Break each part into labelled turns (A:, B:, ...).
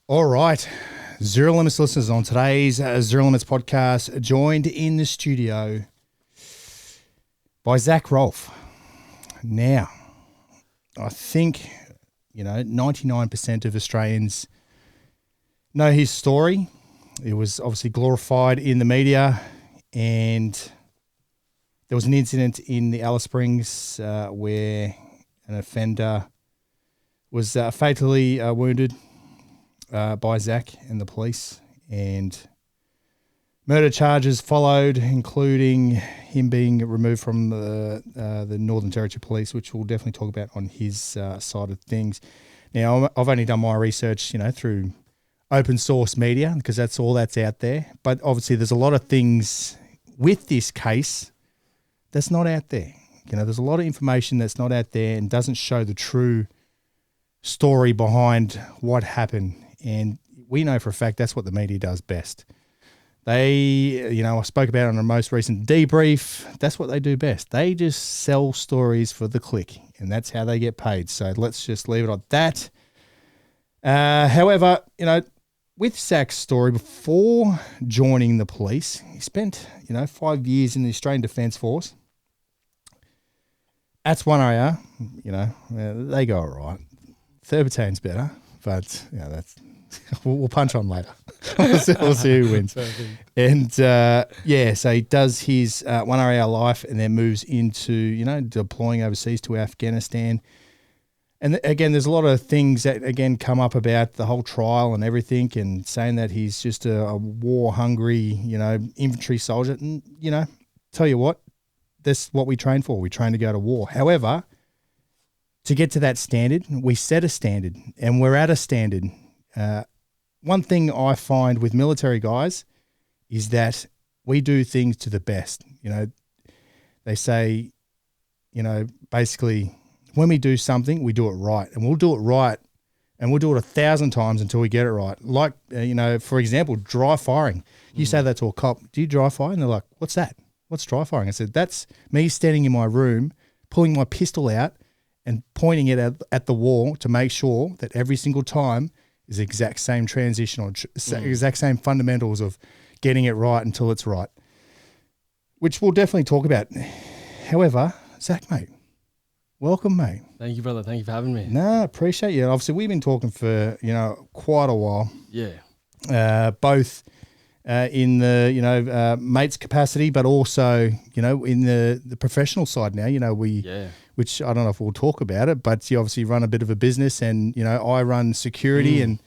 A: All right, Zero Limits listeners, on today's Zero Limits podcast, joined in the studio by Zac Rolfe. Now, I think, 99% of Australians know his story. It was obviously glorified in the media, and there was an incident in the Alice Springs where an offender was fatally wounded by Zac and the police, and murder charges followed, including him being removed from the Northern Territory Police, which we'll definitely talk about on his side of things. Now, I've only done my research, through open source media, because that's all that's out there. But obviously, there's a lot of things with this case that's not out there. There's a lot of information that's not out there and doesn't show the true story behind what happened. And we know for a fact that's what the media does best. They, I spoke about it on the most recent debrief. That's what they do best. They just sell stories for the click, and that's how they get paid. So let's just leave it at that. However, with Zac's story, before joining the police, he spent, 5 years in the Australian Defence Force. That's one area, they go all right. 3rd Battalion's better, but that's we'll punch on later. We'll see who wins. And so he does his 1 RAR life and then moves into, deploying overseas to Afghanistan. And again, there's a lot of things that, again, come up about the whole trial and everything, and saying that he's just a war-hungry, infantry soldier. And, tell you what, that's what we train for. We train to go to war. However, to get to that standard, we set a standard, and we're at a standard. One thing I find with military guys is that we do things to the best. They say, basically, when we do something, we do it right, and we'll do it right, and we'll do it 1,000 times until we get it right. Like, for example, dry firing. You say that to a cop, do you dry fire? And they're like, what's that? What's dry firing? I said, that's me standing in my room, pulling my pistol out and pointing it at the wall to make sure that every single time is the exact same transition or exact same fundamentals of getting it right until it's right, which we'll definitely talk about. However, Zac, mate, welcome, mate.
B: Thank you, brother. Thank you for having me.
A: No, appreciate you. Obviously, we've been talking for, quite a while.
B: Yeah.
A: Both in the, mates capacity, but also, in the professional side now, which I don't know if we'll talk about it, but you obviously run a bit of a business, and, I run security, and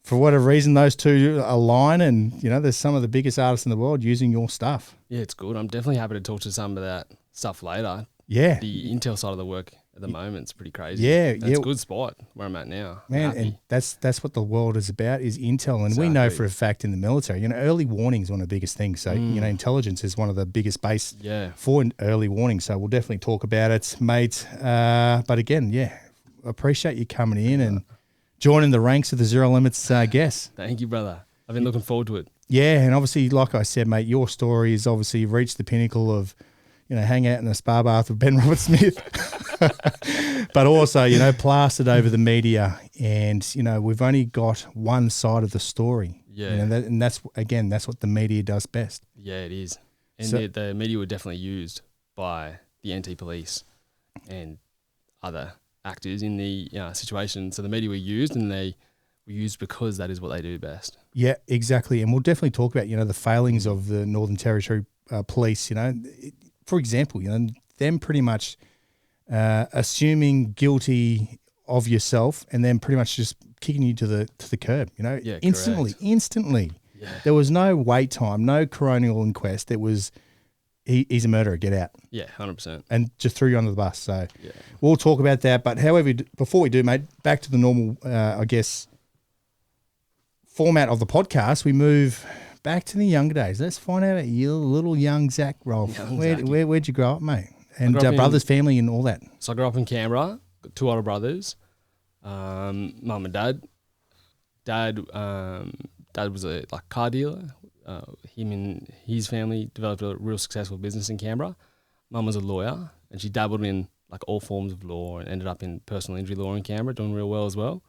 A: for whatever reason, those two align, and, there's some of the biggest artists in the world using your stuff.
B: Yeah, it's good. I'm definitely happy to talk to some of that stuff later.
A: Yeah.
B: The intel side of the work at the moment is pretty crazy.
A: Yeah.
B: It's a good spot where I'm at now.
A: Man, and that's what the world is about, is intel. And we know for a fact in the military, early warning is one of the biggest things. So, intelligence is one of the biggest base for early warning. So we'll definitely talk about it, mate. But again, appreciate you coming in and joining the ranks of the Zero Limits guests.
B: Thank you, brother. I've been looking forward to it.
A: Yeah, and obviously, like I said, mate, your story has obviously reached the pinnacle of, hang out in a spa bath with Ben Roberts-Smith, but also, plastered over the media, and, we've only got one side of the story.
B: Yeah.
A: And that's what the media does best.
B: Yeah, it is. And the media were definitely used by the NT police and other actors in the situation. So the media were used, and they were used because that is what they do best. Yeah,
A: exactly. And we'll definitely talk about, the failings of the Northern Territory Police, for example, them pretty much assuming guilty of yourself and then pretty much just kicking you to the curb, instantly.
B: Correct.
A: Instantly.
B: Yeah.
A: There was no wait time, no coronial inquest. It was, he's a murderer, get out.
B: Yeah, 100%.
A: And just threw you under the bus. So we'll talk about that. But however, before we do, mate, back to the normal, format of the podcast, we move back to the younger days. Let's find out about you, little young Zac Rolfe. Where'd you grow up, mate? And brothers, family, and all that.
B: So I grew up in Canberra. Got 2 older brothers, mum and dad. Dad was a car dealer. Him and his family developed a real successful business in Canberra. Mum was a lawyer, and she dabbled in all forms of law and ended up in personal injury law in Canberra, doing real well as well.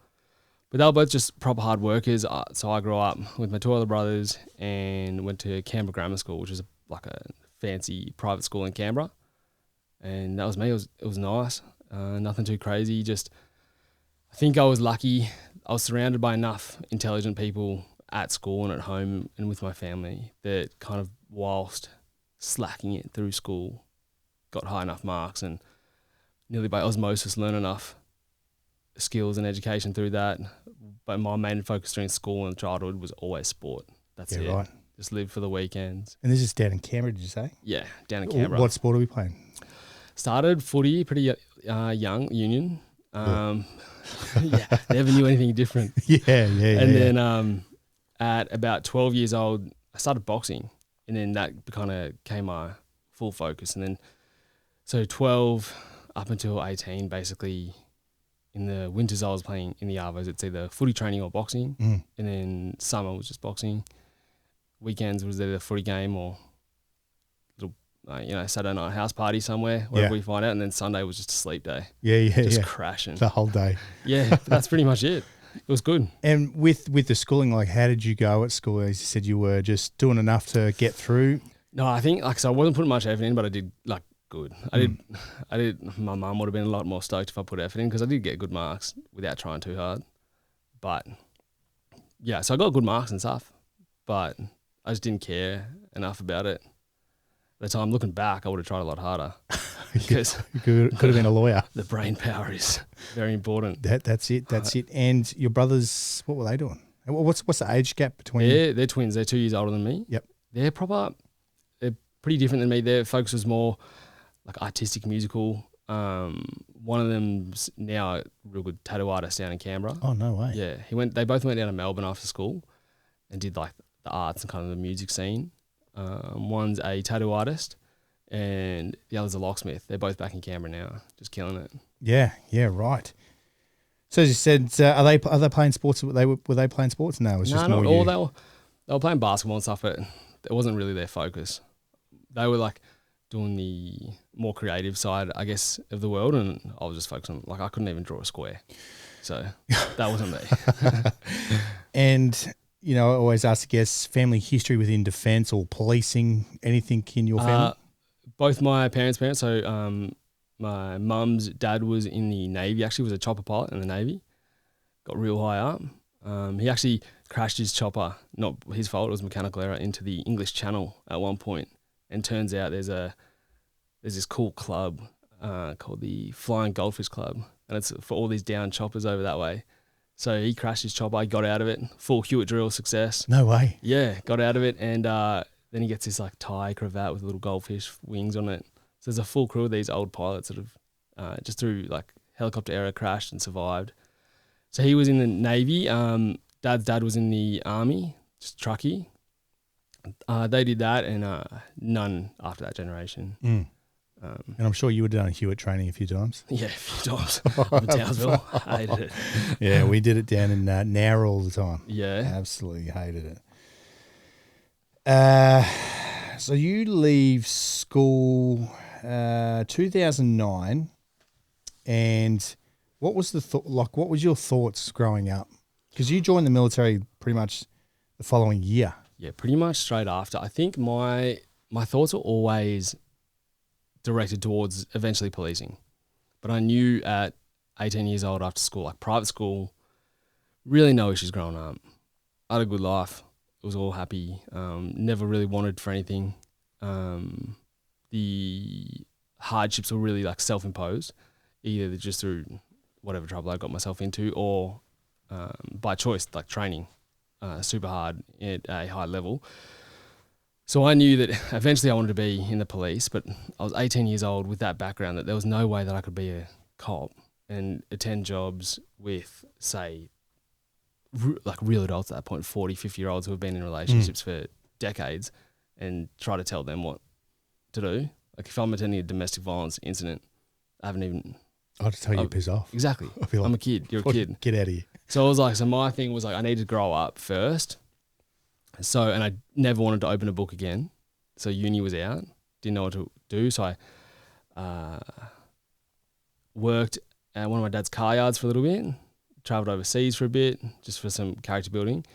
B: But they were both just proper hard workers. So I grew up with my two other brothers and went to Canberra Grammar School, which is like a fancy private school in Canberra. And that was me. It was nice. Nothing too crazy. Just, I think I was lucky. I was surrounded by enough intelligent people at school and at home and with my family that kind of, whilst slacking it through school, got high enough marks and nearly by osmosis learn enough skills and education through that. But my main focus during school and childhood was always sport. That's it. Right. Just live for the weekends.
A: And this is down in Canberra, did you say?
B: Yeah, down in Canberra.
A: What sport are we playing?
B: Started footy pretty young, union. Yeah, never knew anything different. And then at about 12 years old, I started boxing. And then that kind of became my full focus. And then, so 12 up until 18, basically, in the winters I was playing in the Arvos, it's either footy training or boxing. And then summer was just boxing. Weekends was either a footy game or little, Saturday night house party somewhere, wherever we find out. And then Sunday was just a sleep day. Just crashing.
A: The whole day.
B: Yeah, that's pretty much it. It was good.
A: And with the schooling, like, how did you go at school? As you said, you were just doing enough to get through.
B: No, I think, so I wasn't putting much effort in, but I did, good. I did. My mum would have been a lot more stoked if I put effort in because I did get good marks without trying too hard. But yeah, so I got good marks and stuff, but I just didn't care enough about it. At the time, looking back, I would have tried a lot harder. Because
A: you could have been a lawyer.
B: The brain power is very important.
A: That's it. And your brothers, what were they doing? What's the age gap between?
B: They're twins. They're 2 years older than me.
A: Yep.
B: They're pretty different than me. Their focus was more like artistic, musical. One of them's now a real good tattoo artist down in Canberra.
A: Oh, no way.
B: Yeah. They both went down to Melbourne after school and did like the arts and kind of the music scene. One's a tattoo artist and the other's a locksmith. They're both back in Canberra now, just killing it.
A: Yeah, right. So as you said, are they playing sports? Were they playing sports? No, it was just more
B: not all. They were playing basketball and stuff, but it wasn't really their focus. They were like doing the more creative side, I guess, of the world, and I was just focusing on, I couldn't even draw a square. So that wasn't me.
A: And I always ask the guests, family history within defence or policing, anything in your family?
B: Both my parents. So my mum's dad was in the Navy, actually was a chopper pilot in the Navy, got real high up. He actually crashed his chopper, not his fault, it was mechanical error, into the English Channel at one point. And turns out there's this cool club called the Flying Goldfish Club, and it's for all these down choppers over that way. So he crashed his chopper, got out of it, full Hewitt drill success.
A: No way.
B: Yeah, got out of it, and then he gets this tie cravat with little goldfish wings on it. So there's a full crew of these old pilots that have just through helicopter error crashed and survived. So he was in the Navy. Dad's dad was in the Army, just truckie. They did that, and none after that generation.
A: And I'm sure you would have done Hewitt training a few times.
B: Yeah, a few times. Up in Townsville. Hated it.
A: Yeah, we did it down in Nowra all the time.
B: Yeah.
A: Absolutely hated it. So you leave school 2009, and what was what was your thoughts growing up? Because you joined the military pretty much the following year.
B: Yeah, pretty much straight after. I think my thoughts were always directed towards eventually policing. But I knew at 18 years old after school, private school, really no issues growing up. I had a good life. It was all happy. Never really wanted for anything. The hardships were really self-imposed, either just through whatever trouble I got myself into or by choice, training. Super hard at a high level. So I knew that eventually I wanted to be in the police, but I was 18 years old with that background that there was no way that I could be a cop and attend jobs with, say, real adults at that point, 40, 50-year-olds who have been in relationships for decades and try to tell them what to do. If I'm attending a domestic violence incident, I haven't even...
A: I'll just tell you to piss off.
B: Exactly. I'm a kid. You're a kid.
A: Get out of here.
B: So I was so my thing was I needed to grow up first. So, and I never wanted to open a book again. So uni was out. Didn't know what to do. So I worked at one of my dad's car yards for a little bit. travelled overseas for a bit just for some character building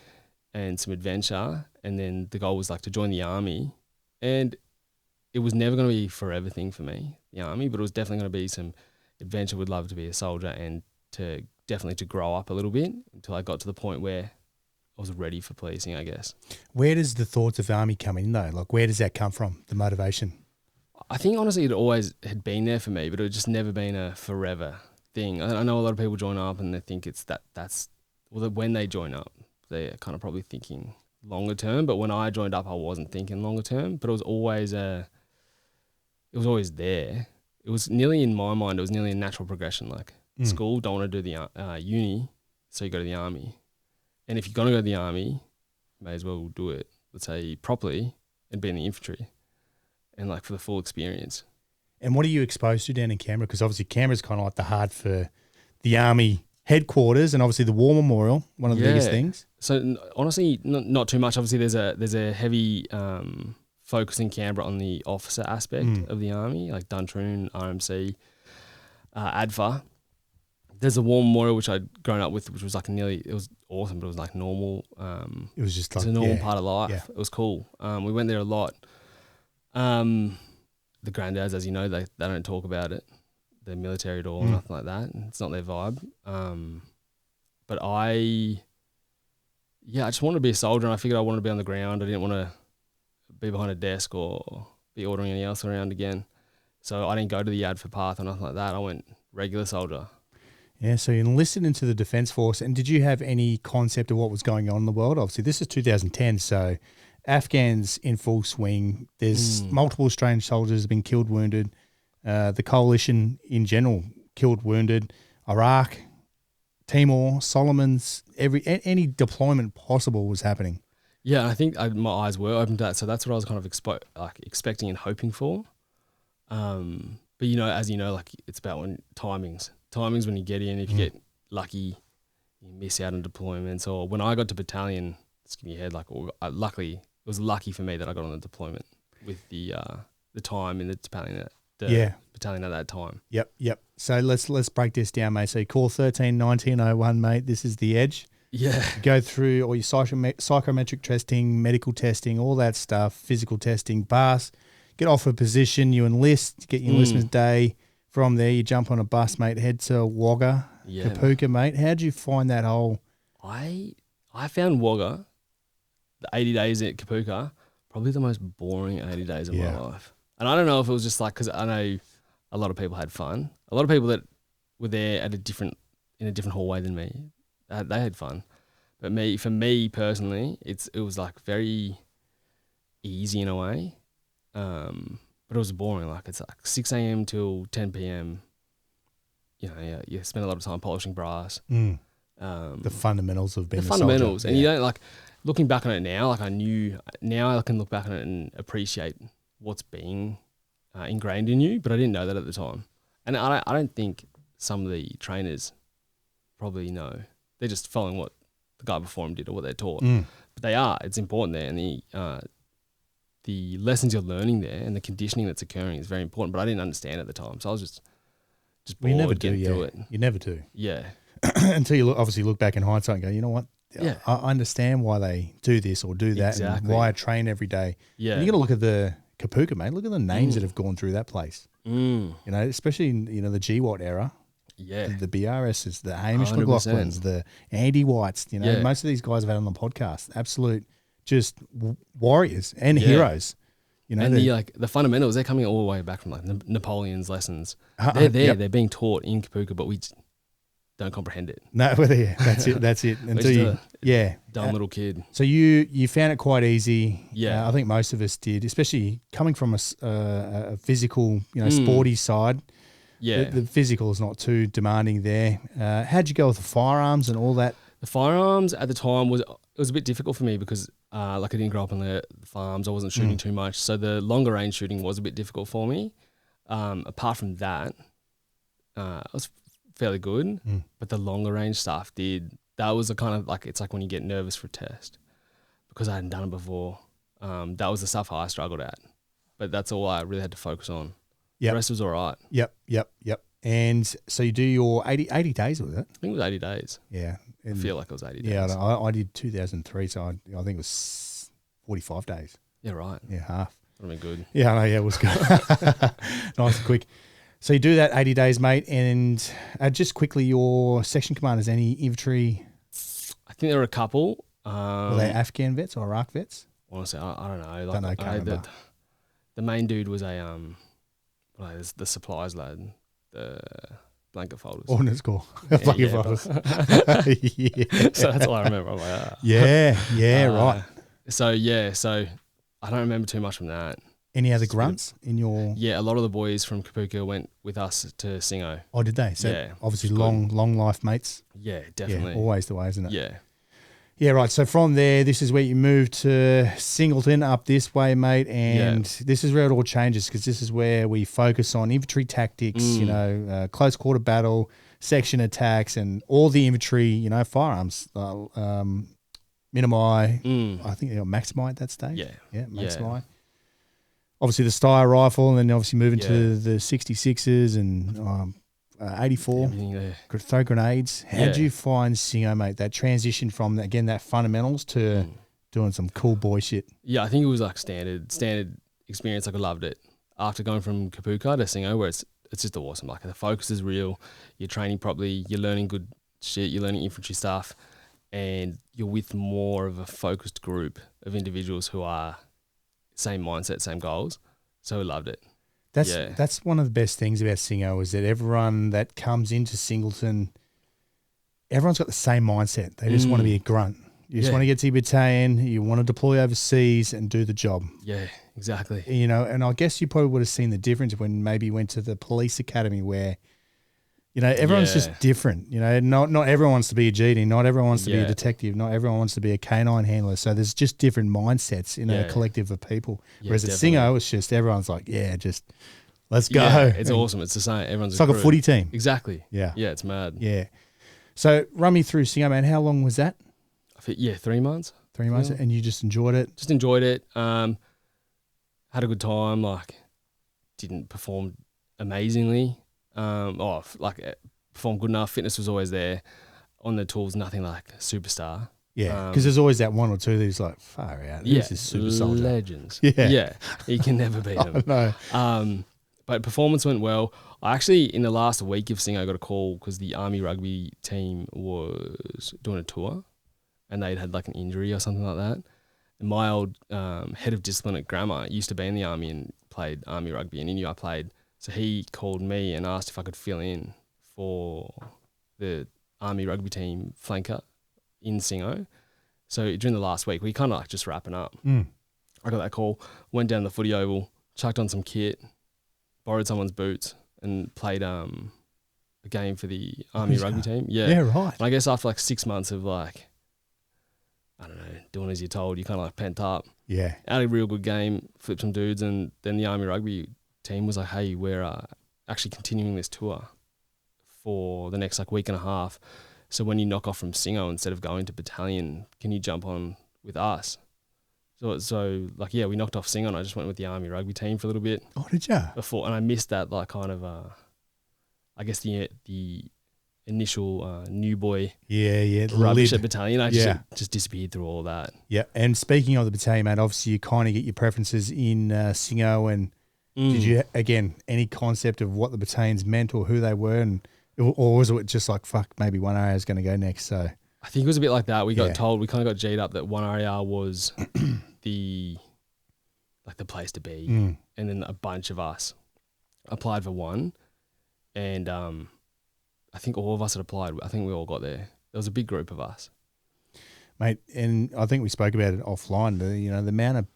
B: and some adventure. And then the goal was like to join the army. And it was never going to be a forever thing for me, the army, but it was definitely going to be some adventure. Would love to be a soldier and to definitely to grow up a little bit until I got to the point where I was ready for policing, I guess.
A: Where does the thoughts of army come in though? Like where does that come from, the motivation?
B: I think honestly it always had been there for me, but it had just never been a forever thing. I know a lot of people join up and they think it's when they join up, they're kind of probably thinking longer term, but when I joined up I wasn't thinking longer term, but it was always there. It was nearly in my mind, it was nearly a natural progression, like school, don't want to do the uni, so you go to the army. And if you're going to go to the army, may as well do it, let's say, properly and be in the infantry and like for the full experience.
A: And what are you exposed to down in Canberra? Because obviously Canberra's kind of like the heart for the army headquarters and obviously the War Memorial, one of the biggest things.
B: So honestly, not too much. Obviously there's a heavy focus in Canberra on the officer aspect of the army, like Duntroon, RMC, ADFA. There's a War Memorial which I'd grown up with, which was like it was awesome, but it was like normal.
A: It was just like,
B: it's a normal part of life.
A: Yeah.
B: It was cool. We went there a lot. The granddads, as you know, they don't talk about it, the military at all, nothing like that. It's not their vibe. But I just wanted to be a soldier, and I figured I wanted to be on the ground. I didn't want to be behind a desk or be ordering anything else around again. So I didn't go to the ADFA path or nothing like that. I went regular soldier.
A: Yeah, so you enlisted into the Defence Force, and did you have any concept of what was going on in the world? Obviously, this is 2010, so Afghans in full swing. There's multiple Australian soldiers have been killed, wounded. The coalition in general killed, wounded. Iraq, Timor, Solomons, any deployment possible was happening.
B: Yeah, I think my eyes were open to that, so that's what I was kind of expecting and hoping for. But as you know, like it's about when timings when you get in. If you get lucky, you miss out on deployments. Or when I got to Battalion, just give me a head. Luckily, it was lucky for me that I got on the deployment with the time in the battalion. Battalion at that time.
A: Yep. So let's break this down, mate. So call 13-1901, mate. This is the edge.
B: Yeah.
A: Go through all your psychometric testing, medical testing, all that stuff, physical testing, pass, get off a position, you enlist, get your enlistment day. From there, you jump on a bus, mate, head to Wagga, Kapooka, mate. How'd you find that whole...
B: I found Wagga, the 80 days at Kapooka, probably the most boring 80 days of my life. And I don't know if it was just like, because I know a lot of people had fun. A lot of people that were there in a different hallway than me, they had fun. But for me personally, it was like very easy in a way. But it was boring. Like it's like 6 a.m. till 10 p.m. You spend a lot of time polishing brass.
A: The fundamentals of being a soldier.
B: And you don't like looking back on it now. Like now I can look back on it and appreciate what's being ingrained in you. But I didn't know that at the time, and I don't think some of the trainers probably know. They're just following what the guy before them did or what they're taught. But they are. It's important there, and the lessons you're learning there and the conditioning that's occurring is very important, but I didn't understand at the time. So I was just bored.
A: You never do,
B: through it.
A: You never do.
B: Yeah.
A: Until you obviously look back in hindsight and go, you know what?
B: Yeah.
A: I understand why they do this or do that,
B: exactly.
A: and why I train every day.
B: Yeah.
A: And you got to look at the Kapooka, mate. Look at the names that have gone through that place. Especially in the GWAT era.
B: Yeah.
A: The BRSs, the Hamish
B: 100%.
A: McLaughlins, the Andy Whites. Most of these guys have had on the podcast. Absolute just warriors and heroes.
B: And the fundamentals, they're coming all the way back from like Napoleon's lessons. They're there, they're being taught in Kapooka, but we just don't comprehend it.
A: No, that's it. Until
B: dumb little kid.
A: So you found it quite easy.
B: Yeah.
A: I think most of us did, especially coming from a physical, sporty side.
B: Yeah.
A: The physical is not too demanding there. How'd you go with the firearms and all that?
B: The firearms at the time was a bit difficult for me because I didn't grow up on the farms. I wasn't shooting too much. So the longer range shooting was a bit difficult for me. Apart from that, I was fairly good. But the longer range stuff that was a kind of like, it's like when you get nervous for a test because I hadn't done it before. That was the stuff I struggled at. But that's all I really had to focus on. The rest was all right.
A: Yep. And so you do your 80 days with it?
B: I think it was 80 days.
A: Yeah.
B: I feel like it was 80 days.
A: Yeah, I did 2003, so I think it was 45 days.
B: Yeah, right.
A: Yeah, half.
B: That would have been good.
A: Yeah, I know, yeah, it was good. Nice and quick. So you do that 80 days, mate, and just quickly, your section commanders, any infantry?
B: I think there were a couple.
A: Were they Afghan vets or Iraq vets?
B: Honestly, I don't know.
A: Don't know, can't remember.
B: The main dude was the supplies lad, the blanket folders.
A: Ordnance Corps.
B: Yeah,
A: Blanket
B: yeah,
A: folders.
B: Yeah. So that's all I remember. I'm like, ah.
A: Yeah, right.
B: So I don't remember too much from that.
A: Any other grunts in your?
B: Yeah, a lot of the boys from Kapuka went with us to Singo.
A: Oh, did they? So
B: yeah,
A: obviously long life mates.
B: Yeah, definitely.
A: Yeah, always the way, isn't it?
B: Yeah.
A: Yeah, right. So from there, this is where you move to Singleton up this way, mate. And this is where it all changes because this is where we focus on infantry tactics, close quarter battle, section attacks, and all the infantry, firearms. Minimi, I think they got Maximi at that stage. Yeah, Maximi. Yeah. Obviously the Steyr rifle, and then obviously moving to the 66s and 84. Throw grenades. How did you find Singo, mate? That transition from that fundamentals to doing some cool boy shit.
B: Yeah, I think it was like standard experience. Like I loved it. After going from Kapuka to Singo, where it's just awesome. Like the focus is real. You're training properly. You're learning good shit. You're learning infantry stuff. And you're with more of a focused group of individuals who are same mindset, same goals. So I loved it.
A: That's one of the best things about Singo is that everyone that comes into Singleton, everyone's got the same mindset. They just want to be a grunt. You just want to get to your battalion. You want to deploy overseas and do the job.
B: Yeah, exactly.
A: And I guess you probably would have seen the difference when maybe you went to the police academy where everyone's just different. Not everyone wants to be a GD. Not everyone wants to be a detective. Not everyone wants to be a canine handler. So there's just different mindsets in a collective of people. Whereas at Singo, it's just everyone's like, just let's go.
B: Yeah, it's awesome. It's the same. Everyone's
A: like a footy team.
B: Exactly.
A: Yeah.
B: Yeah, it's mad.
A: Yeah. So run me through Singo, man. How long was that?
B: 3 months.
A: 3 months, and you just enjoyed it?
B: Just enjoyed it. Had a good time. Like, didn't perform amazingly. Performed good enough. Fitness was always there. On the tools, nothing like superstar.
A: Yeah, because there's always that one or two that's like, far out. This is super soldier.
B: Legends.
A: Yeah.
B: You can never beat them.
A: No.
B: But performance went well. I actually, in the last week of Singo, I got a call because the Army rugby team was doing a tour and they'd had like an injury or something like that. And my old head of discipline at Grammar used to be in the Army and played Army rugby, and he knew I played. So he called me and asked if I could fill in for the Army rugby team flanker in Singo. So during the last week, we kind of like just wrapping up. I got that call, went down the footy oval, chucked on some kit, borrowed someone's boots, and played a game for the Army rugby team. Yeah,
A: right.
B: And I guess after like 6 months of like, I don't know, doing as you're told, you kind of like pent up.
A: Yeah.
B: Had a real good game, flipped some dudes, and then the Army rugby team was like, hey, we're actually continuing this tour for the next like week and a half. So when you knock off from Singo, instead of going to Battalion, can you jump on with us? So we knocked off Singo and I just went with the Army rugby team for a little bit.
A: Oh, did you?
B: Before, and I missed that like kind of, I guess the initial new boy rubbish at Battalion. I just disappeared through all that.
A: Yeah, and speaking of the Battalion, mate, obviously you kind of get your preferences in Singo, and did you, again, any concept of what the battalions meant or who they were, or was it just like, fuck, maybe one area is going to go next? So
B: I think it was a bit like that. We got told, we kind of got G'd up that one area was the place to be, and then a bunch of us applied for one, and I think all of us had applied. I think we all got there. There was a big group of us,
A: mate, and I think we spoke about it offline. The amount of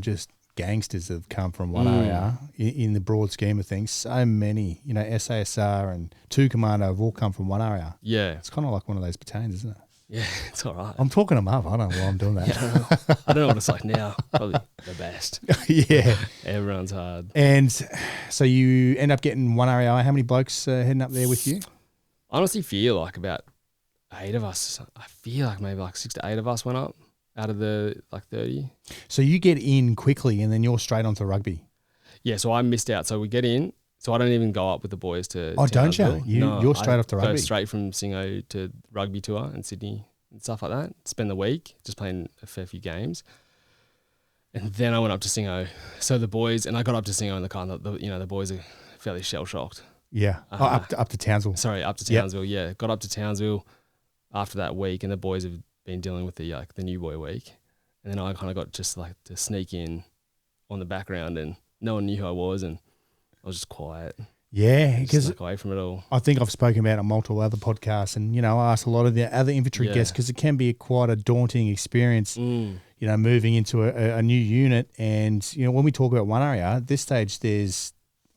A: just gangsters that have come from one area in the broad scheme of things. So many, SASR and 2 Commando have all come from one area.
B: Yeah,
A: it's kind of like one of those battalions, isn't it?
B: Yeah, it's all right.
A: I'm talking them up. I don't know why I'm doing that.
B: I don't know what it's like now. Probably the best.
A: Yeah.
B: Everyone's hard.
A: And so you end up getting one RAI. How many blokes heading up there with you?
B: I honestly feel like about 8 of us. I feel like maybe like 6 to 8 of us went up out of the like 30.
A: So you get in quickly and then you're straight onto rugby.
B: Yeah, so I missed out. So we get in So I don't even go up with the boys to
A: Oh, don't you?
B: Townsville.
A: You're straight off to rugby.
B: Go straight from Singo to rugby tour in Sydney and stuff like that. Spend the week just playing a fair few games. And then I went up to Singo. So the boys, and I got up to Singo in the car, and the boys are fairly shell-shocked.
A: Yeah. Up to Townsville.
B: Sorry, up to Townsville, yeah. Got up to Townsville after that week, and the boys have been dealing with the new boy week. And then I kind of got just like to sneak in on the background, and no one knew who I was, and I was just quiet.
A: Yeah, because
B: away from it all.
A: I think I've spoken about it on multiple other podcasts, and I asked a lot of the other infantry guests because it can be quite a daunting experience. Moving into a new unit, and when we talk about one area at this stage,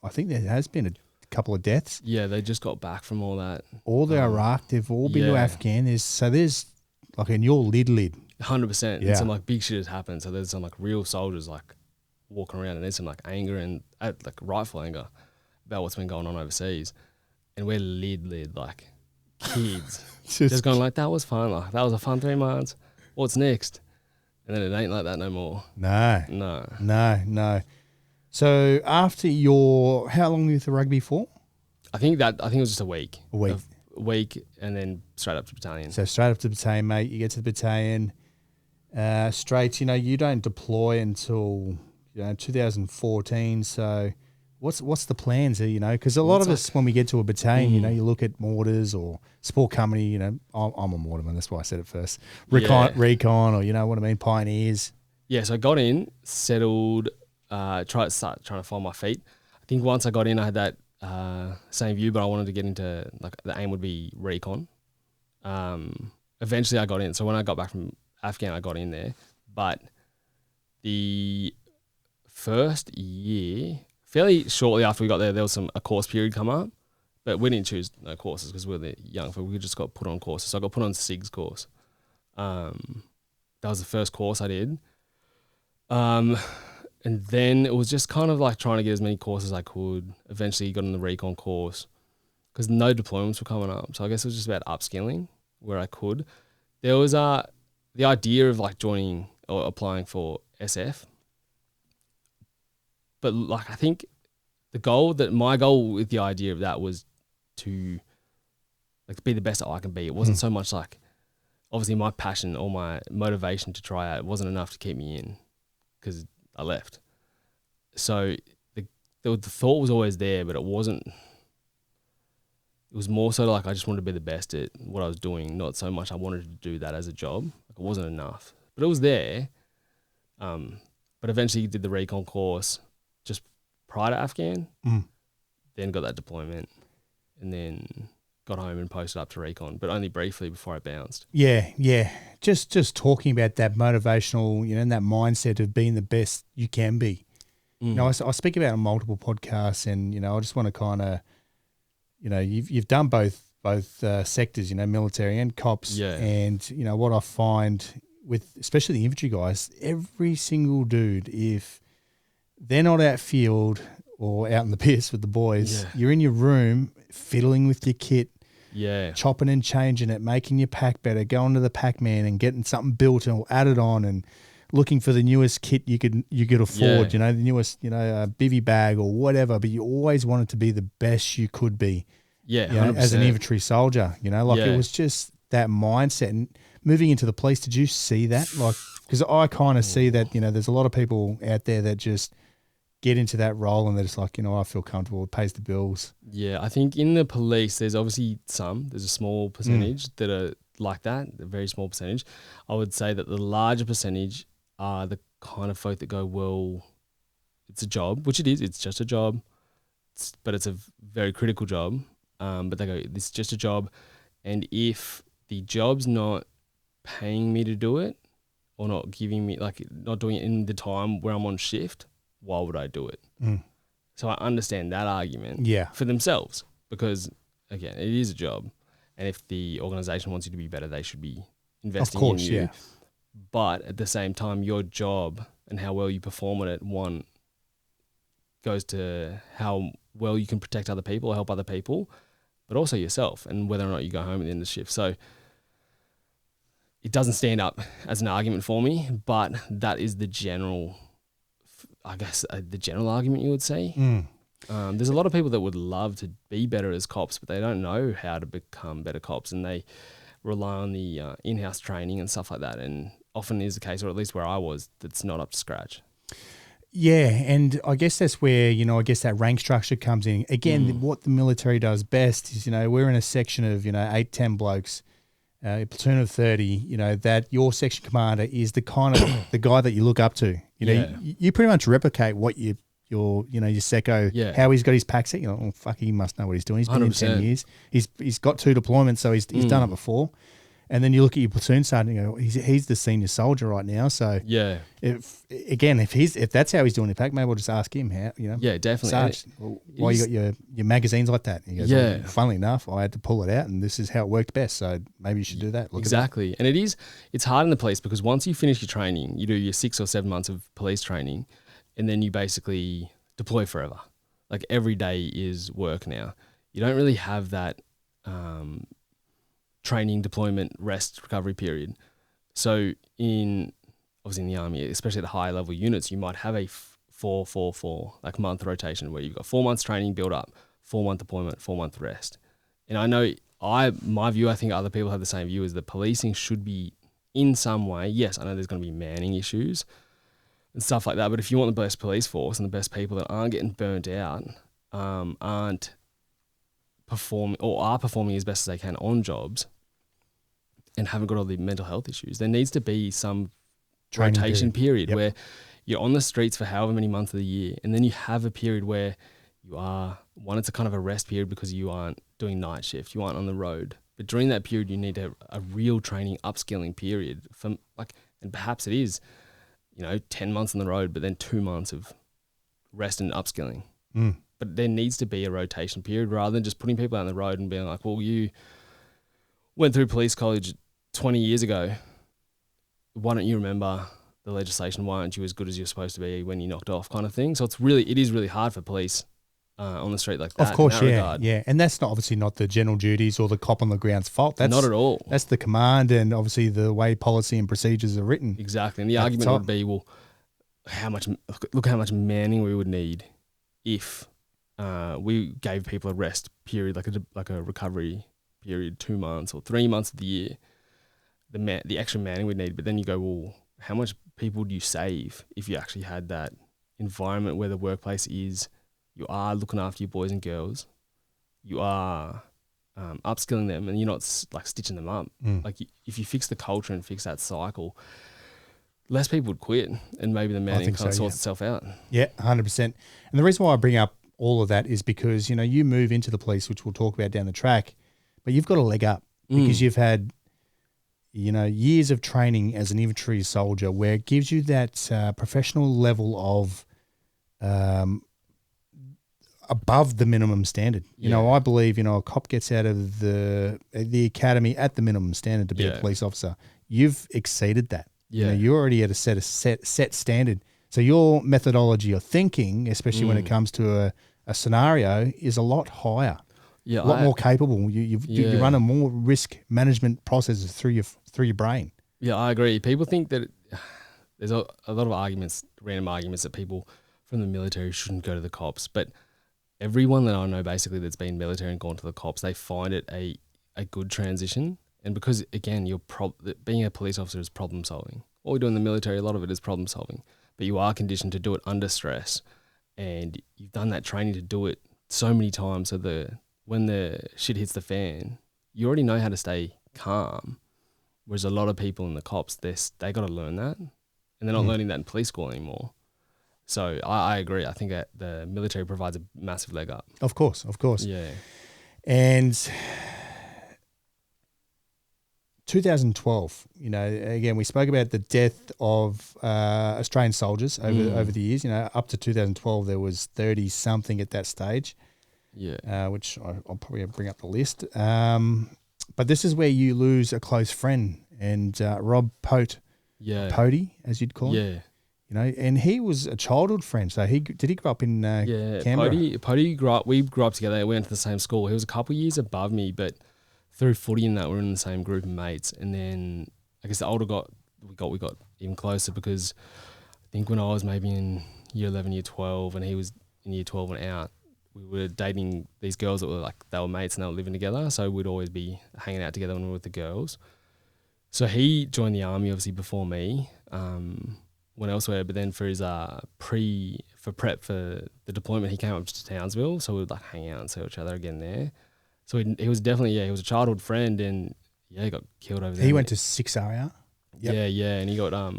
A: I think there has been a couple of deaths.
B: Yeah, they just got back from all that.
A: All the Iraq, they've all been to Afghan. There's like in your lid.
B: 100%. And some like big shit has happened. So there's some like real soldiers like walking around, and there's some like anger and like rightful anger about what's been going on overseas. And we're lid like kids. just going like, that was fun. Like that was a fun 3 months. What's next? And then it ain't like that no more.
A: No. So after how long were you with the rugby for?
B: I think it was just a week.
A: A
B: week, and then straight up to battalion.
A: So straight up to battalion, mate. You get to the battalion. Straight, you don't deploy until 2014. So what's the plans there? Because a lot of us, when we get to a battalion, you look at mortars or sport company. I'm a mortarman. That's why I said it first. Recon, or what I mean, pioneers.
B: Yeah. So I got in, settled. Trying to find my feet. I think once I got in, I had that same view, but I wanted to get into like the aim would be recon. Eventually, I got in. So when I got back from Afghan, I got in there. But the first year, fairly shortly after we got there, there was a course period come up, but we didn't choose no courses because we were young, so we just got put on courses. So I got put on SIG's course. That was the first course I did. And then it was just kind of like trying to get as many courses as I could. Eventually got on the recon course because no deployments were coming up. So I guess it was just about upskilling where I could. There was the idea of like joining or applying for SF. But like I think my goal with the idea of that was to like be the best that I can be. It wasn't so much like obviously my passion or my motivation to try out. It wasn't enough to keep me in because I left. So the thought was always there, but it wasn't. It was more so like I just wanted to be the best at what I was doing, not so much I wanted to do that as a job. Like it wasn't enough, but it was there. But eventually did the recon course just prior to Afghan, then got that deployment, and then got home and posted up to recon, but only briefly before I bounced.
A: Yeah. Just talking about that motivational, and that mindset of being the best you can be. I speak about it on multiple podcasts, and I just want to kind of, you've done both sectors, military and cops, and what I find with especially the infantry guys, every single dude, if they're not out field or out in the piss with the boys, you're in your room fiddling with your kit.
B: Yeah,
A: chopping and changing it, making your pack better, going to the Pac-Man and getting something built and added on, and looking for the newest kit you could afford. The newest bivvy bag or whatever. But you always wanted to be the best you could be.
B: Yeah,
A: as an infantry soldier. It was just that mindset. And moving into the police, did you see that? Like, because I kind of see that. There's a lot of people out there that just get into that role and they're just like, I feel comfortable, it pays the bills.
B: Yeah, I think in the police, there's obviously there's a small percentage that are like that, a very small percentage. I would say that the larger percentage are the kind of folk that go, well, it's a job, which it is, it's just a job, but it's a very critical job. But they go, this is just a job. And if the job's not paying me to do it or not giving me, like not doing it in the time where I'm on shift, why would I do it? So I understand that argument for themselves because, again, it is a job. And if the organisation wants you to be better, they should be investing in you. Yeah. But at the same time, your job and how well you perform at it, one, goes to how well you can protect other people or help other people, but also yourself and whether or not you go home at the end of the shift. So it doesn't stand up as an argument for me, but that is the general, I guess, the general argument you would say. There's a lot of people that would love to be better as cops, but they don't know how to become better cops, and they rely on the in-house training and stuff like that. And often is the case, or at least where I was, that's not up to scratch.
A: Yeah, and I guess that's where, I guess that rank structure comes in. Again, what the military does best is, we're in a section of, 8, 10 blokes, a platoon of 30, that your section commander is the kind of the guy that you look up to. You pretty much replicate what your secco, how he's got his pack set. Oh, fuck, he must know what he's doing. He's been 100%. In 10 years. He's got 2 deployments, so he's done it before. And then you look at your platoon sergeant and go, he's the senior soldier right now. So if that's how he's doing the pack, maybe we'll just ask him how.
B: Yeah, definitely.
A: Sarge, why you got your magazines like that? And he goes, well, funnily enough, I had to pull it out, and this is how it worked best. So maybe you should do that.
B: Exactly. And it's hard in the police because once you finish your training, you do your 6 or 7 months of police training, and then you basically deploy forever. Like every day is work now. You don't really have that training, deployment, rest, recovery period. So obviously in the army, especially at the higher level units, you might have a 4-4-4 like month rotation where you've got 4 months training build up, 4-month deployment, 4-month rest. And I know my view, I think other people have the same view, is that policing should be in some way. Yes, I know there's going to be manning issues and stuff like that, but if you want the best police force and the best people that aren't getting burnt out, aren't performing or are performing as best as they can on jobs and haven't got all the mental health issues, there needs to be some rotation period where you're on the streets for however many months of the year, and then you have a period where you are, it's a kind of a rest period because you aren't doing night shift, you aren't on the road. But during that period, you need a real training, upskilling period and perhaps it is, 10 months on the road, but then 2 months of rest and upskilling. But there needs to be a rotation period rather than just putting people out on the road and being like, well, you went through police college 20 years ago. Why don't you remember the legislation? Why aren't you as good as you're supposed to be when you knocked off, kind of thing? So it is really hard for police on the street like that.
A: Of course, yeah. And that's obviously not the general duties or the cop on the ground's fault. That's
B: not at all.
A: That's the command and obviously the way policy and procedures are written.
B: Exactly. And the argument would be, well, look how much manning we would need if we gave people a rest period, like a recovery period, 2 months or 3 months of the year. The extra manning we'd need, but then you go, well, how much people do you save if you actually had that environment where the workplace is, you are looking after your boys and girls, you are upskilling them, and you're not stitching them up. If you fix the culture and fix that cycle, less people would quit, and maybe the manning kind of sorts itself out.
A: Yeah, 100%. And the reason why I bring up all of that is because, you move into the police, which we'll talk about down the track, but you've got a leg up because you've had years of training as an infantry soldier where it gives you that professional level of above the minimum standard. I believe, a cop gets out of the academy at the minimum standard to be a police officer. You've exceeded that.
B: Yeah.
A: You're already at a set standard. So your methodology of thinking, especially when it comes to a scenario, is a lot higher.
B: Yeah,
A: a lot more capable. You run a more risk management processes through your brain.
B: Yeah, I agree. People think that there's a lot of arguments, random arguments, that people from the military shouldn't go to the cops. But everyone that I know basically that's been military and gone to the cops, they find it a good transition. And because, again, being a police officer is problem solving. What we do in the military, a lot of it is problem solving. But you are conditioned to do it under stress. And you've done that training to do it so many times so when the shit hits the fan, you already know how to stay calm. Whereas a lot of people in the cops, they got to learn that, and they're not learning that in police school anymore. So I agree. I think that the military provides a massive leg up.
A: Of course.
B: Yeah.
A: And 2012, again, we spoke about the death of Australian soldiers over the years. Up to 2012, there was 30 something at that stage.
B: Yeah.
A: Which I'll probably bring up the list. But this is where you lose a close friend, and Rob Pote, Pody, as you'd call him. Yeah. And he was a childhood friend. So did he grow up in Canberra?
B: Pody we grew up together. We went to the same school. He was a couple of years above me, but through footy and that, we were in the same group of mates. And then I guess the older we got even closer because I think when I was maybe in year 11, year 12, and he was in year 12 and out, we were dating these girls that were like, they were mates and they were living together. So we'd always be hanging out together when we were with the girls. So he joined the army obviously before me, went elsewhere, but then for his prep for the deployment, he came up to Townsville. So we would like hang out and see each other again there. So he was definitely, he was a childhood friend, and he got killed over there.
A: He went to 6RR?
B: Yep. Yeah, and he got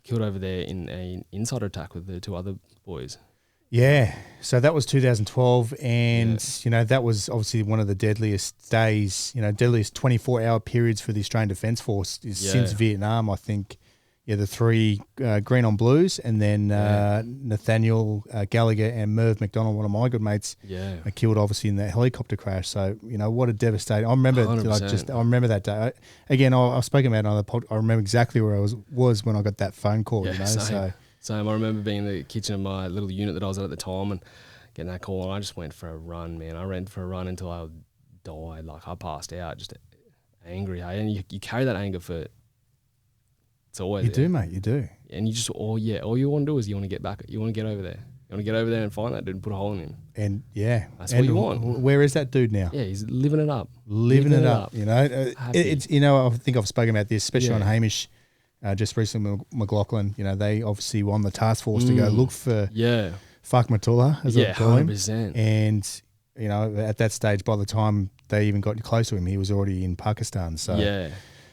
B: killed over there in an insider attack with the 2 other boys.
A: Yeah, so that was 2012, and that was obviously one of the deadliest days, deadliest 24-hour periods for the Australian Defence Force since Vietnam, I think. Yeah, the 3 green on blues, and then Nathaniel Gallagher and Merv McDonald, one of my good mates, are killed obviously in that helicopter crash. So what a devastating. I remember, I remember that day. I've spoken about it on the pod. I remember exactly where I was when I got that phone call.
B: Same. I remember being in the kitchen of my little unit that I was at the time and getting that call, and I just went for a run, man. I ran for a run until I died. Like, I passed out, just angry. Hey? And you carry that anger for. It's always
A: you do, mate. You do.
B: And you just all you want to do is you want to get back. You want to get over there. You want to get over there and find that dude and put a hole in him.
A: And
B: that's what you want.
A: Where is that dude now?
B: Yeah, he's living it up.
A: Living it up. It's I think I've spoken about this, especially on Hamish. Just recently, McLaughlin, they obviously won the task force to go look for Fuck Matullah, as I call him.
B: 100%.
A: And, at that stage, by the time they even got close to him, he was already in Pakistan. So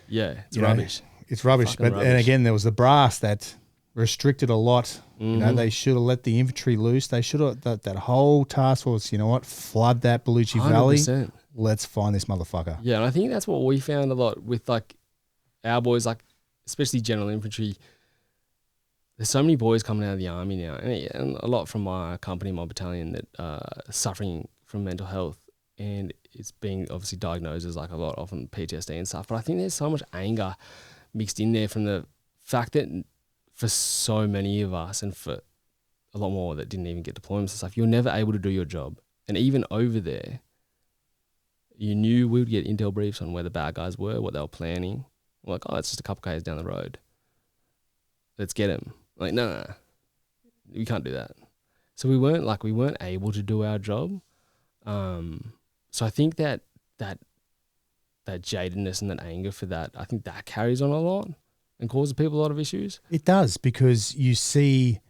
B: it's rubbish.
A: It's rubbish. But and again, there was the brass that restricted a lot. They should have let the infantry loose. They should have, that whole task force, flood that Baluchi
B: 100%.
A: Valley. Let's find this motherfucker.
B: Yeah, and I think that's what we found a lot with, like, our boys, like, especially general infantry. There's so many boys coming out of the army now, and a lot from my company, my battalion, that are suffering from mental health, and it's being obviously diagnosed as, like, a lot often PTSD and stuff. But I think there's so much anger mixed in there from the fact that for so many of us, and for a lot more that didn't even get deployments and stuff, you're never able to do your job. And even over there, you knew we would get intel briefs on where the bad guys were, what they were planning. We're like, it's just a couple k's down the road. Let's get him. Like, no, we can't do that. So we weren't able to do our job. So I think that jadedness and that anger for that, I think that carries on a lot and causes people a lot of issues.
A: It does, because you see,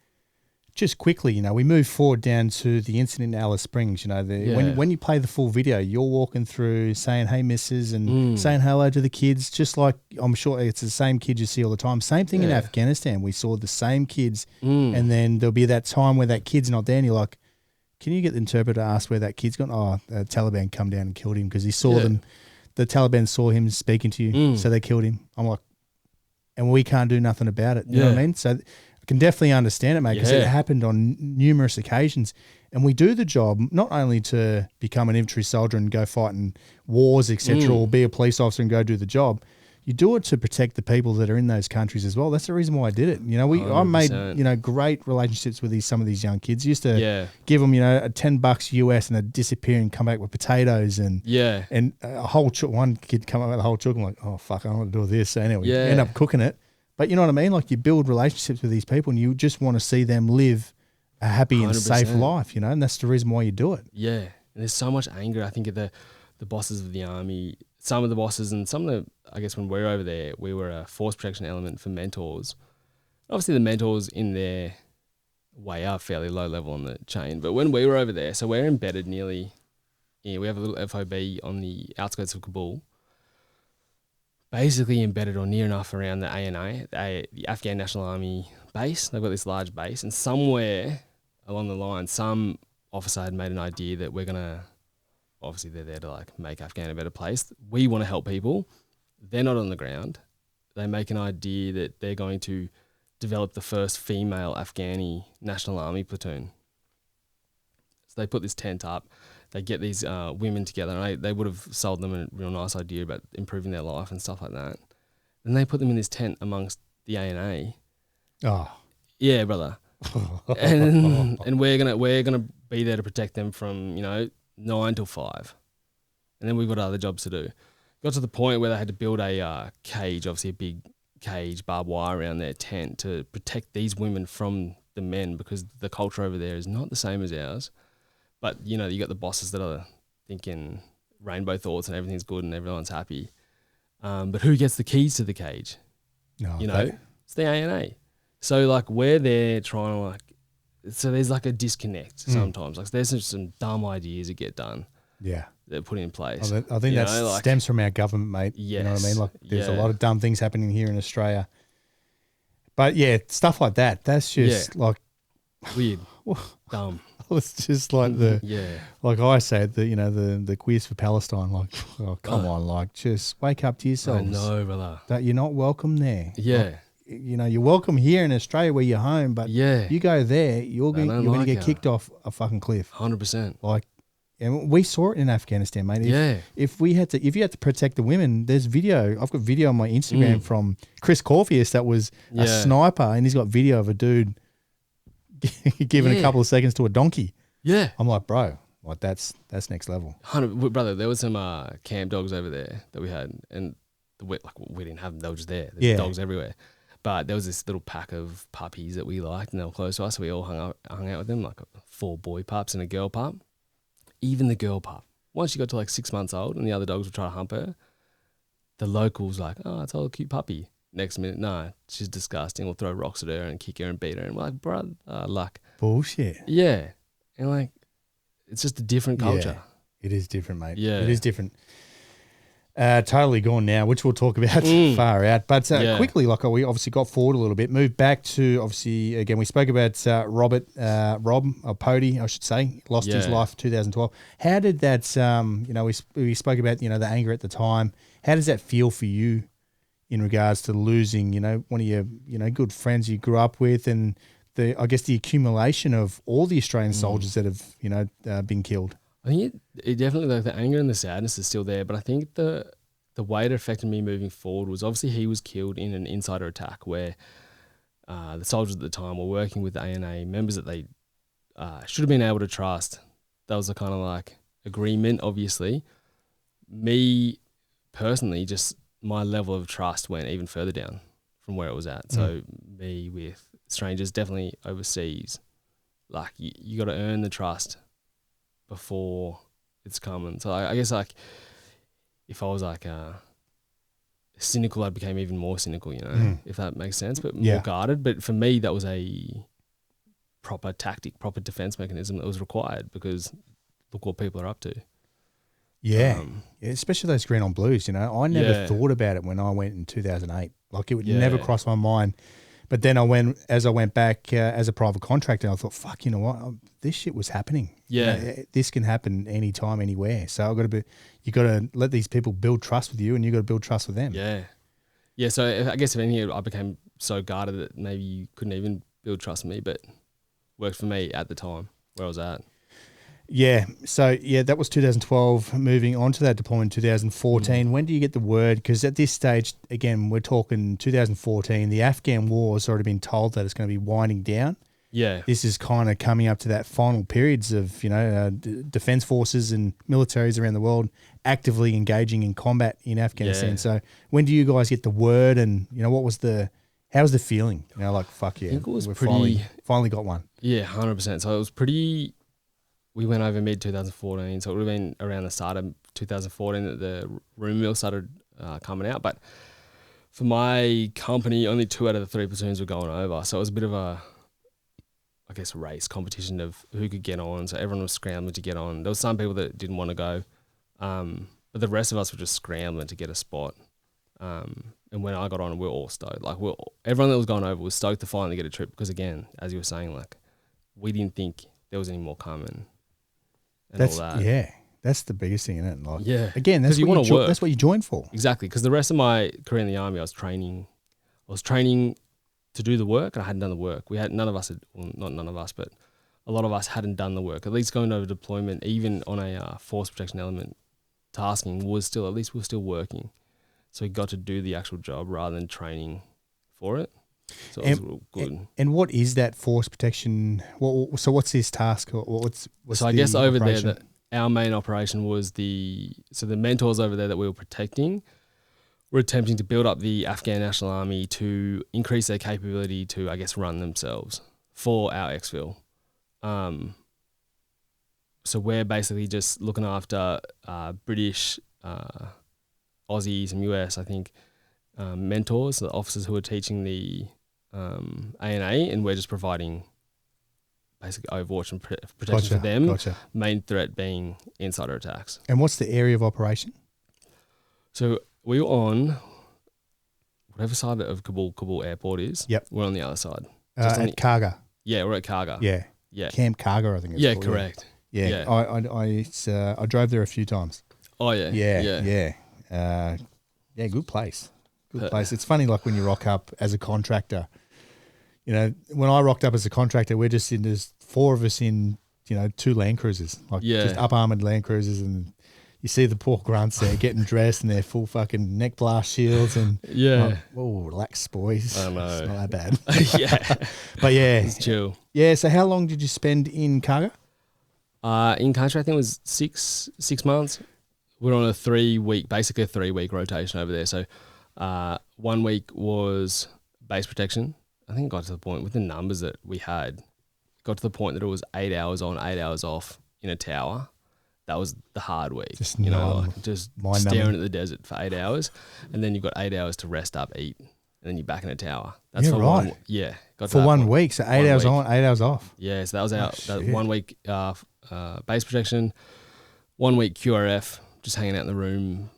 A: just quickly, we move forward down to the incident in Alice Springs. When you play the full video, you're walking through saying, "Hey, missus," and saying hello to the kids, just like I'm sure it's the same kids you see all the time. Same thing in Afghanistan. We saw the same kids, and then there'll be that time where that kid's not there, and you're like, "Can you get the interpreter to ask where that kid's gone?" Oh, the Taliban come down and killed him because he saw them. The Taliban saw him speaking to you, so they killed him. I'm like, and we can't do nothing about it. You know what I mean? So I can definitely understand it, mate, because it happened on numerous occasions. And we do the job not only to become an infantry soldier and go fight in wars, etc., or be a police officer and go do the job. You do it to protect the people that are in those countries as well. That's the reason why I did it. I made great relationships with some of these young kids. Used to give them a $10 US and they'd disappear and come back with potatoes and a whole one kid come up with a whole chook. I'm like, oh fuck, I don't want to do this. So anyway, end up cooking it. But you know what I mean? Like, you build relationships with these people and you just want to see them live a happy 100%. And safe life, and that's the reason why you do it.
B: Yeah, and there's so much anger, I think, at the bosses of the army. Some of the bosses and some of the, I guess when we were over there, we were a force protection element for mentors. Obviously the mentors in their way are fairly low level on the chain. But when we were over there, so we're embedded we have a little FOB on the outskirts of Kabul, basically embedded or near enough around the ANA, the Afghan National Army base. They've got this large base, and somewhere along the line, some officer had made an idea that we're going to, obviously they're there to like make Afghan a better place. We want to help people. They're not on the ground. They make an idea that they're going to develop the first female Afghani National Army platoon. So they put this tent up. They get these women together, and they would have sold them a real nice idea about improving their life and stuff like that. And they put them in this tent amongst the ANA.
A: Oh,
B: yeah, brother. and we're gonna be there to protect them from 9 till 5, and then we've got other jobs to do. Got to the point where they had to build a cage, obviously a big cage, barbed wire around their tent to protect these women from the men, because the culture over there is not the same as ours. But, you know, you got the bosses that are thinking rainbow thoughts and everything's good and everyone's happy. But who gets the keys to the cage?
A: No,
B: You know, it's the ANA. So, like, we're there trying to, like, so there's, like, a disconnect sometimes. Like, there's some dumb ideas that get done.
A: Yeah.
B: They're put in place.
A: I think that stems from our government, mate.
B: Yes,
A: you know what I mean? Like, there's a lot of dumb things happening here in Australia. But, yeah, stuff like that, that's just, like...
B: Weird. Dumb.
A: It's just like like I said, the quiz for Palestine. Like, oh, come on, like, just wake up to yourselves.
B: I know, brother.
A: That you're not welcome there.
B: Yeah.
A: Like, you know, you're welcome here in Australia where you're home, but you go there, you're going to get kicked off a fucking cliff.
B: 100%.
A: Like, and we saw it in Afghanistan, mate. If you had to protect the women, there's video. I've got video on my Instagram from Chris Corfius that was a sniper, and he's got video of a dude giving a couple of seconds to a donkey. Yeah. I'm like, bro, like that's next level.
B: Brother, there was some camp dogs over there that we had, and we didn't have them, they were just there. There's dogs everywhere. But there was this little pack of puppies that we liked, and they were close to us, so we all hung out with them, like 4 boy pups and a girl pup. Even the girl pup, once she got to like 6 months old and the other dogs would try to hump her, the locals like, oh, it's all a cute puppy. Next minute, no, she's disgusting. We'll throw rocks at her and kick her and beat her. And we're like, bro, luck.
A: Bullshit.
B: Yeah. And like, it's just a different culture.
A: Yeah, it is different, mate.
B: Yeah.
A: It is different. Totally gone now, which we'll talk about far out. But quickly, like we obviously got forward a little bit, moved back to, obviously, again, we spoke about Rob Pody, I should say, lost his life in 2012. How did that, we spoke about, the anger at the time. How does that feel for you in regards to losing, one of your, good friends you grew up with, and the accumulation of all the Australian soldiers that have, been killed?
B: I think it definitely, like, the anger and the sadness is still there, but I think the way it affected me moving forward was obviously he was killed in an insider attack where the soldiers at the time were working with the ANA, members that they should have been able to trust. That was a kind of like agreement, obviously. Me personally, just my level of trust went even further down from where it was at. So me with strangers, definitely overseas, like you got to earn the trust before it's coming. So I guess, like, if I was like cynical, I became even more cynical, if that makes sense, but more guarded. But for me, that was a proper tactic, proper defense mechanism that was required, because look what people are up to.
A: Yeah, especially those green on blues. I never thought about it when I went in 2008. Like, it would never cross my mind. But then as I went back as a private contractor, I thought, fuck, you know what? This shit was happening.
B: Yeah,
A: this can happen anytime, anywhere. So you got to let these people build trust with you, and you got to build trust with them.
B: Yeah. So I guess if anything, I became so guarded that maybe you couldn't even build trust with me, but worked for me at the time where I was at.
A: Yeah. So, that was 2012. Moving on to that deployment in 2014. When do you get the word? Because at this stage, again, we're talking 2014, the Afghan war has already been told that it's going to be winding down.
B: Yeah.
A: This is kind of coming up to that final periods of, defense forces and militaries around the world actively engaging in combat in Afghanistan. Yeah. So when do you guys get the word, and, how was the feeling? Like, fuck yeah. I think it was finally got one.
B: Yeah, 100%. So it was pretty... We went over mid-2014, so it would have been around the start of 2014 that the room mill started coming out. But for my company, only 2 out of the 3 platoons were going over. So it was a bit of a, I guess, race, competition of who could get on. So everyone was scrambling to get on. There was some people that didn't want to go. But the rest of us were just scrambling to get a spot. And when I got on, we were all stoked. Like, everyone that was going over was stoked to finally get a trip, because, again, as you were saying, like, we didn't think there was any more coming.
A: That's the biggest thing, isn't it? Like, again, that's what you joined for.
B: Exactly, because the rest of my career in the army, I was training to do the work, and I hadn't done the work. Not none of us, but a lot of us hadn't done the work. At least going over deployment, even on a force protection element, tasking was still, at least we were still working. So we got to do the actual job rather than training for it. So it was real good.
A: And what is that force protection? So what's this task? What's
B: so I guess over operation? There, our main operation was the mentors over there that we were protecting were attempting to build up the Afghan National Army to increase their capability to, I guess, run themselves for our exfil. So we're basically just looking after British, Aussies and US, I think, mentors, the officers who are teaching the A&A, and we're just providing basic overwatch and protection for them.
A: Gotcha.
B: Main threat being insider attacks.
A: And what's the area of operation?
B: So we were on whatever side of Kabul airport is.
A: Yep.
B: We're on the other side.
A: At Karga.
B: Yeah, we're at Karga.
A: Yeah.
B: Yeah.
A: Camp Karga, I think it's
B: Yeah,
A: called.
B: correct.
A: Yeah. I drove there a few times.
B: Oh, yeah.
A: Yeah. Good place. Good place. It's funny, like when you rock up as a contractor, you know, when I rocked up as a contractor, there's 4 of us in, you know, 2 Land Cruisers, just up armored Land Cruisers, and you see the poor grunts there getting dressed in their full fucking neck blast shields and relax, boys.
B: I know.
A: It's not that bad.
B: Yeah.
A: But yeah.
B: It's chill.
A: Yeah, so how long did you spend in Karga?
B: In country, I think it was six months. We're on a 3-week rotation over there. So 1 week was base protection. I think it got to the point with the numbers that we had, got to the point that it was 8 hours on, 8 hours off in a tower. That was the hard week. Just staring at the desert for 8 hours. And then you've got 8 hours to rest up, eat, and then you're back in a tower. That's for
A: right.
B: Got
A: for 1 week. So 8 hours on, 8 hours off.
B: Yeah, so that was that 1 week base protection, 1 week QRF, just hanging out in the room,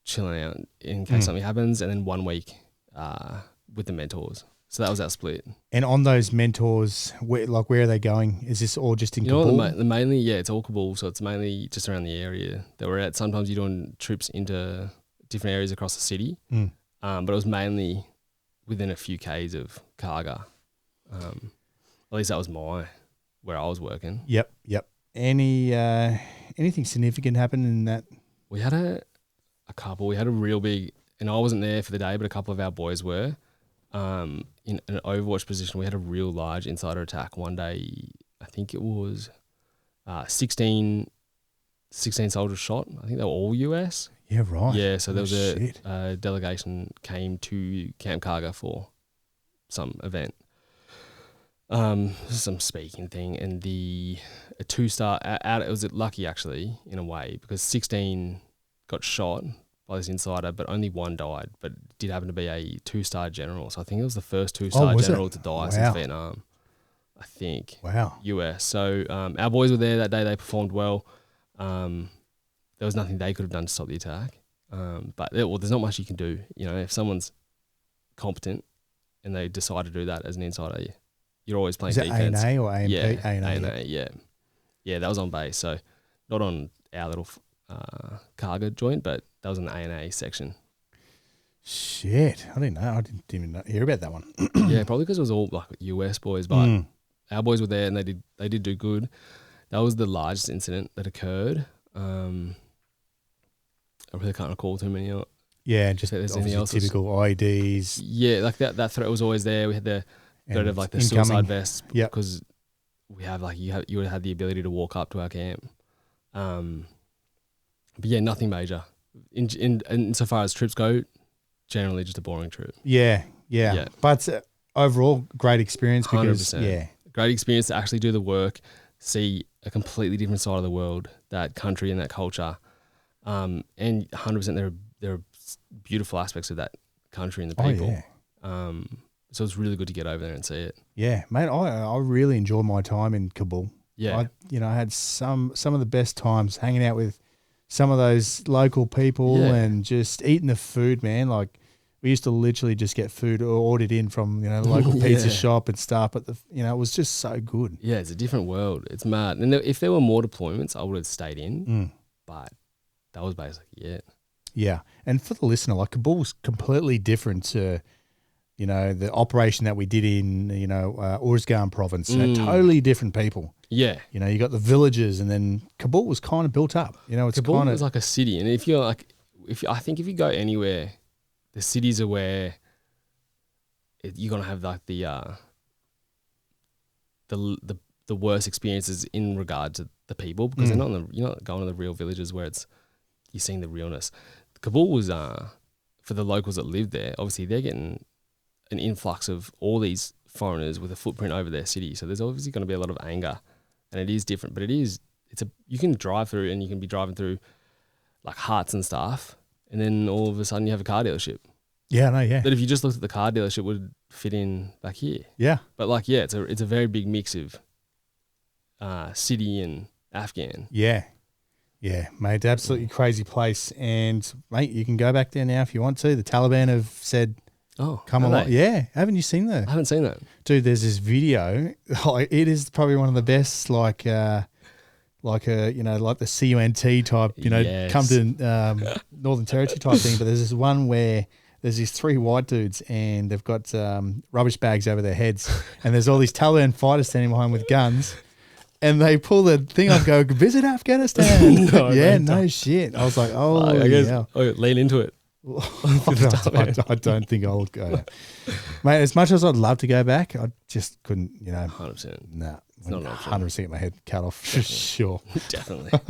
B: chilling out in case something happens, and then 1 week with the mentors. So that was our split. And
A: on those mentors, where are they going? Is this all just in Kabul?
B: Mainly, it's all Kabul. So it's mainly just around the area that we're at. Sometimes you're doing trips into different areas across the city, but it was mainly within a few Ks of Karga. At least that was where I was working.
A: Yep. Anything significant happen in that?
B: We had a couple. We had a real big, and I wasn't there for the day, but a couple of our boys were. In an overwatch position, we had a real large insider attack one day. I think it was 16 soldiers shot. I think they were all US.
A: Yeah, right.
B: Yeah, so there was a delegation came to Camp Karga for some event, some speaking thing, and a 2-star out. It was lucky actually in a way because 16 got shot by this insider, but only 1 died, but it did happen to be a 2-star general. So I think it was the first 2-star general to die since Vietnam, I think.
A: Wow.
B: US. So our boys were there that day. They performed well. There was nothing they could have done to stop the attack. But there's not much you can do. You know, if someone's competent and they decide to do that as an insider, you're always playing defense.
A: Is that A&A or AMP?
B: Yeah,
A: A&A,
B: yeah. Yeah, that was on base. So not on our little Karga joint, but that was in the A&A section.
A: Shit, I didn't know. I didn't even hear about that one.
B: Yeah, probably because it was all like US boys, but our boys were there and they did do good. That was the largest incident that occurred. I really can't recall too many.
A: Yeah, just typical IEDs.
B: Yeah, like that threat was always there. We had the threat of like the suicide vests because we have you would have had the ability to walk up to our camp. But yeah, nothing major. In so far as trips go, generally just a boring trip.
A: Yeah. But overall, great experience. Because
B: 100%. Great experience to actually do the work, see a completely different side of the world, that country and that culture. And 100% there are beautiful aspects of that country and the people. So it's really good to get over there and see it. Yeah,
A: mate, I really enjoyed my time in Kabul.
B: Yeah.
A: I had some of the best times hanging out with some of those local people and just eating the food, man. Like we used to literally just get food ordered in from, the local pizza shop and stuff. But it was just so good.
B: Yeah, it's a different world. It's mad. And if there were more deployments, I would have stayed in. But that was basically it. Yeah.
A: And for the listener, like Kabul's completely different to, the operation that we did in, Uruzgan province. Totally different people.
B: Yeah.
A: You got the villages, and then Kabul was kind of built up.
B: Kabul was like a city. And if you're like, I think if you go anywhere, the cities are where you're going to have like the worst experiences in regard to the people, because you're not going to the real villages where you're seeing the realness. Kabul was, for the locals that live there, obviously they're getting an influx of all these foreigners with a footprint over their city. So there's obviously going to be a lot of anger, and it is different, but it is you can drive through and you can be driving through like huts and stuff, and then all of a sudden you have a car dealership.
A: Yeah, no, yeah.
B: That if you just looked at the car dealership would fit in back here.
A: Yeah.
B: But like, yeah, it's a very big mix of city and Afghan.
A: Yeah. Yeah, mate, absolutely crazy place. And, mate, you can go back there now if you want to. The Taliban have said, come along. Yeah, haven't you seen that?
B: I haven't seen that.
A: Dude, there's this video. It is probably one of the best, like the CUNT type,
B: Yes.
A: come to Northern Territory type thing. But there's this one where there's these three white dudes and they've got rubbish bags over their heads. And there's all these Taliban fighters standing behind with guns. And they pull the thing off, go, visit Afghanistan. No shit. I was like,
B: I guess, lean into it.
A: I don't think I'll go. Mate, as much as I'd love to go back, I just couldn't,
B: 100%.
A: Nah,
B: It's not an option.
A: 100% get my head cut off for sure.
B: Definitely.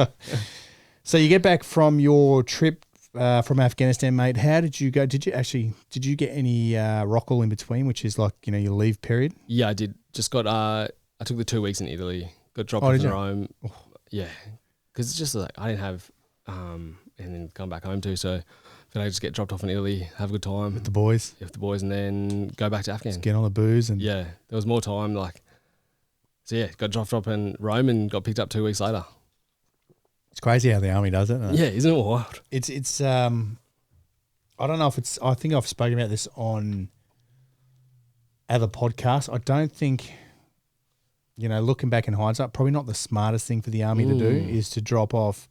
A: So you get back from your trip from Afghanistan, mate. How did you go? Did you get any rockall in between, which is like, your leave period?
B: Yeah, I did. Just got, I took the 2 weeks in Italy. Got dropped off in Rome. Oh. Yeah. Because it's just like I didn't have, and then come back home too. So I just get dropped off in Italy, have a good time.
A: With the boys?
B: Yeah, with the boys, and then go back to Afghan.
A: Just get on the booze. And
B: yeah, there was more time. So yeah, got dropped off in Rome and got picked up 2 weeks later.
A: It's crazy how the army does it.
B: Yeah, isn't it wild?
A: It's I don't know if I think I've spoken about this on other podcasts. I don't think, looking back in hindsight, probably not the smartest thing for the army to do is to drop off,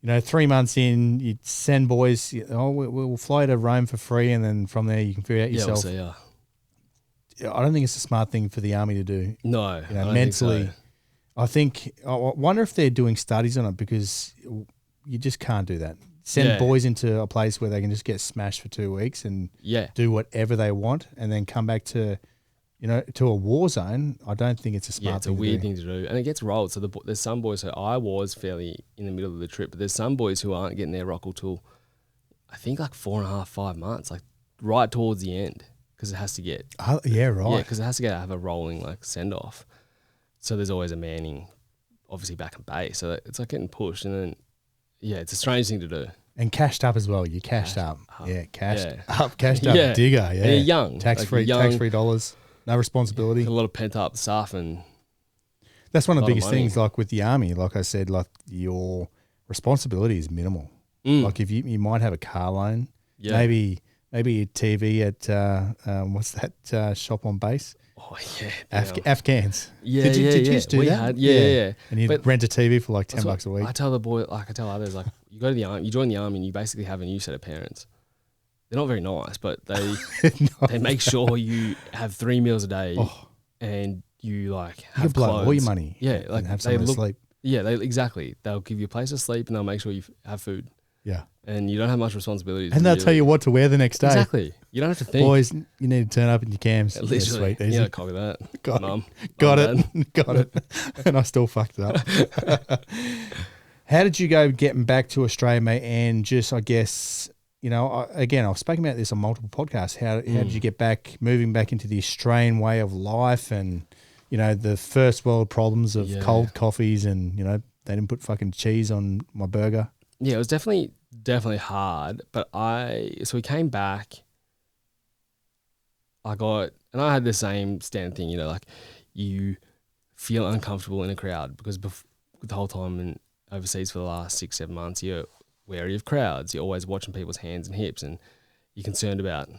A: 3 months in, you send boys, we'll fly to Rome for free and then from there you can figure out yourself.
B: Yeah.
A: I don't think it's a smart thing for the army to do.
B: No, I don't
A: mentally.
B: think so.
A: I wonder if they're doing studies on it because you just can't do that. Send boys into a place where they can just get smashed for 2 weeks and do whatever they want and then come back to, to a war zone. I don't think it's a smart thing to do.
B: It's a weird thing to do. And it gets rolled. So there's some boys, so I was fairly in the middle of the trip, but there's some boys who aren't getting their rockall till, I think 4.5, 5 months, right towards the end. Because it has to get
A: right. Yeah,
B: because it has to have a rolling send off. So there's always a manning, obviously back in base. So it's getting pushed, and then it's a strange thing to do.
A: And cashed up as well. You cashed up. Cashed up, digger. Yeah,
B: and you're young,
A: tax free dollars, no responsibility.
B: A lot of pent up stuff, and
A: that's one of the biggest things. Like with the army, like I said, your responsibility is minimal. Like if you might have a car loan, maybe a TV at what's that shop on base?
B: Oh yeah,
A: Afghans.
B: Yeah,
A: did you used to do that?
B: Had, yeah.
A: And you'd rent a TV for $10 a week.
B: I tell the boy, I tell others, you go to the army, you join the army, and you basically have a new set of parents. They're not very nice, but they they make sure you have 3 meals a day, and you have
A: you blow
B: clothes.
A: all your money.
B: Yeah,
A: and have somewhere to sleep.
B: Yeah, exactly. They'll give you a place to sleep, and they'll make sure you have food.
A: Yeah.
B: And you don't have much responsibility.
A: And they'll tell you what to wear the next day.
B: Exactly. You don't have to think.
A: Boys, you need to turn up in your cams.
B: Literally.
A: Sweet, easy.
B: Yeah, copy that.
A: Got it. And I still fucked it up. How did you go getting back to Australia, mate? And just, I guess, again, I've spoken about this on multiple podcasts. How did you get back, moving back into the Australian way of life and, the first world problems of cold coffees and, they didn't put fucking cheese on my burger.
B: Yeah, it was definitely hard, but so we came back, I had the same standard thing, you feel uncomfortable in a crowd because the whole time overseas for the last 6-7 months, you're wary of crowds, you're always watching people's hands and hips and you're concerned about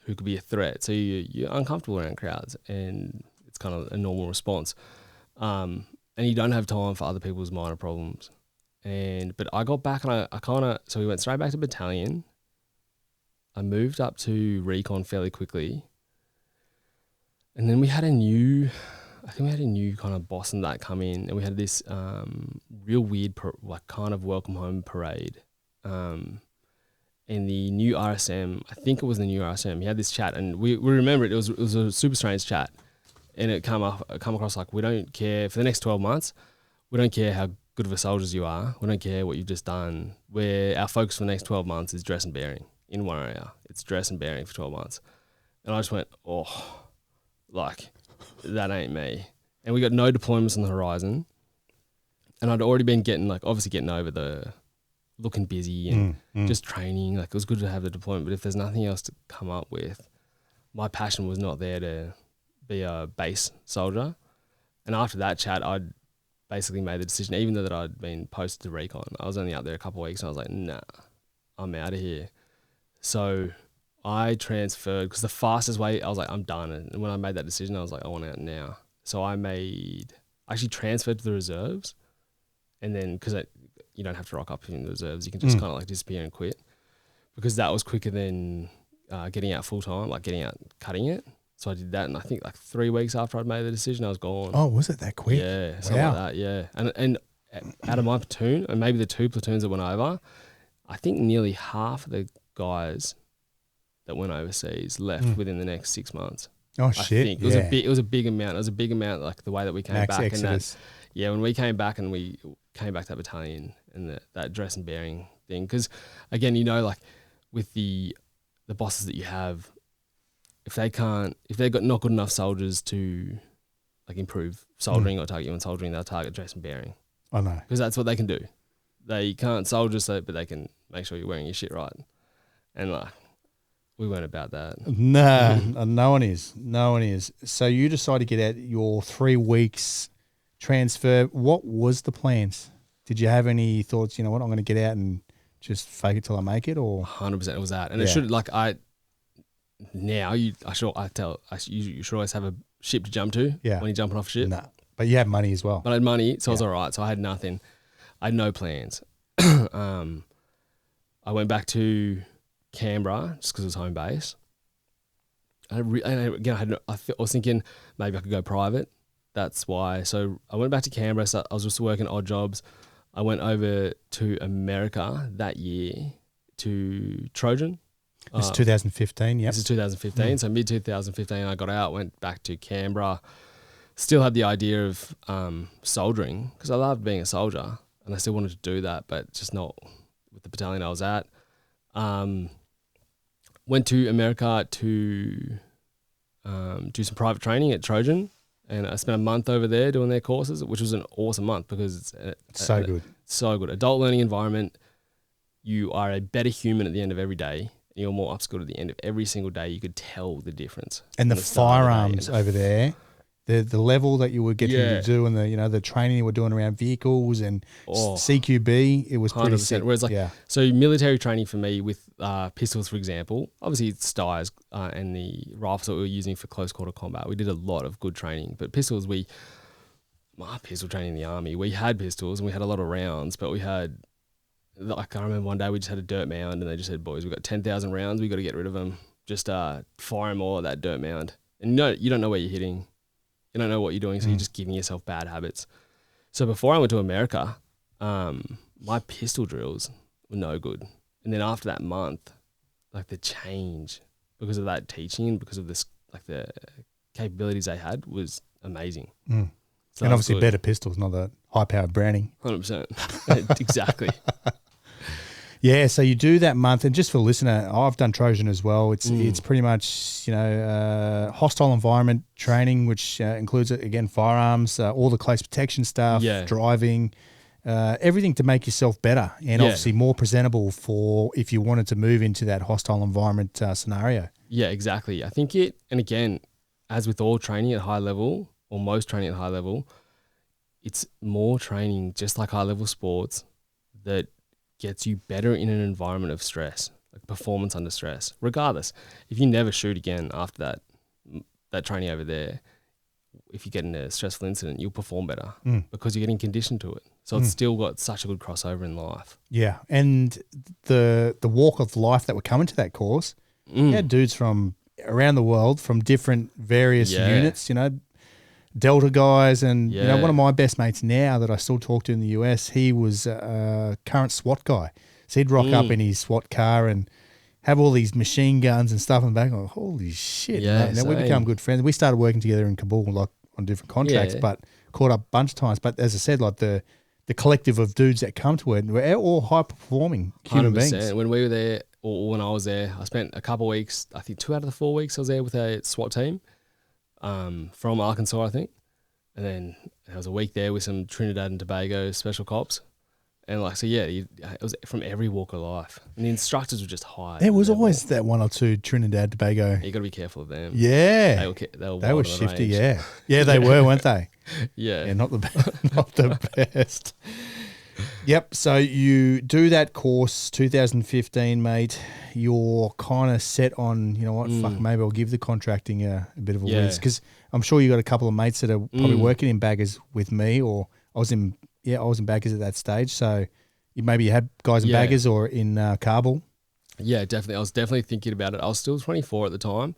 B: who could be a threat, so you're uncomfortable around crowds and it's kind of a normal response, and you don't have time for other people's minor problems. But I got back and so we went straight back to Battalion. I moved up to Recon fairly quickly. And then we had a new kind of boss and that come in, and we had this real weird kind of welcome home parade. And the new RSM, I think it was the new RSM, he had this chat, and we remember it was a super strange chat. And it come across we don't care, for the next 12 months, we don't care how good of a soldiers you are. We don't care what you've just done. Our focus for the next 12 months is dress and bearing in one area. It's dress and bearing for 12 months. And I just went, that ain't me. And we got no deployments on the horizon. And I'd already been getting over the looking busy and just training. Like, it was good to have the deployment, but if there's nothing else to come up with, my passion was not there to be a base soldier. And after that chat, I'd basically made the decision, even though that I'd been posted to recon. I was only out there a couple of weeks and I was like, nah, I'm out of here. So I transferred, because the fastest way, I was like, I'm done. And when I made that decision, I was like, I want out now. So I actually transferred to the reserves. And then, because you don't have to rock up in the reserves, you can just kind of like disappear and quit. Because that was quicker than getting out full time, like getting out, cutting it. So I did that, and I think like 3 weeks after I'd made the decision, I was gone.
A: Oh, was it that quick?
B: Yeah, something like that, yeah. And out of my platoon, and maybe the 2 platoons that went over, I think nearly half of the guys that went overseas left within the next 6 months.
A: Oh, shit.
B: I think. It was a big amount. It was a big amount, like the way that we came
A: Max
B: back.
A: exodus.
B: And when we came back and we came back to that battalion and that dress and bearing thing, because again, like with the bosses that you have, if they've got not good enough soldiers to like improve soldering or target you on soldering, they'll target dress and bearing.
A: I know.
B: Because that's what they can do. They can't soldier, but they can make sure you're wearing your shit right. And like, we weren't about that.
A: Nah, no one is. No one is. So you decide to get out your 3 weeks transfer. What was the plans? Did you have any thoughts, you know what, I'm going to get out and just fake it till I make it, or?
B: 100% it was that. And it should, like, you should always have a ship to jump to when you're jumping off a ship.
A: Nah, but you have money as well.
B: But I had money, so I was all right. So I had nothing. I had no plans. I went back to Canberra just because it was home base. I was thinking maybe I could go private. That's why. So I went back to Canberra. So I was just working odd jobs. I went over to America that year to Trojan.
A: This is 2015, yeah.
B: This is 2015. So mid-2015, I got out, went back to Canberra. Still had the idea of soldering because I loved being a soldier and I still wanted to do that, but just not with the battalion I was at. Went to America to do some private training at Trojan, and I spent a month over there doing their courses, which was an awesome month because it's
A: so good.
B: So good. Adult learning environment. You are a better human at the end of every day. You're more upskilled at the end of every single day. You could tell the difference.
A: And the firearms over there, the level that you were getting to do, and the training you were doing around vehicles and CQB, it was pretty sick.
B: Whereas so military training for me with pistols, for example, obviously it's Styres and the rifles that we were using for close quarter combat. We did a lot of good training, but pistols, my pistol training in the army, we had pistols and we had a lot of rounds, but we had, like, I remember one day we just had a dirt mound and they just said, boys, we've got 10,000 rounds, we've got to get rid of them. Just fire them all at that dirt mound. And you don't know where you're hitting. You don't know what you're doing, so you're just giving yourself bad habits. So before I went to America, my pistol drills were no good. And then after that month, like the change because of that teaching, because of this, like the capabilities they had was amazing. So
A: and obviously better pistols, not the high-powered Browning.
B: 100%. Exactly.
A: Yeah, so you do that month, and just for the listener, I've done Trojan as well. It's pretty much hostile environment training, which includes again firearms, all the close protection stuff, driving, everything to make yourself better and obviously more presentable for if you wanted to move into that hostile environment scenario. Yeah,
B: exactly. I think and again, as with all training at high level or most training at high level, it's more training, just like high level sports, that gets you better in an environment of stress, like performance under stress. Regardless, if you never shoot again after that training over there, if you get in a stressful incident, you'll perform better because you're getting conditioned to it. So it's still got such a good crossover in life. Yeah, and the walk of life that were coming to that course, you had dudes from around the world, from different various units, Delta guys, and one of my best mates now that I still talk to in the US, he was a current SWAT guy. So he'd rock up in his SWAT car and have all these machine guns and stuff in the back. I'm like, holy shit. And then we become good friends. We started working together in Kabul, like on different contracts, but caught up a bunch of times. But as I said, like the collective of dudes that come to it, we're all high performing human 100%. Beings. When we were there, or when I was there, I spent a couple of weeks, I think 2 out of the 4 weeks I was there with a SWAT team. From Arkansas, I think. And then there was a week there with some Trinidad and Tobago special cops. And like, so yeah, it was from every walk of life. And the instructors were just high.
A: There was always that one or two Trinidad, Tobago.
B: You got to be careful of them.
A: Yeah.
B: They were
A: shifty,
B: range.
A: yeah. Yeah, they were, weren't they?
B: Yeah.
A: Yeah, not the best. Yep, so you do that course, 2015, mate. You're kind of set on, you know what, fuck, maybe I'll give the contracting a bit of a whiz. Because I'm sure you got a couple of mates that are probably working in baggers with me, or I was in baggers at that stage. So you had guys in baggers or in Kabul. Yeah,
B: definitely. I was definitely thinking about it. I was still 24 at the time.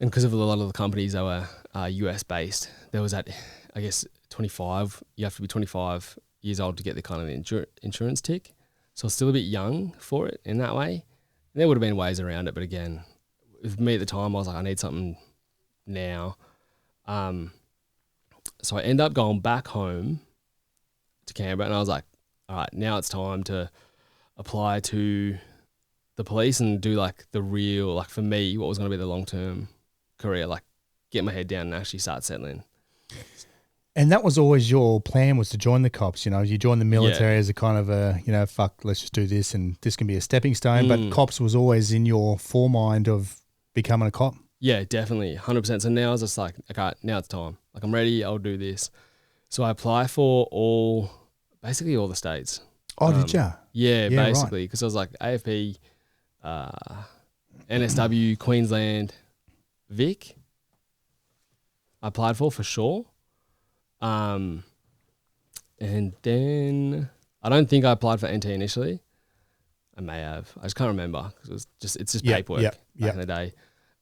B: And because of a lot of the companies that were US based, there was that, I guess, 25. You have to be 25 years old to get the kind of insurance tick. So I was still a bit young for it in that way. And there would have been ways around it. But again, with me at the time, I was like, I need something now. So I ended up going back home to Canberra, and I was like, all right, now it's time to apply to the police and do like the real, like for me, what was going to be the long-term career, like get my head down and actually start settling.
A: And that was always your plan, was to join the cops. You know, you joined the military as a kind of a, you know, fuck, let's just do this and this can be a stepping stone. But cops was always in your foremind of becoming a cop.
B: Yeah, definitely, 100%. So now I was just like, okay, now it's time. Like I'm ready, I'll do this. So I apply for basically all the states.
A: Oh, did ya?
B: Yeah, basically, because I was like AFP, NSW, Queensland, Vic. I applied for sure. And then I don't think I applied for NT initially. I may have. I just can't remember because it's just paperwork back in the day.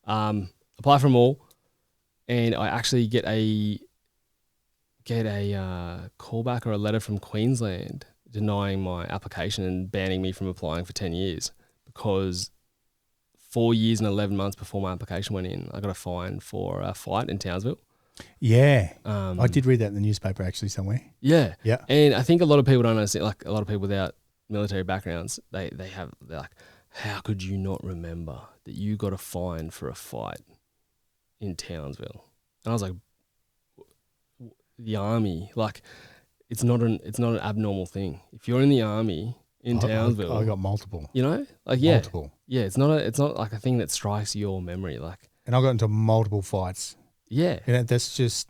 B: Apply for them all, and I actually get a callback or a letter from Queensland denying my application and banning me from applying for 10 years because 4 years and 11 months before my application went in, I got a fine for a fight in Townsville.
A: Yeah. I did read that in the newspaper actually somewhere.
B: Yeah.
A: Yeah.
B: And I think a lot of people don't understand, like a lot of people without military backgrounds, they're like, how could you not remember that you got a fine for a fight in Townsville? And I was like, the army, like it's not an abnormal thing. If you're in the army in Townsville,
A: I got multiple.
B: You know, like multiple. Yeah, it's not like a thing that strikes your memory. Like,
A: and I got into multiple fights.
B: Yeah,
A: you know, that's just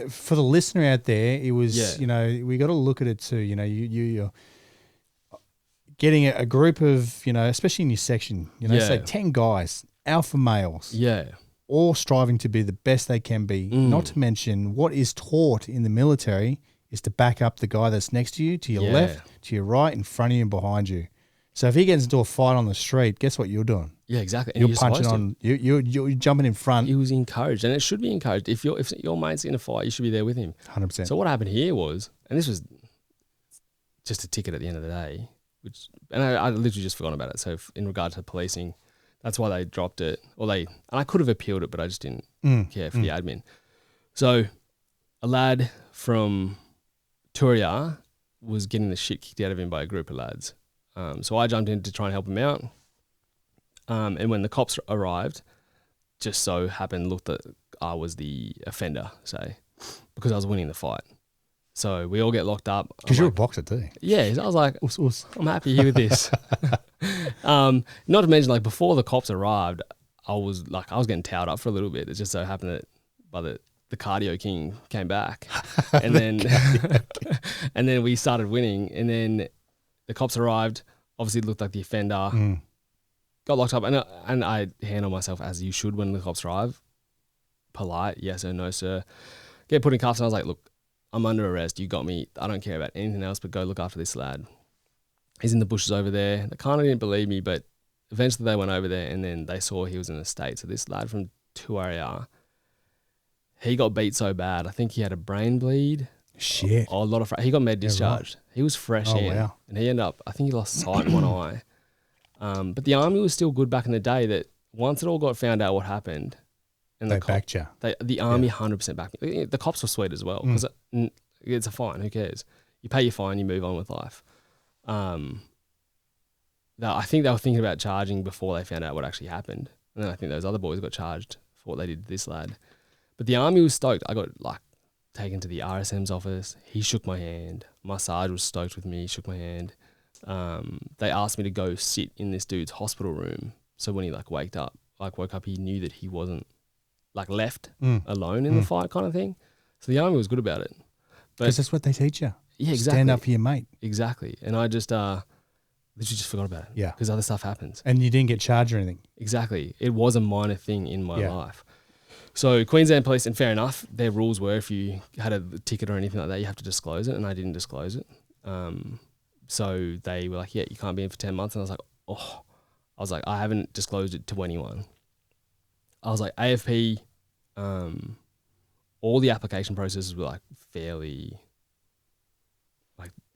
A: for the listener out there. It was, you know, we got to look at it too. You know, you're getting a group of, you know, especially in your section, you know, say 10 guys, alpha males.
B: Yeah.
A: All striving to be the best they can be. Not to mention what is taught in the military is to back up the guy that's next to you, to your left, to your right, in front of you and behind you. So if he gets into a fight on the street, guess what you're doing?
B: Yeah, exactly. And
A: you're punching on. You're jumping in front.
B: He was encouraged, and it should be encouraged. If your mate's in a fight, you should be there with him.
A: 100%.
B: So what happened here was, and this was just a ticket at the end of the day, and I literally just forgot about it. So in regard to policing, that's why they dropped it, and I could have appealed it, but I just didn't care for the admin. So a lad from Turia was getting the shit kicked out of him by a group of lads. So I jumped in to try and help him out. And when the cops arrived, just so happened looked that I was the offender, say, because I was winning the fight. So we all get locked up.
A: Because you're a boxer too.
B: Yeah, I was like, I'm happy here with this. Not to mention, like, before the cops arrived, I was getting towed up for a little bit. It just so happened that by the cardio king came back, and then and then we started winning, and then the cops arrived. Obviously, it looked like the offender. Got locked up, and I handle myself as you should when the cops arrive. Polite, yes or no, sir. Get put in cuffs, and I was like, look, I'm under arrest. You got me. I don't care about anything else, but go look after this lad. He's in the bushes over there. They kind of didn't believe me, but eventually they went over there, and then they saw he was in the state. So this lad from Turia, he got beat so bad. I think he had a brain bleed.
A: Shit.
B: A lot of he got med discharged. Right. He was fresh in, wow. And he ended up, I think he lost sight in one eye. But the army was still good back in the day. That once it all got found out what happened, and
A: they backed you.
B: The army 100% backed me. The cops were sweet as well because it's a fine. Who cares? You pay your fine, you move on with life. I think they were thinking about charging before they found out what actually happened, and then I think those other boys got charged for what they did to this lad. But the army was stoked. I got like taken to the RSM's office. He shook my hand. My sergeant was stoked with me. He shook my hand. They asked me to go sit in this dude's hospital room. So when he woke up, he knew that he wasn't left alone in the fight kind of thing. So the army was good about it.
A: Because that's what they teach you.
B: Yeah, exactly.
A: Stand up for your mate.
B: Exactly. And I just literally just forgot about it.
A: Yeah.
B: Because other stuff happens.
A: And you didn't get charged or anything.
B: Exactly. It was a minor thing in my life. So Queensland Police, and fair enough, their rules were if you had a ticket or anything like that, you have to disclose it, and I didn't disclose it. So they were like, yeah, you can't be in for 10 months. And I was like, I haven't disclosed it to anyone. I was like, AFP, all the application processes were fairly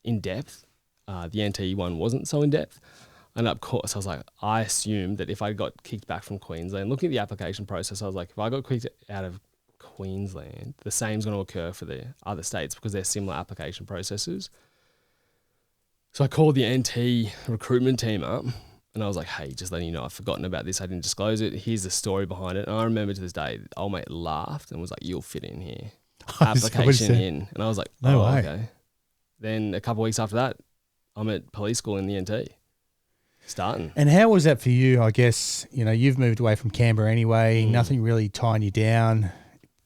B: in depth. The NT one wasn't so in depth. And of course, I was like, I assumed that if I got kicked back from Queensland, looking at the application process, I was like, if I got kicked out of Queensland, the same's going to occur for the other states because they're similar application processes. So I called the NT recruitment team up and I was like, hey, just letting you know, I've forgotten about this. I didn't disclose it. Here's the story behind it. And I remember to this day, old mate laughed and was like, you'll fit in here. Application in. And I was like,
A: no way.
B: Okay. Then a couple of weeks after that, I'm at police school in the NT. Starting.
A: And how was that for you? I guess, you've moved away from Canberra anyway, nothing really tying you down.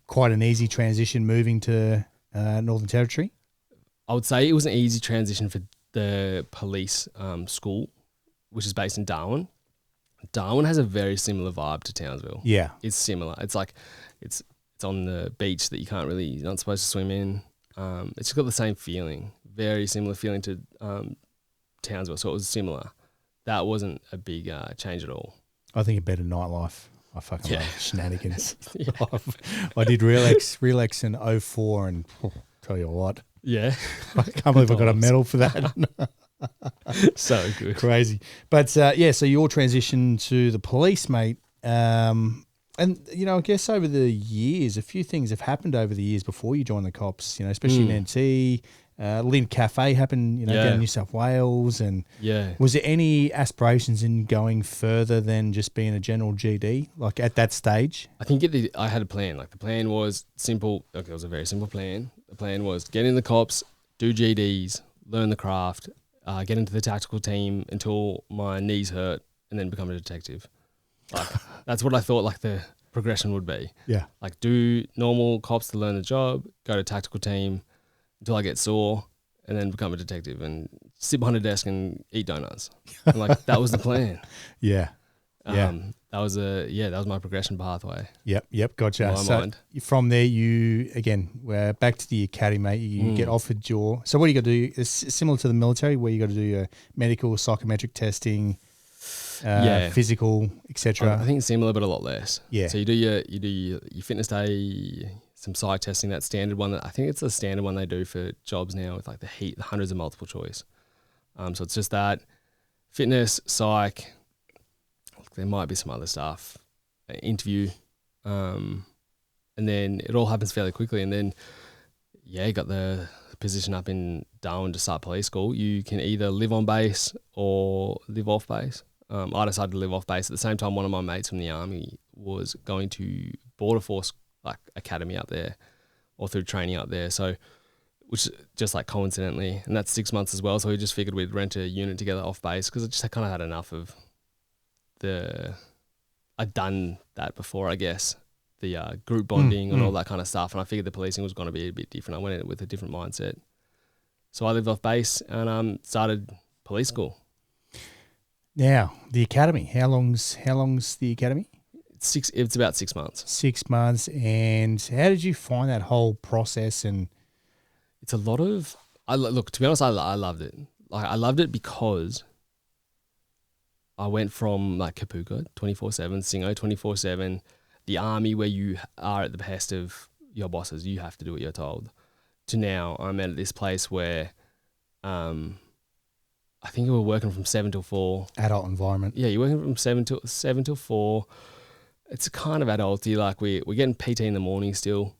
A: Quite an easy transition moving to Northern Territory?
B: I would say it was an easy transition for the police school, which is based in Darwin. Darwin has a very similar vibe to Townsville.
A: Yeah.
B: It's similar. It's it's on the beach that you're not supposed to swim in. It's got the same feeling, very similar feeling to Townsville. So it was similar. That wasn't a big change at all.
A: I think a better nightlife. I fucking love shenanigans. I did Relax in 04 and tell you what.
B: Yeah.
A: I can't believe I got a medal for that.
B: So good.
A: Crazy. But so your transition to the police, mate. And, I guess over the years, a few things have happened over the years before you joined the cops, especially in NT. Lynn Cafe happened, down in New South Wales. And was there any aspirations in going further than just being a general GD, at that stage?
B: I think I had a plan. The plan was simple. Okay, it was a very simple plan. The plan was get in the cops, do GDs, learn the craft, get into the tactical team until my knees hurt, and then become a detective. That's what I thought the progression would be.
A: Yeah.
B: Do normal cops to learn the job, go to tactical team until I get sore, and then become a detective and sit behind a desk and eat donuts. And that was the plan.
A: Yeah.
B: That was my progression pathway.
A: Yep, gotcha.
B: My mind.
A: From there, we're back to the academy, mate. You get offered so what do you got to do? It's similar to the military where you got to do your medical, psychometric testing, physical, etc.
B: I think it's similar, but a lot less.
A: Yeah.
B: So you do your fitness day, some psych testing, that standard one. I think it's the standard one they do for jobs now with the hundreds of multiple choice. So it's just that fitness, psych. There might be some other stuff, interview, and then it all happens fairly quickly. And then, you got the position up in Darwin to start police school. You can either live on base or live off base. I decided to live off base. At the same time, one of my mates from the army was going to Border Force academy up there, or through training up there. So, which just coincidentally, and that's 6 months as well. So we just figured we'd rent a unit together off base because I just kind of had enough of I'd done that before, I guess, the group bonding and all that kind of stuff. And I figured the policing was going to be a bit different. I went in with a different mindset. So I lived off base and started police school.
A: Now, the academy, how long's the academy?
B: It's about 6 months.
A: 6 months. And how did you find that whole process? And
B: it's a lot of, look, to be honest, I loved it. I loved it because I went from Kapuka 24/7, Singo 24/7, the army where you are at the behest of your bosses, you have to do what you're told, to now I'm at this place where I think we were working from 7 till 4.
A: Adult environment.
B: Yeah, you're working from 7 till 4. It's kind of adulty, we're getting PT in the morning still,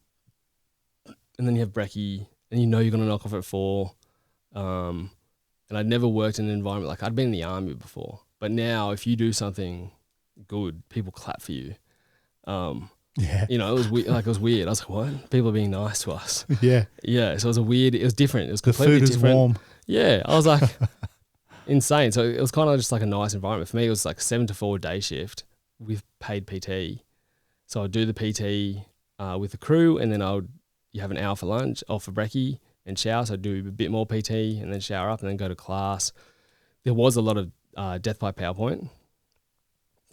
B: and then you have brekkie, and you're going to knock off at 4. And I'd never worked in an environment I'd been in the army before. But now, if you do something good, people clap for you.
A: Yeah.
B: You know, it was weird. Like, it was weird. I was like, what? People are being nice to us.
A: Yeah.
B: Yeah. So it was different. It was
A: The
B: completely
A: food is
B: different.
A: warm.
B: Yeah. I was like, insane. So it was kind of just like a nice environment. For me, it was like 7 to 4 day shift with paid PT. So I'd do the PT with the crew, and then you have an hour for lunch, or for brekkie, and shower. So I'd do a bit more PT and then shower up and then go to class. There was a lot of death by PowerPoint.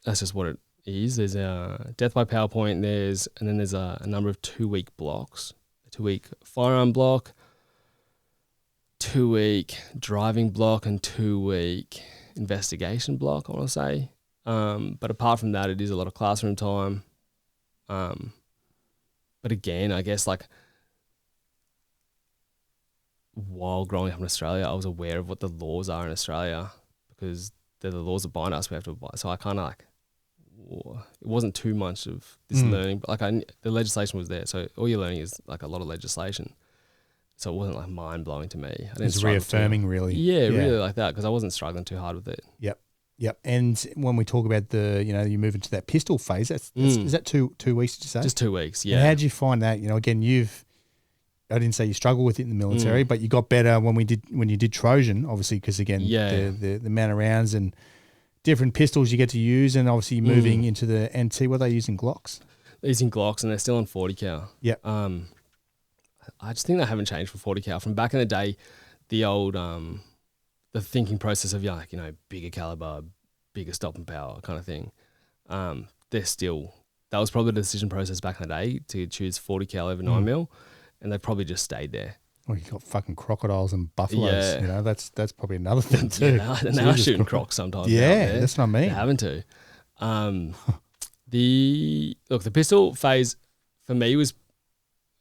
B: That's just what it is. There's a death by PowerPoint, and then there's a number of 2-week blocks. A 2-week firearm block, 2-week driving block, and 2-week investigation block, I want to say. But apart from that, it is a lot of classroom time. But again, I guess like while growing up in Australia, I was aware of what the laws are in Australia, because they're the laws that bind us. We have to abide. So I kind of like, it wasn't too much of this learning, but like the legislation was there. So all you're learning is like a lot of legislation. So it wasn't like mind blowing to me. I didn't
A: It's reaffirming, really.
B: Yeah, really like that, because I wasn't struggling too hard with it.
A: Yep. And when we talk about you move into that pistol phase, is that 2 weeks, did you say?
B: Just 2 weeks, yeah.
A: And how did you find that? You know, again, I didn't say you struggled with it in the military, but you got better when you did Trojan, obviously, because again, the amount of rounds and different pistols you get to use, and obviously moving into the NT. What are they using, Glocks?
B: They're using Glocks, and they're still on 40 cal.
A: Yeah.
B: I just think they haven't changed from 40 cal. From back in the day, the old the thinking process of bigger caliber, bigger stopping power kind of thing. That was probably the decision process back in the day to choose 40 cal over 9mm, and they probably just stayed there.
A: Well, you got fucking crocodiles and buffaloes.
B: Yeah.
A: You know, that's probably another thing too.
B: And they are shooting crocs sometimes.
A: Yeah, that's what I mean.
B: They're having to. The pistol phase for me was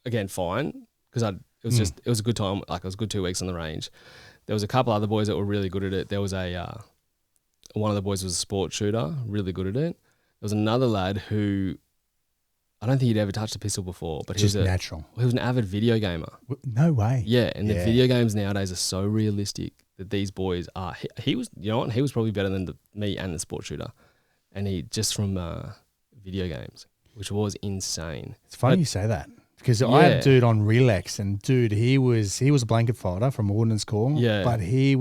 B: again fine, because it was a good time. Like, it was a good 2 weeks on the range. There was a couple other boys that were really good at it. There was one of the boys was a sports shooter, really good at it. There was another lad who, I don't think he'd ever touched a pistol before, but he was an avid video gamer.
A: No way.
B: Yeah, and the video games nowadays are so realistic that these boys are. He was, you know what? He was probably better than me and the sports shooter, and he just from video games, which was insane.
A: It's funny you say that, because I had a dude on Relax, and dude, he was a blanket fighter from Ordnance Corps. Yeah, but he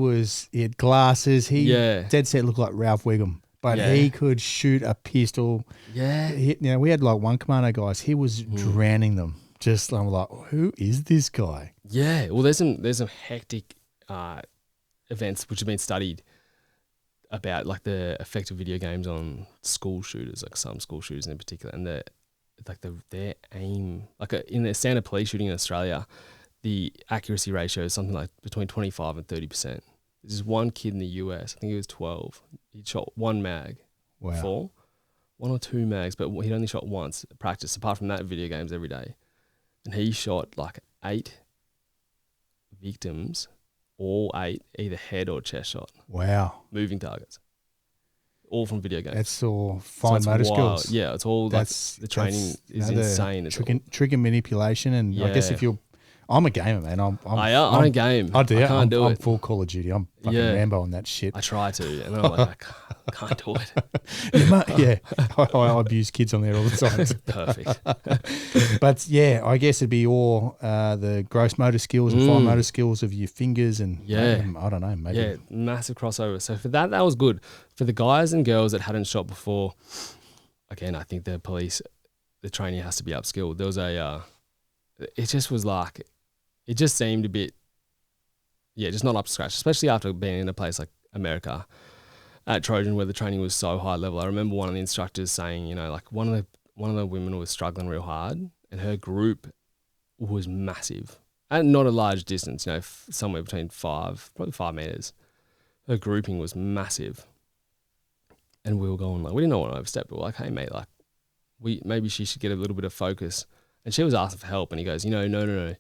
A: had glasses. He dead set looked like Ralph Wiggum. But he could shoot a pistol. Yeah. We had like one commando guys. He was drowning them. Just, I'm like, who is this guy?
B: Yeah. Well, there's some hectic events which have been studied about, like the effect of video games on school shooters, like some school shooters in particular, and their aim, like in the standard police shooting in Australia, the accuracy ratio is something like between 25 and 30%. There's one kid in the US, I think he was 12. He shot one mag before, 1 or 2 mags, but he'd only shot once at practice. Apart from that, video games every day. And he shot like 8 victims, all 8 either head or chest shot.
A: Wow.
B: Moving targets. All from video games.
A: That's all fine motor skills.
B: Yeah, it's all the training is insane.
A: Trick and manipulation, and I guess I'm a gamer, man.
B: I don't game.
A: I do.
B: I can't do it.
A: I'm full Call of Duty. I'm fucking Rambo on that shit.
B: I try to, and I'm like, I can't do it.
A: I abuse kids on there all the time.
B: Perfect.
A: But I guess it'd be all the gross motor skills and fine motor skills of your fingers, and I don't know, maybe.
B: Yeah, massive crossover. So for that was good. For the guys and girls that hadn't shot before, again, I think the training has to be upskilled. There was it just was like, it just seemed a bit, just not up to scratch, especially after being in a place like America at Trojan, where the training was so high level. I remember one of the instructors saying, like one of the women was struggling real hard, and her group was massive, and not a large distance, somewhere between probably 5 meters. Her grouping was massive, and we were going like, we didn't know what to overstep, but we're like, hey mate, like maybe she should get a little bit of focus. And she was asking for help, and he goes, no.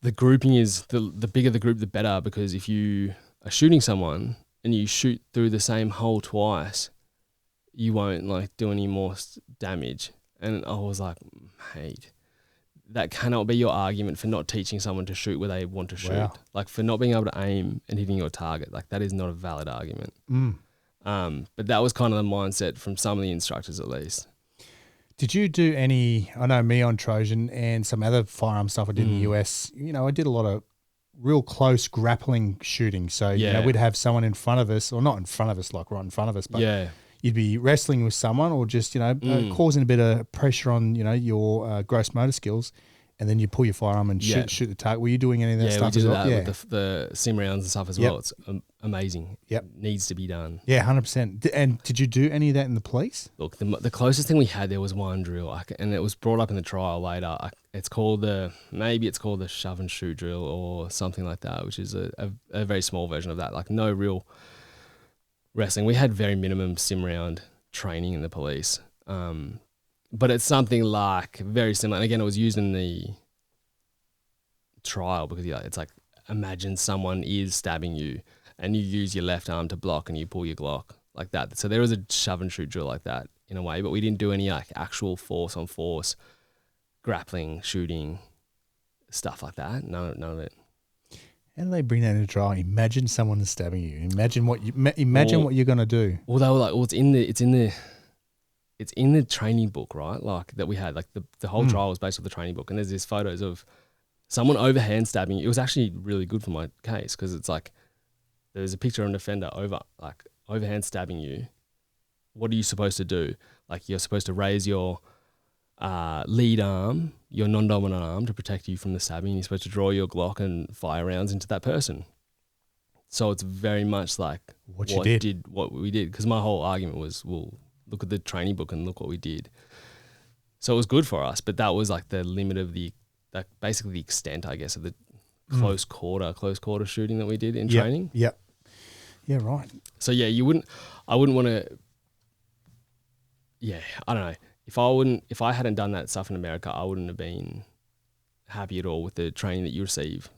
B: The grouping is, the bigger the group, the better, because if you are shooting someone and you shoot through the same hole twice, you won't like do any more damage. And I was like, mate, that cannot be your argument for not teaching someone to shoot where they want to shoot. Wow. Like for not being able to aim and hitting your target, like that is not a valid argument. But that was kind of the mindset from some of the instructors, at least.
A: Did you do any, I know me on Trojan and some other firearm stuff I did in the US, I did a lot of real close grappling shooting. So, we'd have someone in front of us, or not in front of us, like right in front of us, but you'd be wrestling with someone or just, causing a bit of pressure on, your gross motor skills. And then you pull your firearm and shoot the target. Were you doing any of that stuff as well?
B: Yeah, we did that with the sim rounds and stuff as well. It's amazing.
A: Yep.
B: Needs to be done.
A: Yeah, 100%. And did you do any of that in the police?
B: Look, the closest thing we had there was one drill, and it was brought up in the trial later. It's called the shove and shoot drill or something like that, which is a very small version of that. Like no real wrestling. We had very minimum sim round training in the police. But it's something like very similar. And again, it was used in the trial because it's like, imagine someone is stabbing you and you use your left arm to block and you pull your Glock like that. So there was a shove and shoot drill like that in a way, but we didn't do any like actual force on force, grappling, shooting, stuff like that. None of it.
A: How do they bring that into trial? Imagine someone is stabbing you. Imagine what you're going to do.
B: Well, they were like, it's in the training book, right? Like that we had, like the whole trial was based on the training book. And there's these photos of someone overhand stabbing you. It was actually really good for my case because it's like, there's a picture of an offender overhand stabbing you. What are you supposed to do? Like you're supposed to raise your lead arm, your non-dominant arm to protect you from the stabbing. You're supposed to draw your Glock and fire rounds into that person. So it's very much like what we did. Because my whole argument was, well, look at the training book and look what we did. So it was good for us, but that was like the limit of basically the extent, I guess, of the close quarter shooting that we did in training.
A: Yep. Yeah, right.
B: So yeah, I wouldn't want to, I don't know. If I hadn't done that stuff in America, I wouldn't have been happy at all with the training that you receive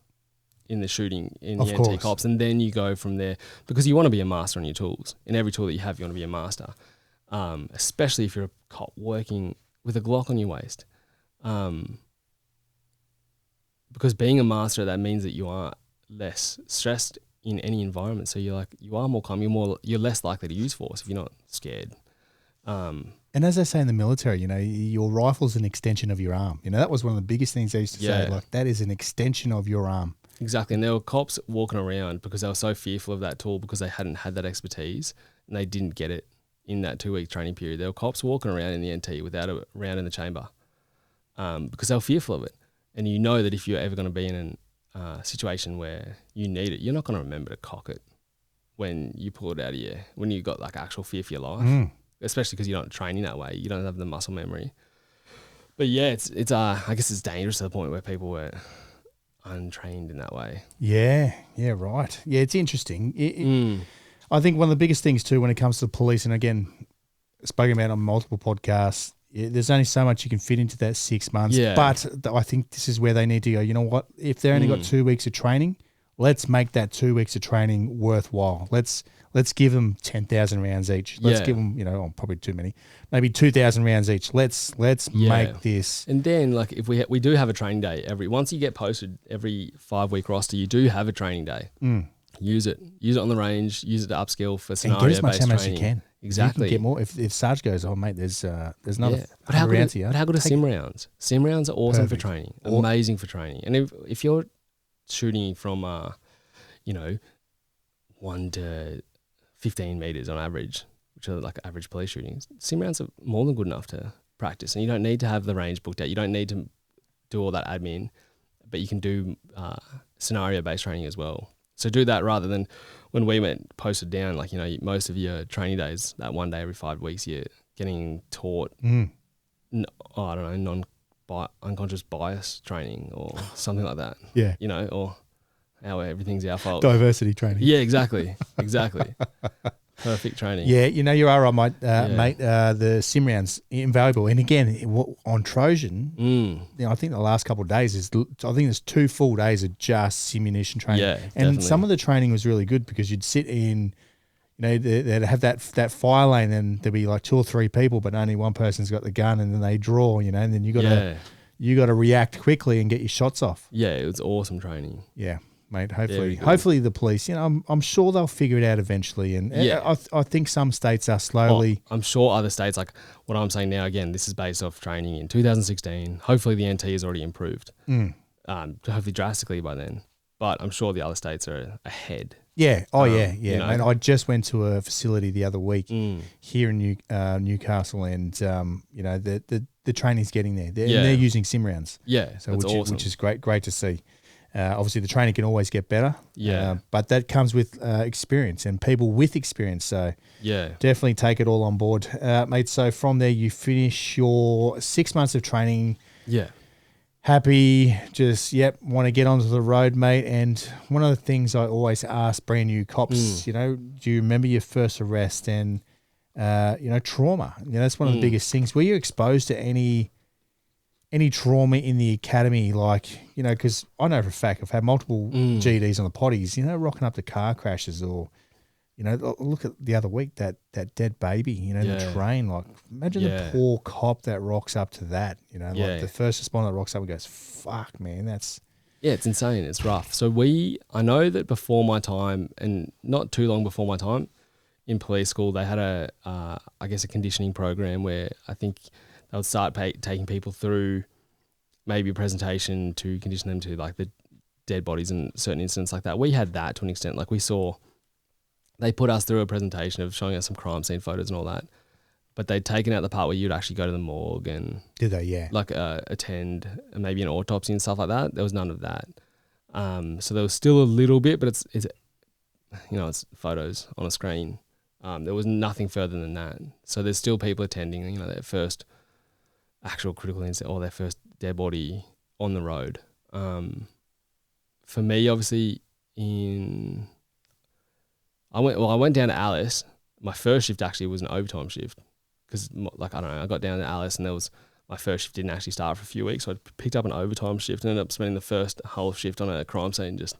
B: in the shooting, in the NT cops. And then you go from there because you want to be a master on your tools. In every tool that you have, you want to be a master. Especially if you're a cop working with a Glock on your waist. Because being a master, that means that you are less stressed in any environment. So you are more calm, you're less likely to use force if you're not scared.
A: And as they say in the military, your rifle's an extension of your arm. That was one of the biggest things they used to say, like that is an extension of your arm.
B: Exactly. And there were cops walking around because they were so fearful of that tool because they hadn't had that expertise and they didn't get it. In that 2-week training period, there were cops walking around in the NT without a round in the chamber because they were fearful of it. And you know that if you're ever going to be in a situation where you need it, you're not going to remember to cock it when you pull it out of when you got like actual fear for your life, especially because you're not training that way. You don't have the muscle memory. But yeah, it's I guess it's dangerous to the point where people were untrained in that way.
A: Yeah, right. Yeah, it's interesting. I think one of the biggest things too when it comes to the police, and again, spoken about on multiple podcasts, there's only so much you can fit into that 6 months. Yeah. But I think this is where they need to go, you know what, if they only got 2 weeks of training, let's make that 2 weeks of training worthwhile. Let's give them 10,000 rounds each. Let's give them, probably too many, maybe 2,000 rounds each. Let's make this.
B: And then like if we do have a training day once you get posted every 5-week roster, you do have a training day. Use it on the range. Use it to upskill for scenario-based training. And get as much as you can. Exactly.
A: You can get more. If Sarge goes, oh mate, there's another rounds here.
B: But how good are sim rounds? Sim rounds are awesome for training. Amazing for training. And if you're shooting from 1 to 15 meters on average, which are like average police shootings, sim rounds are more than good enough to practice. And you don't need to have the range booked out. You don't need to do all that admin, but you can do scenario-based training as well. So do that rather than when we went posted down, like, most of your training days, that 1 day every 5 weeks, you're getting taught, unconscious bias training or something like that.
A: Yeah.
B: Or how everything's our fault.
A: Diversity training.
B: Yeah, exactly. Perfect training.
A: Yeah, you are right, mate. The sim rounds, invaluable. And again, on Trojan, I think the last couple of days there's 2 full days of just simunition training.
B: Yeah,
A: and
B: definitely.
A: Some of the training was really good because you'd sit in, they'd have that fire lane and there'd be like 2 or 3 people, but only one person's got the gun and then they draw, and then you got to react quickly and get your shots off.
B: Yeah, it was awesome training.
A: Yeah. mate.
B: Very good.
A: Hopefully the police, I'm sure they'll figure it out eventually. And I think some states are slowly.
B: I'm sure other states, like what I'm saying now, again, this is based off training in 2016. Hopefully the NT has already improved, hopefully drastically by then. But I'm sure the other states are ahead.
A: Yeah. Oh, yeah.
B: know.
A: Man, I just went to a facility the other week here in Newcastle, and the training's getting there. They're using sim rounds.
B: Yeah,
A: so
B: that's awesome.
A: which is great to see. Obviously, the training can always get better.
B: Yeah,
A: but that comes with experience and people with experience. So
B: yeah,
A: definitely take it all on board, mate. So from there, you finish your 6 months of training.
B: Yeah.
A: Happy, just, want to get onto the road, mate. And one of the things I always ask brand new cops, do you remember your first arrest and, trauma? That's one of the biggest things. Were you exposed to any trauma in the academy? Like, because I know for a fact I've had multiple GDs on the potties, rocking up to car crashes or, look at the other week, that dead baby, the train. Like, imagine the poor cop that rocks up to that, like the first responder that rocks up and goes, fuck, man, that's...
B: Yeah, it's insane. It's rough. So I know that before my time, and not too long before my time in police school, they had a conditioning program where I think they would start taking people through maybe a presentation to condition them to like the dead bodies and certain incidents like that. We had that to an extent. Like they put us through a presentation of showing us some crime scene photos and all that, but they'd taken out the part where you'd actually go to the morgue and
A: did they? Yeah,
B: like attend maybe an autopsy and stuff like that. There was none of that. So there was still a little bit, but it's photos on a screen. There was nothing further than that. So there's still people attending, their first actual critical incident or their first dead body on the road. For me, obviously, I went down to Alice. My first shift actually was an overtime shift because, I got down to Alice and my first shift didn't actually start for a few weeks. So I picked up an overtime shift and ended up spending the first whole shift on a crime scene just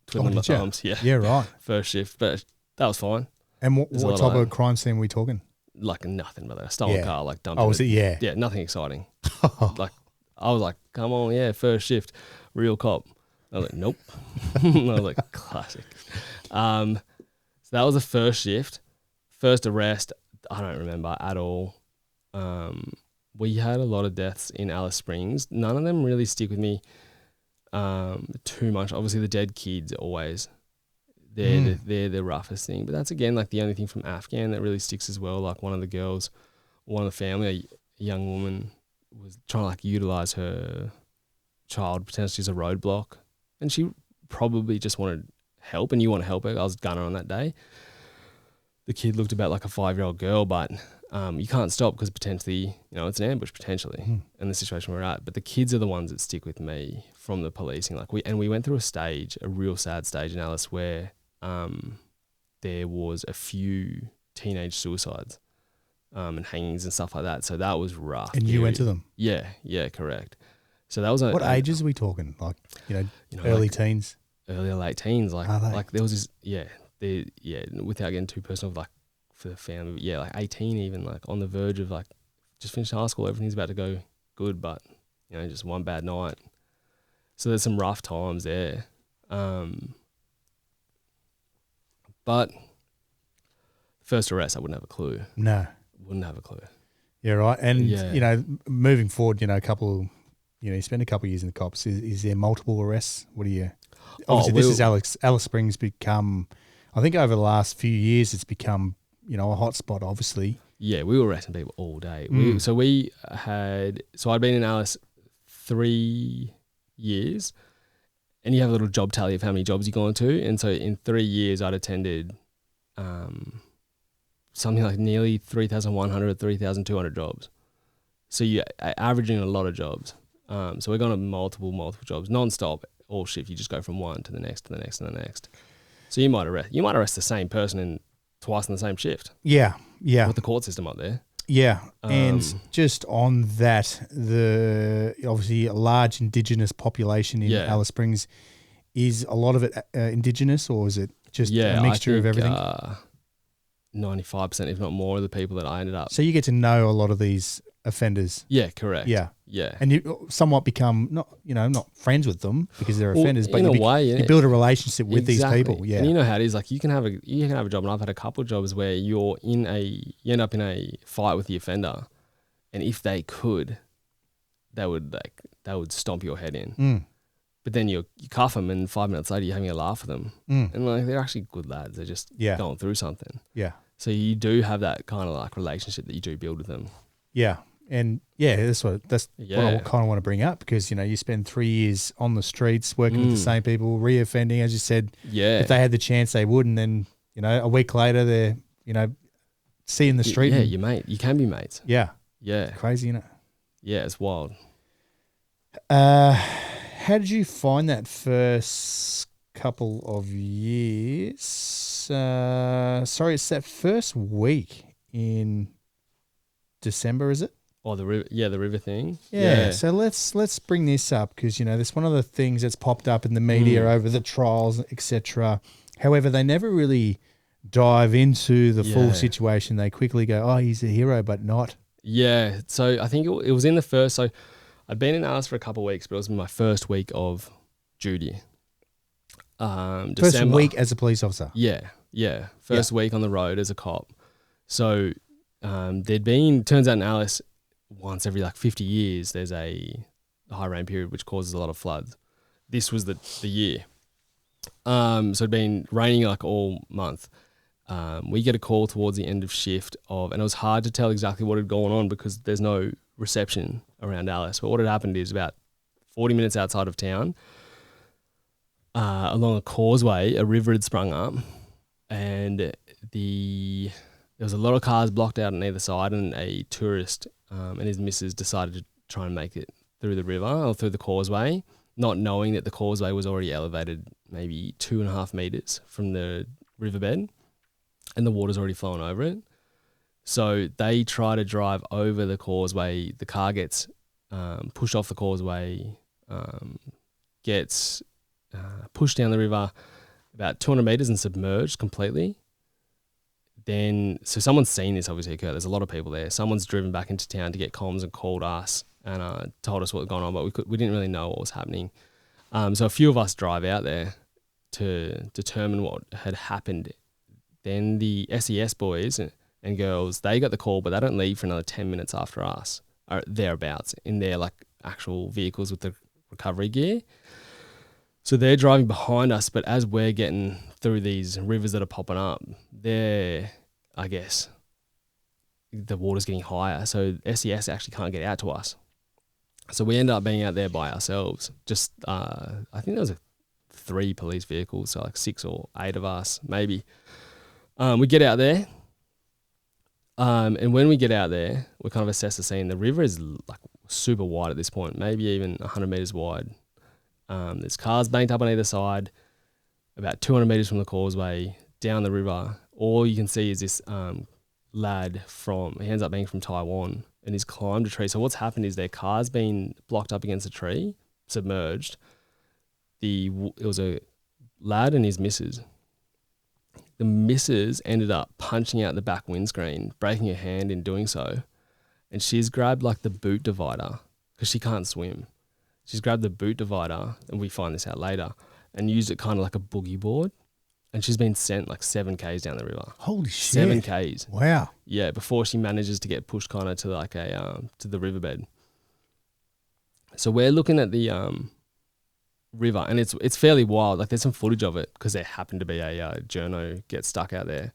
B: twiddling my thumbs. Yeah.
A: Yeah, right.
B: First shift, but that was fine.
A: And what type of crime scene were we talking?
B: Like nothing, brother. A stolen car, like dumped.
A: Oh, was it? Yeah.
B: Yeah, nothing exciting. Like, I was like, come on, yeah, first shift, real cop. I was like, nope. I was like, classic. So that was the first shift. First arrest, I don't remember at all. We had a lot of deaths in Alice Springs. None of them really stick with me too much. Obviously, the dead kids always. They're the roughest thing. But that's, again, like the only thing from Afghan that really sticks as well. Like one of the girls, one of the family, a young woman, was trying to like utilize her child potentially as a roadblock. And she probably just wanted help, and you want to help her. I was gunner on that day. The kid looked about like a 5-year-old girl, but you can't stop because potentially, it's an ambush potentially in the situation we're at. But the kids are the ones that stick with me from the policing. Like we went through a real sad stage in Alice where there was a few teenage suicides and hangings and stuff like that. So that was rough.
A: And you went to them?
B: Yeah, correct. So that was
A: what ages are we talking? Like, early teens?
B: Early or late teens. Like there was this, without getting too personal, like for the family, like 18 even, like on the verge of like just finished high school, everything's about to go good, but just one bad night. So there's some rough times there. But first arrest, I wouldn't have a clue.
A: No.
B: Wouldn't have a clue.
A: Yeah, right. And, moving forward, you spend a couple of years in the cops. Is there multiple arrests? What do you... Obviously, this is Alice Springs become... I think over the last few years, it's become, a hot spot, obviously.
B: Yeah, we were arresting people all day. I'd been in Alice 3 years, and you have a little job tally of how many jobs you've gone to. And so in 3 years, I'd attended something like nearly 3,100, 3,200 jobs. So you're averaging a lot of jobs. So we're going to multiple jobs, non-stop, all shift. You just go from one to the next, to the next, to the next. So you might arrest the same person twice in the same shift.
A: Yeah.
B: With the court system up there.
A: Yeah, and just on that, obviously a large Indigenous population in Alice Springs. Is a lot of it Indigenous, or is it just a mixture of everything?
B: 95%, if not more, of the people that I ended up.
A: So you get to know a lot of these offenders.
B: Yeah, correct.
A: Yeah.
B: Yeah.
A: And you somewhat become not friends with them because they're
B: Well,
A: offenders, but
B: in a
A: you
B: way,
A: you build a relationship with these people. Yeah.
B: And you know how it is. Like you can have a job, and I've had a couple of jobs where you end up in a fight with the offender, and if they could, they would stomp your head in.
A: Mm.
B: But then you cuff them, and 5 minutes later you're having a laugh with them, and like they're actually good lads. They're just going through something.
A: Yeah.
B: So you do have that kind of like relationship that you do build with them.
A: Yeah. And that's what I kind of want to bring up because, you spend 3 years on the streets working with the same people, reoffending, as you said.
B: Yeah.
A: If they had the chance, they would. And then, a week later, they're, seeing the street.
B: Yeah, you mate. You can be mates.
A: Yeah.
B: Yeah.
A: Crazy, isn't it?
B: Yeah, it's wild.
A: How did you find that first couple of years? It's that first week in December, is it?
B: Oh, the river thing.
A: Yeah. So let's bring this up because that's one of the things that's popped up in the media over the trials, etc. However, they never really dive into the full situation. They quickly go, "Oh, he's a hero," but not.
B: Yeah. So I think it was in the first. So I'd been in Alice for a couple of weeks, but it was my first week of duty.
A: First
B: December.
A: week as a police officer.
B: Yeah. First week on the road as a cop. So turns out in Alice, once every 50 years, there's a high rain period which causes a lot of floods. This was the year. So it'd been raining all month. We get a call towards the end of shift and it was hard to tell exactly what had gone on because there's no reception around Alice. But what had happened is about 40 minutes outside of town, along a causeway, a river had sprung up, and there was a lot of cars blocked out on either side, and a tourist and his missus decided to try and make it through the river or through the causeway, not knowing that the causeway was already elevated maybe 2.5 meters from the riverbed, and the water's already flowing over it. So they try to drive over the causeway. The car gets pushed off the causeway, gets pushed down the river about 200 meters and submerged completely. So someone's seen this obviously occur. There's a lot of people there. Someone's driven back into town to get comms and called us and told us what had gone on, but we didn't really know what was happening. So a few of us drive out there to determine what had happened. Then the SES boys and girls, they got the call, but they don't leave for another 10 minutes after us, or thereabouts, in their actual vehicles with the recovery gear. So they're driving behind us, but as we're getting through these rivers that are popping up, the water's getting higher. So SES actually can't get out to us. So we end up being out there by ourselves. Just, I think there was 3 police vehicles, so 6 or 8 of us, maybe. We get out there. And when we get out there, we kind of assess the scene. The river is super wide at this point, maybe even 100 meters wide. There's cars banked up on either side, about 200 meters from the causeway, down the river. All you can see is this lad he ends up being from Taiwan, and he's climbed a tree. So what's happened is their car's been blocked up against a tree, submerged. It was a lad and his missus. The missus ended up punching out the back windscreen, breaking her hand in doing so. And she's grabbed the boot divider because she can't swim. She's grabbed the boot divider, and we find this out later, and used it kind of like a boogie board. And she's been sent 7 Ks down the river.
A: Holy shit.
B: 7 Ks.
A: Wow.
B: Yeah, before she manages to get pushed kind of to to the riverbed. So we're looking at the river, and it's fairly wild. There's some footage of it because there happened to be a journo get stuck out there,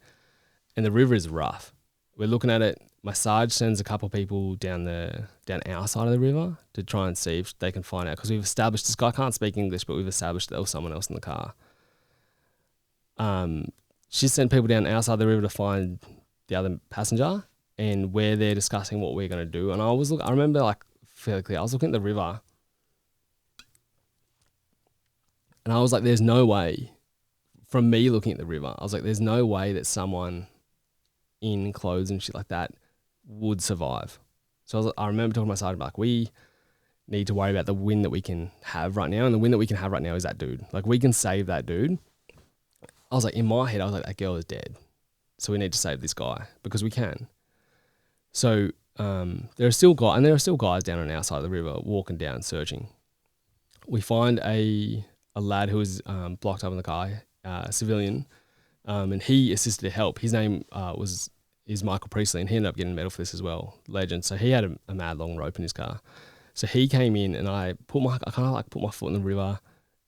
B: and the river is rough. We're looking at it. My Sarge sends a couple people down our side of the river to try and see if they can find out, because we've established this guy can't speak English, but we've established there was someone else in the car. She sent people down our side of the river to find the other passenger, and we're there discussing what we're going to do. And I remember fairly clear, I was looking at the river, and I was like, there's no way, from me looking at the river, I was like, there's no way that someone in clothes and shit like that would survive. So I remember talking to my sergeant, we need to worry about the win that we can have right now, and the win that we can have right now is that dude. We can save that dude. I was in my head, I was that girl is dead. So we need to save this guy because we can. So there are still guys down on our side of the river walking down searching. We find a lad who was blocked up in the car, a civilian, and he assisted to help. His name is Michael Priestley, and he ended up getting a medal for this as well, legend. So he had a mad long rope in his car. So he came in, and I put my foot in the river,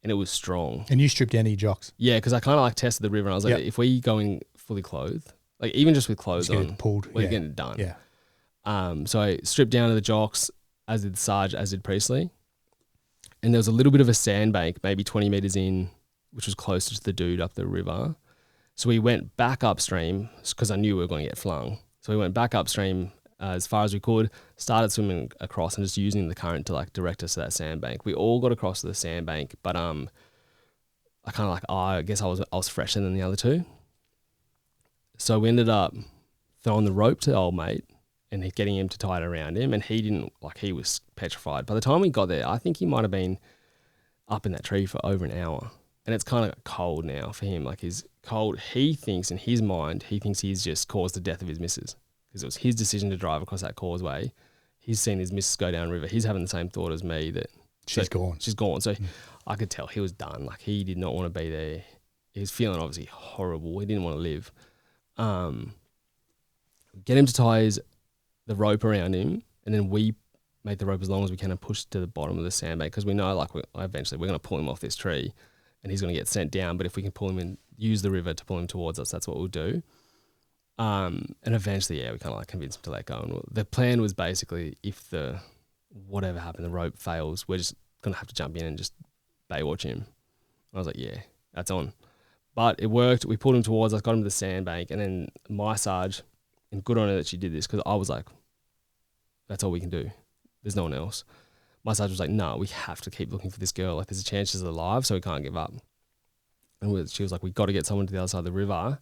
B: and it was strong.
A: And you stripped down your jocks.
B: Yeah, because I kind of like tested the river, and I was like, if we go in fully clothed, like even just with clothes on, we're getting it done.
A: Yeah.
B: So I stripped down to the jocks, as did Sarge, as did Priestley. And there was a little bit of a sandbank, maybe 20 meters in, which was closer to the dude up the river. So we went back upstream because I knew we were going to get flung. So we went back upstream as far as we could, started swimming across and just using the current to like direct us to that sandbank. We all got across to the sandbank, but I guess I was fresher than the other two. So we ended up throwing the rope to the old mate and getting him to tie it around him, and he was petrified. By the time we got there, I think he might have been up in that tree for over an hour. And it's kind of cold now for him. Like, he's cold. He thinks in his mind, he's just caused the death of his missus. Because it was his decision to drive across that causeway. He's seen his missus go down river. He's having the same thought as me that
A: she's gone.
B: She's gone. So I could tell he was done. Like, he did not want to be there. He was feeling obviously horrible. He didn't want to live. Get him to tie the rope around him, and then we make the rope as long as we can and push to the bottom of the sandbank, because we know like eventually we're going to pull him off this tree and he's going to get sent down. But if we can pull him and use the river to pull him towards us, that's what we'll do. And eventually, we kind of like convinced him to let go. And the plan was basically, if whatever happened, the rope fails, we're just going to have to jump in and just Baywatch him. I was like, yeah, that's on. But it worked. We pulled him towards us, got him to the sandbank, and then my Sarge, and good on her that she did this, because I was like, that's all we can do. There's no one else. My Sarge was like, no, we have to keep looking for this girl. Like, there's a chance she's alive, so we can't give up. And she was like, we got to get someone to the other side of the river.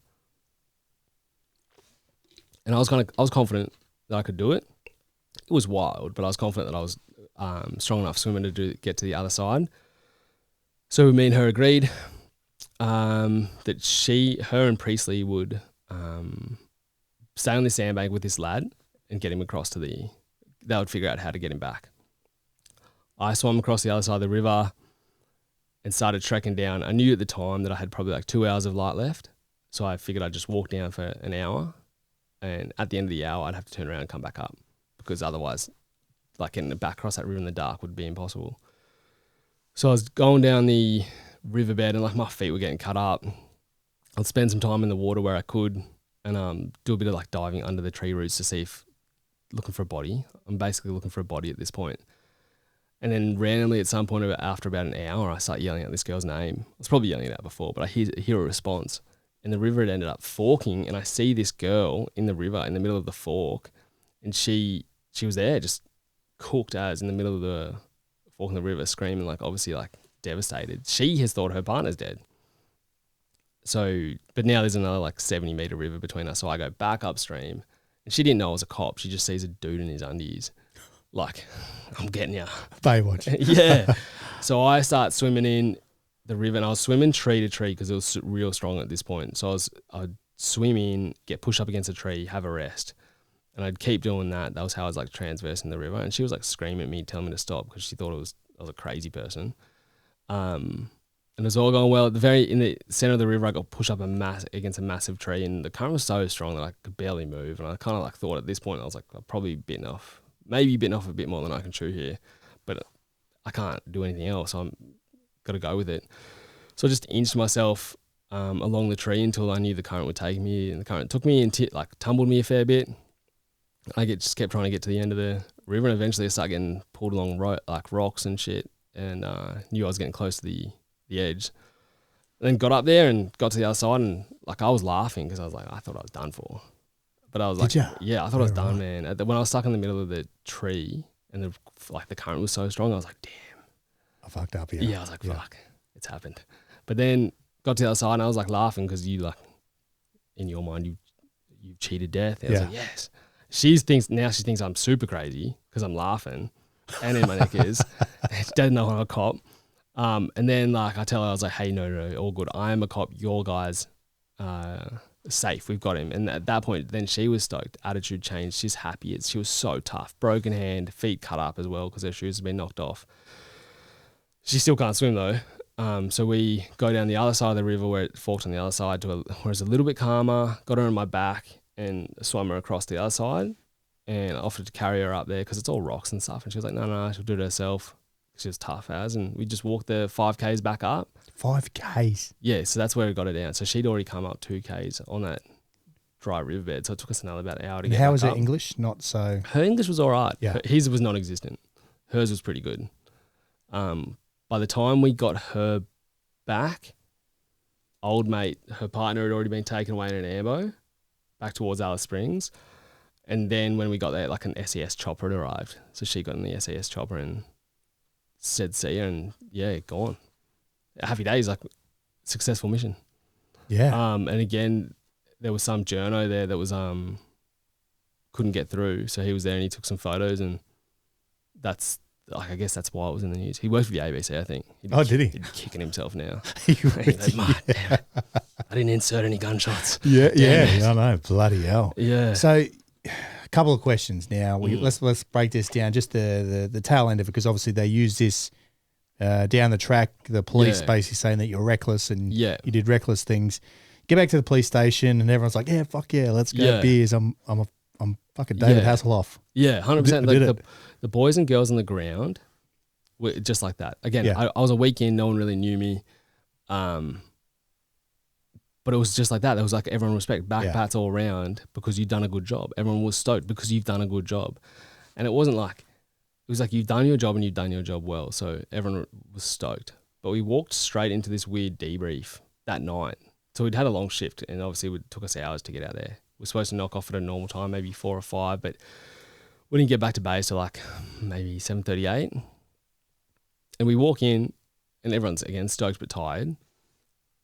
B: And I was confident that I could do it. It was wild, but I was confident that I was strong enough swimmer to get to the other side. So me and her agreed that her and Priestley would stay on the sandbank with this lad and get him across they would figure out how to get him back. I swam across the other side of the river and started trekking down. I knew at the time that I had probably like 2 hours of light left, so I figured I'd just walk down for an hour, and at the end of the hour I'd have to turn around and come back up, because otherwise like getting back across that river in the dark would be impossible. So I was going down the riverbed and like my feet were getting cut up. I'd spend some time in the water where I could and do a bit of like diving under the tree roots to see if looking for a body. I'm basically looking for a body at this point. And then randomly at some point after about an hour, I start yelling out this girl's name. I was probably yelling it out before, but I hear a response. And the river had ended up forking, and I see this girl in the river in the middle of the fork, and she was there just cooked as in the middle of the fork in the river, screaming, like obviously like devastated. She has thought her partner's dead. So, but now there's another like 70-meter river between us. So I go back upstream, and she didn't know I was a cop. She just sees a dude in his undies. Like, I'm getting ya.
A: Baywatch.
B: Yeah. So I start swimming in the river, and I was swimming tree to tree because it was real strong at this point. So I'd swim in, get pushed up against a tree, have a rest. And I'd keep doing that. That was how I was like transversing the river. And she was like screaming at me, telling me to stop because she thought I was a crazy person. And it was all going well. In the center of the river, I got pushed up against a massive tree, and the current was so strong that I could barely move. And I kind of like thought at this point, I was like, I've probably bitten off a bit more than I can chew here, but I can't do anything else. I'm got to go with it. So I just inched myself along the tree until I knew the current would take me, and the current took me and tumbled me a fair bit. I just kept trying to get to the end of the river, and eventually I started getting pulled along like rocks and shit, and knew I was getting close to the edge. And then got up there and got to the other side, and like I was laughing because I was like, I thought I was done for. But I was like, yeah, I thought I was done, man. When I was stuck in the middle of the tree and the current was so strong, I was like, damn,
A: I fucked up here.
B: Yeah, I was like, fuck, it's happened. But then got to the other side, and I was like laughing because you like, in your mind, you cheated death. And I was like, yes. She thinks I'm super crazy because I'm laughing and in my knickers. She doesn't know I'm a cop. And then like I tell her, I was like, hey, no, all good. I am a cop. Your guys, safe, we've got him. And at that point, then she was stoked. Attitude changed. She's happy. She was so tough. Broken hand, feet cut up as well because her shoes had been knocked off. She still can't swim though. So we go down the other side of the river where it forks on the other side where it's a little bit calmer, got her on my back and swam her across the other side and offered to carry her up there because it's all rocks and stuff. And she was like, no, she'll do it herself. She was tough as. And we just walked the 5Ks back up.
A: 5Ks?
B: Yeah, so that's where we got her down. So she'd already come up 2Ks on that dry riverbed. So it took us another about an hour to get
A: How
B: back
A: was her
B: up.
A: English? Not so...
B: Her English was all right.
A: Yeah.
B: His was non-existent. Hers was pretty good. By the time we got her back, old mate, her partner had already been taken away in an airboat back towards Alice Springs. And then when we got there, like an SES chopper had arrived. So she got in the SES chopper and said see her and yeah, gone. Happy days, like successful mission.
A: Yeah.
B: And again, there was some journo there that was couldn't get through. So he was there and he took some photos and that's like, I guess that's why it was in the news. He worked for the ABC, I think.
A: Did he?
B: He'd be kicking himself now.
A: He's
B: He's like, damn it. I didn't insert any gunshots.
A: Yeah,
B: Damn it.
A: I know. Bloody hell.
B: Yeah.
A: So, a couple of questions now. Let's break this down, just the tail end of it, because obviously they use this down the track. The police basically saying that you're reckless and you did reckless things. Get back to the police station and everyone's like, yeah, fuck yeah, let's go have beers. I'm fucking David Hasselhoff.
B: Yeah, 100%.
A: Did
B: the boys and girls on the ground were just like that. Again, I was a weekend, no one really knew me. But it was just like that. There was like everyone respect, back pats all around because you've done a good job. Everyone was stoked because you've done a good job. And it wasn't like, it was like you've done your job and you've done your job well. So everyone was stoked. But we walked straight into this weird debrief that night. So we'd had a long shift and obviously it took us hours to get out there. We were supposed to knock off at a normal time, maybe 4 or 5, but we didn't get back to base till like maybe 7:38. And we walk in and everyone's again stoked but tired.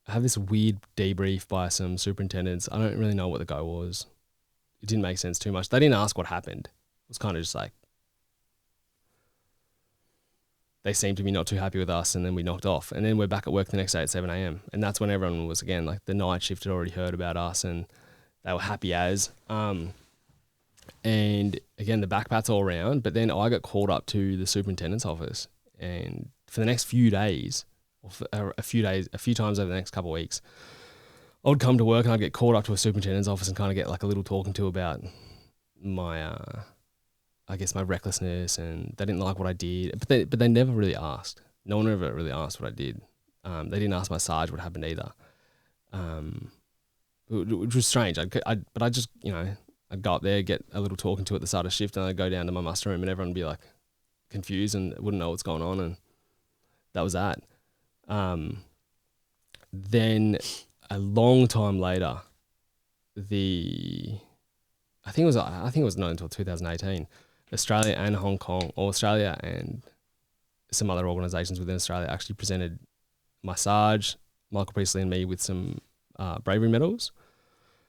B: I have this weird debrief by some superintendents. I don't really know what the go was. It didn't make sense too much. They didn't ask what happened. It was kind of just like, they seemed to be not too happy with us and then we knocked off. And then we're back at work the next day at 7 a.m. And that's when everyone was, again, like the night shift had already heard about us and they were happy as. And again, the backpats all around. But then I got called up to the superintendent's office. And for the next few days, or for a few times over the next couple of weeks, I would come to work and I'd get called up to a superintendent's office and kind of get like a little talking to about my, I guess my recklessness, and they didn't like what I did, but they never really asked. No one ever really asked what I did. They didn't ask my Sarge what happened either, which was strange. But I just, I'd go up there, get a little talking to at the start of shift, and I'd go down to my muster room and everyone would be like confused and wouldn't know what's going on, and that was that. Then a long time later, I think it was not until 2018, Australia and Hong Kong, or Australia and some other organisations within Australia actually presented my Sarge, Michael Priestley and me with some Bravery Medals.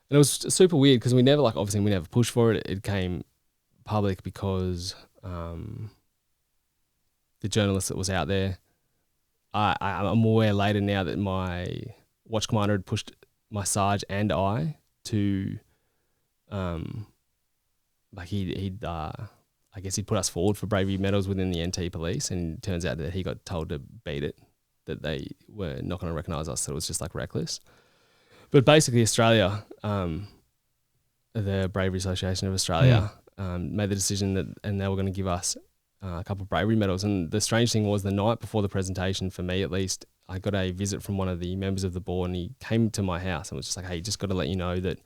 B: And it was super weird because we never pushed for it. It came public because the journalist that was out there, I'm aware later now that my watch commander had pushed my Sarge and I to, I guess he'd put us forward for bravery medals within the NT police, and it turns out that he got told to beat it, that they were not going to recognise us, so it was just like reckless. But basically Australia, the Bravery Association of Australia, made the decision and they were going to give us a couple of bravery medals. And the strange thing was, the night before the presentation, for me at least, I got a visit from one of the members of the board, and he came to my house and was just like, hey, just got to let you know that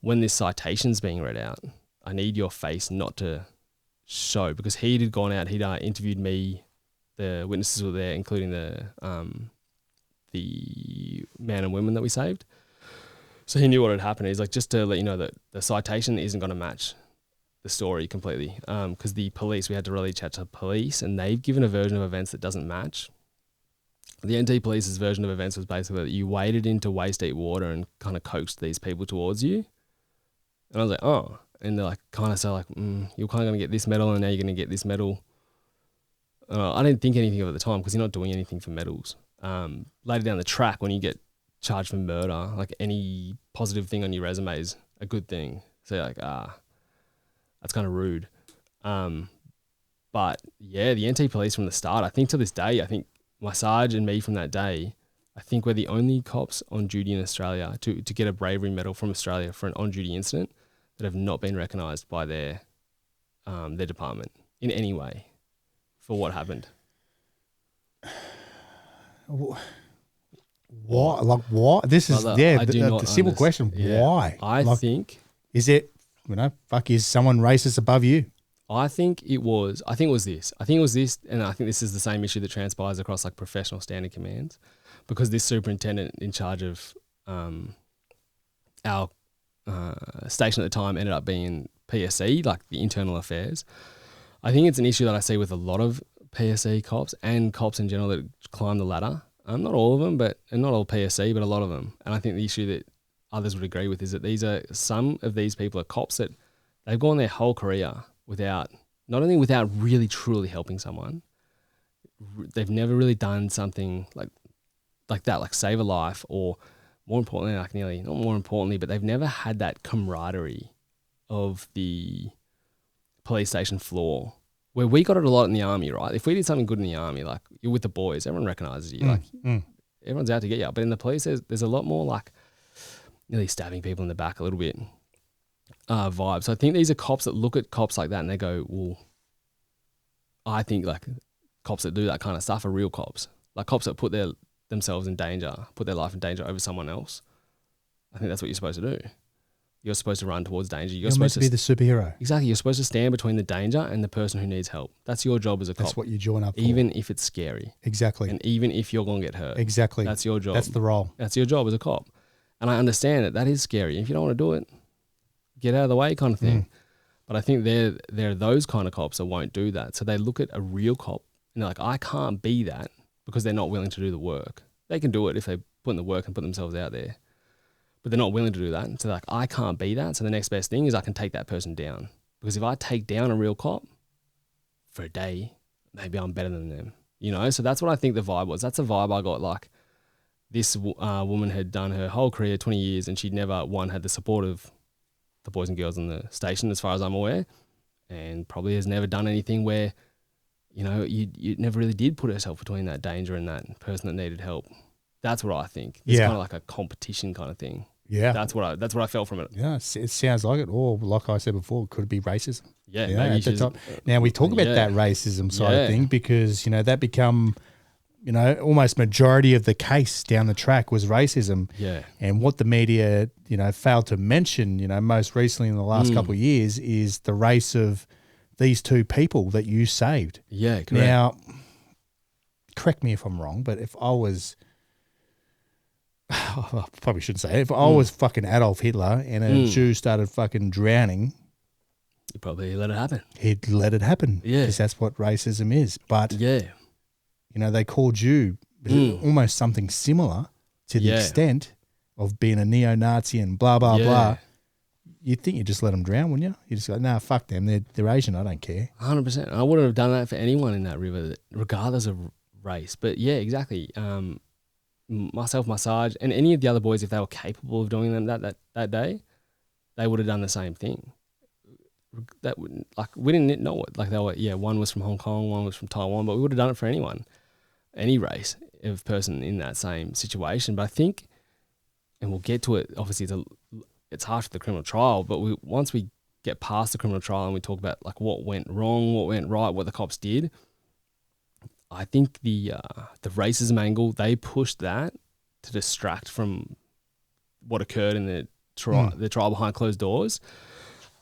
B: when this citation's being read out, I need your face not to show, because he had gone out, he'd interviewed me, the witnesses were there, including the man and women that we saved. So he knew what had happened. He's like, just to let you know that the citation isn't going to match the story completely, because the police, we had to really chat to police, and they've given a version of events that doesn't match. The NT police's version of events was basically that you waded into waist-deep water and kind of coaxed these people towards you. And I was like, oh. And they're like, kind of so like, you're kind of going to get this medal and now you're going to get this medal. I didn't think anything of it at the time because you're not doing anything for medals. Later down the track, when you get charged for murder, like any positive thing on your resume is a good thing. So you're like, that's kind of rude. But yeah, the NT police from the start, I think to this day, I think my Sarge and me from that day, I think we're the only cops on duty in Australia to get a Bravery Medal from Australia for an on-duty incident that have not been recognised by their department in any way for what happened.
A: Why? Like, why? This is, the simple question.
B: Yeah.
A: Why?
B: I think...
A: Is it, is someone racist above you?
B: I think it was this, and I think this is the same issue that transpires across like professional standard commands, because this superintendent in charge of our station at the time ended up being PSC, like the internal affairs. I think it's an issue that I see with a lot of PSC cops and cops in general that climb the ladder. Not all of them, and not all PSC, but a lot of them. And I think the issue that others would agree with is that some of these people are cops that they've gone their whole career not only without really truly helping someone, they've never really done something like that, like save a life, or more importantly, not more importantly, but they've never had that camaraderie of the police station floor, where we got it a lot in the army, right? If we did something good in the army, like you're with the boys, everyone recognises you, everyone's out to get you. But in the police, there's a lot more like nearly stabbing people in the back a little bit. Vibe. So I think these are cops that look at cops like that and they go, well, I think like cops that do that kind of stuff are real cops. Like cops that put themselves in danger, put their life in danger over someone else. I think that's what you're supposed to do. You're supposed to run towards danger. You're supposed
A: to be the superhero.
B: Exactly. You're supposed to stand between the danger and the person who needs help. That's your job as a cop.
A: That's what you join up for.
B: Even if it's scary.
A: Exactly.
B: And even if you're going to get hurt.
A: Exactly.
B: That's your job.
A: That's the role.
B: That's your job as a cop. And I understand that is scary. If you don't want to do it, get out of the way kind of thing. But I think they're those kind of cops that won't do that. So they look at a real cop and they're like, I can't be that, because they're not willing to do the work. They can do it if they put in the work and put themselves out there, but they're not willing to do that. So they're like, I can't be that. So the next best thing is I can take that person down, because if I take down a real cop for a day, maybe I'm better than them, So that's what I think the vibe was. That's the vibe I got. Like this woman had done her whole career, 20 years, and she'd never, had the support of the boys and girls in the station, as far as I'm aware, and probably has never done anything where, you never really did put herself between that danger and that person that needed help. That's what I think. It's kind of like a competition kind of thing. Yeah. That's what I felt from it.
A: Yeah, it sounds like it. Or like I said before, could it be racism?
B: Yeah. Maybe
A: at the top. Now we talk about that racism side of thing, because, that become, almost majority of the case down the track was racism.
B: Yeah.
A: And what the media, failed to mention, most recently in the last couple of years, is the race of these two people that you saved.
B: Yeah, correct.
A: Now, correct me if I'm wrong, but if I was, I probably shouldn't say it, if I was fucking Adolf Hitler and a Jew started fucking drowning,
B: you probably let it happen.
A: He'd let it happen.
B: Yeah.
A: Because that's what racism is. But,
B: yeah,
A: they called you almost something similar to the extent of being a neo-Nazi and blah, blah, blah. You'd think you'd just let them drown, wouldn't you? You just go, nah, fuck them. They're Asian. I don't care.
B: 100%. I wouldn't have done that for anyone in that river, regardless of race. But yeah, exactly. Myself, my Sarge, and any of the other boys, if they were capable of doing them that day, they would have done the same thing. That would, like, we didn't know it. Like, they were, one was from Hong Kong, one was from Taiwan, but we would have done it for anyone, any race of person in that same situation. But I think, and we'll get to it, obviously it's hard for the criminal trial, but once we get past the criminal trial and we talk about like what went wrong, what went right, what the cops did, I think the racism angle, they pushed that to distract from what occurred in the trial behind closed doors.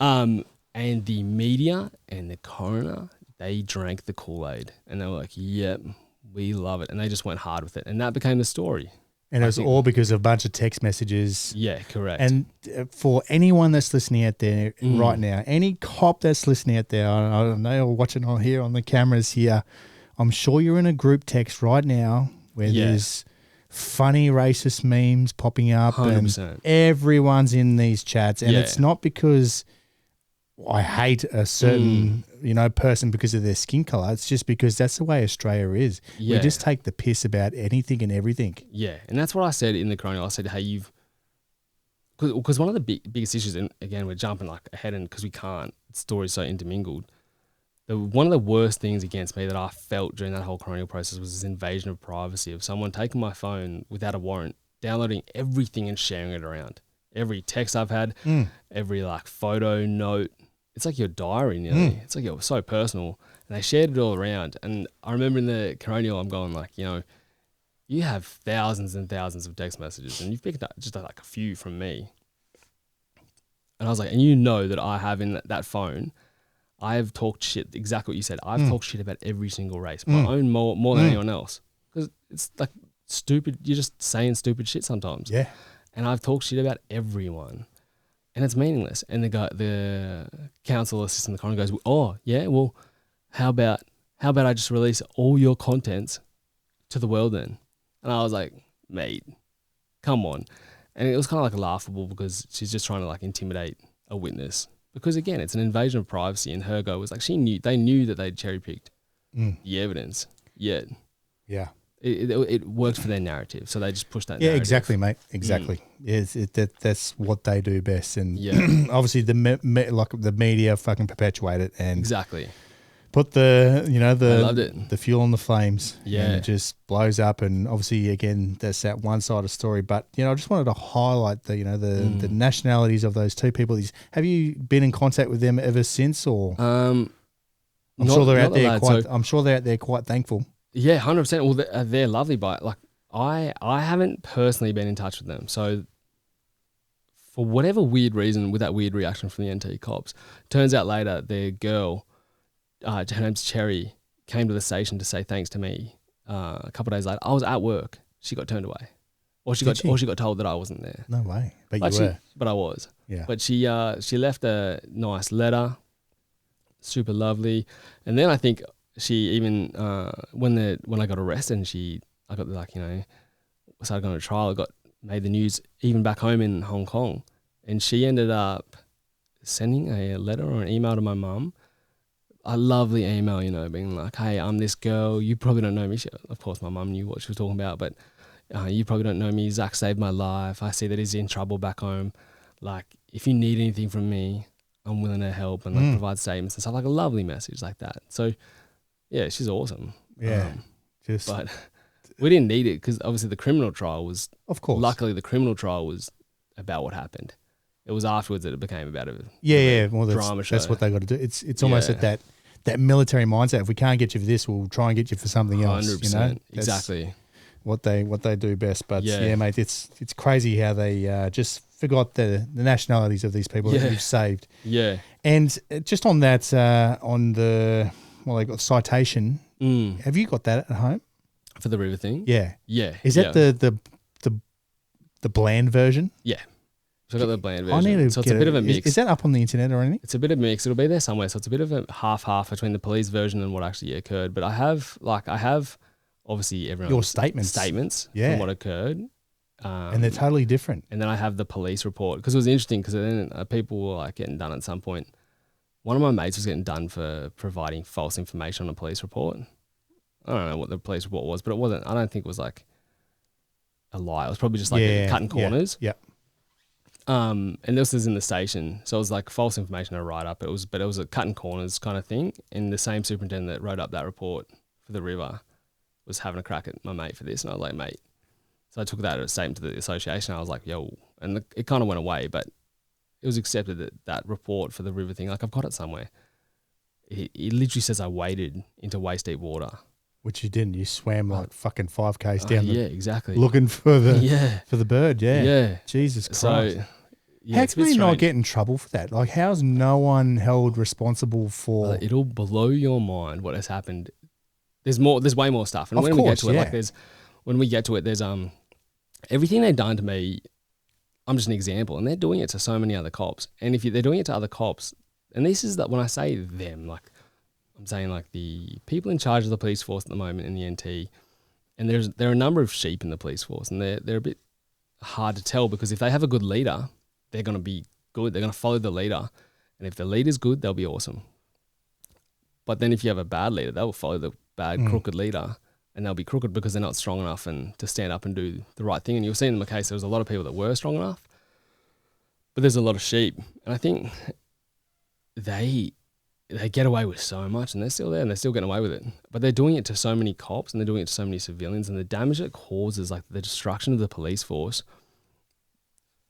B: And the media and the coroner, they drank the Kool-Aid and they were like, yep, we love it. And they just went hard with it. And that became the story.
A: And it was all because of a bunch of text messages.
B: Yeah, correct.
A: And for anyone that's listening out there right now, any cop that's listening out there, I don't know, or watching on here on the cameras here, I'm sure you're in a group text right now where there's funny racist memes popping up
B: 100%.
A: and everyone's in these chats. And it's not because I hate a certain, person because of their skin color. It's just because that's the way Australia is.
B: Yeah.
A: We just take the piss about anything and everything.
B: Yeah, and that's what I said in the Coronial. I said, hey, because one of the biggest issues, and again, we're jumping like ahead, and because we can't, the story's so intermingled. One of the worst things against me that I felt during that whole Coronial process was this invasion of privacy of someone taking my phone without a warrant, downloading everything and sharing it around. Every text I've had, every like photo, note. It's like your diary nearly. It's like you're so personal. And they shared it all around. And I remember in the Coronial, I'm going like, you have thousands and thousands of text messages and you've picked up just like a few from me. And I was like, and you know that I have in that phone, I have talked shit, exactly what you said. I've talked shit about every single race, my own more than anyone else. Because it's like stupid, you're just saying stupid shit sometimes.
A: Yeah. And
B: I've talked shit about everyone. And it's meaningless. And the council assistant, the coroner goes, oh, yeah, well, how about I just release all your contents to the world then? And I was like, mate, come on. And it was kind of like laughable because she's just trying to like intimidate a witness. Because again, it's an invasion of privacy, and her go was like they knew that they'd cherry picked the evidence. Yet, it worked for their narrative, so they just pushed that.
A: Yeah,
B: narrative.
A: Exactly, mate. Exactly. Yes, that's what they do best, and obviously the the media fucking perpetuate it and
B: exactly
A: put
B: I loved it.
A: the fuel on the flames.
B: Yeah,
A: and it just blows up. And obviously, again, that's that one-sided story. But I just wanted to highlight the the nationalities of those two people. Have you been in contact with them ever since, or? I'm sure they're out there I'm sure they're out there quite thankful.
B: Yeah, 100%. Well, they're lovely, but like I haven't personally been in touch with them. So for whatever weird reason, with that weird reaction from the NT cops, turns out later their girl, her name's Cherry, came to the station to say thanks to me. A couple of days later, I was at work. She got turned away, or she got told that I wasn't there.
A: No way, but you were.
B: But I was.
A: Yeah.
B: But she left a nice letter, super lovely, and then I think she even when I got arrested and I got started going to trial, got made the news even back home in Hong Kong, and she ended up sending a letter or an email to my mum. A lovely email, being like, hey, I'm this girl. You probably don't know me. Of course, my mum knew what she was talking about, but you probably don't know me. Zac saved my life. I see that he's in trouble back home. Like, if you need anything from me, I'm willing to help and provide statements and stuff. Like a lovely message like that. So, yeah, she's awesome.
A: Yeah.
B: But we didn't need it because obviously the criminal trial was,
A: of course.
B: Luckily, the criminal trial was about what happened. It was afterwards that it became about a drama show.
A: That's what they got to do. It's almost at that military mindset. If we can't get you for this, we'll try and get you for something else.
B: 100%. Exactly.
A: What they do best. But yeah, mate, it's crazy how they just forgot the nationalities of these people that you've saved.
B: Yeah.
A: And just on that, they got citation. Have you got that at home?
B: For the river thing?
A: Yeah.
B: Yeah.
A: Is that the bland version?
B: Yeah. So I got the bland version. So it's a bit of a mix.
A: Is that up on the internet or anything?
B: It's a bit of a mix. It'll be there somewhere. So it's a bit of a half between the police version and what actually occurred. But I have obviously everyone
A: your statements
B: from what occurred.
A: And they're totally different.
B: And then I have the police report because it was interesting because then people were like getting done at some point. One of my mates was getting done for providing false information on a police report. I don't know what the police report was, but it wasn't. I don't think it was like a lie. It was probably just like cutting corners.
A: Yeah.
B: And this is in the station, so it was like false information to write up. But it was a cutting corners kind of thing. And the same superintendent that wrote up that report for the river was having a crack at my mate for this, and I was like, mate. So I took that as a statement to the association. I was like, yo, and it kind of went away, but it was accepted that report for the river thing. Like I've got it somewhere. It literally says I waded into waist deep water. Which
A: you didn't. You swam like fucking 5Ks down.
B: Yeah, exactly.
A: Looking for the bird. Yeah.
B: Yeah.
A: Jesus Christ.
B: So,
A: how can we not get in trouble for that? Like, how's no one held responsible for?
B: It'll blow your mind what has happened. There's way more stuff, and
A: when we get
B: to it, there's everything they've done to me. I'm just an example, and they're doing it to so many other cops. And if they're doing it to other cops, and this is that when I say them, like. I'm saying like the people in charge of the police force at the moment in the NT, and there are a number of sheep in the police force, and they're a bit hard to tell because if they have a good leader, they're going to be good. They're going to follow the leader, And if the leader's good, they'll be awesome. But then if you have a bad leader, they'll follow the bad, crooked leader, and they'll be crooked because they're not strong enough and to stand up and do the right thing. And you'll see in the case, there was a lot of people that were strong enough, but there's a lot of sheep. And I think they get away with so much, and they're still there and they're still getting away with it. But they're doing it to so many cops and they're doing it to so many civilians, and the damage it causes, like the destruction of the police force.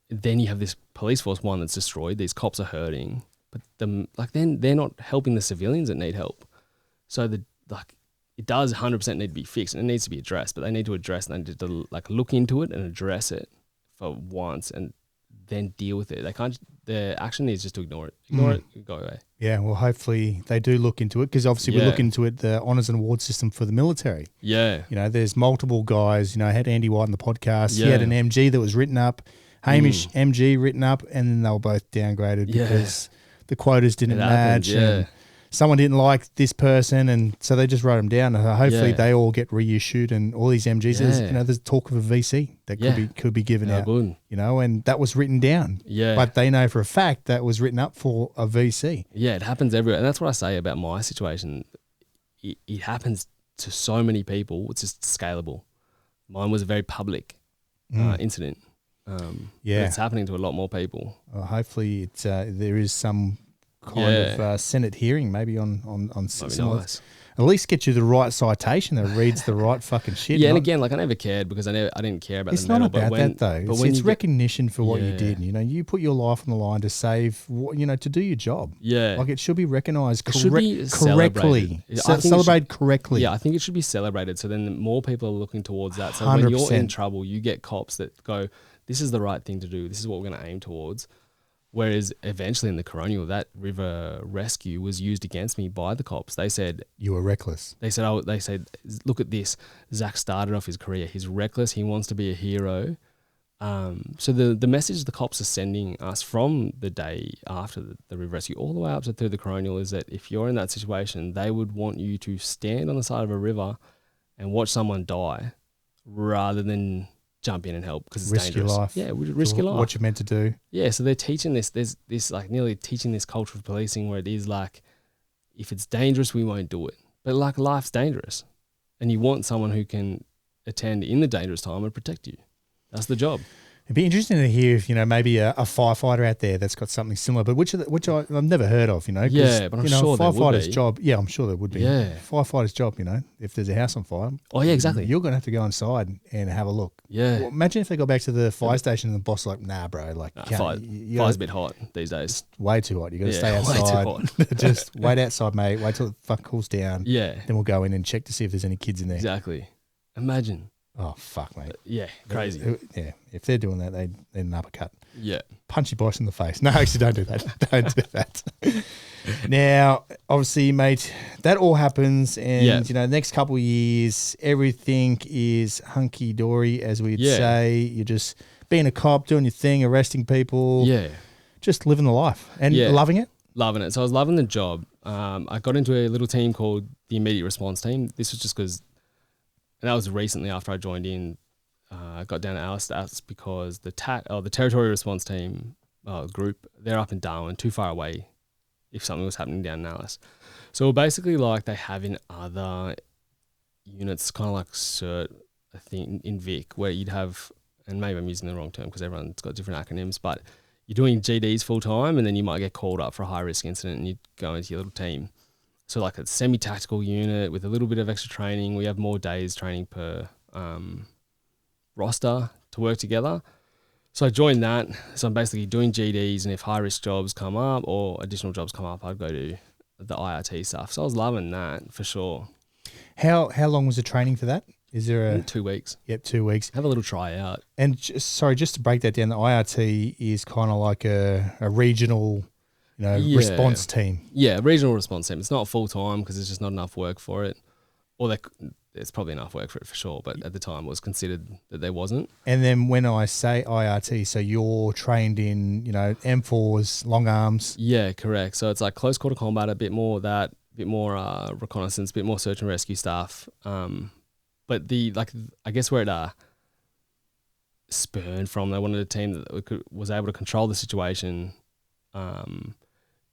B: Then you have this police force, one, that's destroyed. These cops are hurting, but then they're not helping the civilians that need help. So it does 100% need to be fixed and it needs to be addressed, but they need to address and they need to look into it and address it for once and then deal with it. They can't. Their action is just to ignore it. Ignore it, go away.
A: Yeah, well, hopefully they do look into it, because obviously we look into it, the honours and award system for the military.
B: Yeah.
A: There's multiple guys. I had Andy White on the podcast. He had an MG that was written up, Hamish MG written up, and then they were both downgraded because the quotas didn't match. And someone didn't like this person, and so they just wrote them down. And hopefully they all get reissued, and all these MGs. There's talk of a VC that could be given out.
B: Good.
A: And that was written down. Yeah, but they know for a fact that was written up for a VC.
B: Yeah, it happens everywhere, and that's what I say about my situation. It happens to so many people. It's just scalable. Mine was a very public incident. It's happening to a lot more people.
A: Hopefully, there is some kind of Senate hearing, maybe on similar. Nice. At least get you the right citation that reads the right fucking shit.
B: And again, I never cared because I didn't care about the medal.
A: It's not about that though. But it's recognition for what you did. You put your life on the line to save. To do your job. Yeah, it should be recognised correctly. Celebrated correctly.
B: Yeah, I think it should be celebrated. So then more people are looking towards that. So 100%. When you're in trouble, you get cops that go, "This is the right thing to do. This is what we're going to aim towards." Whereas eventually in the Coronial, that river rescue was used against me by the cops. They said
A: you were reckless.
B: They said, look at this. Zach started off his career. He's reckless. He wants to be a hero. So the message the cops are sending us from the day after the river rescue all the way up to through the Coronial is that if you're in that situation, they would want you to stand on the side of a river and watch someone die rather than jump in and help because it's
A: risk
B: dangerous.
A: Your life.
B: Yeah, risk your life.
A: What you're meant to do.
B: Yeah, so they're teaching this. There's this nearly teaching this culture of policing where it is if it's dangerous, we won't do it. But life's dangerous, and you want someone who can attend in the dangerous time and protect you. That's the job.
A: It'd be interesting to hear if maybe a firefighter out there that's got something similar, but which I've never heard of.
B: Yeah, but I'm sure
A: firefighter's job. Yeah, I'm sure there would be. Yeah, firefighter's job. If there's a house on fire.
B: Oh yeah, exactly.
A: You're gonna have to go inside and have a look.
B: Yeah.
A: Well, imagine if they got back to the fire station and the boss nah, bro.
B: Fire's a bit hot these days.
A: It's way too hot. You got to stay outside. Way too hot. Just wait outside, mate. Wait till the fuck cools down.
B: Yeah.
A: Then we'll go in and check to see if there's any kids in there.
B: Exactly. Imagine.
A: Oh, fuck, mate.
B: Yeah, crazy.
A: Yeah, if they're doing that, they're an uppercut.
B: Yeah.
A: Punch your boss in the face. No, actually, don't do that. Don't do that. Now, obviously, mate, that all happens and, the next couple of years, everything is hunky-dory, as we'd say. You're just being a cop, doing your thing, arresting people. Yeah. Just living the life and loving it.
B: Loving it. So I was loving the job. I got into a little team called the Immediate Response Team. This was just because... And that was recently after I joined in. I got down to Alistair because the Territorial Response Team group, they're up in Darwin, too far away if something was happening down in Alice. So basically they have in other units, kind of like CERT, I think, in Vic, where you'd have, and maybe I'm using the wrong term because everyone's got different acronyms, but you're doing GDs full time and then you might get called up for a high risk incident and you'd go into your little team. So a semi-tactical unit with a little bit of extra training. We have more days training per roster to work together. So I joined that. So I'm basically doing GDs, and if high-risk jobs come up or additional jobs come up, I'd go to the IRT stuff. So I was loving that for sure.
A: How long was the training for that? Is there
B: 2 weeks?
A: Yep, 2 weeks.
B: Have a little tryout.
A: And just to break that down, the IRT is kind of like a regional... response team.
B: Yeah, regional response team. It's not full-time because there's just not enough work for it. Or there's probably enough work for it for sure, but at the time it was considered that there wasn't.
A: And then when I say IRT, so you're trained in, M4s, long arms.
B: Yeah, correct. So it's close quarter combat, a bit more reconnaissance, a bit more search and rescue stuff. But I guess where it spurned from, they wanted a team that was able to control the situation,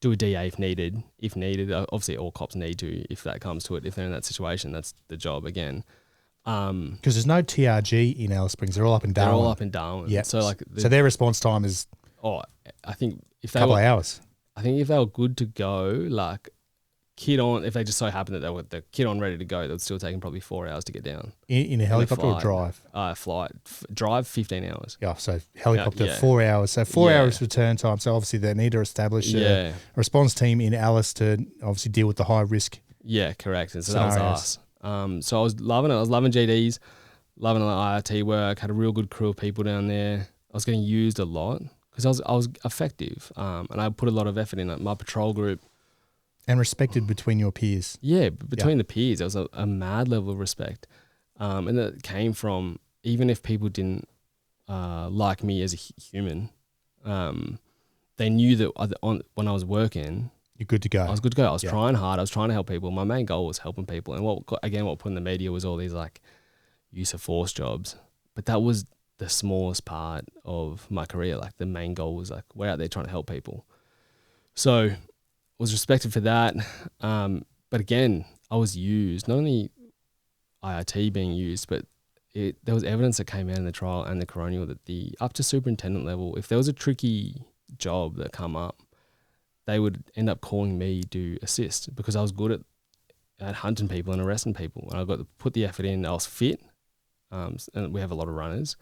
B: do a DA if needed. Obviously all cops need to if that comes to it. If they're in that situation, that's the job again.
A: Because there's no TRG in Alice Springs. They're all up in Darwin.
B: They're all up in Darwin.
A: Yeah.
B: So
A: so their response time is
B: I think if
A: a
B: they
A: couple
B: were,
A: of hours.
B: I think if they were good to go, like kid on, if they just so happened that they were the kid on ready to go, they'd still take them probably 4 hours to get down.
A: In a helicopter or drive?
B: Drive 15 hours.
A: Yeah, so helicopter,
B: Yeah.
A: 4 hours. So 4 hours return time. So obviously they need to establish a response team in Alice to obviously deal with the high risk.
B: Yeah, correct. And so
A: scenarios.
B: that was us. So I was loving it. I was loving GDs, loving the IRT work, had a real good crew of people down there. I was getting used a lot because I was effective, and I put a lot of effort in it. My patrol group.
A: And respected between your peers.
B: Yeah, between the peers, there was a mad level of respect. And that came from, even if people didn't like me as a human, they knew that when I was working,
A: you're good to go.
B: I was good to go. I was trying hard. I was trying to help people. My main goal was helping people. And what put in the media was all these like use of force jobs. But that was the smallest part of my career. Like the main goal was like, we're out there trying to help people. So was respected for that. But again, I was used, not only IRT being used, but there was evidence that came out in the trial and the Coronial that the up to superintendent level, if there was a tricky job that come up, they would end up calling me to assist because I was good at hunting people and arresting people. And I got to put the effort in. I was fit. And we have a lot of runners,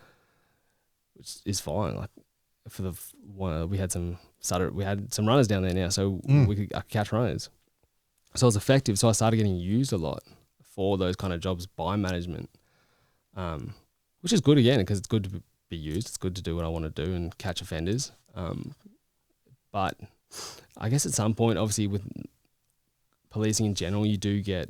B: which is fine. Like for the one, we had some runners down there now, so I could catch runners. So I was effective. So I started getting used a lot for those kind of jobs by management, which is good again because it's good to be used. It's good to do what I want to do and catch offenders. But I guess at some point, obviously with policing in general, you do get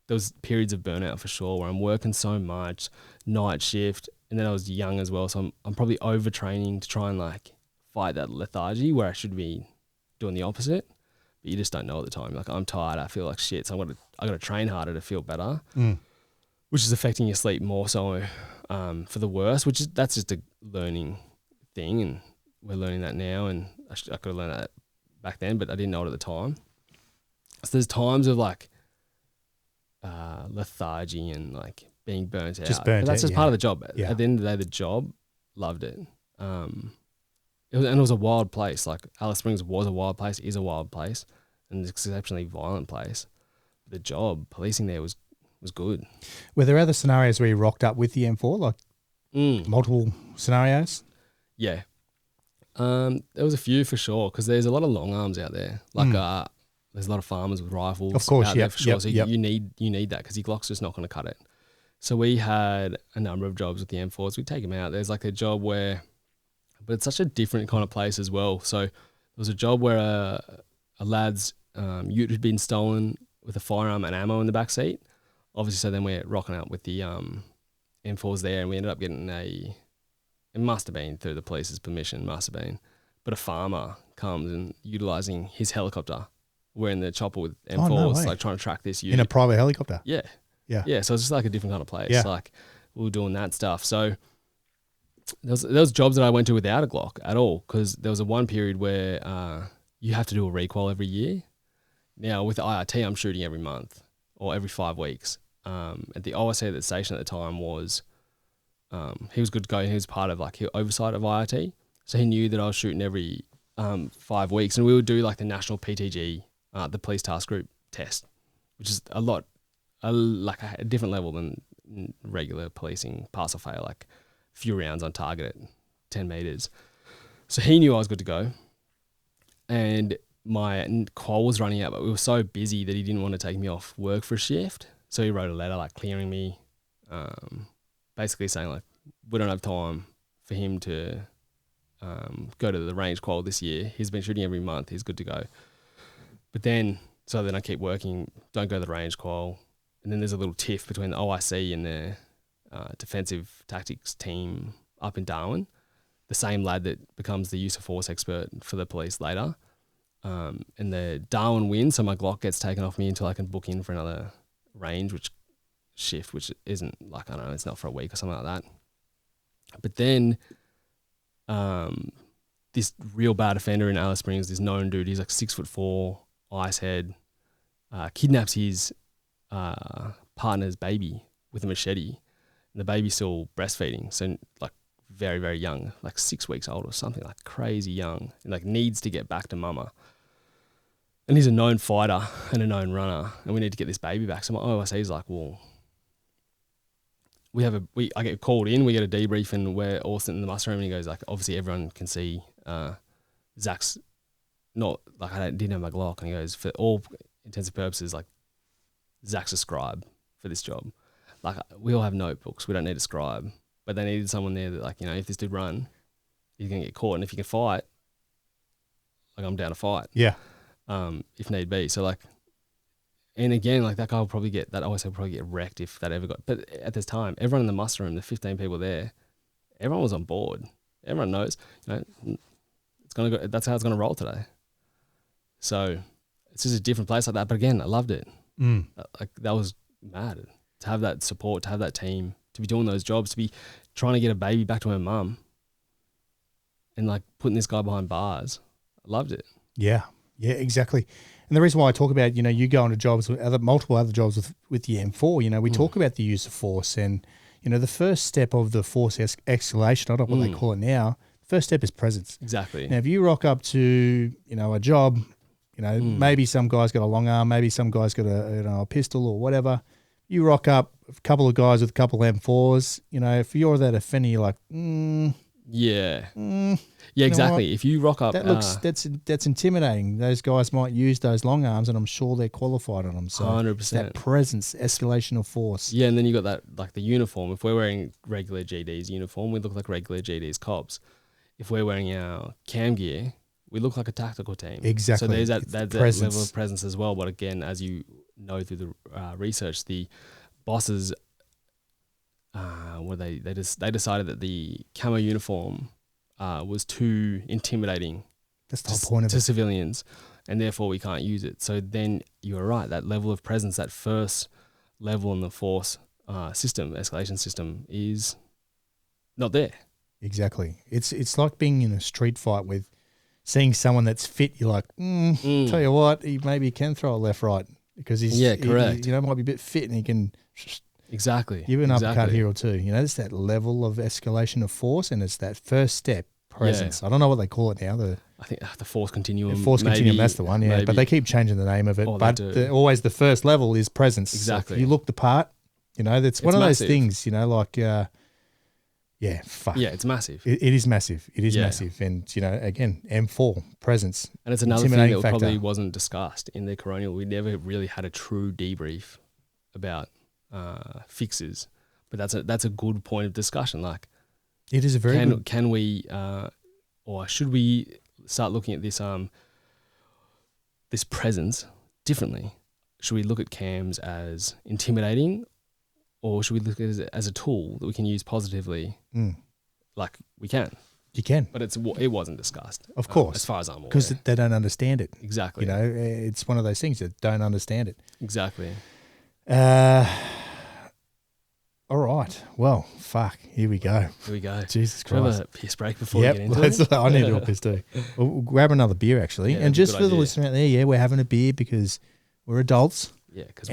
B: those periods of burnout for sure where I'm working so much, night shift, and then I was young as well, so I'm probably overtraining to try and like fight that lethargy where I should be doing the opposite, but you just don't know at the time. Like I'm tired, I feel like shit, so I got to train harder to feel better, which is affecting your sleep more so for the worse. That's just a learning thing, and we're learning that now, and I could have learned that back then, but I didn't know it at the time. So there's times of like lethargy and like being burnt out. But that's just part of the job.
A: Yeah.
B: At the end of the day, the job, loved it. It was a wild place. Like Alice Springs was a wild place, is a wild place, and an exceptionally violent place. The job, policing there was good.
A: Were there other scenarios where you rocked up with the M4, like multiple scenarios?
B: Yeah. There was a few for sure because there's a lot of long arms out there. Like there's a lot of farmers with rifles.
A: Of course,
B: out there for sure. So you need that because your Glock's just not going to cut it. So we had a number of jobs with the M4s. We'd take them out. There's like a job where, but it's such a different kind of place as well. So there was a job where a lad's ute had been stolen with a firearm and ammo in the back seat. Obviously, so then we're rocking up with the M4s there, and we ended up getting it must have been through the police's permission, but a farmer comes and utilising his helicopter. We're in the chopper with M4s, like trying to track this ute.
A: In a private helicopter?
B: Yeah. Yeah, so it's just like a different kind of place.
A: Yeah.
B: Like we were doing that stuff. So there was jobs that I went to without a Glock at all because there was a one period where you have to do a recoil every year. Now with the IRT, I'm shooting every month or every 5 weeks. At the OSC at the station at the time was, he was good to go. He was part of like oversight of IRT. So he knew that I was shooting every 5 weeks, and we would do like the national PTG, the police task group test, which is like a different level than regular policing, pass or fail, like a few rounds on target at 10 meters. So he knew I was good to go, and my qual was running out, but we were so busy that he didn't want to take me off work for a shift. So he wrote a letter like clearing me, basically saying like we don't have time for him to go to the range qual this year. He's been shooting every month. He's good to go. But then I keep working, don't go to the range qual. And then there's a little tiff between the OIC and the defensive tactics team up in Darwin, the same lad that becomes the use of force expert for the police later. And the Darwin wins, so my Glock gets taken off me until I can book in for another range shift, which isn't like, I don't know, it's not for a week or something like that. But then this real bad offender in Alice Springs, this known dude, he's like 6'4", ice head, kidnaps his partner's baby with a machete, and the baby's still breastfeeding, so like very, very young, like 6 weeks old or something, like crazy young, and like needs to get back to mama. And he's a known fighter and a known runner, and we need to get this baby back. So my OIC's like, well, I get called in, we get a debrief, and we're all sitting in the muster room, and he goes like, obviously everyone can see Zac's not, like I didn't have my Glock, and he goes, for all intents and purposes, like Zac's a scribe for this job. Like we all have notebooks, we don't need a scribe, but they needed someone there that, like, you know, if this dude run, he's gonna get caught, and if you can fight, like I'm down to fight.
A: Yeah.
B: If need be. So like, and again, like that guy will probably get, that OSA will probably get wrecked if that ever got, but at this time, everyone in the muster room, the 15 people there, everyone was on board. Everyone knows, you know, it's gonna go, that's how it's gonna roll today. So it's just a different place like that. But again, I loved it. Like that was mad to have that support, to have that team, to be doing those jobs, to be trying to get a baby back to her mum, and like putting this guy behind bars. I loved it.
A: Yeah, exactly. And the reason why I talk about, you know, you go into jobs with multiple other jobs with the M4, you know, we talk about the use of force, and, you know, the first step of the force escalation, I don't know what they call it now, the first step is presence.
B: Exactly.
A: Now, if you rock up to, you know, a job, you know, maybe some guy's got a long arm, maybe some guy's got a pistol or whatever. You rock up a couple of guys with a couple of M4s, you know, if you're that offender, you're like,
B: yeah, exactly. If you rock up,
A: that looks that's intimidating. Those guys might use those long arms, and I'm sure they're qualified on them. So
B: 100%.
A: that presence, escalation of force.
B: Yeah, and then you got that, like the uniform. If we're wearing regular GD's uniform, we look like regular GD's cops. If we're wearing our cam gear, we look like a tactical team.
A: Exactly.
B: So there's that level of presence as well. But again, as you know through the research, the bosses, they decided that the camo uniform was too intimidating.
A: That's the whole point of
B: to
A: it.
B: civilians, and therefore we can't use it. So then you're right, that level of presence, that first level in the force escalation system is not there.
A: Exactly. It's like being in a street fight with seeing someone that's fit. You're like, tell you what, he maybe can throw a left right because he's
B: correct.
A: He, you know, might be a bit fit and he can
B: exactly
A: give an uppercut here or two. You know, it's that level of escalation of force, and it's that first step, presence. I don't know what they call it now.
B: I think the force continuum.
A: Continuum, that's the one. Yeah, maybe. But they keep changing the name of it. But always the first level is presence.
B: Exactly.
A: So if you look the part, you know, that's one of those things. You know, like. Fuck.
B: Yeah, it's massive.
A: It is massive. It is massive. And, you know, again, M4, presence.
B: And it's another thing that probably wasn't discussed in the Coronial. We never really had a true debrief about fixes. But that's a good point of discussion. Like,
A: it is a very good.
B: Can we, or should we start looking at this presence differently? Should we look at cams as intimidating, or should we look at it as a tool that we can use positively? Like we can.
A: You can.
B: But it wasn't discussed.
A: Of course.
B: As far as I'm aware.
A: Because they don't understand it.
B: Exactly.
A: You know, it's one of those things that don't understand it.
B: Exactly.
A: All right. Well, fuck. Here we go. Jesus Christ.
B: Have a piss break before we get into it?
A: I need to do a piss too. We'll grab another beer actually. And just for the listener out there, we're having a beer because we're adults.
B: Yeah, because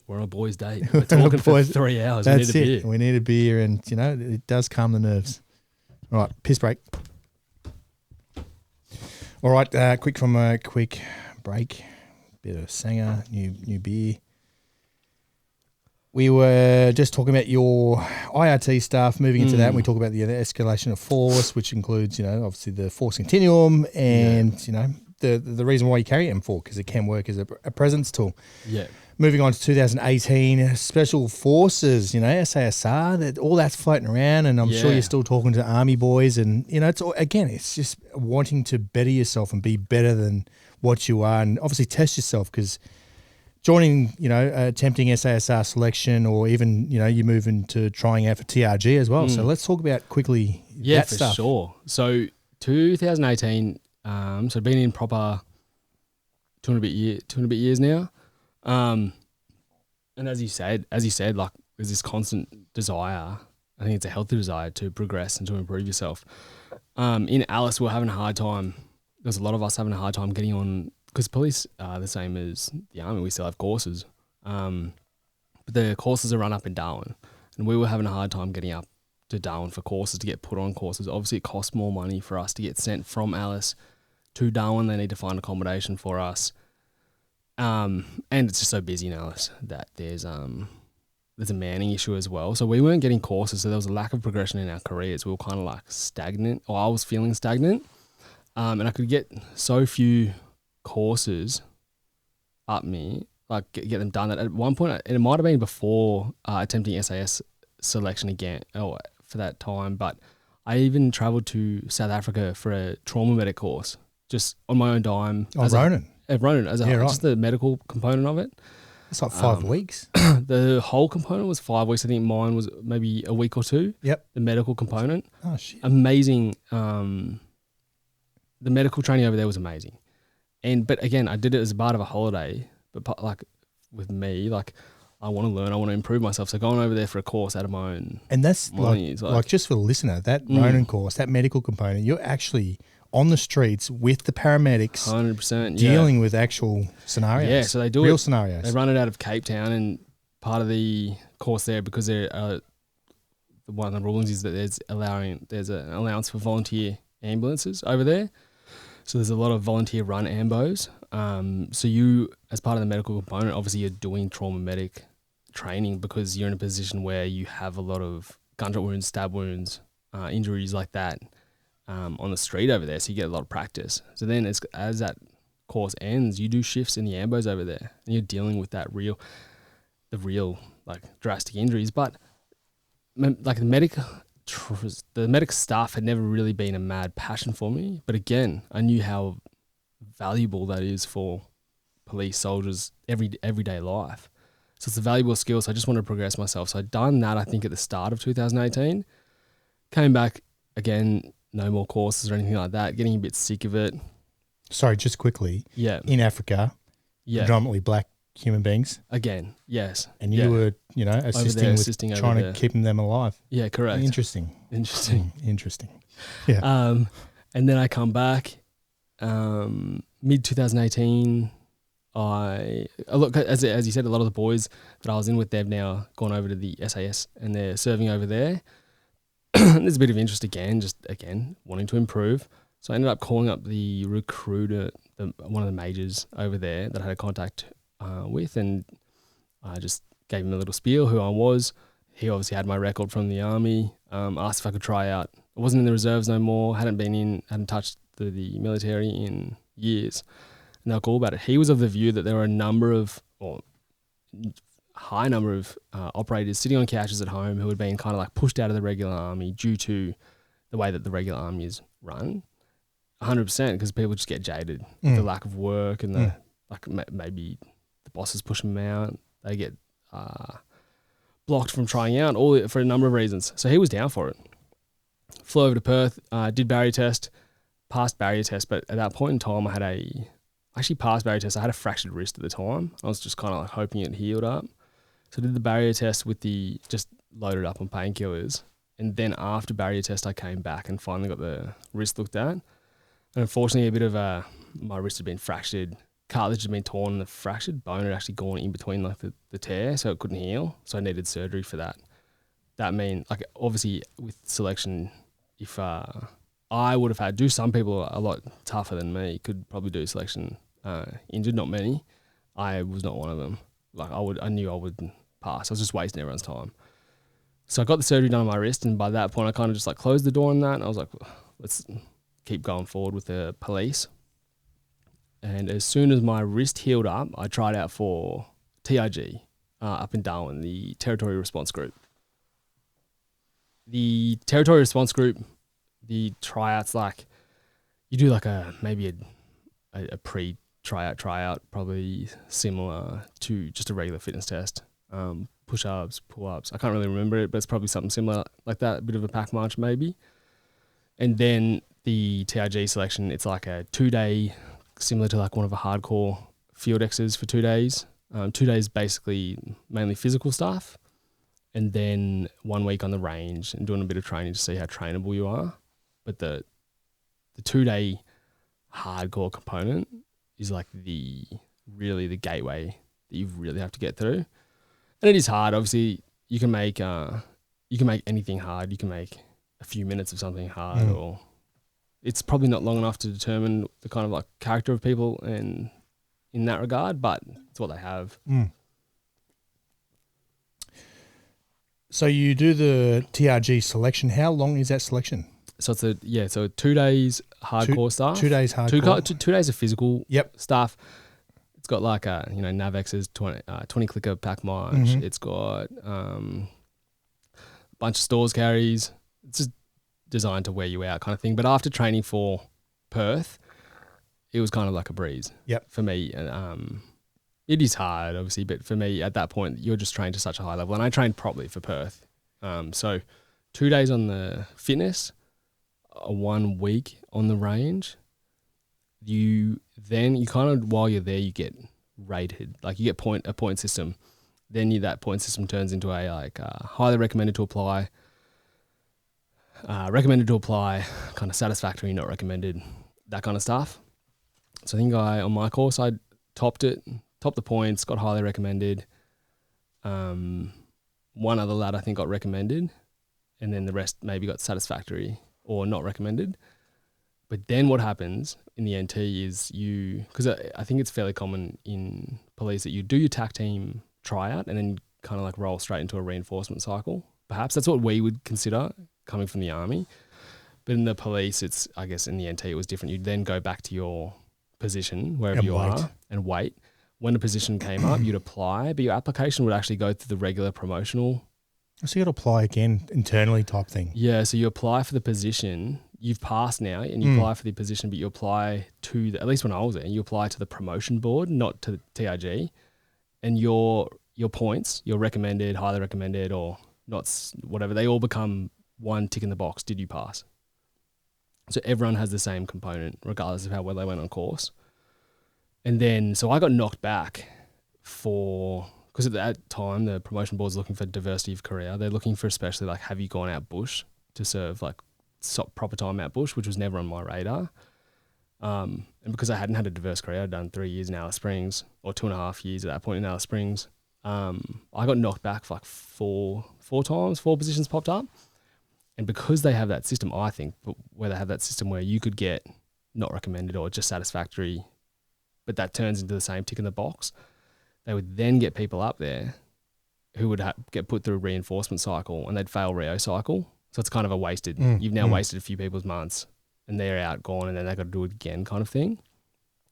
B: we're on a boys' date. We're talking for 3 hours.
A: That's
B: we need a beer.
A: We need a beer, and, you know, it does calm the nerves. All right, piss break. All right, quick break. Bit of Sanger, new beer. We were just talking about your IRT stuff, moving into that, and we talk about the escalation of force, which includes, you know, obviously the force continuum and, you know, the reason why you carry M4, because it can work as a presence tool.
B: Yeah.
A: Moving on to 2018, Special Forces, you know, SASR, all that's floating around, and I'm sure you're still talking to Army boys, and, you know, it's just wanting to better yourself and be better than what you are, and obviously test yourself, because joining, you know, attempting SASR selection, or even, you know, you move into trying out for TRG as well. So let's talk about quickly that stuff. Yeah, for
B: sure. So 2018, so been in proper 2 and a bit years now. And as you said, like there's this constant desire I think it's a healthy desire to progress and to improve yourself. In Alice, we're having a hard time. There's a lot of us having a hard time getting on, because police are the same as the army. We still have courses. But the courses are run up in Darwin, and we were having a hard time getting up to Darwin for courses, to get put on courses. Obviously, it costs more money for us to get sent from Alice to Darwin. They need to find accommodation for us. And it's just so busy in Alice that there's a manning issue as well. So we weren't getting courses, so there was a lack of progression in our careers. We were kind of like stagnant, or I was feeling stagnant. And I could get so few courses up me, like get them done. That at one point, and it might have been before attempting SAS selection again, for that time, but I even travelled to South Africa for a trauma medic course, just on my own dime.
A: Ronan.
B: Ronan, as
A: right.
B: just the medical component of it.
A: It's like 5 weeks.
B: The whole component was 5 weeks. I think mine was maybe a week or 2.
A: Yep.
B: The medical component.
A: Oh, shit.
B: Amazing. The medical training over there was amazing. But again, I did it as a part of a holiday, but like with me, like I want to learn, I want to improve myself. So going over there for a course out of my own
A: and that's
B: money
A: like just for the listener, that Ronan course, that medical component, you're actually on the streets with the paramedics
B: 100%,
A: dealing with actual scenarios.
B: Yeah, so they do
A: real
B: it,
A: scenarios.
B: They run it out of Cape Town, and part of the course there, because they're one of the rulings is that there's an allowance for volunteer ambulances over there. So there's a lot of volunteer run ambos. So you, as part of the medical component, obviously you're doing trauma medic training because you're in a position where you have a lot of gunshot wounds, stab wounds, injuries like that on the street over there. So you get a lot of practice. So then as that course ends, you do shifts in the ambos over there, and you're dealing with the real like drastic injuries. But like the medic staff had never really been a mad passion for me. But again, I knew how valuable that is for police soldiers everyday life. So it's a valuable skill. So I just wanted to progress myself. So I'd done that, I think, at the start of 2018. Came back again, no more courses or anything like that. Getting a bit sick of it.
A: Sorry, just quickly.
B: Yeah.
A: In Africa, predominantly black human beings.
B: Again, yes.
A: And you were, assisting trying to keep them alive.
B: Yeah, correct.
A: Interesting.
B: Yeah. And then I come back, mid 2018. I look, as you said, a lot of the boys that I was in with, they've now gone over to the SAS and they're serving over there. There's a bit of interest again, wanting to improve. So I ended up calling up the recruiter, one of the majors over there that I had a contact with, and I just gave him a little spiel who I was. He obviously had my record from the army, asked if I could try out. I wasn't in the reserves no more, hadn't touched the military in years. And they were cool about it. He was of the view that there were high number of operators sitting on couches at home who had been kind of like pushed out of the regular army due to the way that the regular army is run. 100%, because people just get jaded with the lack of work and maybe the bosses push them out. They get blocked from trying out for a number of reasons. So he was down for it. Flew over to Perth, did barrier test, passed barrier test, but at that point in time I actually passed barrier test. I had a fractured wrist at the time. I was just kind of like hoping it healed up. So I did the barrier test just loaded up on painkillers. And then after barrier test, I came back and finally got the wrist looked at. And unfortunately, my wrist had been fractured. Cartilage had been torn, and the fractured bone had actually gone in between like the tear, so it couldn't heal. So I needed surgery for that. That means, like, obviously with selection, if I would have some people a lot tougher than me could probably do selection injured, not many. I was not one of them. Like I knew I would pass. I was just wasting everyone's time. So I got the surgery done on my wrist, and by that point I kind of just like closed the door on that, and I was like, let's keep going forward with the police. And as soon as my wrist healed up, I tried out for TRG up in Darwin, the Territory Response Group. The Territory Response Group, the tryouts, like you do like maybe a pre-tryout, probably similar to just a regular fitness test. Push-ups, pull-ups. I can't really remember it, but it's probably something similar like that, a bit of a pack march maybe. And then the TRG selection, it's like a 2-day, similar to like one of a hardcore field exes for 2 days. 2 days basically mainly physical stuff. and then 1 week on the range and doing a bit of training to see how trainable you are. But the 2-day hardcore component is like really the gateway that you really have to get through. And it is hard. Obviously, you can make anything hard. You can make a few minutes of something hard, or it's probably not long enough to determine the kind of like character of people and in that regard, but it's what they have.
A: So you do the TRG selection. How long is that selection?
B: So it's so 2 days hardcore stuff.
A: 2 days hardcore.
B: 2 days of physical
A: Yep.
B: stuff. It's got like Navex's 20 clicker pack march. It's got a bunch of stores carries. It's just designed to wear you out kind of thing. But after training for Perth, it was kind of like a breeze.
A: Yep.
B: For me, it is hard, obviously, but for me at that point, you're just trained to such a high level, and I trained properly for Perth. So 2 days on the fitness, 1 week on the range. You kind of, while you're there, you get rated. Like you get a point system. Then that point system turns into a highly recommended to apply, kind of satisfactory, not recommended, that kind of stuff. So I think on my course I topped the points, got highly recommended. One other lad I think got recommended, and then the rest maybe got satisfactory or not recommended. But then what happens in the NT is because I think it's fairly common in police that you do your TAC team tryout and then you kind of like roll straight into a reinforcement cycle. Perhaps that's what we would consider coming from the army. But in the police, I guess in the NT it was different. You'd then go back to your position, wherever you are, and wait. When a position came up, you'd apply, but your application would actually go through the regular promotional.
A: So you got to apply again internally type thing.
B: Yeah, so you apply for the position. You've passed now, and you apply for the position, but you apply to at least when I was there, you apply to the promotion board, not to the TRG, and your points, your recommended, highly recommended, or not, whatever, they all become one tick in the box. Did you pass? So everyone has the same component, regardless of how well they went on course. And then, so I got knocked back because at that time, the promotion board's looking for diversity of career. They're looking for especially like, have you gone out bush to serve like proper time out bush, which was never on my radar. And because I hadn't had a diverse career, I'd done 3 years in Alice Springs, or 2.5 years at that point in Alice Springs. I got knocked back for like four times, 4 positions popped up. And because they have that system, I think, where they have that system where you could get not recommended or just satisfactory, but that turns into the same tick in the box, they would then get people up there who would get put through a reinforcement cycle, and they'd fail Rio cycle. So it's kind of a wasted, you've now wasted a few people's months, and they're out, gone, and then they've got to do it again kind of thing.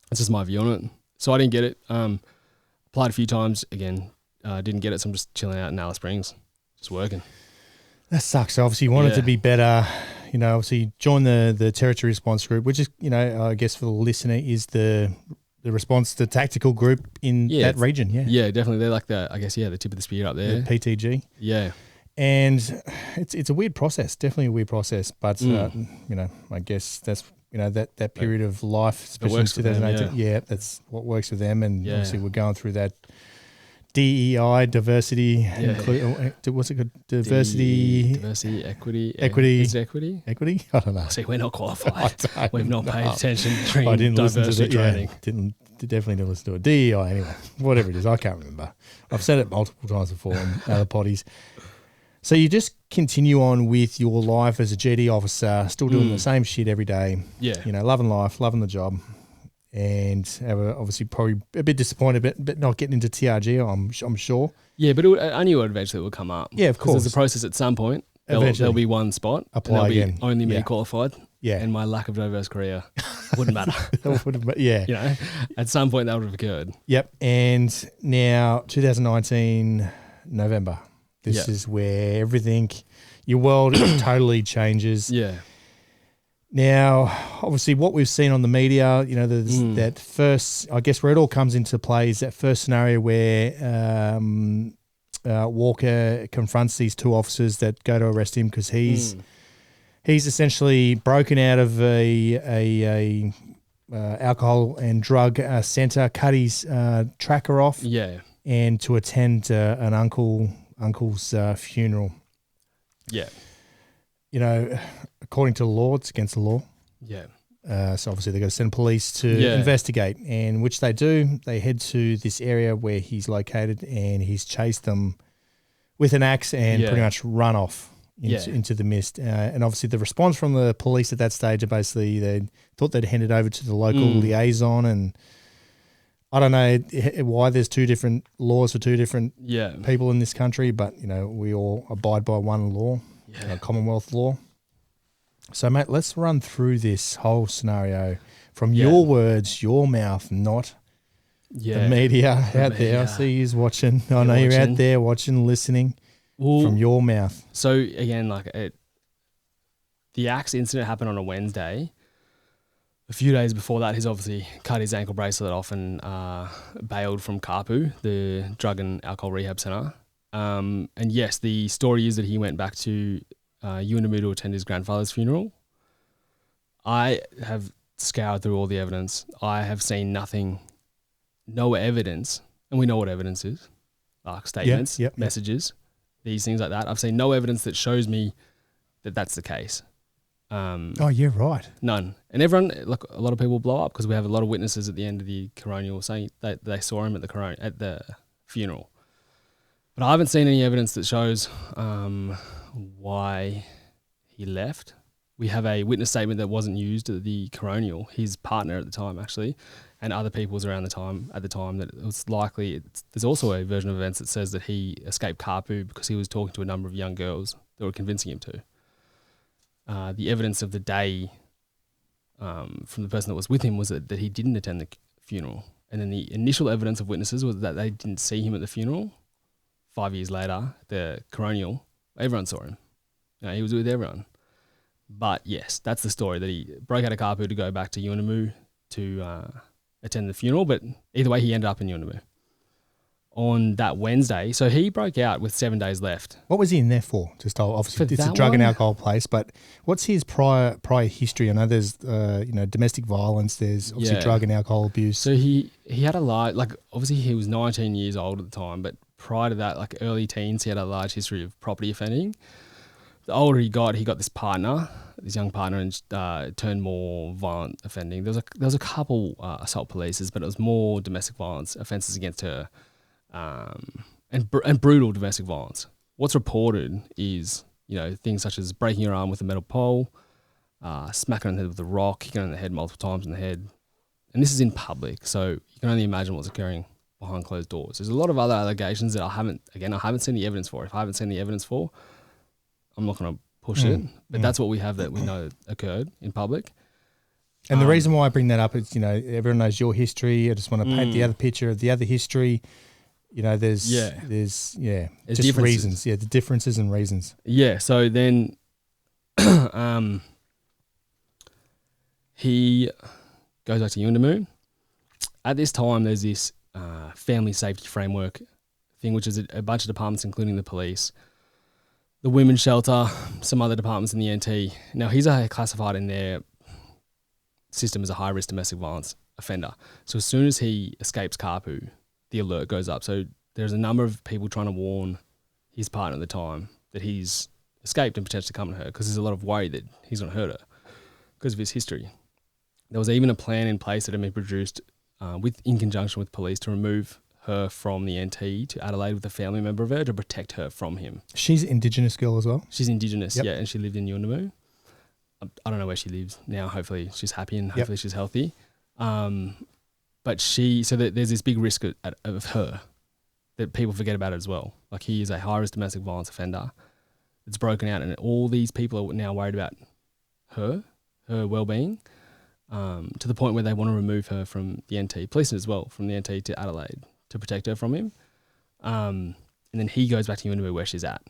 B: That's just my view on it. So I didn't get it. Applied a few times, again, didn't get it, so I'm just chilling out in Alice Springs, just working.
A: That sucks. So obviously you wanted to be better, obviously join the territory response group, which is, I guess for the listener is the response, the tactical group in that region. Yeah.
B: Yeah, definitely. They're like the tip of the spear up there.
A: The PTG.
B: Yeah.
A: And it's a weird process, definitely a weird process, but I guess that's, that period of life, especially in 2018. That's what works with them. And obviously we're going through that DEI, diversity, what's it called? Diversity,
B: equity.
A: Is
B: it equity?
A: Equity? I don't know.
B: See, we're not qualified. We've not paid attention during
A: diversity
B: training.
A: Definitely didn't listen to it. DEI, anyway, whatever it is, I can't remember. I've said it multiple times before in other potties. So you just continue on with your life as a GD officer, still doing the same shit every day.
B: Yeah.
A: Loving life, loving the job. And obviously probably a bit disappointed, but not getting into TRG, I'm sure. Yeah,
B: but I knew eventually it would come up.
A: Yeah, of course.
B: There's a process at some point. There'll be one spot.
A: Apply
B: and
A: again.
B: Be only me qualified.
A: Yeah.
B: And my lack of diverse career wouldn't matter.
A: Yeah.
B: At some point that would have occurred.
A: Yep. And now 2019, November. This is where everything, your world totally changes.
B: Yeah.
A: Now, obviously, what we've seen on the media, there's that first, I guess, where it all comes into play is that first scenario where Walker confronts these 2 officers that go to arrest him because he's essentially broken out of a alcohol and drug centre, cut his tracker off,
B: and
A: to attend an uncle uncle's funeral.
B: Yeah.
A: You know, according to the law, it's against the law.
B: Yeah.
A: So obviously they've got to send police to investigate, and which they do. They head to this area where he's located, and he's chased them with an axe and pretty much run off into the mist. And obviously the response from the police at that stage are basically they thought they'd hand it over to the local liaison, and I don't know why there's two different laws for two different people in this country, but, you know, we all abide by one law, Commonwealth law. So, mate, let's run through this whole scenario from your words, your mouth, not the media out there. I see you's watching. I know you're out there watching, listening from your mouth.
B: So, again, the axe incident happened on a Wednesday. A few days before that, he's obviously cut his ankle bracelet off and bailed from CARPU, the Drug and Alcohol Rehab Centre. And yes, the story is that he went back to Yuendamu to attend his grandfather's funeral. I have scoured through all the evidence. I have seen nothing, no evidence, and we know what evidence is, like statements, messages, these things like that. I've seen no evidence that shows me that that's the case.
A: You're right.
B: None. And everyone, like a lot of people blow up because we have a lot of witnesses at the end of the Coronial saying that they saw him at the funeral. But I haven't seen any evidence that shows why he left. We have a witness statement that wasn't used at the Coronial, his partner at the time actually, and other people's around at the time that it was likely. There's also a version of events that says that he escaped CARPU because he was talking to a number of young girls that were convincing him to. The evidence of the day from the person that was with him was that he didn't attend the funeral. And then the initial evidence of witnesses was that they didn't see him at the funeral. 5 years later, the Coronial, everyone saw him. You know, he was with everyone. But yes, that's the story, that he broke out of CARPU to go back to Yuendamu to attend the funeral. But either way, he ended up in Yuendamu on that Wednesday. So he broke out with 7 days left.
A: What was he in there for? Just obviously it's a drug and alcohol place, but what's his prior history? I know there's domestic violence, there's obviously drug and alcohol abuse.
B: So he had a large, obviously he was 19 years old at the time, but prior to that, early teens, he had a large history of property offending. The older he got this young partner, and turned more violent offending. There was a couple assault polices, but it was more domestic violence offences against her. And brutal domestic violence. What's reported is, things such as breaking her arm with a metal pole, smacking her in the head with a rock, kicking her in the head multiple times in the head. And this is in public, so you can only imagine what's occurring behind closed doors. There's a lot of other allegations that I haven't seen the evidence for. If I haven't seen the evidence for, I'm not going to push it. But that's what we have that we know occurred in public.
A: And the reason why I bring that up is, everyone knows your history. I just want to paint the other picture of the other history. There's just reasons. Yeah, the differences and reasons.
B: Yeah, so then he goes back to Yuendamu. At this time, there's this family safety framework thing, which is a bunch of departments, including the police, the women's shelter, some other departments in the NT. Now, he's classified in their system as a high-risk domestic violence offender. So as soon as he escapes CARPU, the alert goes up. So there's a number of people trying to warn his partner at the time that he's escaped and potentially coming to her, because there's a lot of worry that he's going to hurt her because of his history. There was even a plan in place that had been produced in conjunction with police to remove her from the NT to Adelaide with a family member of her to protect her from him.
A: She's an Indigenous girl as well?
B: She's Indigenous, and she lived in Yuendamu. I don't know where she lives now. Hopefully she's happy and hopefully she's healthy. But there's this big risk of her that people forget about it as well. He is a high-risk domestic violence offender. It's broken out, and all these people are now worried about her well-being, to the point where they want to remove her from the NT, police as well, from the NT to Adelaide to protect her from him. And then he goes back to Yuendamu where she's at.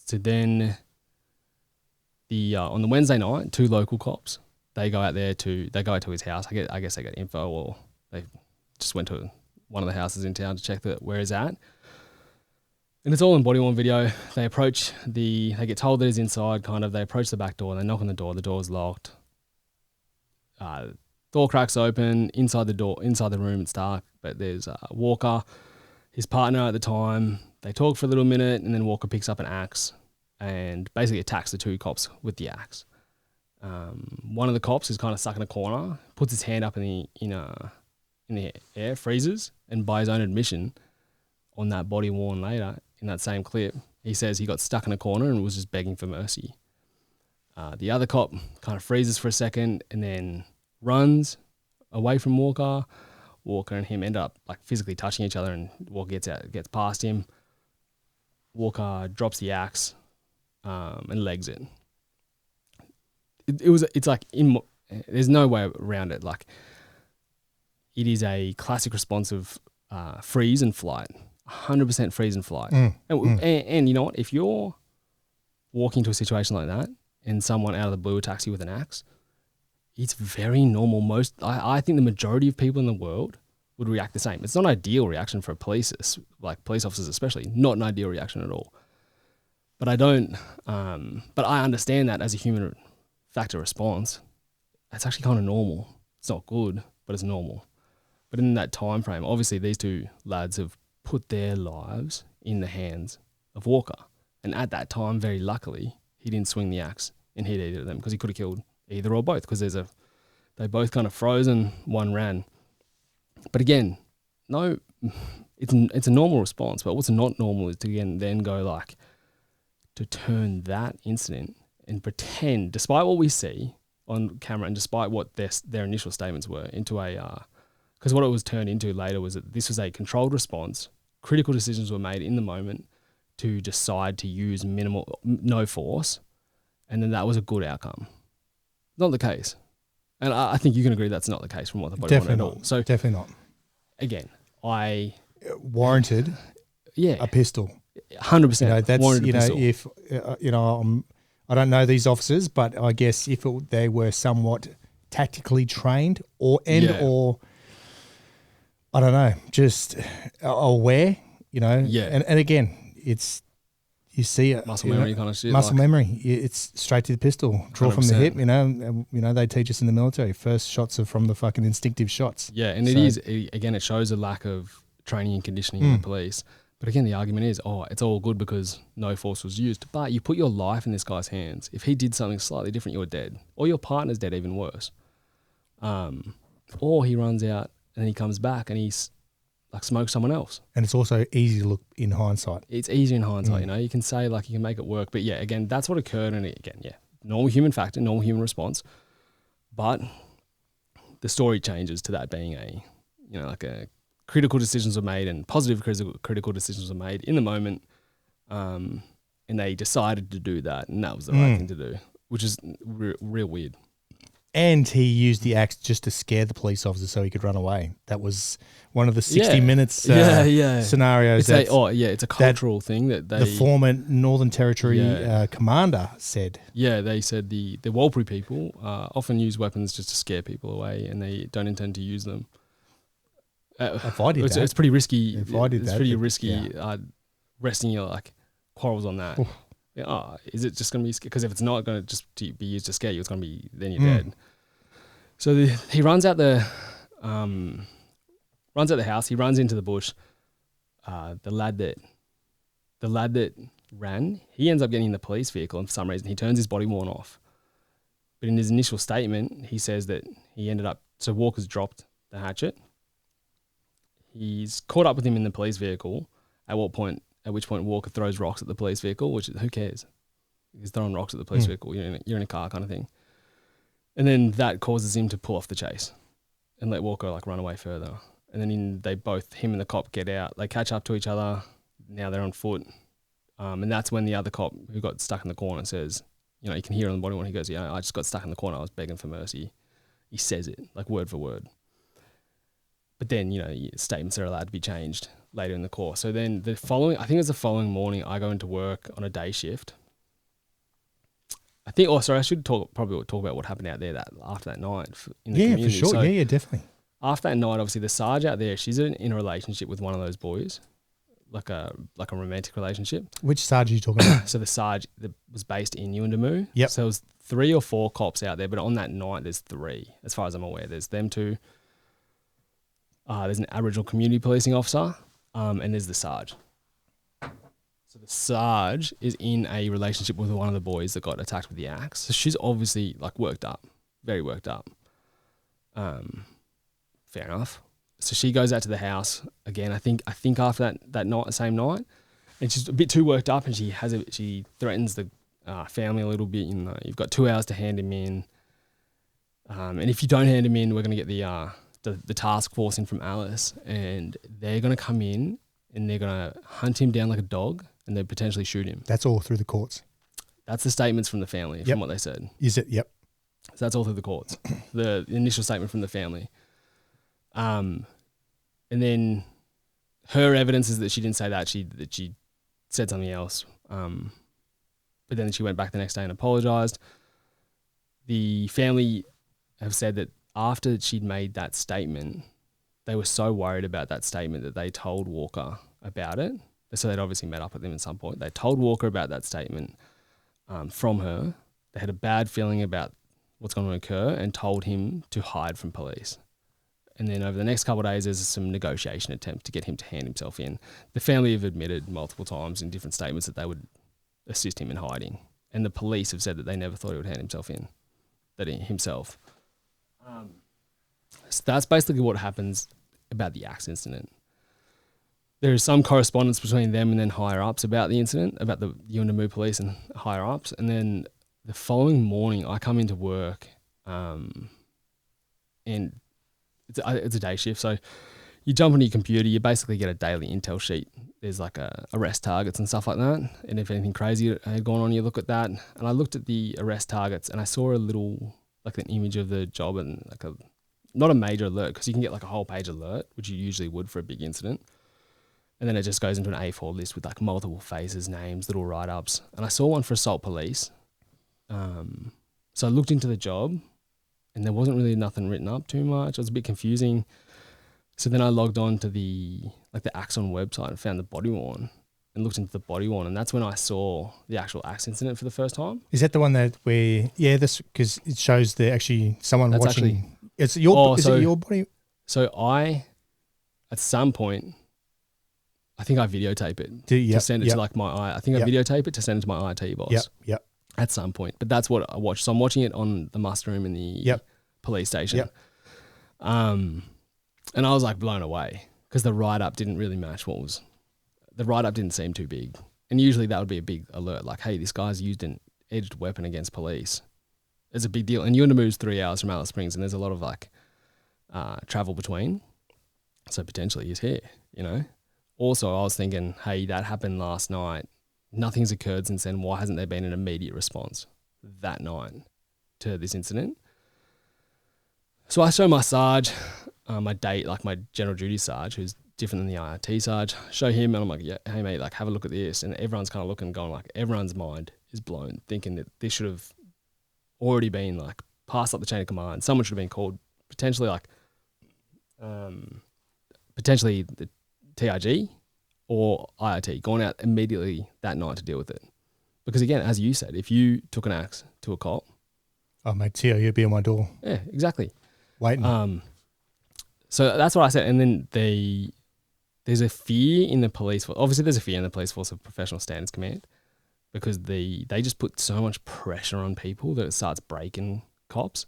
B: So then on the Wednesday night, 2 local cops, they go out to his house. I guess they got info, or they just went to one of the houses in town to check where he's at. And it's all in body-worn video. They get told that he's inside, they approach the back door, they knock on the door's locked. Door cracks open, inside the room it's dark, but there's a walker. his partner at the time, they talk for a little minute, and then Walker picks up an axe and basically attacks the two cops with the axe. One of the cops is kind of stuck in a corner, puts his hand up in the air, freezes, and by his own admission, on that body worn later in that same clip, he says he got stuck in a corner and was just begging for mercy. The other cop kind of freezes for a second and then runs away from Walker. Walker and him end up like physically touching each other, and Walker gets past him. Walker drops the axe and legs it. There's no way around it. Like, it is a classic response of freeze and flight, 100% freeze and flight. And you know what? If you're walking to a situation like that and someone out of the blue attacks you with an axe, it's very normal. I think the majority of people in the world would react the same. It's not an ideal reaction for police officers especially, not an ideal reaction at all. But I understand that as a human factor response, it's actually kind of normal. It's not good, but it's normal. But in that time frame, obviously these two lads have put their lives in the hands of Walker. And at that time, very luckily, he didn't swing the axe and hit either of them, because he could have killed either or both, because they both kind of froze and one ran. But again, no, it's a normal response. But what's not normal is to then go like to turn that incident and pretend, despite what we see on camera and despite what their initial statements were, into a because what it was turned into later was that this was a controlled response. Critical decisions were made in the moment to decide to use no force, and then that was a good outcome. Not the case. And I think you can agree that's not the case from what the body wanted at all. So
A: definitely not.
B: Again,
A: warranted a pistol.
B: 100%.
A: That's
B: warranted a pistol.
A: If I don't know these officers, but I guess if they were somewhat tactically trained or I don't know, just aware, and again, it's, you see it.
B: Muscle memory kind of shit.
A: Muscle memory. It's straight to the pistol. Draw 100%. From the hip, they teach us in the military. First shots are from the fucking instinctive shots.
B: Yeah, and it shows a lack of training and conditioning in the police. But again, the argument is, it's all good because no force was used. But you put your life in this guy's hands. If he did something slightly different, you're dead. Or your partner's dead, even worse. Or he runs out and then he comes back and he's like smokes someone else. And
A: it's also easy to look in hindsight.
B: It's easy in hindsight, you can say like you can make it work. But yeah, again, that's what occurred. And again, normal human factor, normal human response. But the story changes to that being a critical decisions were made and positive critical decisions were made in the moment. And they decided to do that. And that was the right thing to do, which is real weird.
A: And he used the axe just to scare the police officer so he could run away. That was one of the 60 Minutes scenarios.
B: It's a cultural thing that
A: the former Northern Territory commander said.
B: Yeah, they said the Warlpiri people often use weapons just to scare people away, and they don't intend to use them.
A: If I did that.
B: It's pretty risky.
A: If I did that.
B: It's pretty risky resting your quarrels on that. Is it just going to be, because if it's not going to just be used to scare you, it's going to be, then you're dead. So he runs out the house. He runs into the bush. The lad that ran, he ends up getting in the police vehicle, and for some reason he turns his body worn off. But in his initial statement, he says that he ended up, so Walker's dropped the hatchet. He's caught up with him in the police vehicle. At which point Walker throws rocks at the police vehicle, which who cares? He's throwing rocks at the police vehicle. You're in a car kind of thing. And then that causes him to pull off the chase and let Walker run away further. And then him and the cop get out. They catch up to each other. Now they're on foot. And that's when the other cop who got stuck in the corner says, you can hear on the body when he goes, I just got stuck in the corner. I was begging for mercy. He says it word for word. But then, statements are allowed to be changed later in the course. So then the following morning, I go into work on a day shift. I should probably talk about what happened out there after that night in the community.
A: Yeah, for sure. So definitely.
B: After that night, obviously the Sarge out there, she's in a relationship with one of those boys, like a romantic relationship.
A: Which Sarge are you talking about?
B: So the Sarge that was based in Yuendamu.
A: Yep.
B: So there was 3 or 4 cops out there, but on that night there's 3, as far as I'm aware. There's them 2. There's an Aboriginal community policing officer, and there's the Sarge. So the Sarge is in a relationship with one of the boys that got attacked with the axe. So she's obviously like worked up, very worked up. Fair enough. So she goes out to the house again. I think after that night, the same night, and she's a bit too worked up, and she threatens the family a little bit. You know, you've got 2 hours to hand him in, and if you don't hand him in, we're going to get the task force in from Alice, and they're going to come in and they're going to hunt him down like a dog, and they potentially shoot him.
A: That's all through the courts.
B: That's the statements from the family, from what they said.
A: Is it? Yep.
B: So that's all through the courts. The initial statement from the family. And then her evidence is that she didn't say that. That she said something else. But then she went back the next day and apologized. The family have said that after she'd made that statement, they were so worried about that statement that they told Walker about it. So they'd obviously met up with him at some point. They told Walker about that statement from her. They had a bad feeling about what's going to occur and told him to hide from police. And then over the next couple of days, there's some negotiation attempt to get him to hand himself in. The family have admitted multiple times in different statements that they would assist him in hiding. And the police have said that they never thought he would hand himself in, himself. So that's basically what happens about the axe incident. There is some correspondence between them and then higher-ups about the incident, about the Yuendamu police and higher-ups. And then the following morning, I come into work and it's a day shift. So you jump on your computer, you basically get a daily intel sheet. There's like arrest targets and stuff like that. And if anything crazy had gone on, you look at that. And I looked at the arrest targets and I saw a little, like an image of the job and like not a major alert, because you can get like a whole page alert, which you usually would for a big incident. And then it just goes into an A4 list with like multiple faces, names, little write-ups. And I saw one for assault police. So I looked into the job and there wasn't really nothing written up too much. It was a bit confusing. So then I logged on to the Axon website and found the body worn and looked into the body worn. And that's when I saw the actual axe incident for the first time.
A: Is that the one that this, because it shows someone
B: that's
A: watching.
B: Actually,
A: is it your body?
B: So at some point, I think I videotape it to send it to like my I videotape it to send it to my IT boss.
A: Yep.
B: At some point. But that's what I watched. So I'm watching it on the muster room in the police station.
A: Yep.
B: And I was like blown away because the write-up didn't really match the write-up didn't seem too big. And usually that would be a big alert, like, hey, this guy's used an edged weapon against police. It's a big deal. And Yuendamu's 3 hours from Alice Springs and there's a lot of like travel between. So potentially he's here, you know. Also, I was thinking, hey, that happened last night. Nothing's occurred since then. Why hasn't there been an immediate response that night to this incident? So I show my Sarge, my general duty Sarge, who's different than the IRT Sarge, show him and I'm like, yeah, hey mate, like have a look at this. And everyone's kind of looking, going like, everyone's mind is blown, thinking that this should have already been like passed up the chain of command. Someone should have been called, potentially the TRG or IRT, gone out immediately that night to deal with it. Because again, as you said, if you took an axe to a cop,
A: oh mate, Tio, you'd be on my door.
B: Yeah, exactly.
A: Waiting.
B: So that's what I said. And then there's a fear in the police force. Obviously, there's a fear in the police force of Professional Standards Command because they just put so much pressure on people that it starts breaking cops.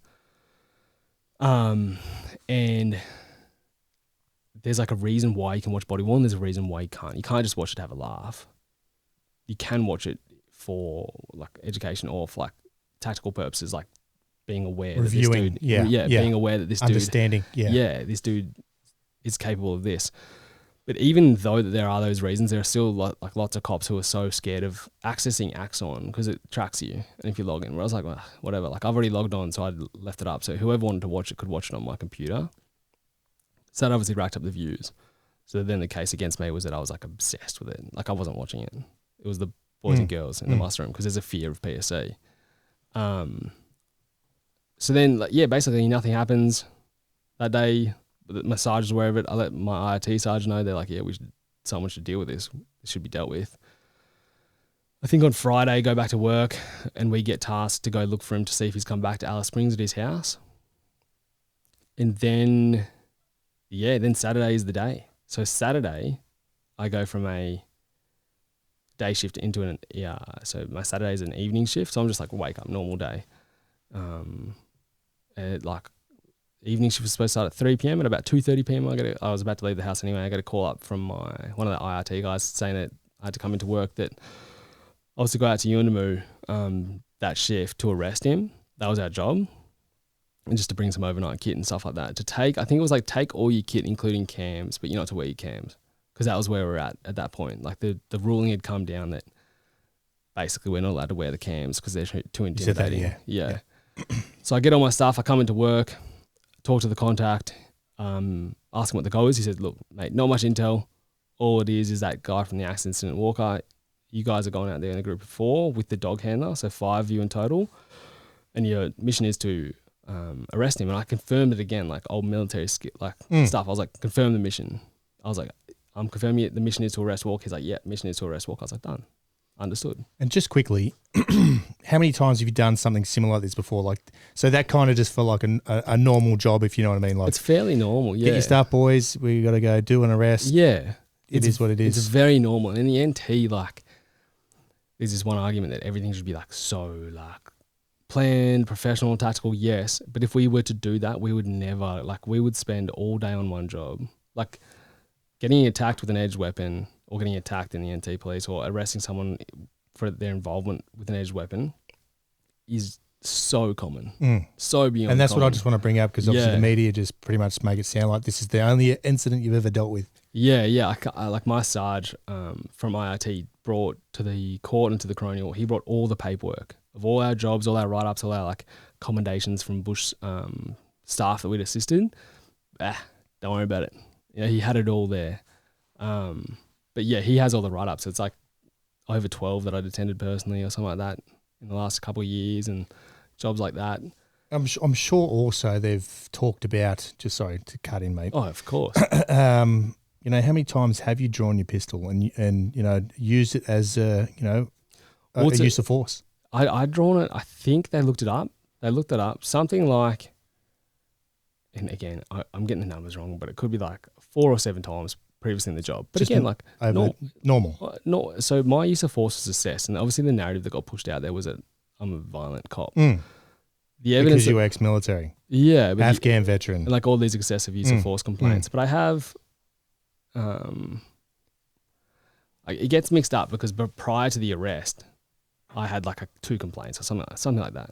B: And there's like a reason why you can watch body worn. There's a reason why you can't. You can't just watch it to have a laugh. You can watch it for like education or for like tactical purposes, like being aware
A: reviewing,
B: that this dude, being aware that this
A: understanding,
B: this dude is capable of this. But even though that there are those reasons, there are still like lots of cops who are so scared of accessing Axon because it tracks you. And if you log in, where I was like, well, whatever, like I've already logged on, so I left it up. So whoever wanted to watch it could watch it on my computer. So that obviously racked up the views. So then the case against me was that I was like obsessed with it. Like I wasn't watching it. It was the boys and girls in the muster room because there's a fear of PSC. So then, basically nothing happens that day. My Sarge is aware of it. I let my IRT Sarge know. They're like, yeah, someone should deal with this. This should be dealt with. I think on Friday, go back to work and we get tasked to go look for him to see if he's come back to Alice Springs at his house. And then Saturday is the day. So Saturday, I go from a day shift into so my Saturday is an evening shift. So I'm just like wake up, normal day. Like evening shift was supposed to start at 3 p.m. At about 2:30 p.m. I was about to leave the house anyway. I got a call up from one of the IRT guys saying that I had to come into work, that I was to go out to Yuendamu that shift to arrest him. That was our job. And just to bring some overnight kit and stuff like that. I think it was like take all your kit, including cams, but you're not to wear your cams. Because that was where we were at that point. Like the ruling had come down that basically we're not allowed to wear the cams because they're too intimidating.
A: You said that, yeah.
B: So I get all my stuff, I come into work, talk to the contact, ask him what the goal is. He said, look, mate, not much intel. All it is that guy from the accident incident Walker, you guys are going out there in a group of 4 with the dog handler, so 5 of you in total. And your mission is to arrest him. And I confirmed it again, like old military stuff. I was like, confirm the mission. I was like, I'm confirming it. The mission is to arrest Walker. He's like, yeah, mission is to arrest Walker. I was like, done. Understood.
A: And just quickly, how many times have you done something similar like this before? Like, so that kind of just for like a normal job, if you know what I mean? Like,
B: it's fairly normal, yeah.
A: Get your stuff, boys. We got to go do an arrest.
B: Yeah.
A: It is what it is.
B: It's very normal. And in the NT, like, there's this one argument that everything should be like so like planned, professional, tactical, yes. But if we were to do that, we would never, like, we would spend all day on one job. Like, getting attacked with an edged weapon or getting attacked in the NT police or arresting someone for their involvement with an edged weapon is so common. So beyond
A: And that's
B: common.
A: what I just want to bring up, because obviously the media just pretty much make it sound like this is the only incident you've ever dealt with.
B: Yeah. I like my Sarge from IRT brought to the court and to the Coronial, he brought all the paperwork of all our jobs, all our write-ups, all our like commendations from Bush staff that we'd assisted. Don't worry about it. Yeah, he had it all there. But yeah, he has all the write-ups. It's like over 12 that I'd attended personally or something like that in the last couple of years, and jobs like that.
A: I'm sure also they've talked about, just sorry to cut in, mate.
B: Oh, of course.
A: You know, how many times have you drawn your pistol and you know, used it as a use of force?
B: I'd drawn it. I think they looked it up. Something like, and again, I'm getting the numbers wrong, but it could be like 4 or 7 times previously in the job. But just again, like
A: normal.
B: No, so my use of force was assessed, and obviously the narrative that got pushed out there was that I'm a violent cop. The evidence
A: because you were ex-military,
B: but
A: Afghan veteran,
B: like all these excessive use of force complaints. But I have, it gets mixed up because prior to the arrest, I had like 2 complaints or something like that.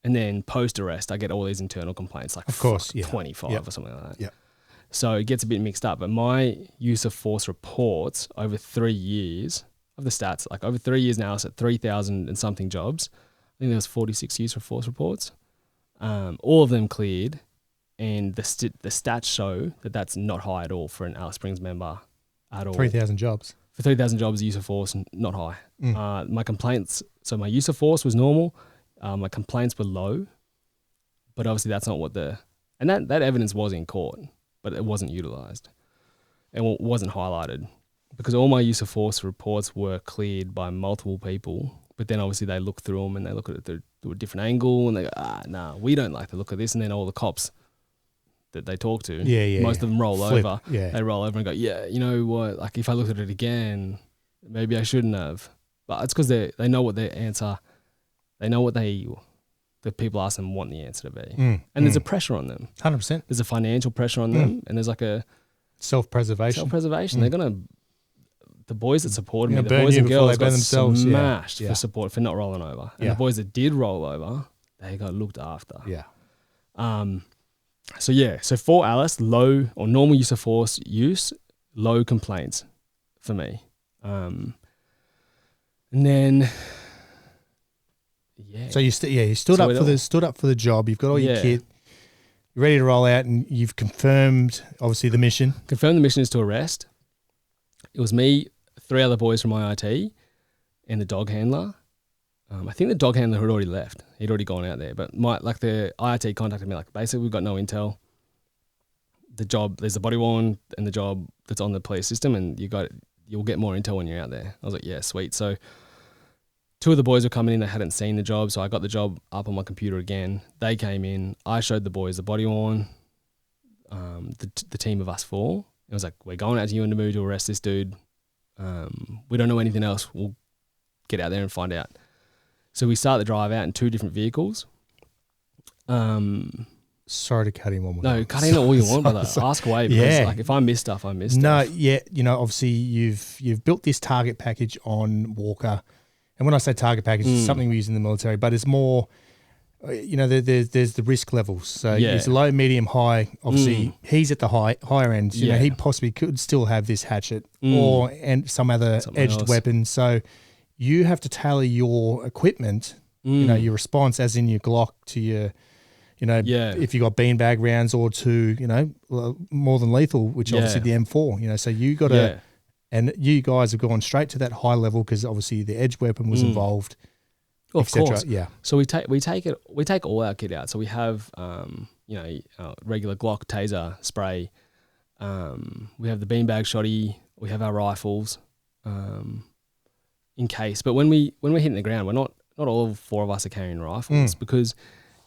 B: And then post-arrest, I get all these internal complaints, like 25 or something like that.
A: Yeah.
B: So it gets a bit mixed up. But my use of force reports over 3 years, of the stats, like over 3 years now, it's at 3,000 and something jobs. I think there was 46 use of force reports. All of them cleared. And the stats show that that's not high at all for an Alice Springs member at all.
A: 3,000 jobs.
B: For 3,000 jobs, use of force, not high. My complaints, so my use of force was normal. My complaints were low, but obviously that's not what and that evidence was in court, but it wasn't utilised and wasn't highlighted because all my use of force reports were cleared by multiple people, but then obviously they look through them and they look at it through a different angle and they go, nah, we don't like the look of this. And then all the cops that they talk to, most of them roll over. Yeah. They roll over and go, yeah, you know what, like if I looked at it again, maybe I shouldn't have. But it's because they know what their answer. They know what the people ask them want the answer to be. And there's a pressure on them.
A: 100%.
B: There's a financial pressure on them, and there's like a
A: self-preservation.
B: They're going to, the boys that supported me, the boys and girls got smashed for support, for not rolling over. And the boys that did roll over, they got looked after.
A: Yeah.
B: So for Alice, low or normal use of force use, low complaints for me. And then... Yeah.
A: So you stood up for the job. You've got all your kit. You're ready to roll out, and you've confirmed obviously the mission.
B: Confirmed the mission is to arrest. It was me, 3 other boys from IRT, and the dog handler. I think the dog handler had already left. He'd already gone out there. But the IRT contacted me like, basically we've got no intel. The job, there's the body worn and the job that's on the police system, and you'll get more intel when you're out there. I was like, yeah, sweet. So 2 of the boys were coming in, they hadn't seen the job, so I got the job up on my computer again. They came in, I showed the boys the body worn, the team of us 4, It was like, we're going out to Yuendamu to arrest this dude. We don't know anything else. We'll get out there and find out. So we start the drive out in 2 different vehicles.
A: Sorry to cut in one more.
B: No, cut in all you want, brother. Ask away, because like if I miss stuff, I miss stuff.
A: No, yeah, obviously you've built this target package on Walker, and when I say target package, it's something we use in the military, but it's more, there's the risk levels. So it's low, medium, high. Obviously, he's at the higher end. You know, he possibly could still have this hatchet or some other edged weapon. So you have to tailor your equipment. Your response, as in your Glock, to your. If you got beanbag rounds, or to, more than lethal, which obviously the M4, so you got to, and you guys have gone straight to that high level because obviously the edge weapon was involved,
B: of course.
A: Yeah.
B: So we take all our kit out. So we have, regular Glock, taser, spray. We have the beanbag shotty. We have our rifles, in case. But when we're hitting the ground, we're not all 4 of us are carrying rifles because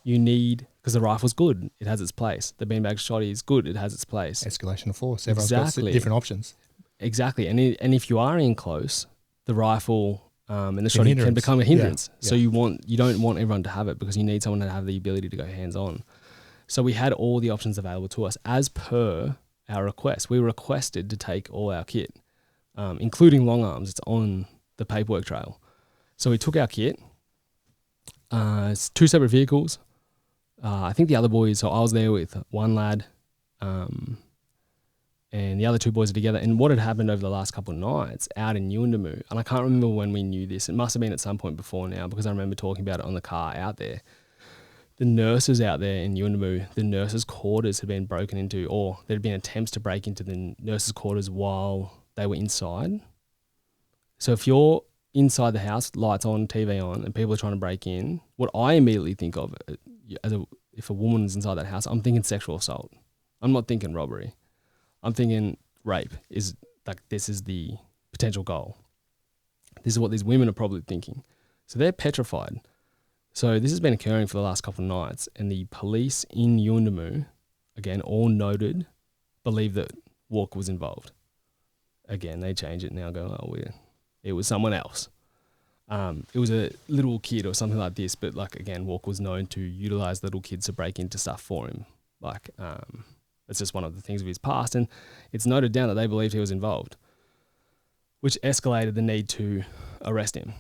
B: because the rifle's good, it has its place. The beanbag shotty is good, it has its place.
A: Escalation of force. Everyone's got different options.
B: Exactly. And if you are in close, the rifle and the shotty can become a hindrance. Yeah. So you don't want everyone to have it, because you need someone to have the ability to go hands-on. So we had all the options available to us as per our request. We requested to take all our kit, including long arms. It's on the paperwork trail. So we took our kit. It's 2 separate vehicles. I think the other boys, so I was there with one lad, and the other 2 boys are together. And what had happened over the last couple of nights out in Yuendamu, and I can't remember when we knew this. It must have been at some point before now, because I remember talking about it on the car out there. The nurses out there in Yuendamu, the nurses' quarters had been broken into, or there had been attempts to break into the nurses' quarters while they were inside. So if you're inside the house, lights on, TV on, and people are trying to break in, what I immediately think of if a woman is inside that house, I'm thinking sexual assault. I'm not thinking robbery. I'm thinking rape is like, this is the potential goal. This is what these women are probably thinking. So they're petrified. So this has been occurring for the last couple of nights, and the police in Yuendamu, again, all noted, believe that Walker was involved. Again, they change it now, it was someone else. It was a little kid or something like this, but like, again, Walker was known to utilize little kids to break into stuff for him. Like, it's just one of the things of his past, and it's noted down that they believed he was involved, which escalated the need to arrest him.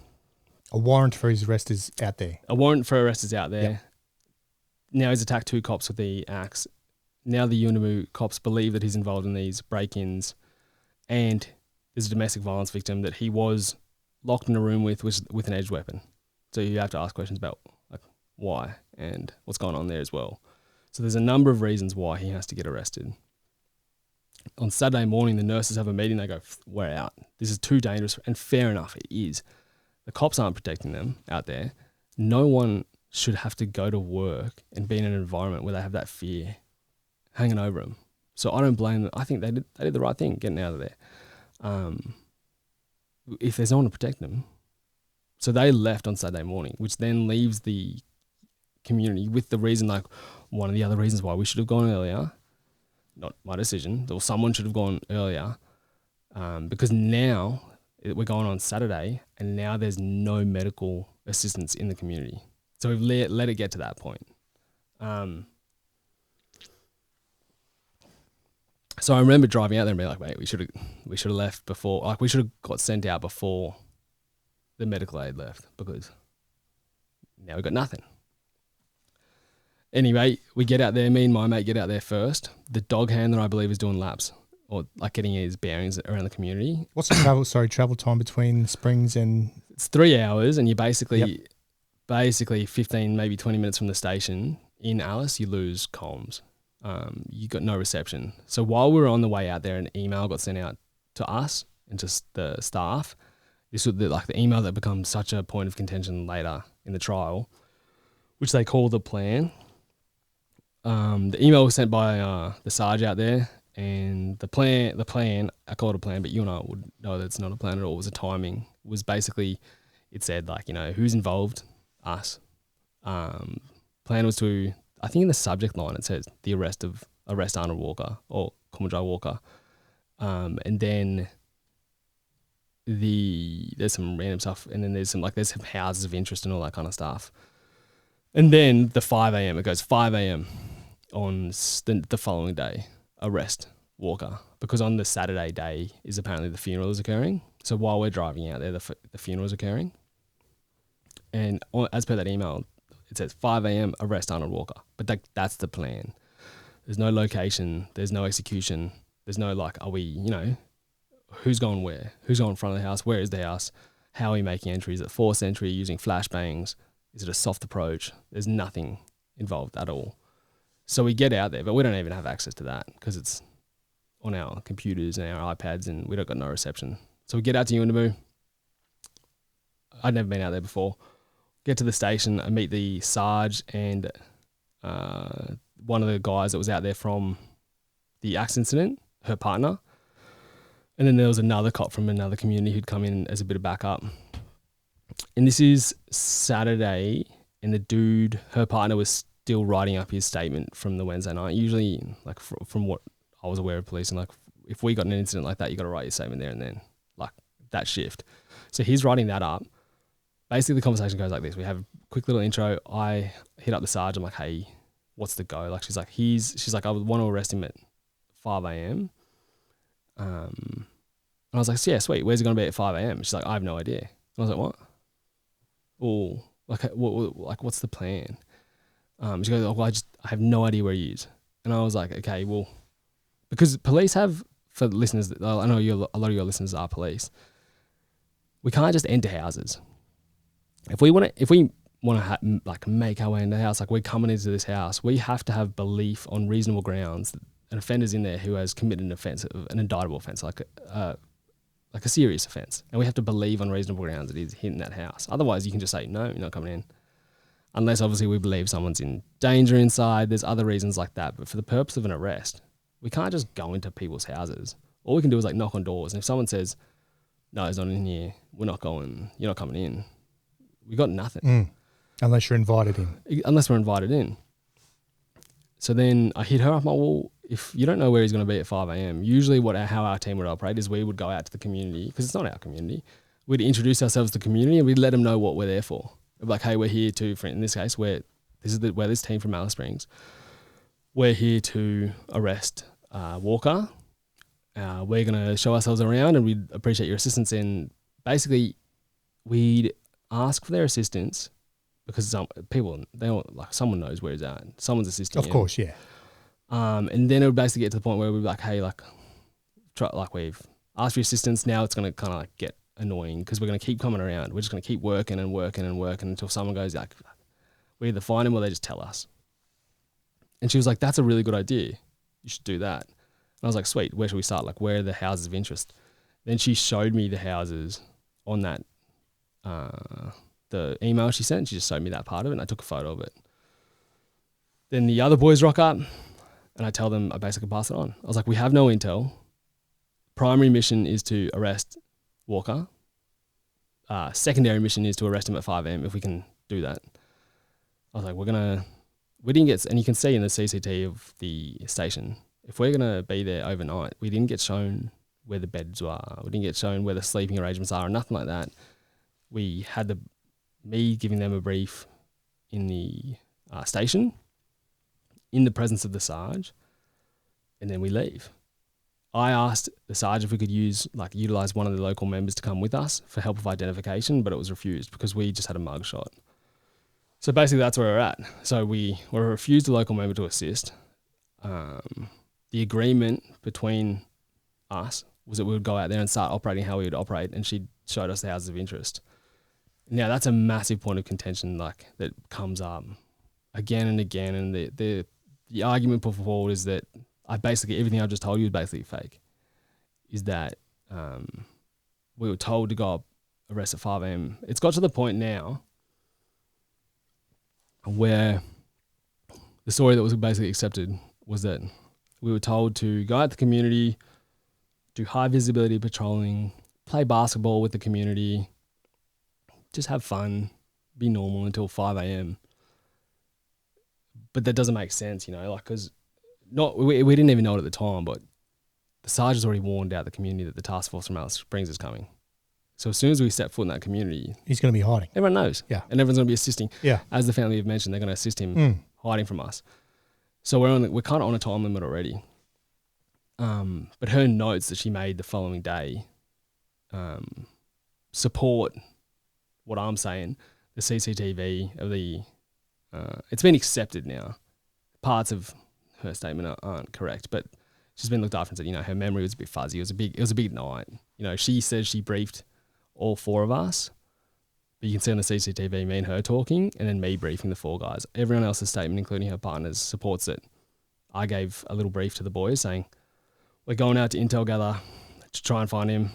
A: A warrant for his arrest is out there.
B: A warrant for arrest is out there.
A: Yep.
B: Now he's attacked 2 cops with the axe. Now the Yuendamu cops believe that he's involved in these break-ins, and there's a domestic violence victim that he was locked in a room with an edged weapon. So you have to ask questions about like why and what's going on there as well. So there's a number of reasons why he has to get arrested. On Saturday morning, the nurses have a meeting. They go, we're out. This is too dangerous. And fair enough, it is. The cops aren't protecting them out there. No one should have to go to work and be in an environment where they have that fear hanging over them. So I don't blame them. I think they did the right thing getting out of there. If there's no one to protect them. So they left on Saturday morning, which then leaves the community with the reason, like one of the other reasons why we should have gone earlier, not my decision, or someone should have gone earlier, because now we're going on Saturday and now there's no medical assistance in the community. So we've let it get to that point. So I remember driving out there and being like, mate, we should have left before, like we should have got sent out before the medical aid left, because now we've got nothing. Anyway, we get out there, me and my mate get out there first. The dog handler, I believe, is doing laps or like getting his bearings around the community.
A: What's the travel time between Springs and?
B: It's 3 hours, and you basically 15, maybe 20 minutes from the station in Alice, you lose comms. You got no reception. So while we were on the way out there, an email got sent out to us and to the staff. This was the email that becomes such a point of contention later in the trial, which they call the plan. The email was sent by the Sarge out there, and the plan, I call it a plan, but you and I would know that it's not a plan at all. It was a timing. It was basically, it said who's involved? Us. Plan was to, I think in the subject line it says the arrest Arnold Walker or Kumajai Walker. And then there's some random stuff, and then there's some houses of interest and all that kind of stuff. And then the 5 a.m. it goes 5 a.m. on the following day, arrest Walker, because on the Saturday day is apparently the funeral is occurring. So while we're driving out there, the funeral is occurring. And as per that email, it says 5 a.m. arrest Arnold Walker. But that's the plan. There's no location. There's no execution. There's no are we, who's going where? Who's going in front of the house? Where is the house? How are we making entries? Is it forced entry using flashbangs? Is it a soft approach? There's nothing involved at all. So we get out there, but we don't even have access to that because it's on our computers and our iPads, and we don't got no reception. So we get out to Yuendamu. I'd never been out there before. Get to the station. I meet the Sarge and one of the guys that was out there from the axe incident, her partner. And then there was another cop from another community who'd come in as a bit of backup. And this is Saturday, and the dude, her partner, was still writing up his statement from the Wednesday night. Usually, from what I was aware of police, and if we got an incident like that, you got to write your statement there and then, that shift. So he's writing that up. Basically, the conversation goes like this. We have a quick little intro. I hit up the Sarge. I'm like, hey, what's the go? She's like, I would want to arrest him at 5 a.m. And I was like, yeah, sweet. Where's he going to be at 5 a.m.? She's like, I have no idea. And I was like, what? Oh, what's the plan? She goes, oh, well, I have no idea where he is. And I was like, okay, well, because police have, for listeners, I know a lot of your listeners are police. We can't just enter houses. If we want to make our way into the house, we're coming into this house, we have to have belief on reasonable grounds that an offender's in there who has committed an offence, an indictable offence, like a serious offence. And we have to believe on reasonable grounds that he's in that house. Otherwise, you can just say, no, you're not coming in. Unless, obviously, we believe someone's in danger inside. There's other reasons like that. But for the purpose of an arrest, we can't just go into people's houses. All we can do is knock on doors. And if someone says, no, he's not in here, we're not going, you're not coming in, we got nothing.
A: Unless you're invited in.
B: Unless we're invited in. So then I hit her up. Well, if you don't know where he's going to be at 5 a.m., usually how our team would operate is we would go out to the community, because it's not our community. We'd introduce ourselves to the community and we'd let them know what we're there for. We'd be like, hey, we're here to, in this case, we're this team from Alice Springs. We're here to arrest Walker. We're going to show ourselves around and we'd appreciate your assistance. And basically, we'd ask for their assistance because some people, they don't, someone knows where he's at. Someone's assisting him.
A: Of course, yeah.
B: And then it would basically get to the point where we'd be like, hey, we've asked for your assistance. Now it's going to kind of get annoying because we're going to keep coming around. We're just going to keep working and working and working until someone goes we either find him or they just tell us. And she was like, that's a really good idea. You should do that. And I was like, sweet, where should we start? Where are the houses of interest? Then she showed me the houses on that, the email she sent. She just showed me that part of it and I took a photo of it. Then the other boys rock up and I tell them, I basically pass it on. I was like, we have no intel. Primary mission is to arrest Walker. Secondary mission is to arrest him at 5 a.m. if we can do that. I was like, we didn't get, and you can see in the CCT of the station, if we're going to be there overnight, we didn't get shown where the beds were. We didn't get shown where the sleeping arrangements are or nothing like that. We had me giving them a brief in the station in the presence of the Sarge, and then we leave. I asked the Sarge if we could utilize one of the local members to come with us for help with identification, but it was refused because we just had a mugshot. So basically that's where we're at. So we were refused a local member to assist. The agreement between us was that we would go out there and start operating how we would operate, and she showed us the houses of interest. Now that's a massive point of contention that comes up again and again, and the argument put forward is that everything I just told you is basically fake. Is that we were told to go arrest at 5 a.m. It's got to the point now where the story that was basically accepted was that we were told to go out to the community, do high visibility patrolling, play basketball with the community, just have fun, be normal until 5 a.m. But that doesn't make sense, because we didn't even know it at the time, but the sergeant's already warned out the community that the task force from Alice Springs is coming. So as soon as we step foot in that community,
A: he's going to be hiding.
B: Everyone knows.
A: Yeah.
B: And everyone's going to be assisting.
A: Yeah.
B: As the family have mentioned, they're going to assist him hiding from us. So we're kind of on a time limit already. But her notes that she made the following day support what I'm saying. The CCTV of the it's been accepted now. Parts of her statement aren't correct, but she's been looked after and said, you know, her memory was a bit fuzzy. It was a big night. You know, she says she briefed all four of us, but you can see on the CCTV me and her talking, and then me briefing the four guys. Everyone else's statement, including her partners, supports it. I gave a little brief to the boys saying, we're going out to intel gather to try and find him.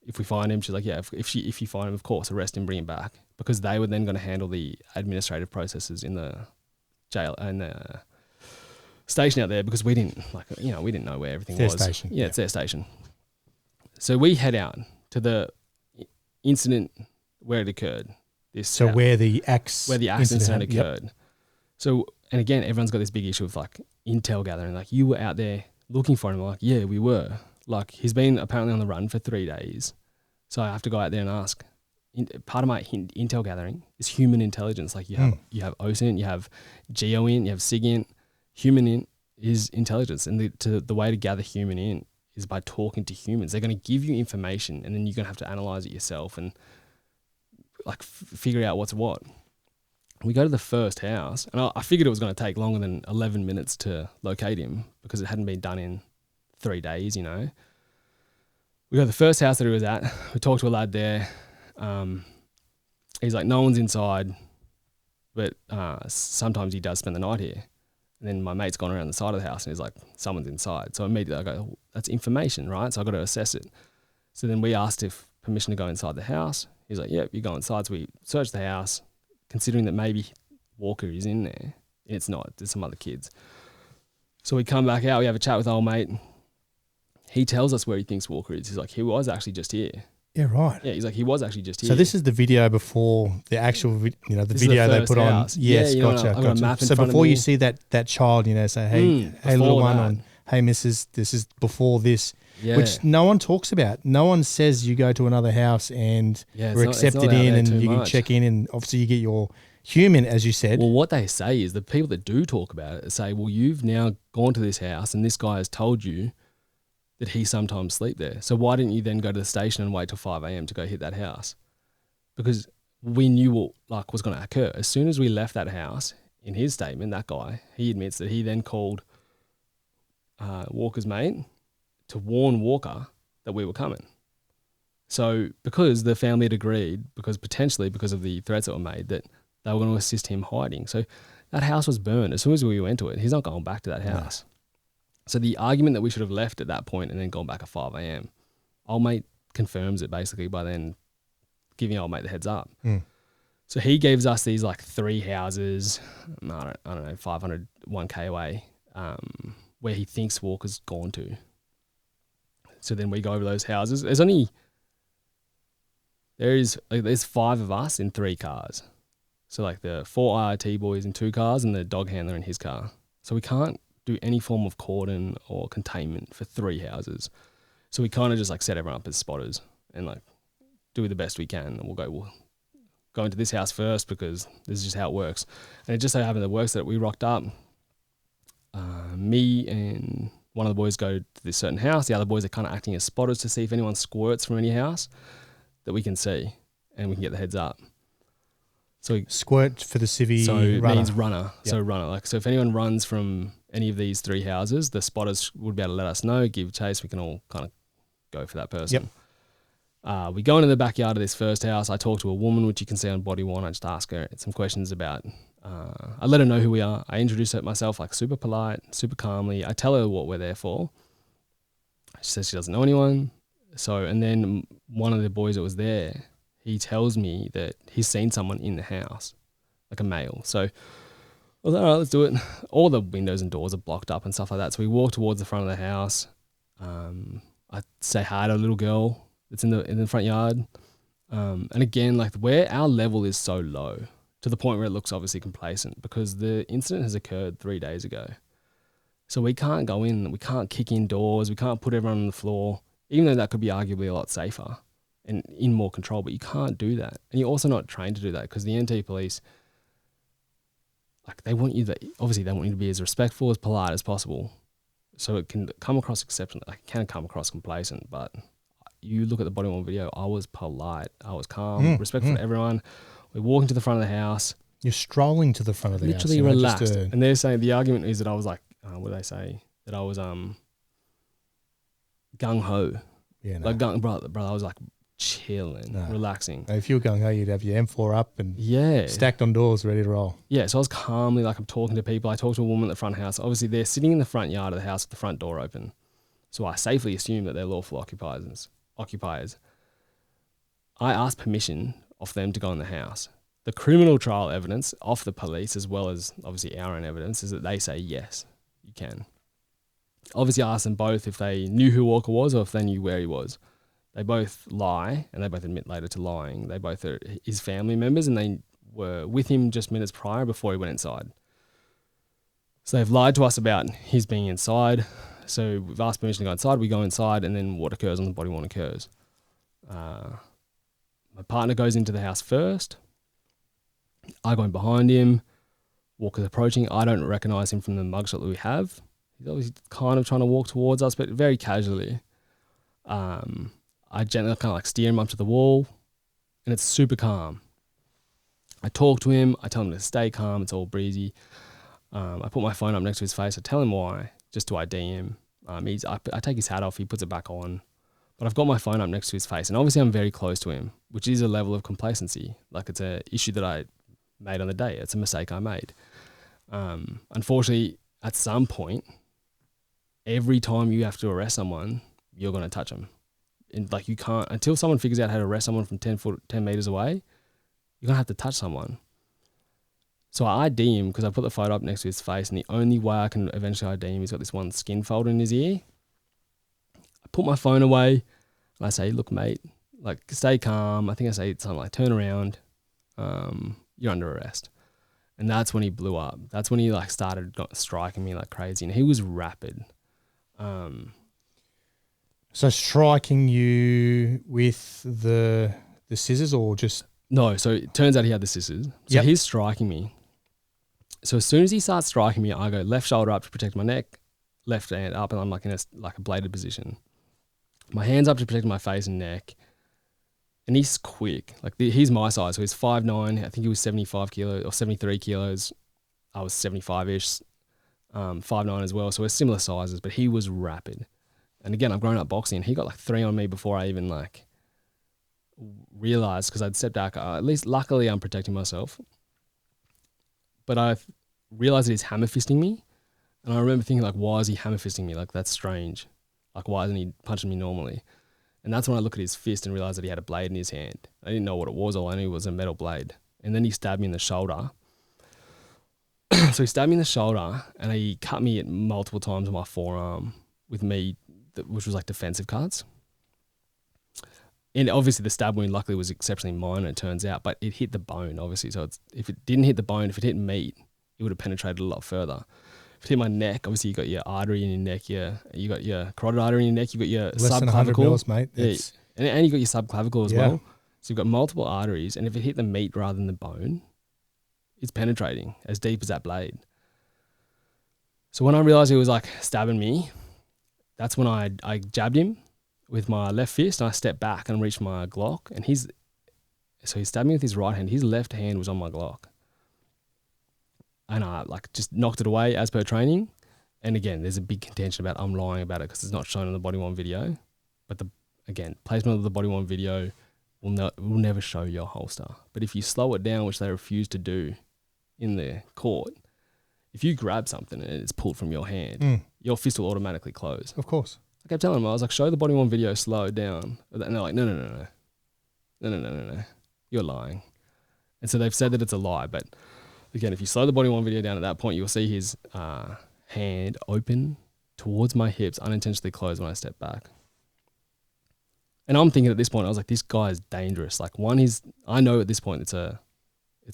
B: If we find him, she's like, yeah, if you find him, of course, arrest him, bring him back, because they were then going to handle the administrative processes in the jail and the station out there, because we didn't know where everything was.
A: Their station.
B: Yeah, it's their station. So we head out to the incident where it occurred.
A: Where the axe
B: incident occurred. Yep. So, and again, everyone's got this big issue of like intel gathering. Like, you were out there looking for him. Like, yeah, we were. Like, he's been apparently on the run for 3 days. So I have to go out there and ask. Part of my intel gathering is human intelligence. Like, you have OSINT, you have GeoInt, you have SIGINT. Human int is intelligence, and the way to gather human int is by talking to humans. They're going to give you information, and then you're going to have to analyze it yourself and like figure out what's what. We go to the first house, and I figured it was going to take longer than 11 minutes to locate him because it hadn't been done in 3 days, you know. We go to the first house that he was at. We talked to a lad there. He's like, no one's inside, but sometimes he does spend the night here. And then my mate's gone around the side of the house and he's like, someone's inside. So immediately I go, that's information, right? So I got to assess it. So then we asked if permission to go inside the house. He's like, yep, you go inside. So we search the house, considering that maybe Walker is in there. It's not. There's some other kids. So we come back out. We have a chat with old mate. He tells us where he thinks Walker is. He's like, he was actually just here.
A: Yeah, right.
B: Yeah, he's like, he was actually just here.
A: So this is the video before the actual, the video they put
B: house.
A: on. Yes, gotcha.
B: I've got a map in
A: so
B: front
A: before
B: of me.
A: you see that child, say, hey little one, on, hey missus, this is before this, which no one talks about. No one says you go to another house and we're accepted in and you can check in, and obviously you get your human, as you said.
B: Well, what they say is the people that do talk about it say, well, you've now gone to this house and this guy has told you that he sometimes sleep there. So why didn't you then go to the station and wait till 5 a.m. to go hit that house? Because we knew what was going to occur. As soon as we left that house, in his statement, that guy, he admits that he then called Walker's mate to warn Walker that we were coming. So because the family had agreed, potentially because of the threats that were made, that they were going to assist him hiding. So that house was burned. As soon as we went to it, he's not going back to that house. No. So the argument that we should have left at that point and then gone back at 5 a.m., old mate confirms it basically by then giving old mate the heads up. So he gives us these like 3 houses, I don't know, 500, 1K away, where he thinks Walker's gone to. So then we go over those houses. There's 5 of us in 3 cars. So like the 4 IIT boys in 2 cars and the dog handler in his car. So we can't do any form of cordon or containment for 3 houses. So we kind of just like set everyone up as spotters and like do the best we can. And we'll go into this house first because this is just how it works. And it just so happened that it works that we rocked up. Me and one of the boys go to this certain house. The other boys are kind of acting as spotters to see if anyone squirts from any house that we can see and we can get the heads up. So
A: squirt for the civvy
B: runner. Means runner. Yep. So runner. So if anyone runs from any of these 3 houses, the spotters would be able to let us know, give chase. We can all kind of go for that person. Yep. We go into the backyard of this first house. I talk to a woman, which you can see on body 1. I just ask her some questions about. I let her know who we are. I introduce myself like super polite, super calmly. I tell her what we're there for. She says she doesn't know anyone. And then one of the boys that was there, he tells me that he's seen someone in the house, like a male. So I was like, all right, let's do it. All the windows and doors are blocked up and stuff like that. So we walk towards the front of the house. I say hi to a little girl that's in the front yard. And again, like where our level is so low to the point where it looks obviously complacent because the incident has occurred 3 days ago. So we can't go in, we can't kick in doors, we can't put everyone on the floor, even though that could be arguably a lot safer and in more control, but you can't do that. And you're also not trained to do that because the NT police, like they want you to be as respectful, as polite as possible. So it can come across exceptional, like it can come across complacent, but you look at the body worn video, I was polite, I was calm, respectful to everyone. We're walking to the front of the house.
A: You're strolling to the front of the
B: literally
A: house.
B: Relaxed. And they're saying, the argument is that I was like, what do they say? That I was gung-ho.
A: Yeah, no.
B: Like brother, I was like chilling, relaxing.
A: If you were gung-ho, you'd have your M4 up and
B: yeah,
A: stacked on doors, ready to roll.
B: Yeah, so I was calmly, like I'm talking to people. I talked to a woman at the front house. Obviously, they're sitting in the front yard of the house with the front door open. So I safely assume that they're lawful occupiers. I asked permission of them to go in the house. The criminal trial evidence of the police, as well as obviously our own evidence, is that they say, yes, you can. Obviously, I asked them both if they knew who Walker was or if they knew where he was. They both lie, and they both admit later to lying. They both are his family members, and they were with him just minutes prior before he went inside. So they've lied to us about his being inside. So we've asked permission to go inside. We go inside, and then what occurs on the body worn occurs. My partner goes into the house first. I go in behind him. Walker's approaching. I don't recognize him from the mugshot that we have. He's obviously kind of trying to walk towards us, but very casually. I gently kind of like steer him up to the wall, and it's super calm. I talk to him. I tell him to stay calm. It's all breezy. I put my phone up next to his face. I tell him why, just to ID him. I take his hat off. He puts it back on. But I've got my phone up next to his face, and obviously I'm very close to him, which is a level of complacency. Like it's an issue that I made on the day. It's a mistake I made. Unfortunately, at some point, every time you have to arrest someone, you're going to touch them. And like you can't, until someone figures out how to arrest someone from 10 meters away, you're going to have to touch someone. So I ID him because I put the photo up next to his face, and the only way I can eventually ID him, he's got this one skin fold in his ear. I put my phone away and I say, look, mate, like stay calm. I think I say something like, turn around. You're under arrest. And that's when he blew up. That's when he like started striking me like crazy, and he was rapid.
A: So striking you with the scissors or just...
B: No, so it turns out he had the scissors. So he's striking me. So as soon as he starts striking me, I go left shoulder up to protect my neck, left hand up, and I'm like in a bladed position. My hand's up to protect my face and neck. And he's quick. Like he's my size. So he's 5'9". I think he was 75 kilos or 73 kilos. I was 75-ish, 5'9" as well. So we're similar sizes, but he was rapid. And again, I've grown up boxing. He got like 3 on me before I even like realized, because I'd stepped back. At least luckily I'm protecting myself. But I realized that he's hammer fisting me. And I remember thinking like, why is he hammer fisting me? Like that's strange. Like why isn't he punching me normally? And that's when I look at his fist and realize that he had a blade in his hand. I didn't know what it was. All I knew was a metal blade. And then he stabbed me in the shoulder. So he stabbed me in the shoulder, and he cut me at multiple times on my forearm with me, which was like defensive cuts. And obviously the stab wound luckily was exceptionally minor, it turns out, but it hit the bone, obviously. So if it didn't hit the bone, if it hit meat, it would have penetrated a lot further. If it hit my neck, obviously you got your artery in your neck, you got your carotid artery in your neck, you got your
A: less than 100 mils, mate.
B: Yeah, and you got your subclavicle as well. So you've got multiple arteries, and if it hit the meat rather than the bone, it's penetrating as deep as that blade. So when I realized he was like stabbing me, that's when I jabbed him with my left fist, and I stepped back and reached my Glock, and he stabbed me with his right hand. His left hand was on my Glock. And I like just knocked it away as per training. And again, there's a big contention about I'm lying about it because it's not shown on the body worn video. But placement of the body worn video will never show your holster. But if you slow it down, which they refuse to do in the court, if you grab something and it's pulled from your hand, your fist will automatically close.
A: Of course.
B: I kept telling them, I was like, show the body worn video, slow it down. And they're like, no, you're lying. And so they've said that it's a lie. But again, if you slow the body worn video down at that point, you'll see his hand open towards my hips, unintentionally closed when I step back. And I'm thinking at this point, I was like, this guy is dangerous. Like I know at this point it's a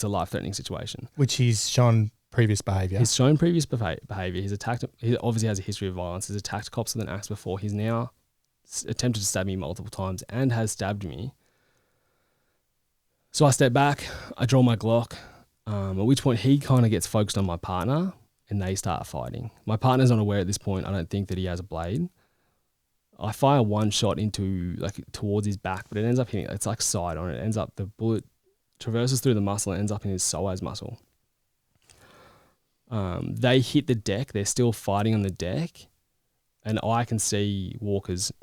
B: life-threatening situation.
A: Which he's shown previous behaviour.
B: He's shown previous behaviour. He's attacked. He obviously has a history of violence. He's attacked cops with an axe before. He's now attempted to stab me multiple times and has stabbed me. So I step back. I draw my Glock. At which point he kind of gets focused on my partner, and they start fighting. My partner's not aware at this point. I don't think that he has a blade. I fire one shot into towards his back, but it ends up hitting. It's like side on it. It ends up the bullet traverses through the muscle and ends up in his psoas muscle. They hit the deck. They're still fighting on the deck, and I can see Walker's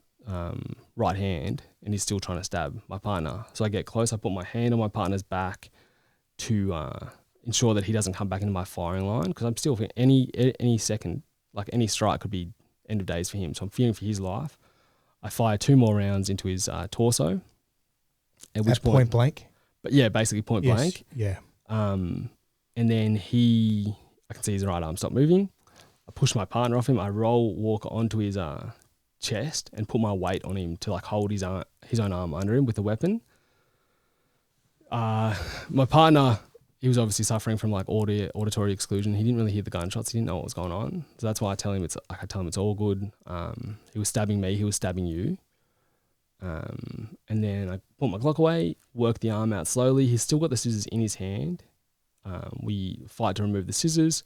B: right hand, and he's still trying to stab my partner. So I get close. I put my hand on my partner's back to ensure that he doesn't come back into my firing line, because I'm still feeling any second, like any strike could be end of days for him. So I'm fearing for his life. I fire 2 more rounds into his torso. At which
A: point blank?
B: But yeah, basically point blank.
A: Yeah.
B: And then I can see his right arm stop moving. I push my partner off him. I roll Walker onto his chest and put my weight on him to hold his own arm under him with the weapon. My partner, he was obviously suffering from auditory exclusion. He didn't really hear the gunshots. He didn't know what was going on. So that's why I tell him it's all good. He was stabbing me. He was stabbing you. And then I put my Glock away, work the arm out slowly. He's still got the scissors in his hand. We fight to remove the scissors.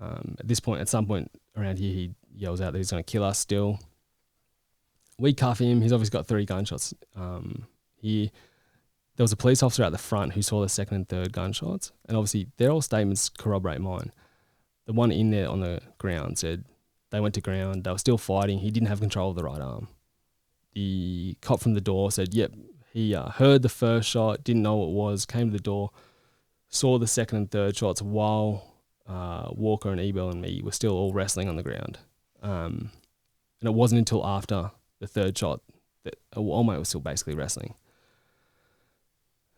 B: At some point around here, he yells out that he's going to kill us still. We cuff him. He's obviously got 3 gunshots. There was a police officer at the front who saw the second and third gunshots, and obviously their all statements corroborate mine. The one in there on the ground said they went to ground, they were still fighting, he didn't have control of the right arm. The cop from the door said, yep, he heard the first shot, didn't know what it was, came to the door, saw the second and third shots while Walker and Ebel and me were still all wrestling on the ground. And it wasn't until after the third shot that Olmo was still basically wrestling.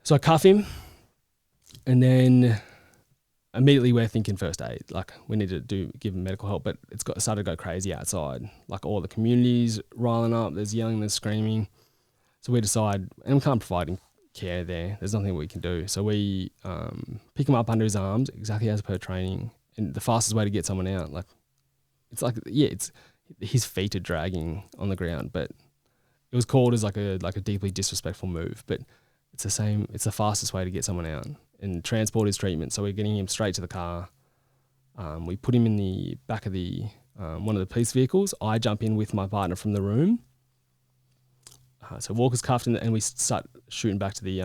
B: So I cuff him, and then immediately we're thinking first aid. We need to give him medical help, but it's started to go crazy outside. All the community's riling up, there's yelling, there's screaming. So we decide, and we can't provide care there. There's nothing we can do. So we pick him up under his arms, exactly as per training, and the fastest way to get someone out. It's his feet are dragging on the ground, but it was called as a deeply disrespectful move, but it's the same. It's the fastest way to get someone out and transport his treatment. So we're getting him straight to the car. We put him in the back of one of the police vehicles. I jump in with my partner from the room. So Walker's cuffed, and we start shooting back to the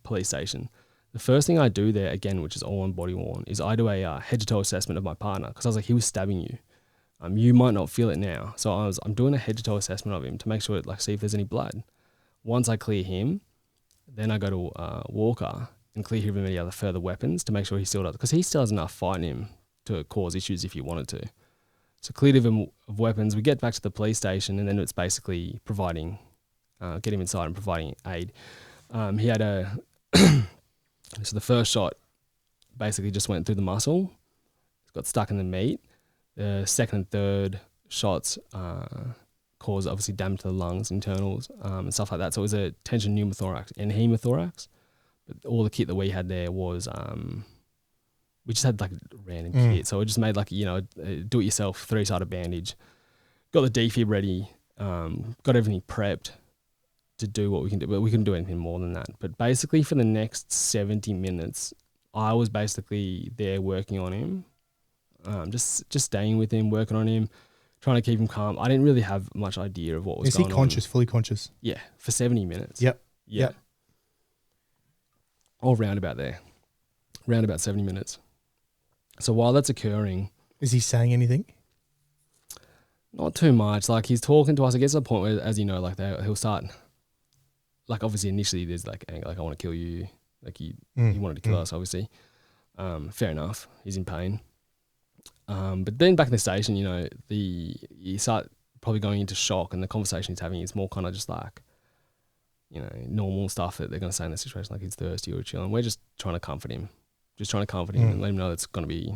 B: police station. The first thing I do there, again, which is all on body worn, is I do a head to toe assessment of my partner, because I was like, he was stabbing you. You might not feel it now. So I'm doing a head to toe assessment of him to make sure, see if there's any blood. Once I clear him, then I go to Walker and clear him of any other further weapons to make sure he still does, because he still has enough fight in him to cause issues if he wanted to. So cleared him of weapons. We get back to the police station, and then it's basically providing, get him inside and providing aid. He had so the first shot basically just went through the muscle. It got stuck in the meat. The second and third shots cause obviously damage to the lungs, internals, and stuff like that. So it was a tension pneumothorax and hemothorax. But all the kit that we had there was, we just had a random kit. So we just made a do-it-yourself 3-sided bandage. Got the defib ready, got everything prepped to do what we can do, but we couldn't do anything more than that. But basically for the next 70 minutes, I was basically there working on him, just staying with him, working on him, trying to keep him calm. I didn't really have much idea of what was going on.
A: Is he conscious, fully conscious?
B: Yeah, for 70 minutes.
A: Yep.
B: Yeah.
A: Yep.
B: All round about 70 minutes. So while that's occurring...
A: Is he saying anything?
B: Not too much. He's talking to us. It gets to the point where, as you know, he'll start... obviously initially there's anger, I want to kill you. He wanted to kill us, obviously. Fair enough. He's in pain. But then back in the station, you start probably going into shock, and the conversation he's having is more kind of just normal stuff that they're going to say in the situation, he's thirsty or chilling. We're just trying to comfort him. And let him know it's going to be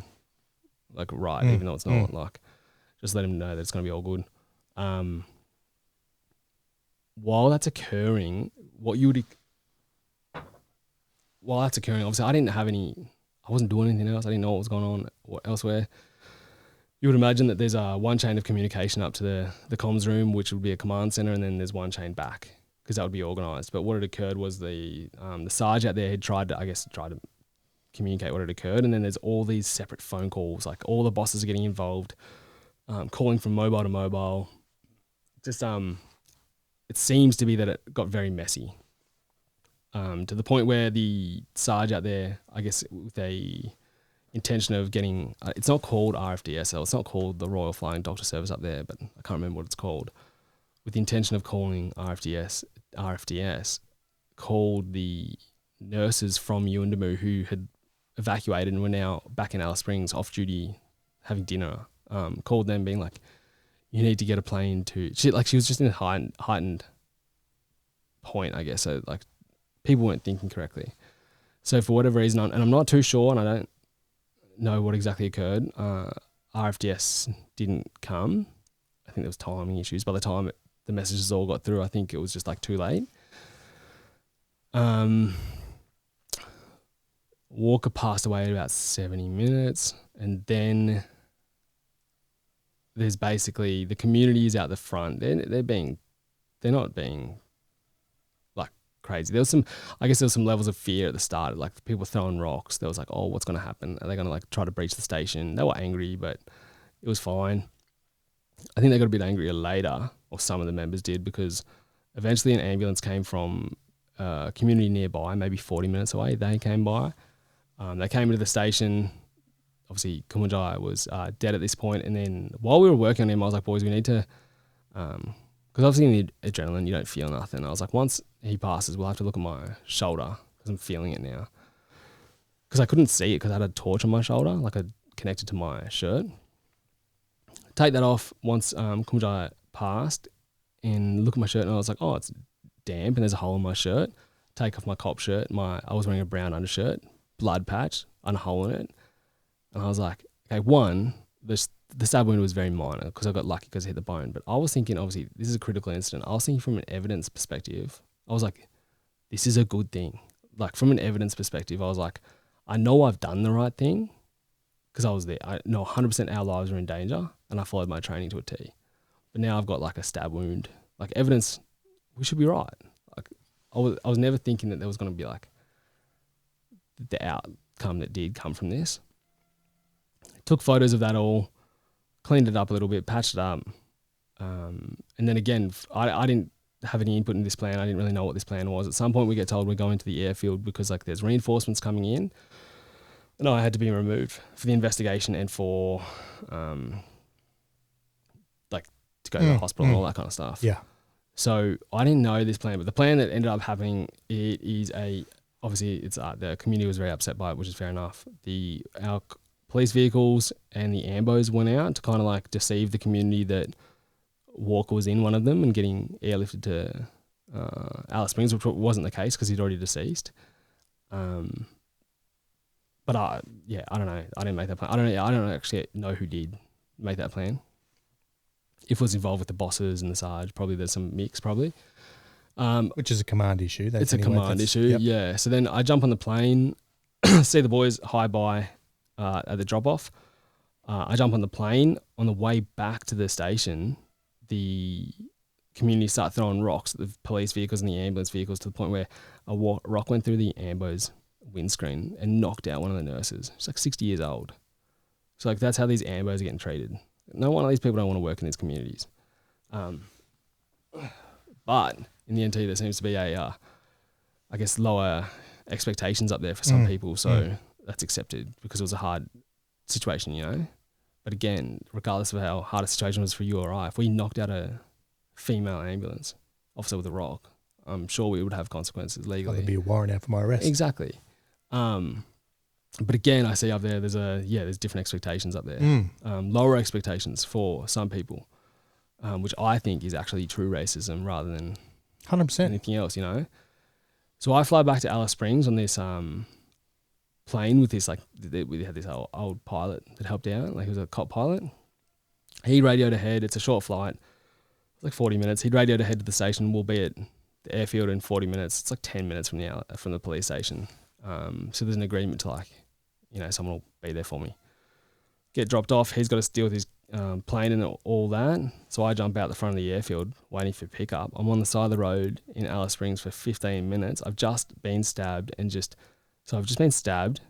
B: right, even though it's not. Just let him know that it's going to be all good. While that's occurring, obviously I I wasn't doing anything else. I didn't know what was going on elsewhere. You would imagine that there's one chain of communication up to the comms room, which would be a command center, and then there's one chain back because that would be organised. But what had occurred was the Sarge out there had tried to communicate what had occurred, and then there's all these separate phone calls. Like all the bosses are getting involved, calling from mobile to mobile. Just it seems to be that it got very messy, to the point where the Sarge out there, I guess with a intention of getting, it's not called RFDSL, it's not called the Royal Flying Doctor Service up there, but I can't remember what it's called, with the intention of calling RFDS, called the nurses from Yuendamu who had evacuated and were now back in Alice Springs off duty having dinner, called them being like, you need to get a plane to, she was just in a heightened point, I guess, so like people weren't thinking correctly. So for whatever reason, and I'm not too sure, and I don't know what exactly occurred, RFDS didn't come. I think there was timing issues. By the time the messages all got through, I think it was just like too late. Walker passed away in about 70 minutes, and then there's basically the community is out the front. They're not being like crazy. There was some levels of fear at the start, like people throwing rocks. There was like, oh, what's going to happen? Are they going to like try to breach the station? They were angry, but it was fine. I think they got a bit angrier later, or some of the members did, because eventually an ambulance came from a community nearby, maybe 40 minutes away. They came by. They came into the station. Obviously, Kumanjai was dead at this point. And then while we were working on him, I was like, boys, we need to, because obviously in the adrenaline, you don't feel nothing. I was like, once he passes, we'll have to look at my shoulder because I'm feeling it now. Because I couldn't see it because I had a torch on my shoulder, like I connected to my shirt. Take that off once Kumanjai passed and look at my shirt, and I was like, oh, it's damp and there's a hole in my shirt. Take off my cop shirt. I was wearing a brown undershirt, blood patch, and a hole in it. And I was like, okay, one, the stab wound was very minor because I got lucky because I hit the bone. But I was thinking, obviously, this is a critical incident. I was thinking from an evidence perspective, I was like, this is a good thing. Like from an evidence perspective, I was like, I know I've done the right thing because I was there. I know 100% our lives are in danger and I followed my training to a T. But now I've got like a stab wound. Like evidence, we should be right. Like I was never thinking that there was going to be like the outcome that did come from this. Took photos of that all, cleaned it up a little bit, patched it up. And then again, I didn't have any input in this plan. I didn't really know what this plan was. At some point we get told we're going to the airfield because like there's reinforcements coming in. And I had to be removed for the investigation and for like to go to the hospital and all that kind of stuff.
A: Yeah.
B: So I didn't know this plan, but the plan that ended up happening, it is obviously it's the community was very upset by it, which is fair enough. Our police vehicles and the ambos went out to kind of like deceive the community that Walker was in one of them and getting airlifted to Alice Springs, which wasn't the case because he'd already deceased. But I don't know. I didn't make that plan. I don't actually know who did make that plan. If it was involved with the bosses and the Sarge, probably there's some mix probably.
A: Which is a command issue.
B: It's a command issue, yeah. So then I jump on the plane, see the boys high by at the drop-off. I jump on the plane. On the way back to the station, the community start throwing rocks at the police vehicles and the ambulance vehicles to the point where a rock went through the ambo's windscreen and knocked out one of the nurses. She's like 60 years old. So like that's how these ambos are getting treated. No one of these people don't want to work in these communities. But in the NT there seems to be I guess lower expectations up there for some people. So that's accepted because it was a hard situation, you know. But again, regardless of how hard a situation was for you or I, if we knocked out a female ambulance officer with a rock, I'm sure we would have consequences legally.
A: There'd be a warrant out for my arrest.
B: Exactly. But again, I see up there, there's different expectations up there. Lower expectations for some people, which I think is actually true racism rather than
A: 100%
B: anything else, you know. So I fly back to Alice Springs on this plane with this, like, we had this old pilot that helped out, like he was a cop pilot. He radioed ahead. It's a short flight, like 40 minutes. He'd radioed ahead to the station. We'll be at the airfield in 40 minutes. It's like 10 minutes from the police station. So there's an agreement to like someone will be there for me. Get dropped off. He's got to deal with his plane and all that. So I jump out the front of the airfield waiting for pickup. I'm on the side of the road in Alice Springs for 15 minutes. I've just been stabbed I've just been stabbed,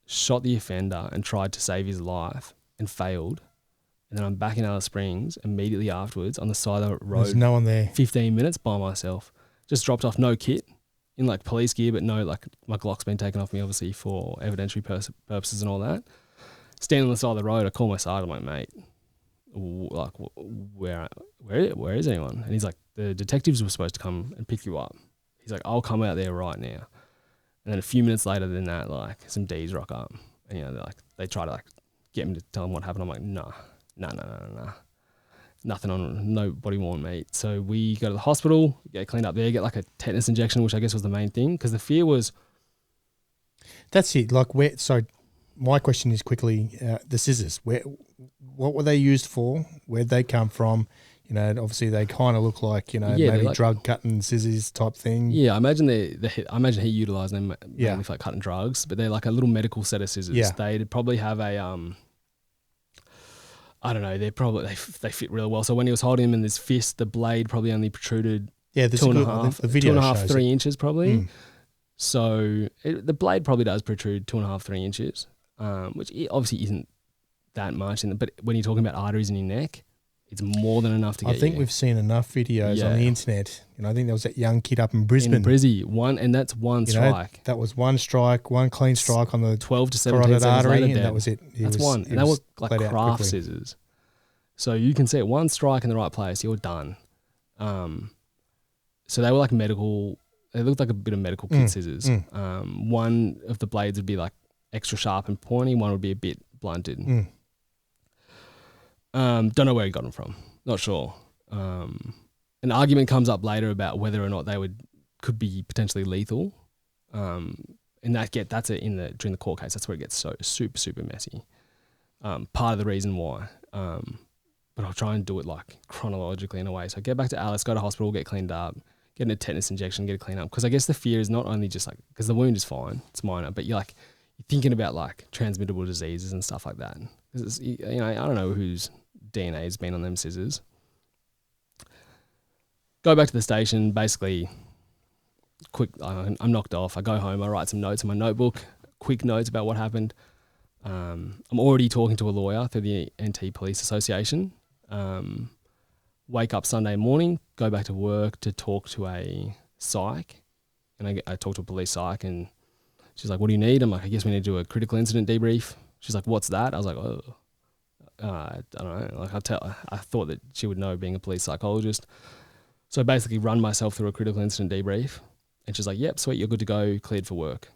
B: shot the offender and tried to save his life and failed. And then I'm back in Alice Springs immediately afterwards on the side of the road.
A: There's no one there.
B: 15 minutes by myself. Just dropped off, no kit, in like police gear, but no, like my Glock's been taken off me obviously for evidentiary purposes and all that. Standing on the side of the road, I call my sergeant, I'm like, mate, like where is anyone? And he's like, the detectives were supposed to come and pick you up. He's like, I'll come out there right now. And then a few minutes later than that, like some D's rock up, and they try to like get me to tell them what happened. I'm like, nah, nothing on, nobody warned me. So we go to the hospital, get cleaned up there, get like a tetanus injection, which I guess was the main thing because the fear was.
A: That's it. Like where? So my question is quickly the scissors. What were they used for? Where'd they come from? Obviously they kind of look like, maybe like, drug cutting scissors type thing.
B: Yeah, I imagine I imagine he utilised them mainly for like cutting drugs, but they're like a little medical set of scissors. Yeah. They'd probably have a I don't know. They fit really well. So when he was holding him in his fist, the blade probably only protruded 2.5, 3 inches probably. Mm. So the blade probably does protrude 2.5, 3 inches, which obviously isn't that much. But when you're talking about arteries in your neck, it's more than enough to get you.
A: I think we've seen enough videos on the internet. I think there was that young kid up in Brisbane.
B: In Brizzy, and that's one strike.
A: That was one strike, one clean strike on the
B: 12 to 17 seconds later, and
A: that was it.
B: That's one. And they were like craft scissors. So you can see it, one strike in the right place, you're done. So they were like medical, they looked like a bit of medical kit scissors. One of the blades would be like extra sharp and pointy, one would be a bit blunted. Don't know where he got them from. Not sure. An argument comes up later about whether or not they could be potentially lethal. And that's it during the court case. That's where it gets so super, super messy. Part of the reason why. But I'll try and do it like chronologically in a way. So I get back to Alice, go to hospital, get cleaned up, get a tetanus injection, get it cleaned up. Because I guess the fear is not only just like, because the wound is fine, it's minor, but you're thinking about like transmittable diseases and stuff like that. Because I don't know whose DNA has been on them scissors. Go back to the station, basically quick, I'm knocked off. I go home, I write some notes in my notebook, quick notes about what happened. I'm already talking to a lawyer through the NT Police Association. Wake up Sunday morning, go back to work to talk to a psych. And I talk to a police psych and she's like, what do you need? I'm like, I guess we need to do a critical incident debrief. She's like, what's that? I was like, I don't know. Like I thought that she would know being a police psychologist. So I basically run myself through a critical incident debrief. And she's like, yep, sweet, you're good to go, cleared for work.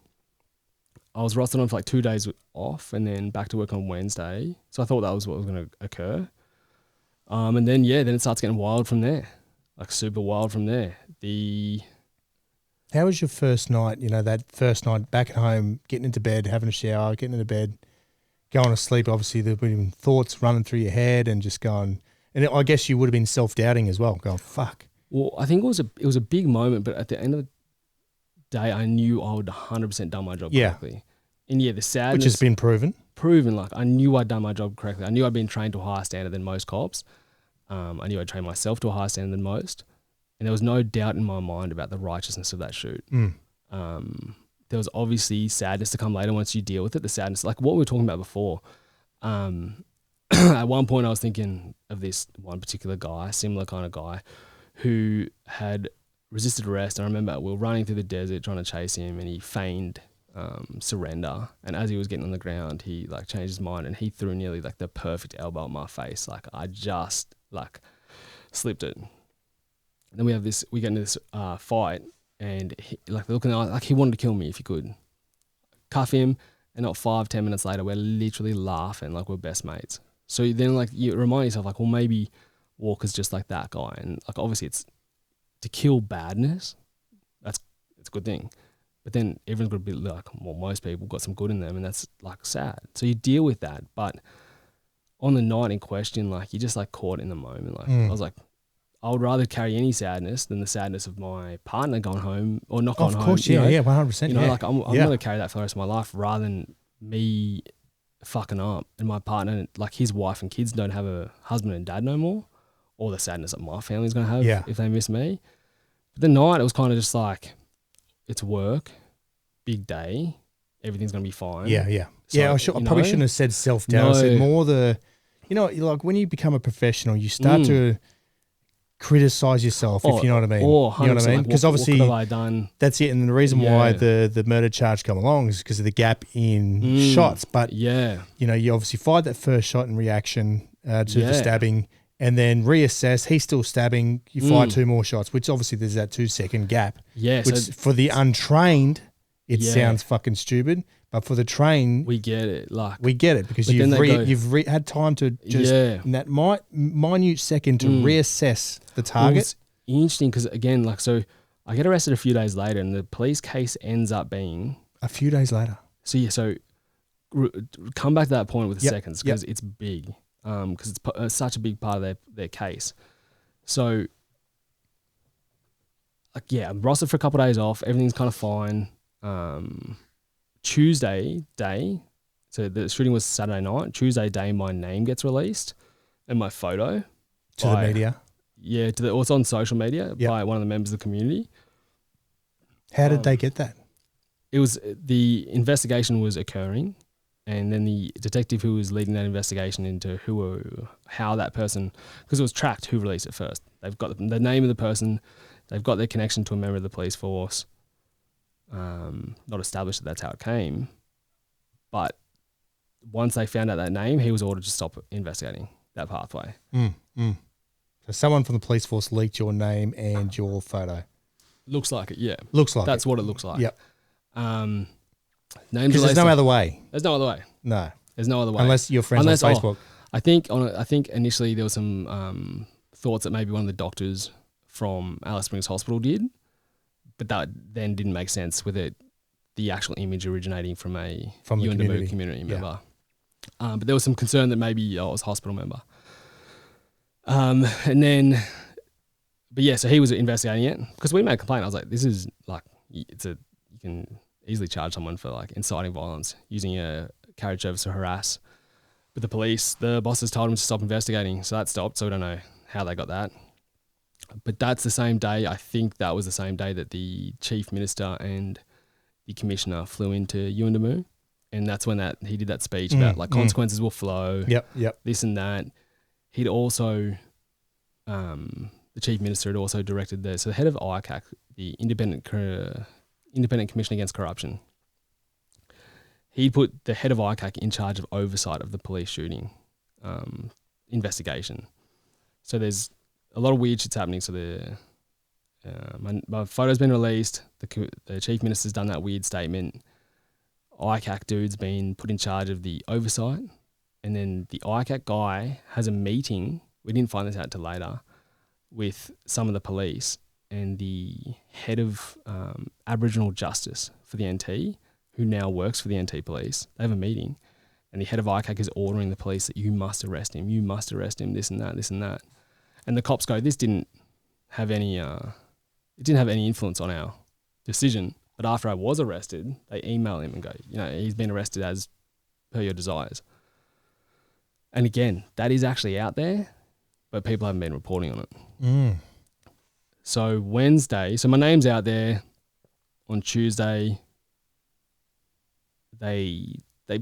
B: I was rostered on for like 2 days off and then back to work on Wednesday. So I thought that was what was going to occur. And then it starts getting wild from there, like super wild from there.
A: How was your first night, that first night back at home, getting into bed, having a shower, getting into bed, going to sleep? Obviously there would have been thoughts running through your head and just going, and I guess you would have been self-doubting as well, going, fuck.
B: Well, I think it was a big moment, but at the end of the day, I knew I would 100% done my job correctly. And the sadness.
A: Which has been proven.
B: Like I knew I'd done my job correctly. I knew I'd been trained to a higher standard than most cops. I knew I'd trained myself to a higher standard than most. And there was no doubt in my mind about the righteousness of that shoot. There was obviously sadness to come later once you deal with it. The sadness, like what we were talking about before. At one point I was thinking of this one particular guy, similar kind of guy, who had resisted arrest. And I remember we were running through the desert trying to chase him and he feigned surrender. And as he was getting on the ground, he like changed his mind and he threw nearly like the perfect elbow in my face. Like I just like slipped it. And then we get into this fight and he, like looking like he wanted to kill me if he could. Cuff him and not 5-10 minutes later, we're literally laughing like we're best mates. So then like you remind yourself like, well, maybe Walker's just like that guy. And like obviously it's to kill badness. It's a good thing. But then everyone's got to be like, well, most people got some good in them and that's like sad. So you deal with that. But on the night in question, like you just like caught in the moment. Like I was like, I would rather carry any sadness than the sadness of my partner going home or not going home.
A: Of course, yeah, 100%.
B: Like I'm going to carry that for the rest of my life rather than me fucking up and my partner, like his wife and kids don't have a husband and dad no more, or the sadness that my family's going to have if they miss me. But the night, it was kind of just like, it's work, big day, everything's going to be fine.
A: Yeah.
B: So,
A: I probably shouldn't have said self-doubt. I said more like when you become a professional, you start to criticize yourself, if you know what I mean.
B: You know what I mean?
A: Because obviously,
B: what could have I done?
A: That's it. And the reason why the murder charge come along is because of the gap in shots. But, you obviously fired that first shot in reaction to the stabbing and then reassess. He's still stabbing. You fire 2 more shots, which obviously there's that 2-second gap. Yeah. Which for the untrained, it sounds fucking stupid. But for the trained,
B: we get it.
A: We get it because you've had time to just in that minute second to reassess the target.
B: Well, it's interesting because again, so I get arrested a few days later, and the police case ends up being
A: a few days later.
B: So come back to that point with the seconds because it's big, because it's such a big part of their case. So I'm rostered for a couple of days off. Everything's kind of fine. Tuesday day, so the shooting was Saturday night. Tuesday day, my name gets released and my photo
A: to the media.
B: Yeah, it's on social media by one of the members of the community.
A: How did they get that?
B: It was the investigation was occurring, and then the detective who was leading that investigation into how that person, because it was tracked who released it first. They've got the name of the person, they've got their connection to a member of the police force. Not established that's how it came, but once they found out that name, he was ordered to stop investigating that pathway.
A: So someone from the police force leaked your name and your photo.
B: Looks like it, yeah.
A: That's
B: what it looks like.
A: Yep.
B: Names.
A: Because there's no other way.
B: There's no other way.
A: No.
B: There's no other way.
A: Unless you're friends on Facebook.
B: I think initially there was some thoughts that maybe one of the doctors from Alice Springs Hospital did. But that then didn't make sense with the actual image originating from a Yuendamu community member. But there was some concern that maybe I was a hospital member. So he was investigating it because we made a complaint. I was like, this is like, you can easily charge someone for like inciting violence, using a carriage service to harass. But the bosses told him to stop investigating. So that stopped. So we don't know how they got that. But that's the same day, I think that was the same day that the chief minister and the commissioner flew into Yuendamu. And that's when he did that speech about like consequences will flow, this and that. He'd also, the chief minister had also directed the head of ICAC, the Independent Commission Against Corruption. He put the head of ICAC in charge of oversight of the police shooting investigation. So there's a lot of weird shit's happening. So my photo's been released. The chief minister's done that weird statement. ICAC dude's been put in charge of the oversight, and then the ICAC guy has a meeting. We didn't find this out till later with some of the police and the head of Aboriginal Justice for the NT, who now works for the NT police. They have a meeting, and the head of ICAC is ordering the police that you must arrest him, this and that, this and that. And the cops go, this didn't have any influence on our decision. But after I was arrested, they email him and go, he's been arrested as per your desires. And again, that is actually out there, but people haven't been reporting on it. So Wednesday, my name's out there. On Tuesday, they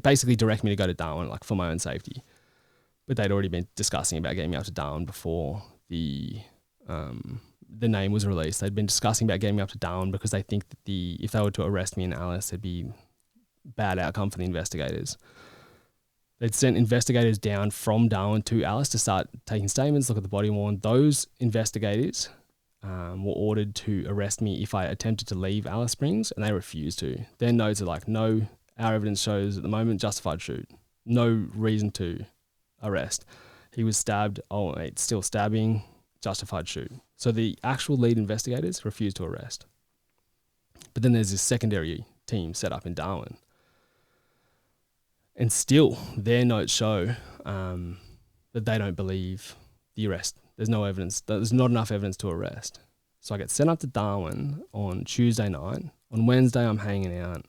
B: basically direct me to go to Darwin, like for my own safety. But they'd already been discussing about getting me out to Darwin before the name was released. They'd been discussing about getting me up to Darwin because they think that if they were to arrest me in Alice, it'd be bad outcome for the investigators. They'd sent investigators down from Darwin to Alice to start taking statements, look at the body worn. Those investigators were ordered to arrest me if I attempted to leave Alice Springs, and they refused to. Their notes are like, no, our evidence shows at the moment justified shoot. No reason to arrest. He was stabbed. Oh, it's still stabbing. Justified shoot. So the actual lead investigators refused to arrest. But then there's this secondary team set up in Darwin. And still, their notes show that they don't believe the arrest. There's no evidence. There's not enough evidence to arrest. So I get sent up to Darwin on Tuesday night. On Wednesday, I'm hanging out.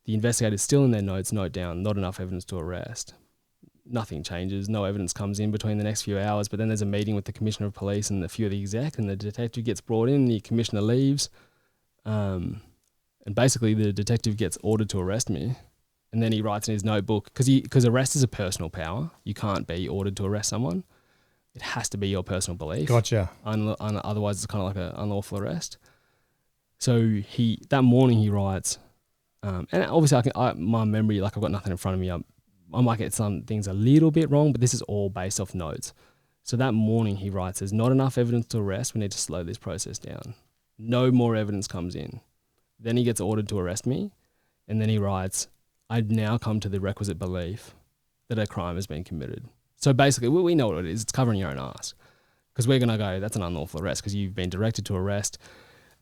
B: the investigators still in their notes note down not enough evidence to arrest. Nothing changes. No evidence comes in between the next few hours. But then there's a meeting with the commissioner of police and a few of the exec, and the detective gets brought in. The commissioner leaves, and basically the detective gets ordered to arrest me. And then he writes in his notebook, because arrest is a personal power. You can't be ordered to arrest someone. It has to be your personal belief.
A: Gotcha.
B: Otherwise, it's kind of like an unlawful arrest. So that morning he writes, and obviously my memory, like I've got nothing in front of me. I might get some things a little bit wrong, but this is all based off notes. So that morning he writes, there's not enough evidence to arrest. We need to slow this process down. No more evidence comes in. Then he gets ordered to arrest me. And then he writes, I've now come to the requisite belief that a crime has been committed. So basically, we know what it is. It's covering your own ass. Because we're going to go, that's an unlawful arrest because you've been directed to arrest.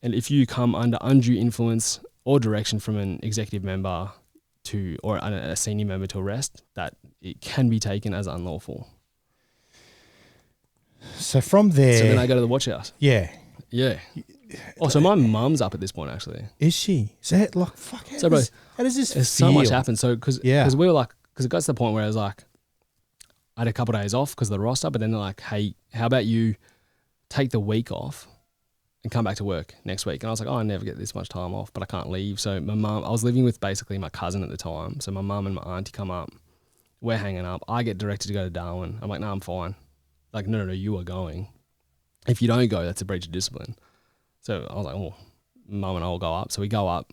B: And if you come under undue influence or direction from an executive member or a senior member to arrest, that it can be taken as unlawful.
A: So from there...
B: So then I go to the watch house.
A: Yeah.
B: Yeah. Oh, so my mum's up at this point, actually.
A: Is she? So, like, fuck, how does this feel?
B: So much happened. So, because we were like... Because it got to the point where I was like... I had a couple of days off because of the roster, but then they're like, hey, how about you take the week off and come back to work next week? And I was like, I never get this much time off, but I can't leave. So my mum, I was living with basically my cousin at the time. So my mum and my auntie come up. We're hanging up. I get directed to go to Darwin. I'm like, no, I'm fine. Like, no, you are going. If you don't go, that's a breach of discipline. So I was like, oh, mum and I will go up. So we go up.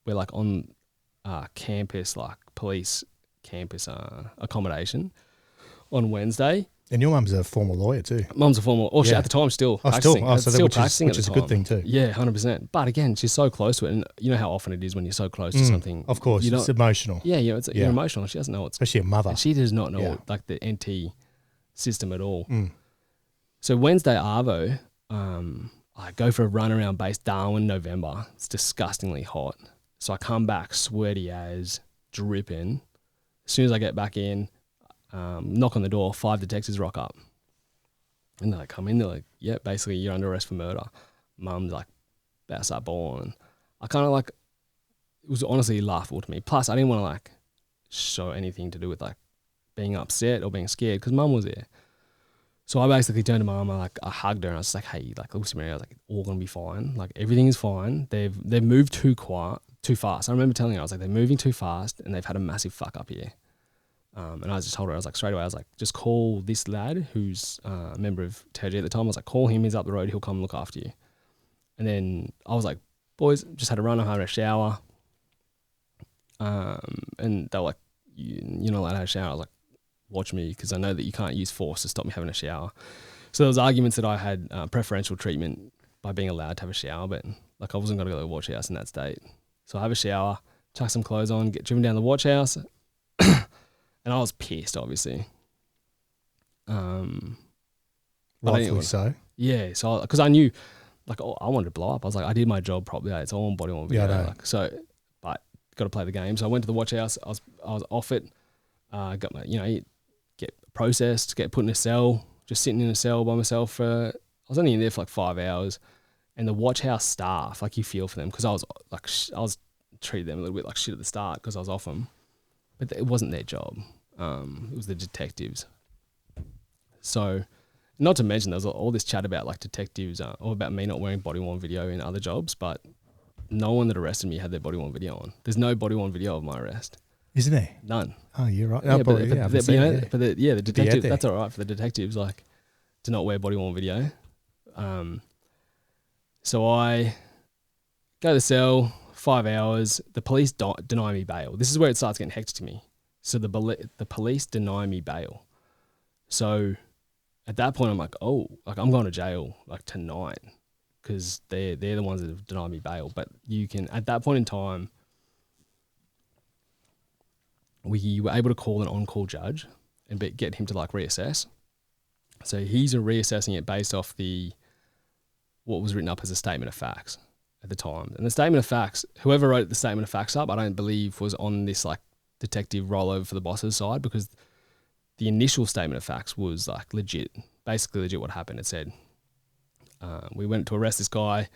B: We're like on campus, like police campus accommodation on Wednesday.
A: And your mum's a former lawyer too.
B: Mum's a former, she at the time still practicing.
A: Which is a good thing too.
B: Yeah, 100%. But again, she's so close to it. And you know how often it is when you're so close to something.
A: Of course, it's emotional.
B: Yeah, you're emotional. She doesn't know what's...
A: Especially a mother.
B: She does not know like the NT system at all. So Wednesday Arvo, I go for a run around base Darwin, November. It's disgustingly hot. So I come back sweaty as, dripping. As soon as I get back in, knock on the door, 5 detectives rock up. And they come in, they're like, yeah, basically you're under arrest for murder. Mum's like, about to start bawling. I kind of like, it was honestly laughable to me. Plus, I didn't want to like show anything to do with like being upset or being scared because mum was there. So I basically turned to mum, I hugged her and I was just like, hey, like, look at me. I was like, all going to be fine. Like, everything is fine. They've moved too fast. I remember telling her, I was like, they're moving too fast and they've had a massive fuck up here. And I just told her, I was like, straight away, I was like, just call this lad who's a member of TRG at the time. I was like, call him, he's up the road, he'll come look after you. And then I was like, boys, just had a run, I had a shower. And they were like, you're not allowed to have a shower. I was like, watch me, because I know that you can't use force to stop me having a shower. So there was arguments that I had preferential treatment by being allowed to have a shower, but like I wasn't going to go to the watch house in that state. So I have a shower, chuck some clothes on, get driven down to the watch house. And I was pissed, obviously.
A: Rightfully so.
B: Yeah, so because I knew, like, I wanted to blow up. I was like, I did my job properly. It's all on body on video.
A: Yeah,
B: like, so, but got to play the game. So I went to the watch house. I was off it. Got my, get processed, get put in a cell. Just sitting in a cell by myself for. I was only in there for like 5 hours, and the watch house staff, like, you feel for them because I was treated them a little bit like shit at the start because I was off them, but it wasn't their job. It was the detectives. So, not to mention, there was all this chat about like detectives, or about me not wearing body-worn video in other jobs, but no one that arrested me had their body-worn video on. There's no body-worn video of my arrest.
A: Isn't there?
B: None.
A: Oh, you're right.
B: Yeah,
A: but
B: the detective, that's all right for the detectives, like, to not wear body-worn video. So I go to the cell, 5 hours. The police deny me bail. This is where it starts getting hectic to me. So the police deny me bail. So at that point, I'm like, oh, like, I'm going to jail like tonight because they're the ones that have denied me bail. But you can, at that point in time, we were able to call an on-call judge and get him to like reassess. So he's reassessing it based off what was written up as a statement of facts at the time. And the statement of facts, whoever wrote the statement of facts up, I don't believe was on this like detective rollover for the boss's side, because the initial statement of facts was like basically legit what happened. It said, we went to arrest this guy.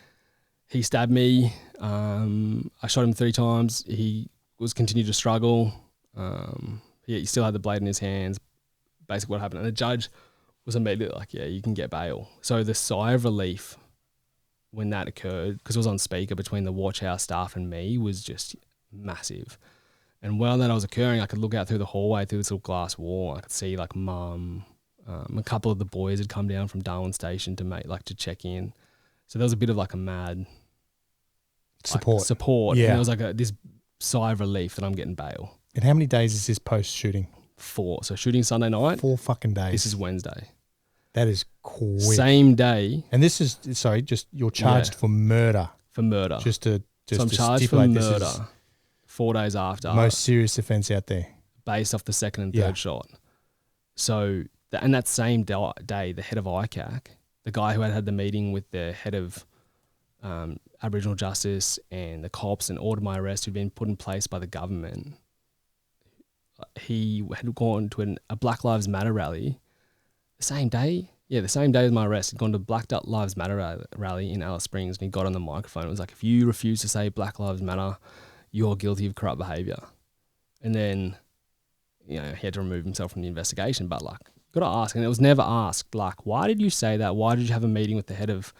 B: He stabbed me. I shot him 3 times. He was continued to struggle. He still had the blade in his hands. Basically what happened. And the judge was immediately like, yeah, you can get bail. So the sigh of relief when that occurred, because it was on speaker between the watch house staff and me, was just massive. And while that was occurring, I could look out through the hallway through this little glass wall. I could see like mum, a couple of the boys had come down from Darwin station to check in. So there was a bit of like a mad support.
A: Yeah.
B: And there was like this sigh of relief that I'm getting bail.
A: And how many days is this post shooting?
B: 4. So shooting Sunday night.
A: 4 fucking days.
B: This is Wednesday.
A: That is quick.
B: Same day.
A: And this is, just you're charged for murder.
B: For murder.
A: So I'm
B: charged for murder 4 days after.
A: Most serious offence out there.
B: Based off the second and third shot. So, and that same day, the head of ICAC, the guy who had the meeting with the head of Aboriginal Justice and the cops and ordered my arrest, who'd been put in place by the government, he had gone to a Black Lives Matter rally the same day as my arrest. He'd gone to Black Lives Matter rally in Alice Springs, and he got on the microphone. It was like, if you refuse to say Black Lives Matter, you're guilty of corrupt behaviour. And then, he had to remove himself from the investigation. But like, got to ask, and it was never asked, like, why did you say that? Why did you have a meeting with the head of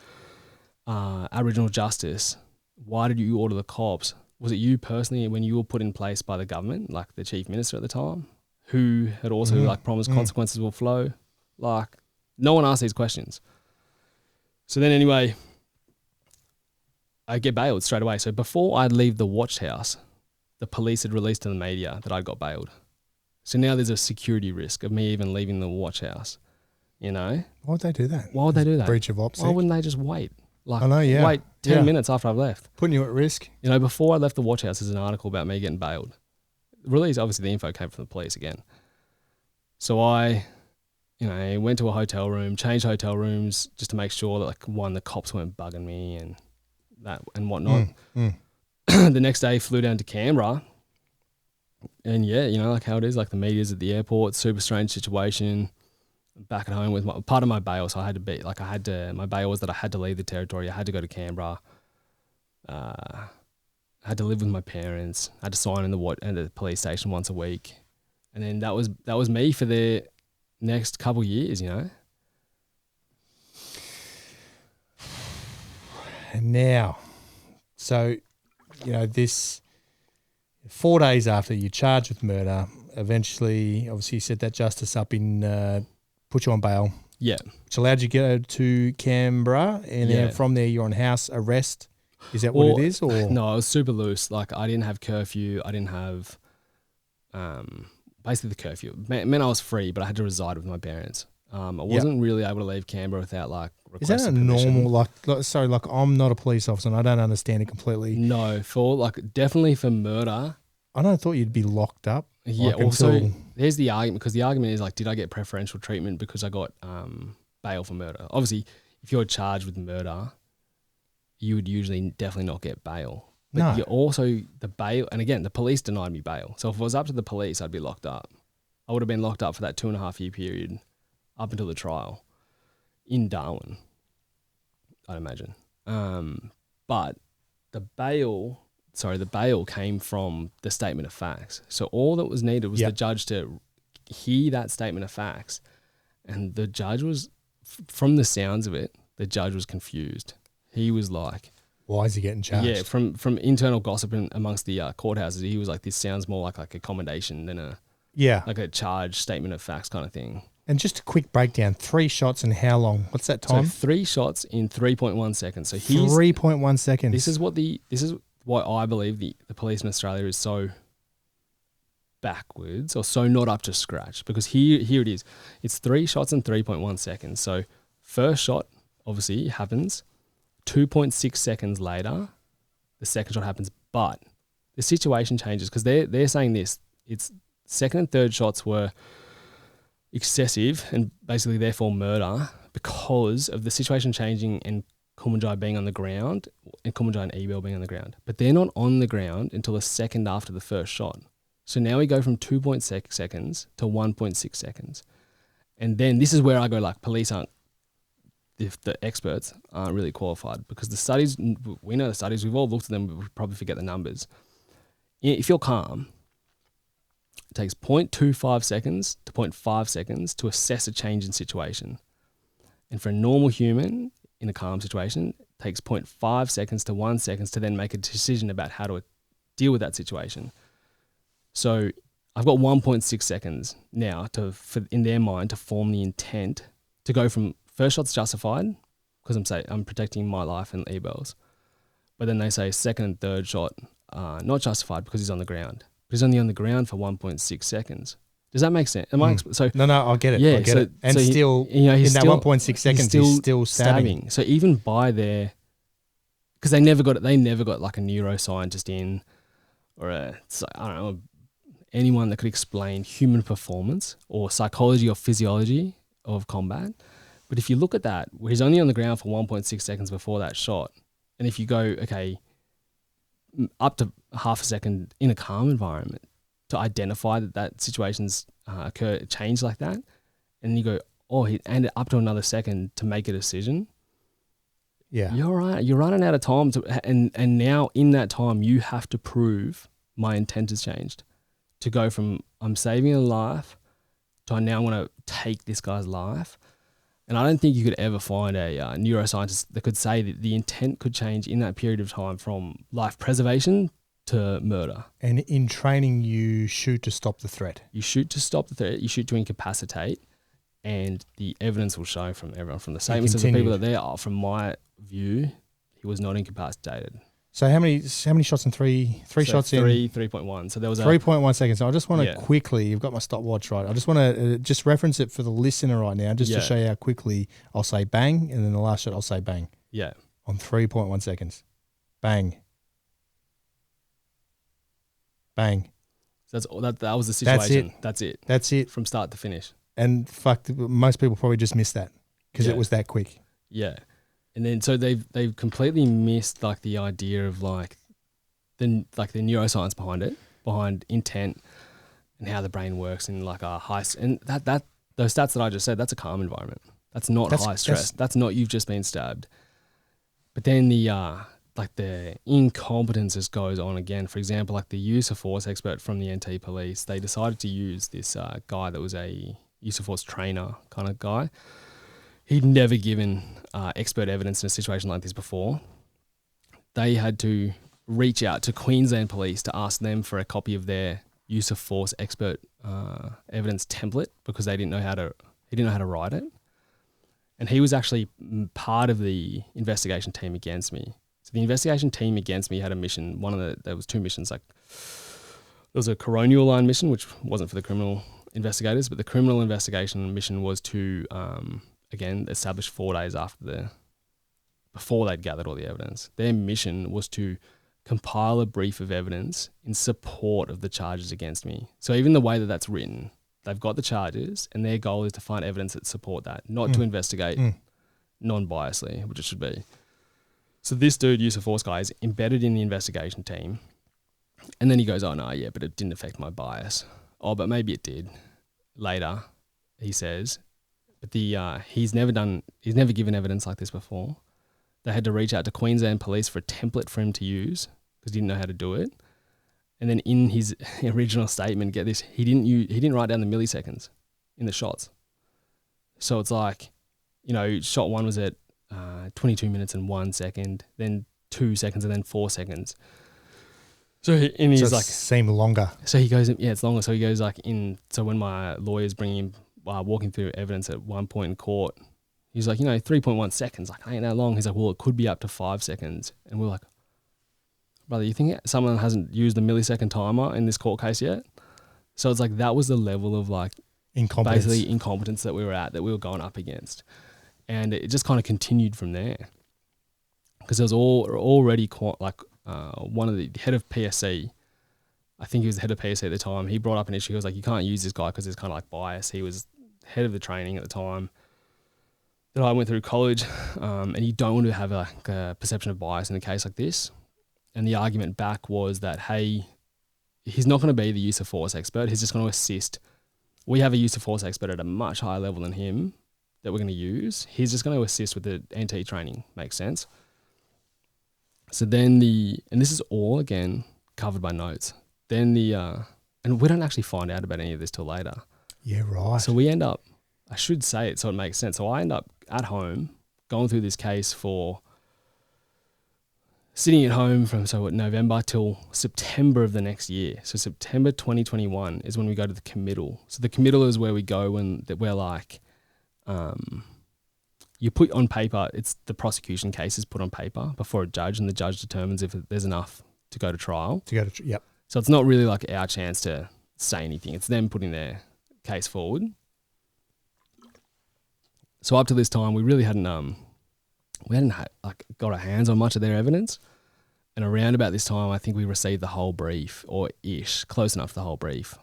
B: Aboriginal Justice? Why did you order the cops? Was it you personally when you were put in place by the government, like the chief minister at the time, who had also promised consequences will flow? Like, no one asked these questions. So then anyway, I get bailed straight away. So before I'd leave the watch house, the police had released to the media that I got bailed. So now there's a security risk of me even leaving the watch house, Why
A: would they do that?
B: Why would they do that?
A: Breach of ops.
B: Why wouldn't they just wait? Like,
A: I know, yeah.
B: Wait 10 minutes after I've left.
A: Putting you at risk.
B: Before I left the watch house, there's an article about me getting bailed. Release, obviously the info came from the police again. So I, went to a hotel room, changed hotel rooms just to make sure that, like, one, the cops weren't bugging me and that and whatnot. The next day, flew down to Canberra. And yeah, like how it is, like the media's at the airport, super strange situation. Back at home with part of my bail, so my bail was that I had to leave the territory. I had to go to Canberra. I had to live with my parents. I had to sign in the police station once a week, and then that was me for the next couple of years, And
A: now, so this 4 days after you're charged with murder, eventually, obviously, you set that justice up in. Put you on bail.
B: Yeah.
A: Which allowed you to go to Canberra, and then from there you're on house arrest. Is that what it is? Or
B: no, it was super loose. Like, I didn't have curfew. I didn't have basically the curfew. It meant I was free, but I had to reside with my parents. I wasn't really able to leave Canberra without like requesting
A: Is that a
B: permission.
A: normal, I'm not a police officer and I don't understand it completely.
B: No, definitely for murder.
A: I don't thought you'd be locked up.
B: Yeah, also, there's the argument, because the argument is like, did I get preferential treatment because I got bail for murder? Obviously, if you're charged with murder, you would usually definitely not get bail. But you also, the bail, and again, the police denied me bail. So if it was up to the police, I'd be locked up. I would have been locked up for that 2.5 year period up until the trial in Darwin, I'd imagine. But the bail came from the statement of facts. So all that was needed was the judge to hear that statement of facts. And the judge was, from the sounds of it, the judge was confused. He was like,
A: why is he getting charged?
B: Yeah, from internal gossip amongst the courthouses, he was like, this sounds more like a commendation than a charge statement of facts kind of thing.
A: And just a quick breakdown, 3 shots in how long? What's that time?
B: So 3 shots in 3.1 seconds. So
A: 3.1 seconds.
B: This is why I believe the police in Australia is so backwards or so not up to scratch, because here it is. It's 3 shots in 3.1 seconds. So first shot obviously happens. 2.6 seconds later, the second shot happens, but the situation changes because they're saying this. It's second and third shots were excessive and basically therefore murder because of the situation changing and Kumanjai being on the ground and Kumanjai and Ebel being on the ground. But they're not on the ground until a second after the first shot. So now we go from 2.6 seconds to 1.6 seconds. And then this is where I go like, police aren't, if the experts aren't really qualified, because the studies, we know the studies, we've all looked at them, but we probably forget the numbers. if you're calm, it takes 0.25 seconds to 0.5 seconds to assess a change in situation. And for a normal human in a calm situation, it takes 0.5 seconds to 1 second to then make a decision about how to deal with that situation. So I've got 1.6 seconds now in their mind to form the intent to go from first shot's justified because I'm protecting my life and EBLs. But then they say second and third shot not justified because he's on the ground. But he's only on the ground for 1.6 seconds. Does that make sense? No,
A: I get it.
B: Yeah,
A: I get it. And so still, in that 1.6 seconds, he's still stabbing.
B: So even by their, because they never got like a neuroscientist in, or I don't know, anyone that could explain human performance or psychology or physiology of combat. But if you look at that, where he's only on the ground for 1.6 seconds before that shot, and if you go, okay, up to half a second in a calm environment to identify that situation's change like that, and you go, and up to another second to make a decision.
A: Yeah,
B: you're right. You're running out of time and now in that time you have to prove my intent has changed. To go from I'm saving a life to I now want to take this guy's life. And I don't think you could ever find a neuroscientist that could say that the intent could change in that period of time from life preservation to murder.
A: And in training, you shoot to stop the threat.
B: You shoot to stop the threat. You shoot to incapacitate. And the evidence will show from everyone, from the statements of the people that there are, from my view, he was not incapacitated.
A: So how many shots in three shots in?
B: 3.1. So there was
A: 3.1 seconds. So I just want to quickly, you've got my stopwatch right. I just want to just reference it for the listener right now, just to show you how quickly I'll say bang, and then the last shot I'll say bang.
B: Yeah.
A: On 3.1 seconds. Bang. Bang.
B: So that was the situation.
A: That's it. That's it.
B: From start to finish.
A: And most people probably just missed that because it was that quick.
B: Yeah. And then so they've completely missed like the idea of like the neuroscience behind intent and how the brain works in like a high, and that those stats that I just said, that's a calm environment. That's not high stress. That's not you've just been stabbed. But then the incompetence just goes on again. For example, like the use of force expert from the NT police, they decided to use this guy that was a use of force trainer kind of guy. He'd never given expert evidence in a situation like this before. They had to reach out to Queensland Police to ask them for a copy of their use of force expert evidence template because he didn't know how to write it. And he was actually part of the investigation team against me. So the investigation team against me had a mission. There was two missions. Like there was a Coronial line mission, which wasn't for the criminal investigators, but the criminal investigation mission was to again, established 4 days before they'd gathered all the evidence. Their mission was to compile a brief of evidence in support of the charges against me. So even the way that that's written, they've got the charges and their goal is to find evidence that support that, not to investigate non-biasly, which it should be. So this dude, use of force guy, is embedded in the investigation team. And then he goes, oh no, yeah, but it didn't affect my bias. Oh, but maybe it did. Later, he says, but he's never given evidence like this before. They had to reach out to Queensland Police for a template for him to use because he didn't know how to do it. And then in his original statement, get this, he didn't write down the milliseconds in the shots. So it's like, shot one was at 22 minutes and 1 second, then 2 seconds, and then 4 seconds. So
A: seemed longer.
B: So he goes, it's longer. So he goes so when my lawyer's bringing him, walking through evidence at one point in court, he's like, 3.1 seconds, like, ain't that long. He's like, well, it could be up to 5 seconds. And we're like, brother, you think someone hasn't used the millisecond timer in this court case yet? So it's like, that was the level of like basically incompetence that we were going up against. And it just kind of continued from there. Because there was already one of the head of PSC, I think he was the head of PSC at the time, he brought up an issue. He was like, you can't use this guy because there's kind of like bias. He was head of the training at the time that I went through college, and you don't want to have a perception of bias in a case like this. And the argument back was that, hey, he's not going to be the use of force expert. He's just going to assist. We have a use of force expert at a much higher level than him that we're going to use. He's just going to assist with the NT training. Makes sense? So then and this is all, again, covered by notes. then and we don't actually find out about any of this till later.
A: Yeah, right.
B: So we end up, I should say it so it makes sense. So I end up at home going through this case for sitting at home from November till September of the next year. So September 2021 is when we go to the committal. So the committal is where we go when we're like, you put on paper, it's the prosecution case is put on paper before a judge, and the judge determines if there's enough to go to trial.
A: Yep.
B: So it's not really like our chance to say anything. It's them putting their case forward. So up to this time, we really hadn't got our hands on much of their evidence. And around about this time, I think we received the whole brief, or ish, close enough to the whole brief.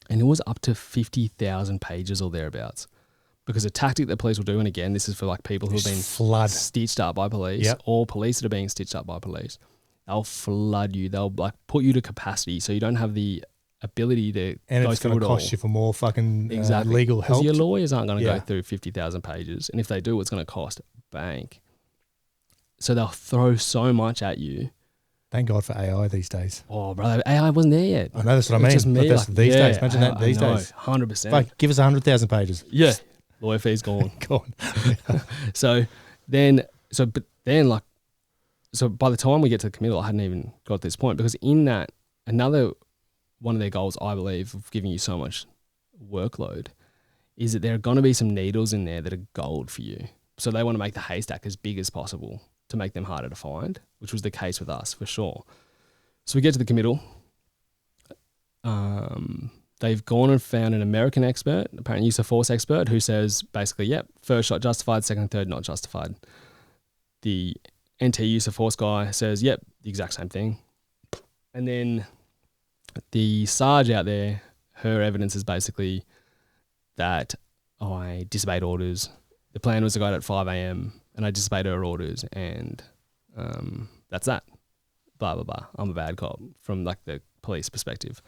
B: And it was up to 50,000 pages or thereabouts. Because a tactic that police will do, and again, this is for like people who have been stitched up by police, or police that are being stitched up by police, they'll flood you. They'll like put you to capacity so you don't have the ability to
A: and
B: go
A: it's
B: through
A: going to
B: it all.
A: cost you for more fucking legal help.
B: Because your lawyers aren't going to go through 50,000 pages. And if they do, it's going to cost bank. So they'll throw so much at you.
A: Thank God for AI these days.
B: Oh, brother, AI wasn't there yet.
A: I know, that's what I mean.
B: Just me,
A: that's these days. Imagine that these days.
B: 100%.
A: Like, give us 100,000 pages.
B: Yeah. Lawyer fees gone.
A: Gone.
B: So by the time we get to the committal, I hadn't even got to this point, because in that, another one of their goals, I believe, of giving you so much workload is that there are going to be some needles in there that are gold for you. So they want to make the haystack as big as possible to make them harder to find, which was the case with us for sure. So we get to the committal. They've gone and found an American expert, apparently use of force expert, who says basically, yep, first shot justified, second and third not justified. The NT use of force guy says, yep, the exact same thing. And then the Sarge out there, her evidence is basically that I disobeyed orders. The plan was to go out at 5 a.m. and I disobeyed her orders, and that's that. Blah, blah, blah. I'm a bad cop from like the police perspective.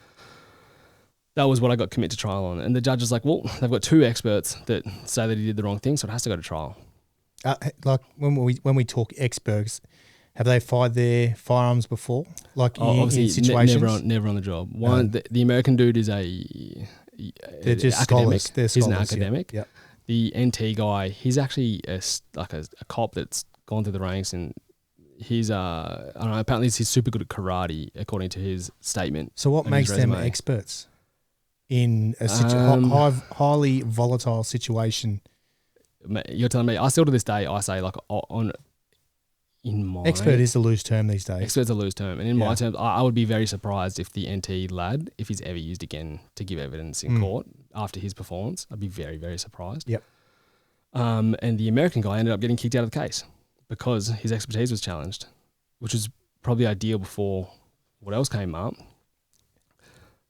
B: That was what I got committed to trial on. And the judge is like, well, they've got two experts that say that he did the wrong thing, so it has to go to trial.
A: Like when we talk experts, have they fired their firearms before? Like in situations?
B: Never on the job. The American dude is
A: they're just
B: academic.
A: scholars. They're
B: He's
A: scholars,
B: an academic.
A: Yep.
B: The NT guy, he's actually a cop that's gone through the ranks, and he's I don't know, apparently he's super good at karate according to his statement.
A: So what makes them experts in a highly volatile situation?
B: You're telling me, I still to this day, I say like
A: expert is a loose term these days.
B: Expert's a loose term. And in my terms, I would be very surprised if the NT lad, if he's ever used again to give evidence in court after his performance. I'd be very, very surprised.
A: Yep.
B: And the American guy ended up getting kicked out of the case because his expertise was challenged, which was probably ideal before what else came up.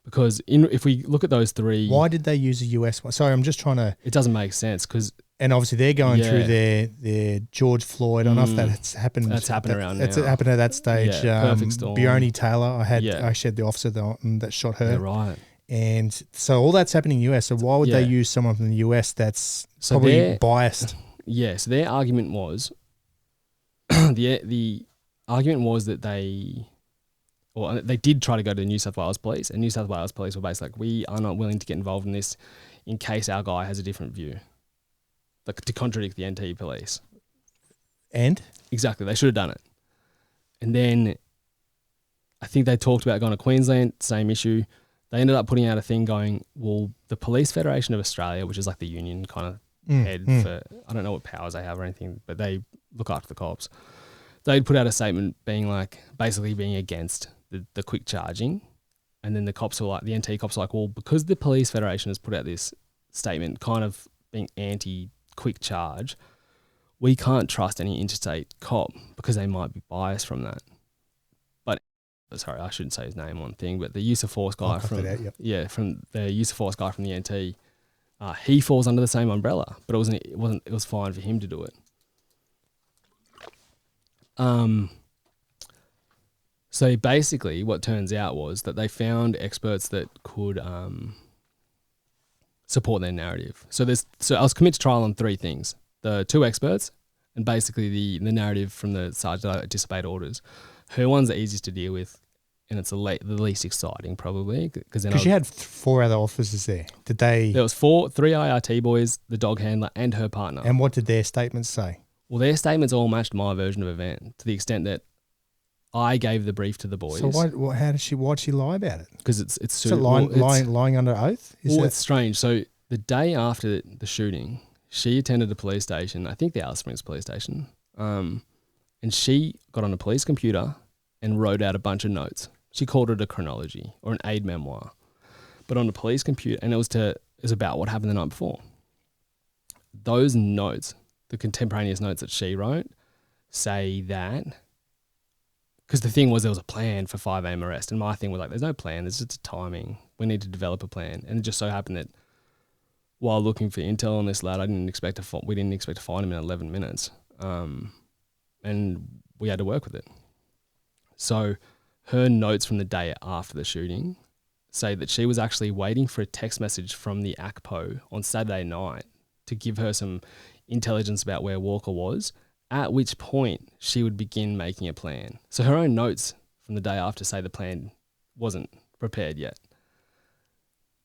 B: Because if we look at those three...
A: Why did they use a US one? Sorry, I'm just trying to...
B: It doesn't make sense because...
A: And obviously they're going through their George Floyd. I don't know if that's happened.
B: That's happened around now.
A: It's happened at that stage.
B: Yeah, perfect storm.
A: Bjorny Taylor, I shared the officer that shot her.
B: Yeah, right.
A: And so all that's happening in the US. So why would they use someone from the US that's probably biased?
B: Yeah, so their argument was... the argument was that they did try to go to the New South Wales police, and New South Wales police were basically like, we are not willing to get involved in this in case our guy has a different view. Like to contradict the NT police.
A: And?
B: Exactly, they should have done it. And then I think they talked about going to Queensland, same issue. They ended up putting out a thing going, well, the Police Federation of Australia, which is like the union kind of head for, I don't know what powers they have or anything, but they look after the cops. They'd put out a statement being like, basically being against the quick charging. And then the cops were like, the NT cops were like, well, because the Police Federation has put out this statement kind of being anti-quick charge, we can't trust any interstate cop because they might be biased from that. But, sorry, I shouldn't say his name on thing, but the use of force guy from the use of force guy from the NT, he falls under the same umbrella, but it was fine for him to do it. So basically what turns out was that they found experts that could support their narrative. So I was committed to trial on three things: the two experts and basically the narrative from the sergeant that disobeyed orders. Her one's the easiest to deal with. and it's the least exciting probably because
A: you had 4 other officers there. Did they?
B: There was 3 IRT boys, the dog handler, and her partner.
A: And what did their statements say?
B: Well, their statements all matched my version of event to the extent that I gave the brief to the boys.
A: So why'd she lie about it?
B: Because it's
A: is it lying under oath?
B: It's strange. So the day after the shooting, she attended a police station, I think the Alice Springs police station, and she got on a police computer and wrote out a bunch of notes. She called it a chronology or an aid memoir, but on a police computer, and it was about what happened the night before. Those notes, the contemporaneous notes that she wrote, say that, because the thing was there was a plan for 5 a.m. arrest, and my thing was like, there's no plan, there's just a timing. We need to develop a plan, and it just so happened that while looking for intel on this lad, we didn't expect to find him in 11 minutes, and we had to work with it. So her notes from the day after the shooting say that she was actually waiting for a text message from the ACPO on Saturday night to give her some intelligence about where Walker was, at which point she would begin making a plan. So her own notes from the day after say the plan wasn't prepared yet.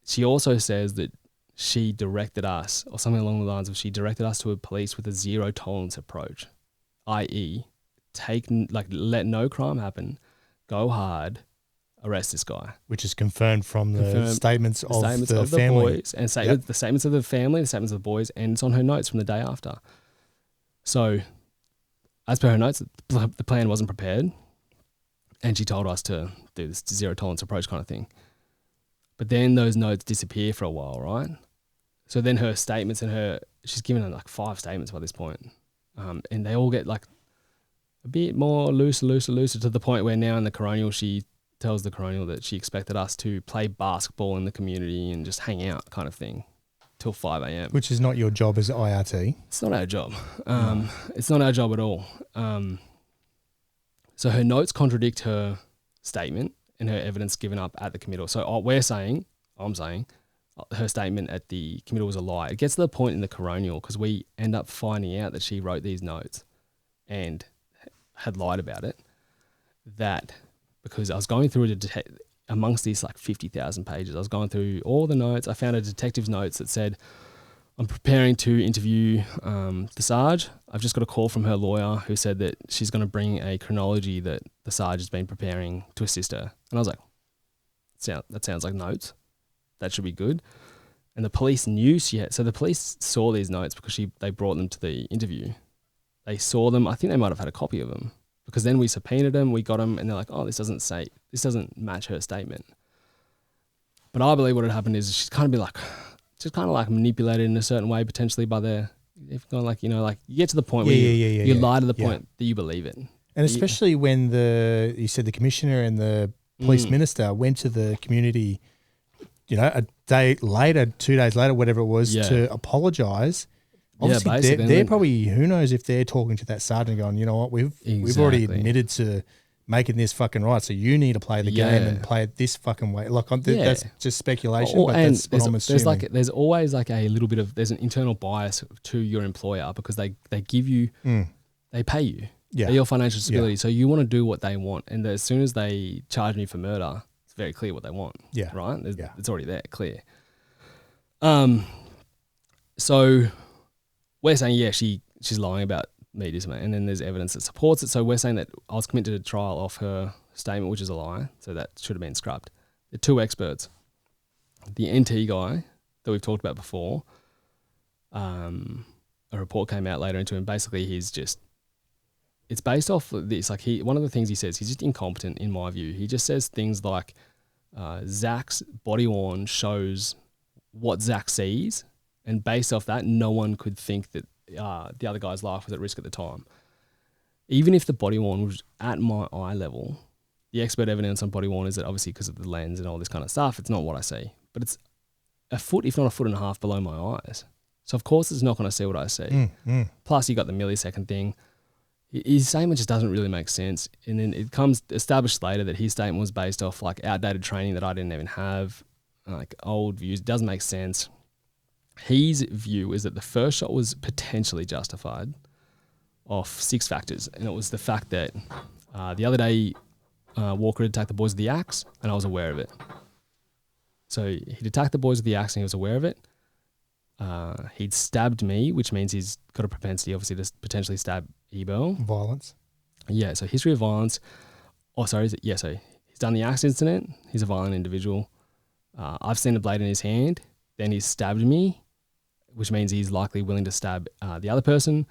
B: She also says that she directed us, or something along the lines of she directed us to a police with a zero tolerance approach, i.e. let no crime happen, go hard, arrest this guy.
A: Which is confirmed from the statements of the family.
B: Boys, and the statements of the family, the statements of the boys, and it's on her notes from the day after. So, as per her notes, the plan wasn't prepared, and she told us to do this zero tolerance approach kind of thing. But then those notes disappear for a while, right? So then her statements she's given her like 5 statements by this point, and they all get like a bit more looser to the point where now in the Coronial, she tells the Coronial that she expected us to play basketball in the community and just hang out kind of thing till 5 a.m.
A: Which is not your job as IRT.
B: It's not our job. It's not our job at all. So her notes contradict her statement and her evidence given up at the committal. So I'm saying her statement at the committal was a lie. It gets to the point in the Coronial because we end up finding out that she wrote these notes and had lied about it, that because I was going through amongst these like 50,000 pages, I was going through all the notes. I found a detective's notes that said, I'm preparing to interview the Sarge. I've just got a call from her lawyer who said that she's going to bring a chronology that the Sarge has been preparing to assist her. And I was like, that sounds like notes. That should be good. And the police knew she had, so the police saw these notes because they brought them to the interview. They saw them. I think they might have had a copy of them because then we subpoenaed them, we got them, and they're like, oh, this doesn't match her statement. But I believe what had happened is she's kind of manipulated in a certain way potentially by you get to the point where you lie to the point that you believe it.
A: And especially when you said the commissioner and the police minister went to the community, a day later, 2 days later, whatever it was, to apologise. Obviously, they're probably, who knows if they're talking to that sergeant going, you know what, we've already admitted to making this fucking right, so you need to play the game and play it this fucking way. Like, that's just speculation, but that's what I'm assuming.
B: There's always like a little bit of, there's an internal bias to your employer because they give you, they pay you. Yeah. They're your financial stability, so you want to do what they want. And as soon as they charge me for murder, it's very clear what they want. Yeah. Right? It's already there, clear. So we're saying, she's lying about me, and then there's evidence that supports it. So we're saying that I was committed to trial off her statement, which is a lie, so that should have been scrapped. The 2 experts, the NT guy that we've talked about before, a report came out later into him. Basically, it's based off of this. Like one of the things he says, he's just incompetent in my view. He just says things like Zac's body worn shows what Zac sees, and based off that, no one could think that the other guy's life was at risk at the time. Even if the body worn was at my eye level, the expert evidence on body worn is that obviously because of the lens and all this kind of stuff, it's not what I see. But it's a foot, if not a foot and a half below my eyes. So of course it's not going to see what I see. Plus you got the millisecond thing. His statement just doesn't really make sense. And then it comes established later that his statement was based off like outdated training that I didn't even have, like old views. It doesn't make sense. His view is that the first shot was potentially justified off 6 factors. And it was the fact that the other day Walker had attacked the boys with the axe, and I was aware of it. So he'd attacked the boys with the axe and he was aware of it. He'd stabbed me, which means he's got a propensity, obviously, to potentially stab Ebel.
A: Violence.
B: Yeah, so history of violence. Oh, sorry. So he's done the axe incident. He's a violent individual. I've seen a blade in his hand. Then he's stabbed me, which means he's likely willing to stab the other person.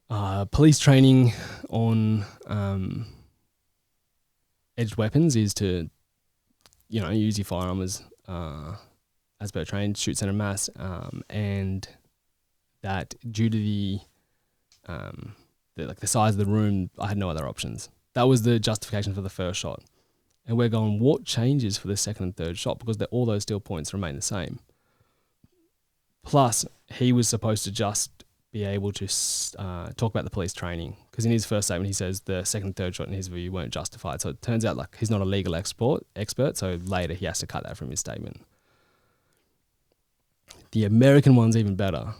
B: Police training on edged weapons is to, use your firearm as per trained, shoot center mass, and that due to the size of the room, I had no other options. That was the justification for the first shot. And we're going, what changes for the second and third shot? Because all those steel points remain the same. Plus, he was supposed to just be able to talk about the police training, because in his first statement he says the second and third shot in his view weren't justified. So it turns out like he's not a legal expert, so later he has to cut that from his statement. The American one's even better.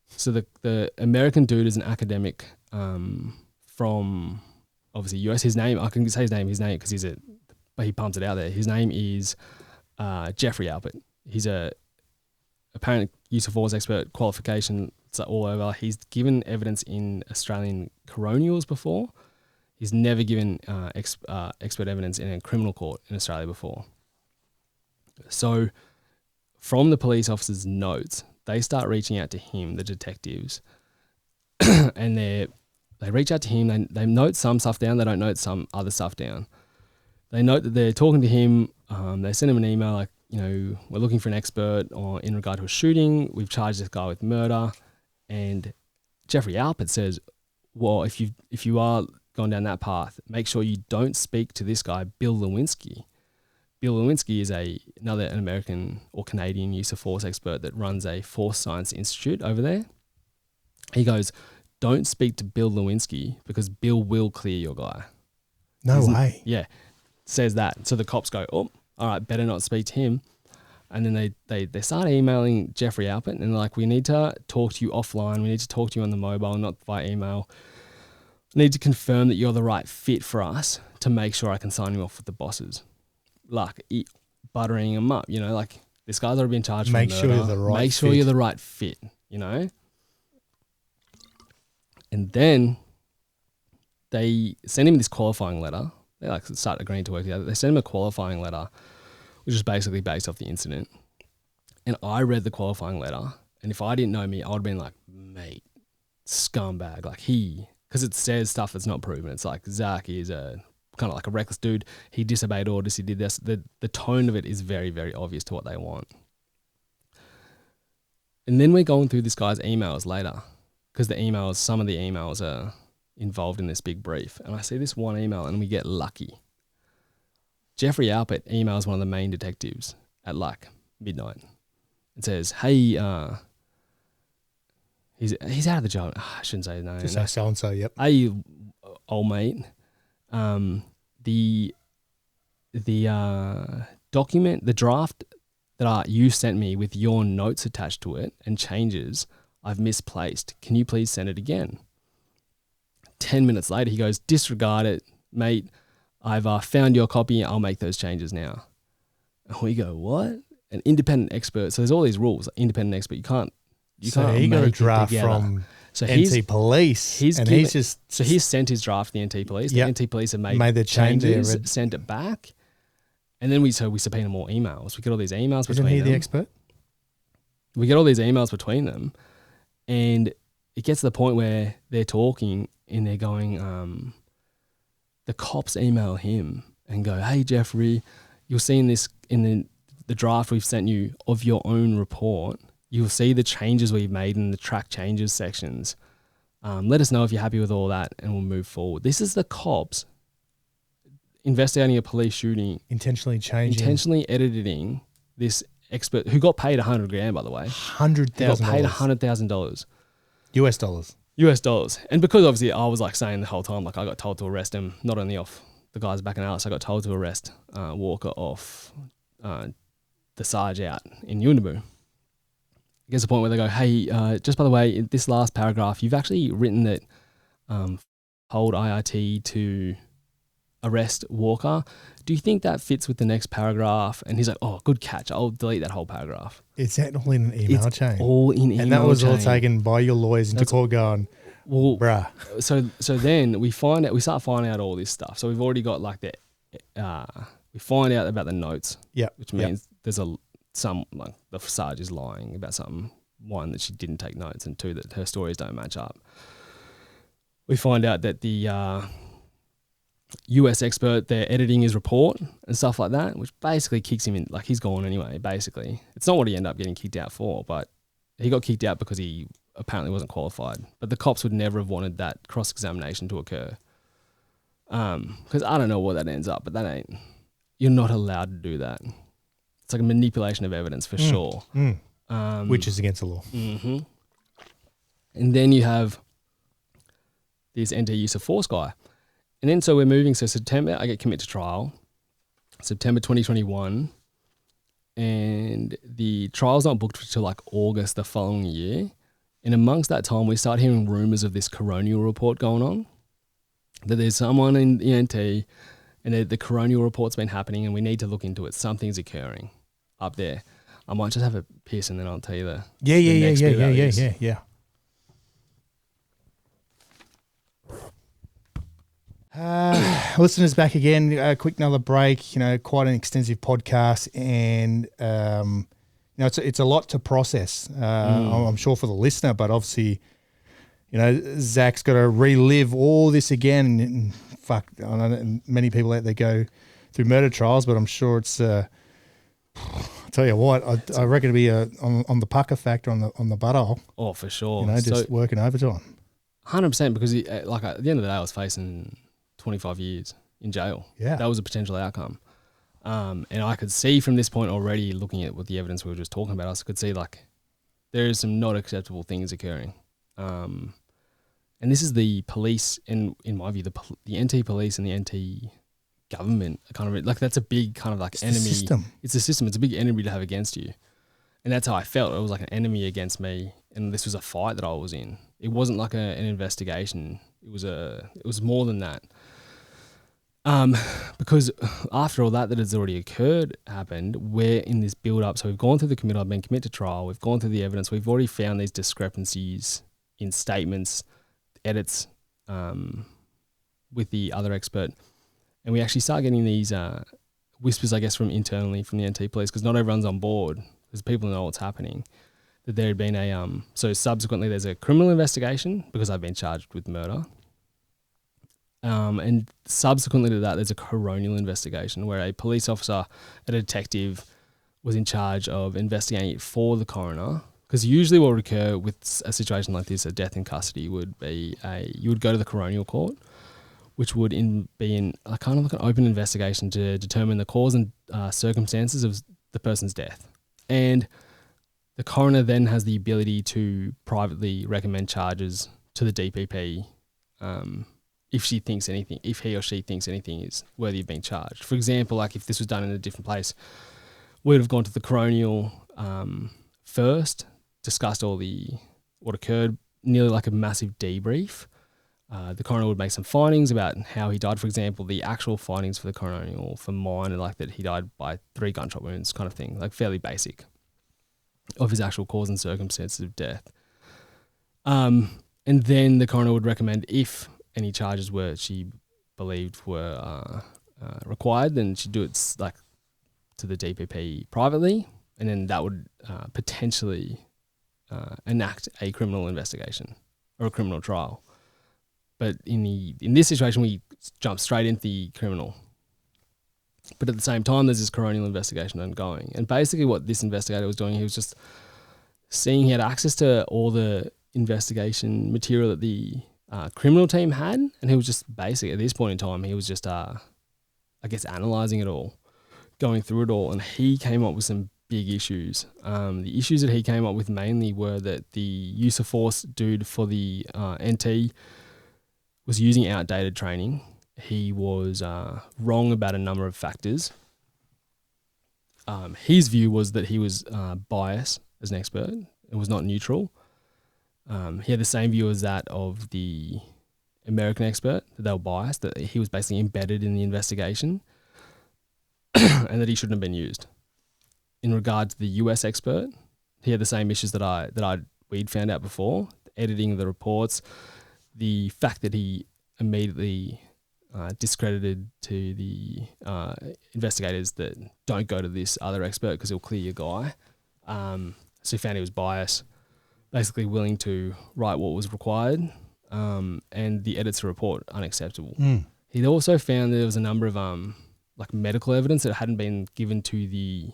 B: So the American dude is an academic from obviously US. His name, I can say his name because but he pumps it out there. His name is Jeffrey Alpert. He's a apparent use of force expert, qualification all over. He's given evidence in Australian Coronials before. He's never given expert evidence in a criminal court in Australia before. So from the police officer's notes, they start reaching out to him, the detectives, and they reach out to him. They note some stuff down. They don't note some other stuff down. They note that they're talking to him. They send him an email like, we're looking for an expert in regard to a shooting. We've charged this guy with murder. And Jeffrey Alpert says, well, if you are going down that path, make sure you don't speak to this guy, Bill Lewinsky. Bill Lewinsky is an American or Canadian use of force expert that runs a force science institute over there. He goes, don't speak to Bill Lewinsky because Bill will clear your guy.
A: No way.
B: Yeah, says that. So the cops go, oh, all right, better not speak to him. And then they start emailing Jeffrey Alpert and they're like, we need to talk to you offline. We need to talk to you on the mobile, not via email. We need to confirm that you're the right fit for us to make sure I can sign you off with the bosses. Like buttering them up, like this guy's already been charged for murder.
A: Make sure you're the right fit.
B: Make sure you're the right fit, And then they send him this qualifying letter. They start agreeing to work together. They send him a qualifying letter, which is basically based off the incident. And I read the qualifying letter, and if I didn't know me, I would have been like, mate, scumbag. Like because it says stuff that's not proven. It's like Zac is a kind of like a reckless dude. He disobeyed orders. He did this. The tone of it is very, very obvious to what they want. And then we're going through this guy's emails later, because some of the emails are involved in this big brief. And I see this one email and we get lucky. Jeffrey Alpert emails one of the main detectives at like midnight and says, hey, he's out of the job. I shouldn't say his name.
A: Just say so-and-so, yep.
B: Hey, old mate, the document, the draft that you sent me with your notes attached to it and changes, I've misplaced. Can you please send it again? 10 minutes later, he goes, disregard it, mate. I've found your copy. I'll make those changes now. And we go, what? An independent expert. So there's all these rules. Independent expert. You can't.
A: So he got a draft from NT Police, he's
B: sent his draft to the NT Police.
A: Yep.
B: The NT Police have made the changes, sent it back, and then we subpoena more emails. We get all these emails between them.
A: Isn't he the expert?
B: We get all these emails between them, and it gets to the point where they're talking and they're going, the cops email him and go, hey, Jeffrey, you'll see in the draft we've sent you of your own report, you'll see the changes we've made in the track changes sections. Let us know if you're happy with all that and we'll move forward. This is the cops investigating a police shooting. Intentionally editing this expert who got paid $100,000, by the way.
A: $100,000.
B: Got paid $100,000.
A: US dollars.
B: US dollars. And because obviously I was like saying the whole time, like I got told to arrest him, not only off the guys back in Alice, I got told to arrest Walker off the Sarge out in Yuendamu. It gets to the point where they go, hey, just by the way, in this last paragraph, you've actually written that hold IIT to arrest Walker. Do you think that fits with the next paragraph? And he's like, oh, good catch. I'll delete that whole paragraph.
A: Is that all in an email chain?
B: All in email chain.
A: And that was all taken by your lawyers into court going,
B: well,
A: bruh.
B: So then we start finding out all this stuff. So we've already got like we find out about the notes.
A: Yeah.
B: Which means there's like the Sarge is lying about something. One, that she didn't take notes, and two, that her stories don't match up. We find out that the US expert, they're editing his report and stuff like that, which basically kicks him in, like he's gone anyway, basically. It's not what he ended up getting kicked out for, but he got kicked out because he apparently wasn't qualified. But the cops would never have wanted that cross-examination to occur. Because I don't know what that ends up, but you're not allowed to do that. It's like a manipulation of evidence for sure.
A: Which is against the law.
B: Mm-hmm. And then you have this NT use of force guy. And then so we're moving, so September, I get committed to trial, September 2021, and the trial's not booked until like August the following year. And amongst that time, we start hearing rumours of this Coronial report going on, that there's someone in the NT, and the Coronial report's been happening, and we need to look into it. Something's occurring up there. I might just have a piss, and then I'll tell you the next bit about this.
A: Yeah. Listeners, back again. Quick another break. Quite an extensive podcast, and it's a lot to process. I'm sure for the listener, but obviously, Zach's got to relive all this again. And fuck, I know many people out there go through murder trials, but I'm sure it's. I'll tell you what, I reckon it'd be on the pucker factor on the butthole.
B: Oh, for sure.
A: Just working overtime.
B: 100%, because at the end of the day, I was facing 25 years in jail.
A: Yeah.
B: That was a potential outcome. And I could see from this point already, looking at what the evidence we were just talking about, I could see like there is some not acceptable things occurring. And this is the police, and in my view, the NT police and the NT government are kind of like, that's a big kind of like
A: it's
B: enemy.
A: System.
B: It's a system. It's a big enemy to have against you. And that's how I felt. It was like an enemy against me. And this was a fight that I was in. It wasn't like an investigation. It was more than that. Because after all that has already happened, we're in this build up. So we've gone through the committal, I've been committed to trial, we've gone through the evidence, we've already found these discrepancies in statements, edits, with the other expert. And we actually start getting these whispers, I guess, from internally from the NT police, because not everyone's on board, because people know what's happening. That there had been so subsequently there's a criminal investigation because I've been charged with murder. And subsequently to that, there's a coronial investigation where a police officer, a detective, was in charge of investigating it for the coroner. Because usually what would occur with a situation like this, a death in custody, would be you would go to the coronial court, which would be in a kind of like an open investigation to determine the cause and circumstances of the person's death. And the coroner then has the ability to privately recommend charges to the DPP if he or she thinks anything is worthy of being charged. For example, like if this was done in a different place, we would have gone to the coronial first, discussed what occurred, nearly like a massive debrief. The coroner would make some findings about how he died. For example, the actual findings for the coronial for mine are like that he died by 3 gunshot wounds kind of thing, like fairly basic, of his actual cause and circumstances of death. And then the coroner would recommend if any charges she believed were required, then she'd do it like to the DPP privately, and then that would potentially enact a criminal investigation or a criminal trial. But in this situation, we jump straight into the criminal. But at the same time, there's this coronial investigation ongoing. And basically what this investigator was doing, he was just seeing he had access to all the investigation material that the criminal team had. And he was just basically, at this point in time, he was just, analysing it all, going through it all. And he came up with some big issues. The issues that he came up with mainly were that the use of force dude for the NT was using outdated training. He was wrong about a number of factors. His view was that he was biased as an expert and was not neutral. He had the same view as that of the American expert, that they were biased, that he was basically embedded in the investigation, and that he shouldn't have been used. In regard to the US expert, he had the same issues that we'd found out before: the editing of the reports, the fact that he immediately discredited to the investigators that don't go to this other expert because he'll clear your guy. So he found he was biased, basically willing to write what was required, and the edits of the report unacceptable. He also found there was a number of like medical evidence that hadn't been given to the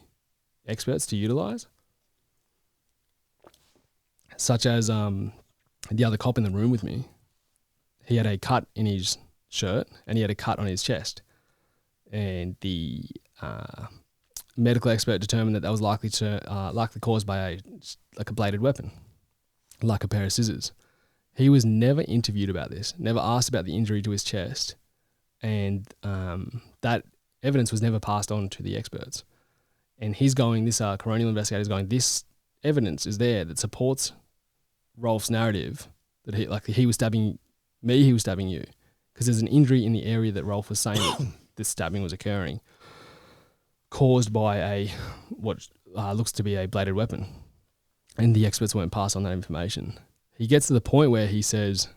B: experts to utilise, such as the other cop in the room with me. He had a cut in his shirt and he had a cut on his chest, and the medical expert determined that was likely caused by a bladed weapon, like a pair of scissors. He was never interviewed about this, never asked about the injury to his chest, and that evidence was never passed on to the experts. And this Coronial investigator is going, this evidence is there that supports Rolfe's narrative that he was stabbing me, he was stabbing you, because there's an injury in the area that Rolfe was saying that this stabbing was occurring, caused by what looks to be a bladed weapon, and the experts weren't passed on that information. He gets to the point where he says,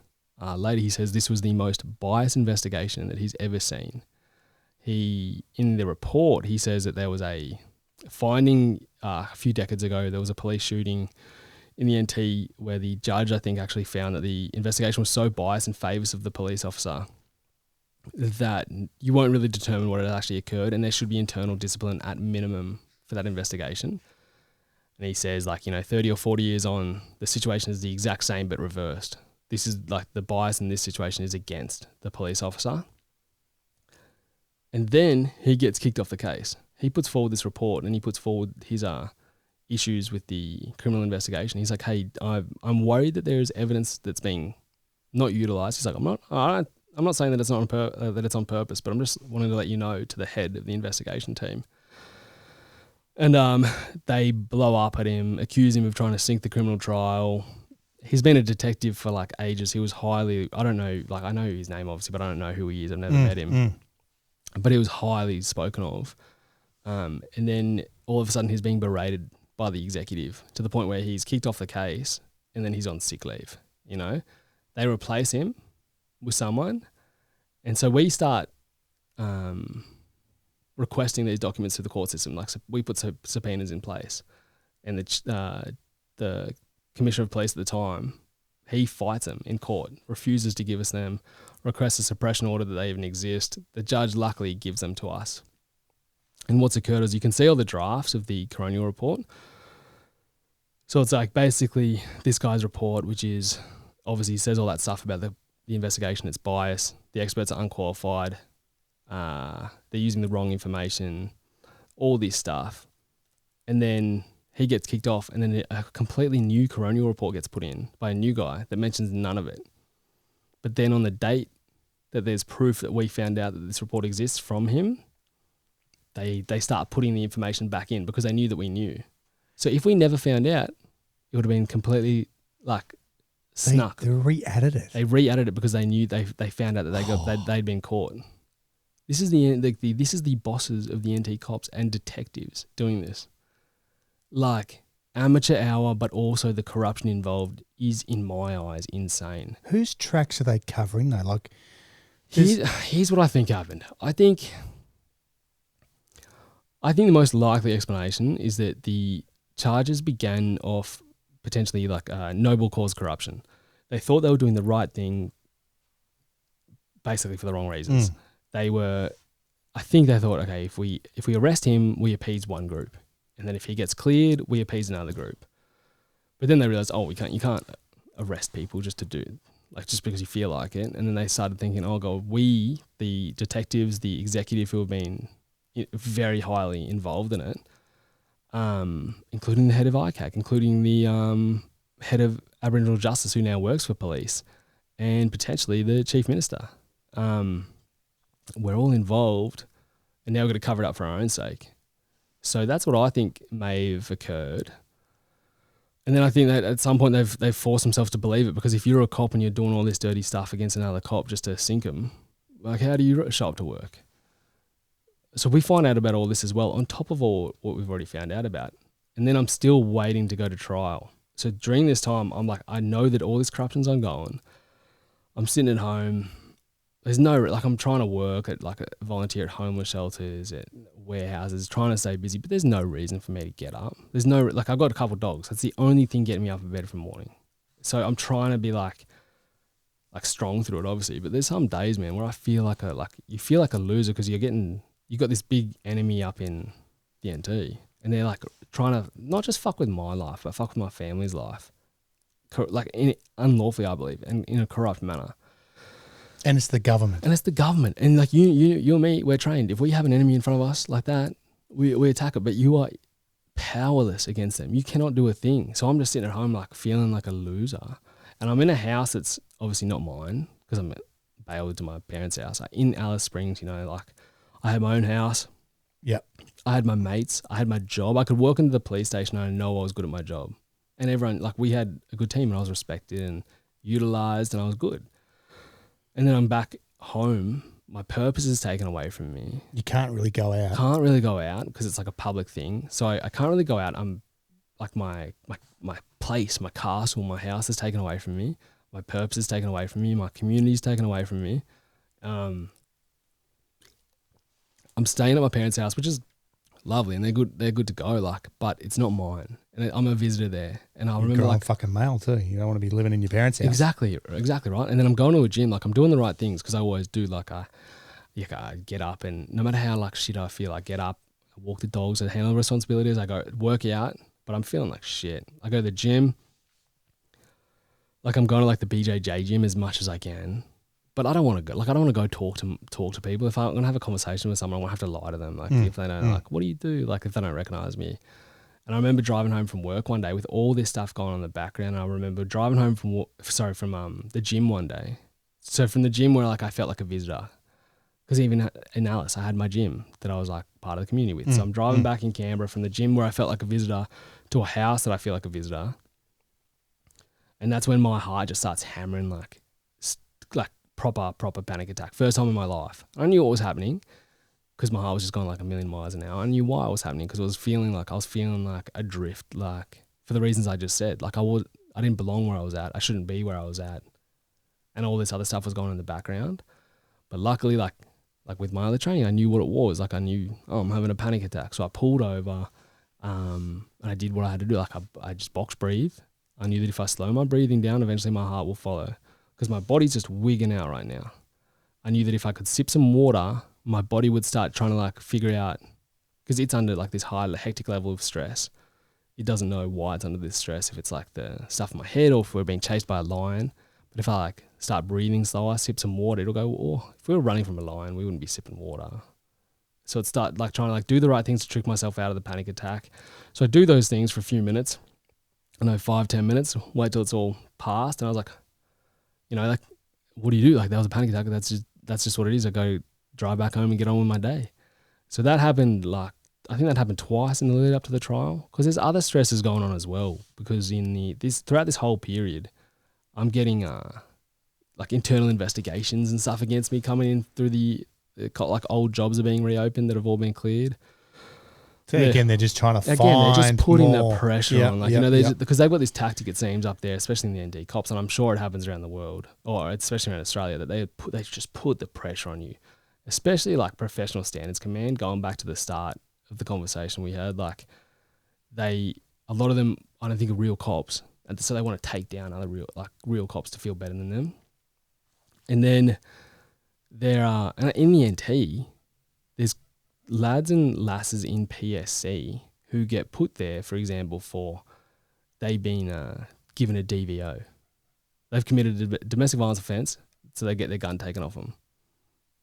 B: later he says, this was the most biased investigation that he's ever seen. In the report, he says that there was a finding a few decades ago, there was a police shooting in the NT where the judge, I think, actually found that the investigation was so biased in favour of the police officer that you won't really determine what had actually occurred, and there should be internal discipline at minimum for that investigation. And he says, 30 or 40 years on, the situation is the exact same but reversed. This is the bias in this situation is against the police officer. And then he gets kicked off the case. He puts forward this report and he puts forward his issues with the criminal investigation. He's like, hey, I'm worried that there is evidence that's being not utilised. He's like, I'm not saying that it's not that it's on purpose, but I'm just wanting to let you know to the head of the investigation team. And they blow up at him, accuse him of trying to sink the criminal trial. He's been a detective for ages. He was I don't know, I know his name obviously, but I don't know who he is. I've never met him. But he was highly spoken of. And then all of a sudden he's being berated by the executive to the point where he's kicked off the case and then he's on sick leave. They replace him with someone. And so we start requesting these documents through the court system. We put subpoenas in place, and the commissioner of police at the time, he fights them in court, refuses to give us them, requests a suppression order that they even exist. The judge luckily gives them to us. And what's occurred is you can see all the drafts of the Coronial report. So it's basically this guy's report, which is obviously says all that stuff about the investigation, it's biased, the experts are unqualified, they're using the wrong information, all this stuff. And then he gets kicked off, and then a completely new Coronial report gets put in by a new guy that mentions none of it. But then on the date that there's proof that we found out that this report exists from him, they start putting the information back in because they knew that we knew. So if we never found out, it would have been completely snuck.
A: They re-added it.
B: They re-added it because they knew they found out that they'd been caught. This is this is the bosses of the NT cops and detectives doing this. Amateur hour, but also the corruption involved is, in my eyes, insane.
A: Whose tracks are they covering though?
B: Here's what I think happened. I think the most likely explanation is that the charges began off potentially noble cause corruption. They thought they were doing the right thing, basically for the wrong reasons. I think they thought, okay, if we arrest him, we appease one group. And then if he gets cleared, we appease another group. But then they realized, you can't arrest people just because you feel like it. And then they started thinking, oh God, we, the detectives, the executive who have been very highly involved in it, including the head of ICAC, including the head of Aboriginal Justice who now works for police, and potentially the Chief Minister. We're all involved, and now we're going to cover it up for our own sake. So that's what I think may have occurred. And then I think that at some point they've forced themselves to believe it, because if you're a cop and you're doing all this dirty stuff against another cop just to sink them, like, how do you show up to work? So we find out about all this as well, on top of all what we've already found out about. And then I'm still waiting to go to trial. So during this time, I'm like, I know that all this corruption's ongoing. I'm sitting at home. There's no, like, I'm trying to work at, like, a volunteer at homeless shelters, at warehouses, trying to stay busy, but there's no reason for me to get up. There's no, like, I've got a couple of dogs. That's the only thing getting me up in bed from morning. So I'm trying to be like strong through it, obviously. But there's some days, man, where I feel like you feel like a loser, because you got this big enemy up in the NT, and they're like trying to not just fuck with my life, but fuck with my family's life, like unlawfully, I believe, and in a corrupt manner.
A: And it's the government.
B: And like you and me, we're trained. If we have an enemy in front of us like that, we attack it. But you are powerless against them. You cannot do a thing. So I'm just sitting at home, like, feeling like a loser. And I'm in a house that's obviously not mine, because I'm bailed to my parents' house. In Alice Springs, like, I had my own house.
A: Yep.
B: I had my mates. I had my job. I could walk into the police station and I know I was good at my job. And everyone, like, we had a good team, and I was respected and utilised, and I was good. And then I'm back home. My purpose is taken away from me.
A: You can't really go out.
B: Can't really go out because it's like a public thing. So I can't really go out. I'm like, my place, my castle, my house is taken away from me. My purpose is taken away from me. My community is taken away from me. I'm staying at my parents' house, which is lovely, and they're good to go, like, but it's not mine. And I'm a visitor there. And I remember, like,
A: fucking male too. You don't want to be living in your parents' house.
B: Exactly right. And then I'm going to a gym, like, I'm doing the right things, because I always do. Like, I get up, and no matter how, like, shit I feel, I get up, I walk the dogs, I handle responsibilities, I go work out, but I'm feeling like shit. I go to the gym, like, I'm going to, like, the BJJ gym as much as I can. But I don't want to go. Like, I don't want to go talk to people. If I'm gonna have a conversation with someone, I won't have to lie to them. Like, if they don't, like, what do you do? Like, if they don't recognize me. And I remember driving home from work one day with all this stuff going on in the background. And I remember driving home from the gym one day. So from the gym where, like, I felt like a visitor, because even in Alice, I had my gym that I was, like, part of the community with. So I'm driving back in Canberra from the gym where I felt like a visitor to a house that I feel like a visitor. And that's when my heart just starts hammering, like proper panic attack. First time in my life. I knew what was happening because my heart was just going like a million miles an hour. I knew why it was happening, because I was feeling like adrift, like, for the reasons I just said. Like, I didn't belong where I was at. I shouldn't be where I was at. And all this other stuff was going on in the background. But luckily, like with my other training, I knew what it was. Like, I knew, I'm having a panic attack. So I pulled over and I did what I had to do. Like, I just box breathe. I knew that if I slow my breathing down, eventually my heart will follow, because my body's just wigging out right now. I knew that if I could sip some water, my body would start trying to, like, figure out, because it's under, like, this high hectic level of stress. It doesn't know why it's under this stress, if it's like the stuff in my head or if we're being chased by a lion. But if I, like, start breathing slower, sip some water, it'll go, oh, if we were running from a lion, we wouldn't be sipping water. So it's start, like, trying to, like, do the right things to trick myself out of the panic attack. So I do those things for a few minutes. I know 5-10 minutes, wait till it's all passed. And I was like, like, what do you do? Like, that was a panic attack. That's just what it is. I go drive back home and get on with my day. So that happened, like, I think that happened twice in the lead up to the trial, because there's other stresses going on as well. Because throughout this whole period, I'm getting like internal investigations and stuff against me coming in through like old jobs are being reopened that have all been cleared.
A: So again, they're just trying to find
B: they're just putting
A: more.
B: that pressure on. Like, because they've got this tactic, it seems, up there, especially in the ND cops, and I'm sure it happens around the world, or especially around Australia, that they just put the pressure on you, especially like Professional Standards Command. Going back to the start of the conversation we had, like, a lot of them, I don't think, are real cops, and so they want to take down other real cops to feel better than them. And then there are, and in the NT, there's lads and lasses in PSC who get put there, for example, for they've been given a DVO. They've committed a domestic violence offence, so they get their gun taken off them.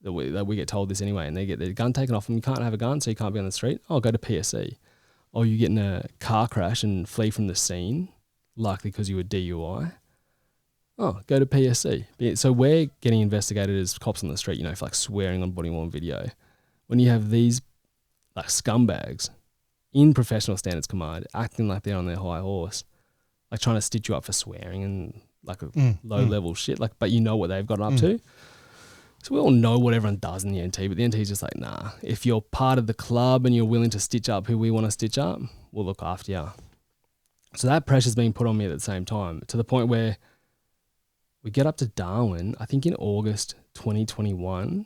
B: That we get told this anyway, and they get their gun taken off them. You can't have a gun, so you can't be on the street. Oh, go to PSC. Or you get in a car crash and flee from the scene, likely because you were DUI. Oh, go to PSC. So we're getting investigated as cops on the street, for, like, swearing on body-worn video. When you have these, like, scumbags in Professional Standards Command acting like they're on their high horse, like trying to stitch you up for swearing and like a low level shit. Like, but you know what they've gotten up to. So we all know what everyone does in the NT, but the NT is just like, nah, if you're part of the club and you're willing to stitch up who we want to stitch up, we'll look after you. So that pressure's being put on me at the same time, to the point where we get up to Darwin, I think in August 2021,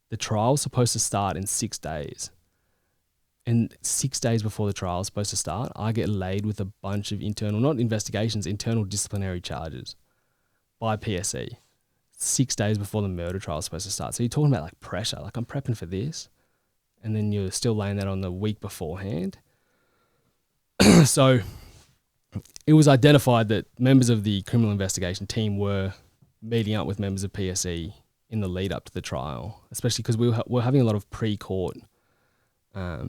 B: the trial's supposed to start in 6 days. And 6 days before the trial is supposed to start, I get laid with a bunch of internal, not investigations, internal disciplinary charges by PSC. 6 days before the murder trial is supposed to start. So you're talking about like pressure, like I'm prepping for this, and then you're still laying that on the week beforehand. So it was identified that members of the criminal investigation team were meeting up with members of PSC in the lead up to the trial, especially because we were having a lot of pre-court, I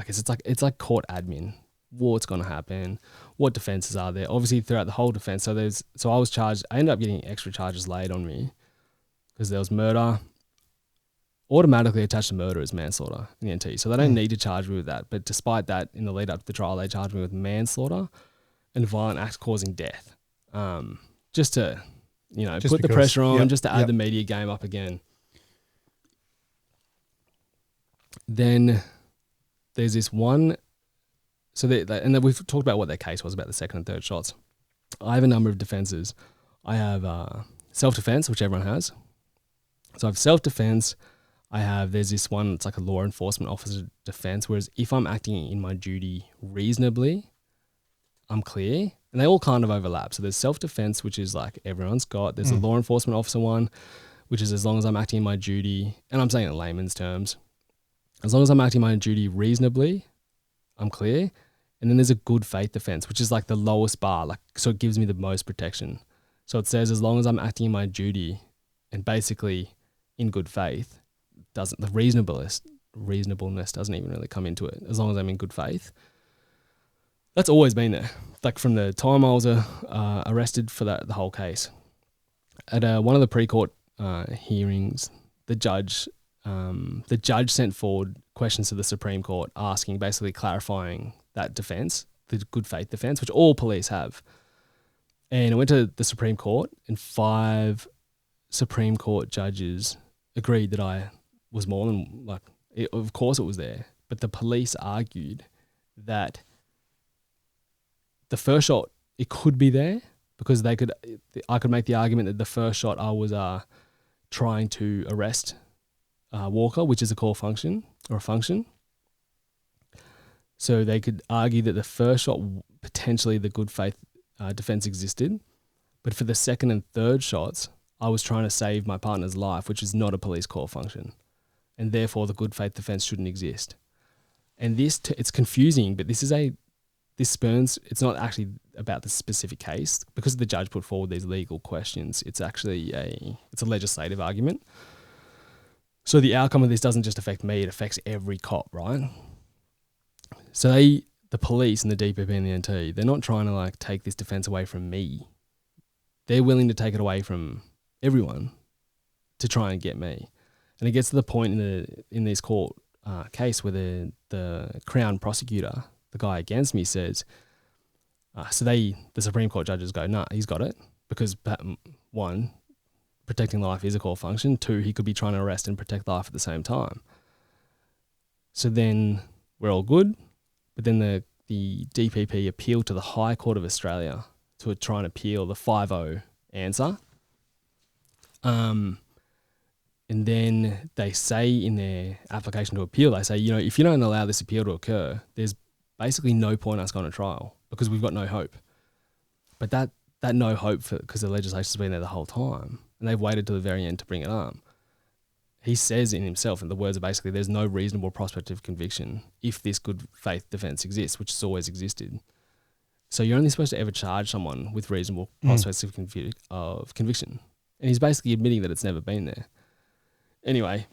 B: guess it's like court admin. What's going to happen? What defenses are there? Obviously, throughout the whole defense. So I was charged. I ended up getting extra charges laid on me because there was murder. Automatically attached to murder is manslaughter in the NT. So they don't need to charge me with that. But despite that, in the lead up to the trial, they charged me with manslaughter and violent acts causing death. Just to, put the pressure on, just to add the media game up again. Then there's this one. So and then we've talked about what their case was about the second and third shots. I have a number of defenses. I have self-defense, which everyone has. So I have self-defense. There's this one, it's like a law enforcement officer defense, whereas if I'm acting in my duty reasonably, I'm clear. And they all kind of overlap. So there's self-defense, which is like everyone's got. There's a law enforcement officer one, which is as long as I'm acting in my duty, and I'm saying in layman's terms, as long as I'm acting in my duty reasonably, I'm clear. And then there's a good faith defense, which is like the lowest bar, like so it gives me the most protection. So it says as long as I'm acting in my duty and basically in good faith, the reasonableness doesn't even really come into it. As long as I'm in good faith, that's always been there. Like from the time I was arrested for the whole case. At one of the pre-court hearings, the judge sent forward questions to the Supreme Court asking, basically clarifying that defense, the good faith defense, which all police have. And it went to the Supreme Court, and 5 Supreme Court judges agreed that I was more than of course it was there. But the police argued that the first shot, it could be there because I could make the argument that the first shot I was trying to arrest Walker, which is a core function or a function. So they could argue that the first shot, potentially the good faith defense existed. But for the second and third shots, I was trying to save my partner's life, which is not a police core function. And therefore the good faith defense shouldn't exist. And it's confusing, but it's not actually about the specific case. Because the judge put forward these legal questions, it's actually a legislative argument. So the outcome of this doesn't just affect me, it affects every cop, right? So the police and the DPP and the NT, they're not trying to take this defense away from me. They're willing to take it away from everyone to try and get me. And it gets to the point in this court case where the Crown prosecutor, the guy against me, says, the Supreme Court judges go, nah, he's got it. Because 1, protecting life is a core function. 2, he could be trying to arrest and protect life at the same time. So then we're all good. But then the DPP appealed to the High Court of Australia to try and appeal the 5-0 answer. And then they say in their application to appeal, they say, if you don't allow this appeal to occur, there's basically no point us going to trial because we've got no hope. But that no hope, because the legislation's been there the whole time and they've waited till the very end to bring it up. He says in himself, and the words are basically, there's no reasonable prospect of conviction if this good faith defense exists, which has always existed. So you're only supposed to ever charge someone with reasonable prospects of conviction. And he's basically admitting that it's never been there. Anyway,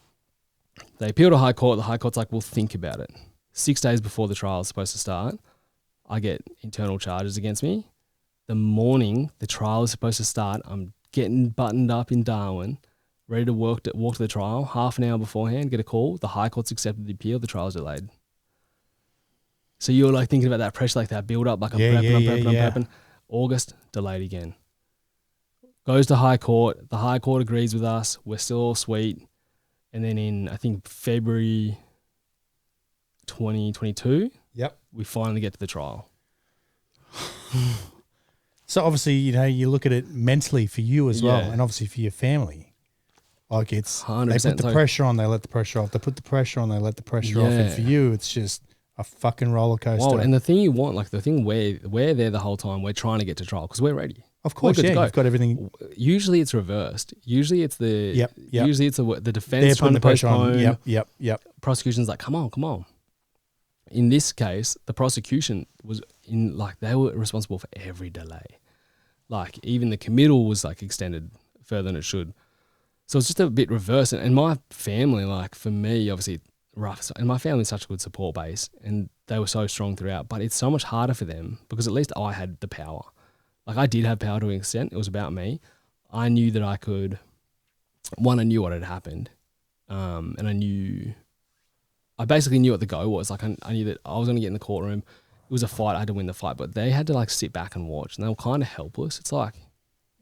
B: they appeal to High Court. The High Court's like, we'll think about it. 6 days before the trial is supposed to start, I get internal charges against me. The morning the trial is supposed to start, I'm getting buttoned up in Darwin, ready to walk to the trial. Half an hour beforehand, get a call. The High Court's accepted the appeal. The trial's delayed. So you're like thinking about that pressure, like that build up, like I'm prepping. August, delayed again. Goes to High Court. The High Court agrees with us. We're still all sweet. And then in, I think, February 2022, we finally get to the trial.
A: So obviously, you look at it mentally for you as well, and obviously for your family. Like it's 100%. They put the pressure on, they let the pressure off. They put the pressure on, they let the pressure off. And for you, it's just a fucking roller coaster.
B: Well, and the thing you want, like the thing we're there the whole time, we're trying to get to trial because we're ready.
A: Of course, you've got everything.
B: Usually it's reversed. Usually it's the usually it's the defense
A: They're
B: trying to
A: pressure
B: postpone.
A: Yep.
B: Prosecution's like, come on. In this case, the prosecution was they were responsible for every delay. Like even the committal was like extended further than it should. So it's just a bit reverse. And my family, like for me, obviously rough. And my family's such a good support base and they were so strong throughout. But it's so much harder for them because at least I had the power. Like I did have power to an extent. It was about me. I knew that I could, I knew what had happened. And I basically knew what the go was. Like I knew that I was going to get in the courtroom. It was a fight. I had to win the fight, but they had to like sit back and watch and they were kind of helpless. It's like,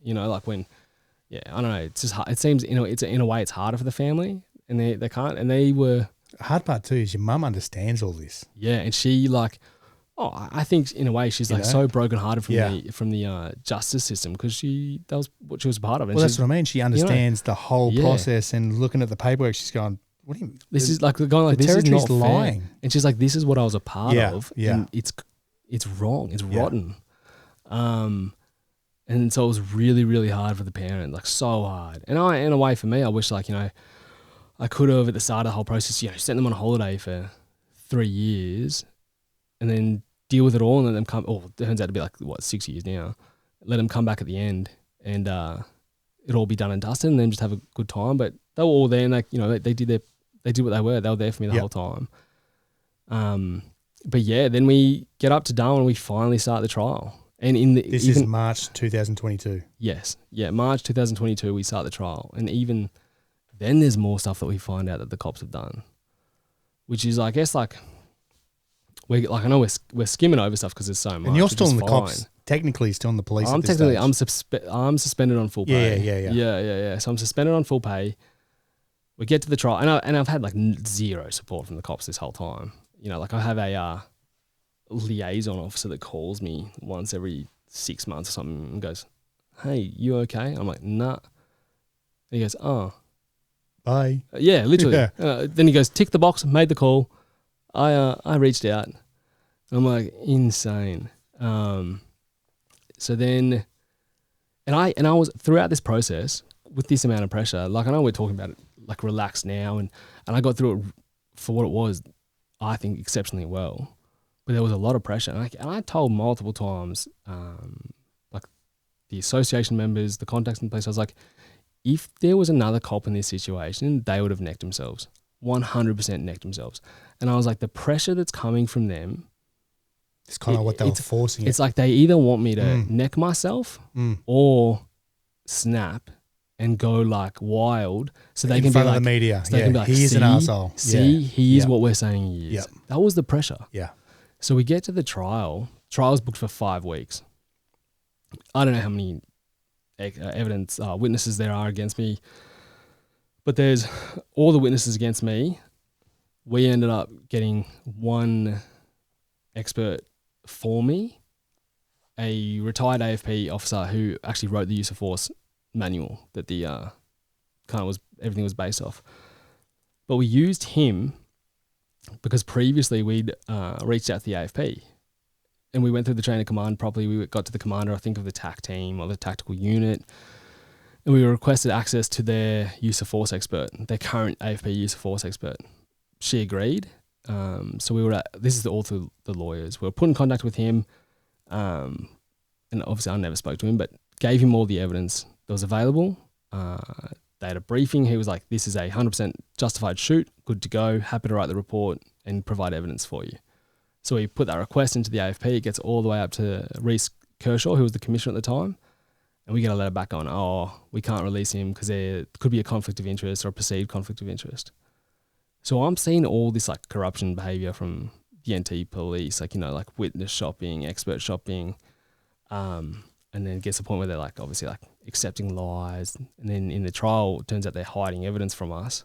B: like when, I don't know. It's just hard. It seems, in a way it's harder for the family and they can't, and they were.
A: The hard part too is your mum understands all this.
B: Yeah. And she I think in a way she's like so brokenhearted from the justice system because that was what she was a part of. And
A: well, that's what I mean. She understands the whole process and looking at the paperwork, she's going, "What do you mean?
B: This is like going like this is not lying." Fair. And she's like, "This is what I was a part of, and it's wrong. It's rotten." And so it was really, really hard for the parent, like so hard. And in a way, for me, I wish I could have at the start of the whole process, sent them on a holiday for 3 years, and then deal with it all and let them come. Oh, it turns out to be 6 years now. Let them come back at the end and it'll all be done and dusted and then just have a good time. But they were all there and they did what they were. They were there for me the whole time. But then we get up to Darwin and we finally start the trial. And
A: this is March 2022.
B: Yes. Yeah, March 2022 we start the trial. And even then there's more stuff that we find out that the cops have done. Which is, I guess, I know we're skimming over stuff because there's so much.
A: And you're still in the cops, technically still in the police.
B: I'm suspended on full pay. Yeah. So I'm suspended on full pay. We get to the trial, and I've had zero support from the cops this whole time. I have a liaison officer that calls me once every 6 months or something and goes, "Hey, you okay?" I'm like, "Nah." And he goes, "Oh,
A: bye."
B: Yeah, literally. Yeah. Then he goes, "Tick the box, made the call." I reached out. I'm like, insane. So then, and I was throughout this process with this amount of pressure. Like I know we're talking about it relaxed now, and I got through it for what it was. I think exceptionally well, but there was a lot of pressure, and I told multiple times, the association members, the contacts in the place. I was like, if there was another cop in this situation, they would have necked themselves. 100% necked themselves. And I was like, the pressure that's coming from them,
A: it's kind of what they were forcing.
B: It's like they either want me to neck myself or snap and go wild, so they can be
A: the media.
B: So they can be
A: he's an asshole.
B: He is what we're saying he is.
A: Yep.
B: That was the pressure.
A: Yeah.
B: So we get to the trial. Trial's booked for 5 weeks. I don't know how many evidence witnesses there are against me, but there's all the witnesses against me. We ended up getting one expert for me, a retired AFP officer who actually wrote the use of force manual that the everything was based off. But we used him because previously we'd reached out to the AFP and we went through the chain of command properly. We got to the commander, I think, of the TAC team or the tactical unit, and we requested access to their use of force expert, their current AFP use of force expert. She agreed. So we were this is all through the lawyers. We were put in contact with him, and obviously I never spoke to him, but gave him all the evidence that was available. They had a briefing. He was like, "This is a 100% justified shoot, good to go, happy to write the report and provide evidence for you." So we put that request into the AFP. It gets all the way up to Reece Kershaw, who was the commissioner at the time, and we get a letter back on, "Oh, we can't release him because there could be a conflict of interest or a perceived conflict of interest." So I'm seeing all this corruption behaviour from the NT police, like, like witness shopping, expert shopping, and then it gets to the point where they're like obviously like accepting lies, and then in the trial it turns out they're hiding evidence from us,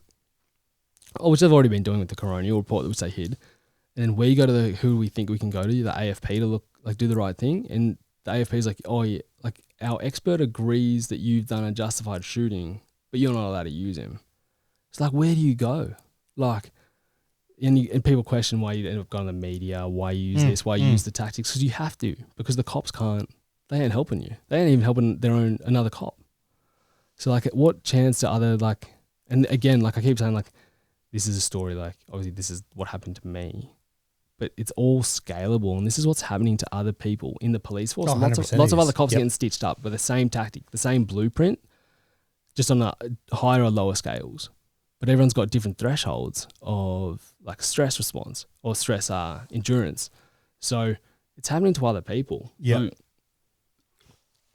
B: which they've already been doing with the Coronial report, which they hid. And then we go to who we think we can go to, the AFP, to look like do the right thing, and the AFP is like, oh yeah, like our expert agrees that you've done a justified shooting, but you're not allowed to use him. It's like, where do you go? Like, and people question why you end up going to the media, why you use this, why you use the tactics, because you have to, because the cops can't, they ain't helping you. They ain't even helping another cop. So like, what chance do other, like, and again, like I keep saying, like, this is a story, like obviously this is what happened to me, but it's all scalable, and this is what's happening to other people in the police force.
A: Oh,
B: lots of other cops getting stitched up with the same tactic, the same blueprint, just on a higher or lower scales. But everyone's got different thresholds of like stress response or stress endurance. So it's happening to other people.
A: Yeah.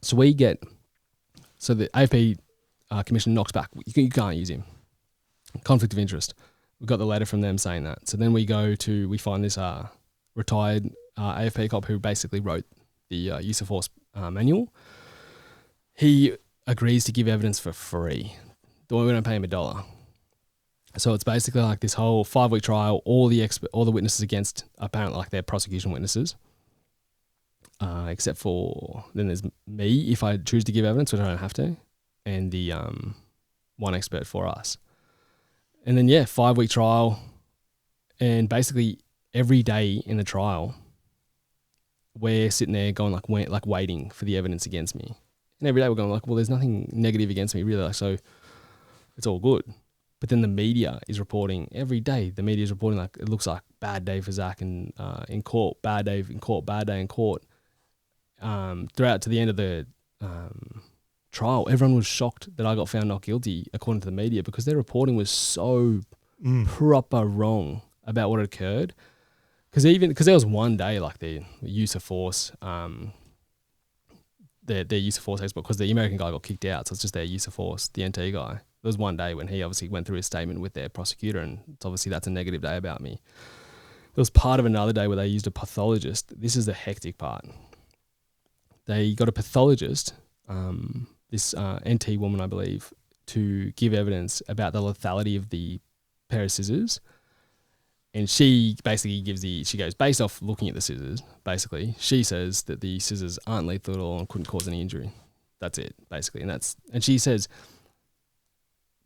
B: So the AFP commission knocks back. You can't use him. Conflict of interest. We got the letter from them saying that. So then we find this retired AFP cop who basically wrote the use of force manual. He agrees to give evidence for free. We don't pay him $1. So it's basically like this whole 5-week trial. All the witnesses against, apparently, like they're prosecution witnesses, except for then there's me if I choose to give evidence, which I don't have to, and the one expert for us. And then 5-week trial, and basically every day in the trial, we're sitting there going like waiting for the evidence against me, and every day we're going like, well, there's nothing negative against me really, like, so it's all good. But then the media is reporting every day. The media is reporting like it looks like bad day for Zac in court, bad day in court, bad day in court. Throughout to the end of the trial, everyone was shocked that I got found not guilty, according to the media, because their reporting was so proper wrong about what had occurred. Because there was one day, like their use of force, their use of force expert, because the American guy got kicked out, so it's just their use of force, the NT guy. There was one day when he obviously went through his statement with their prosecutor, and it's obviously that's a negative day about me. There was part of another day where they used a pathologist. This is the hectic part. They got a pathologist, this NT woman, I believe, to give evidence about the lethality of the pair of scissors. And she basically she goes, based off looking at the scissors, basically, she says that the scissors aren't lethal at all and couldn't cause any injury. That's it, basically. And she says,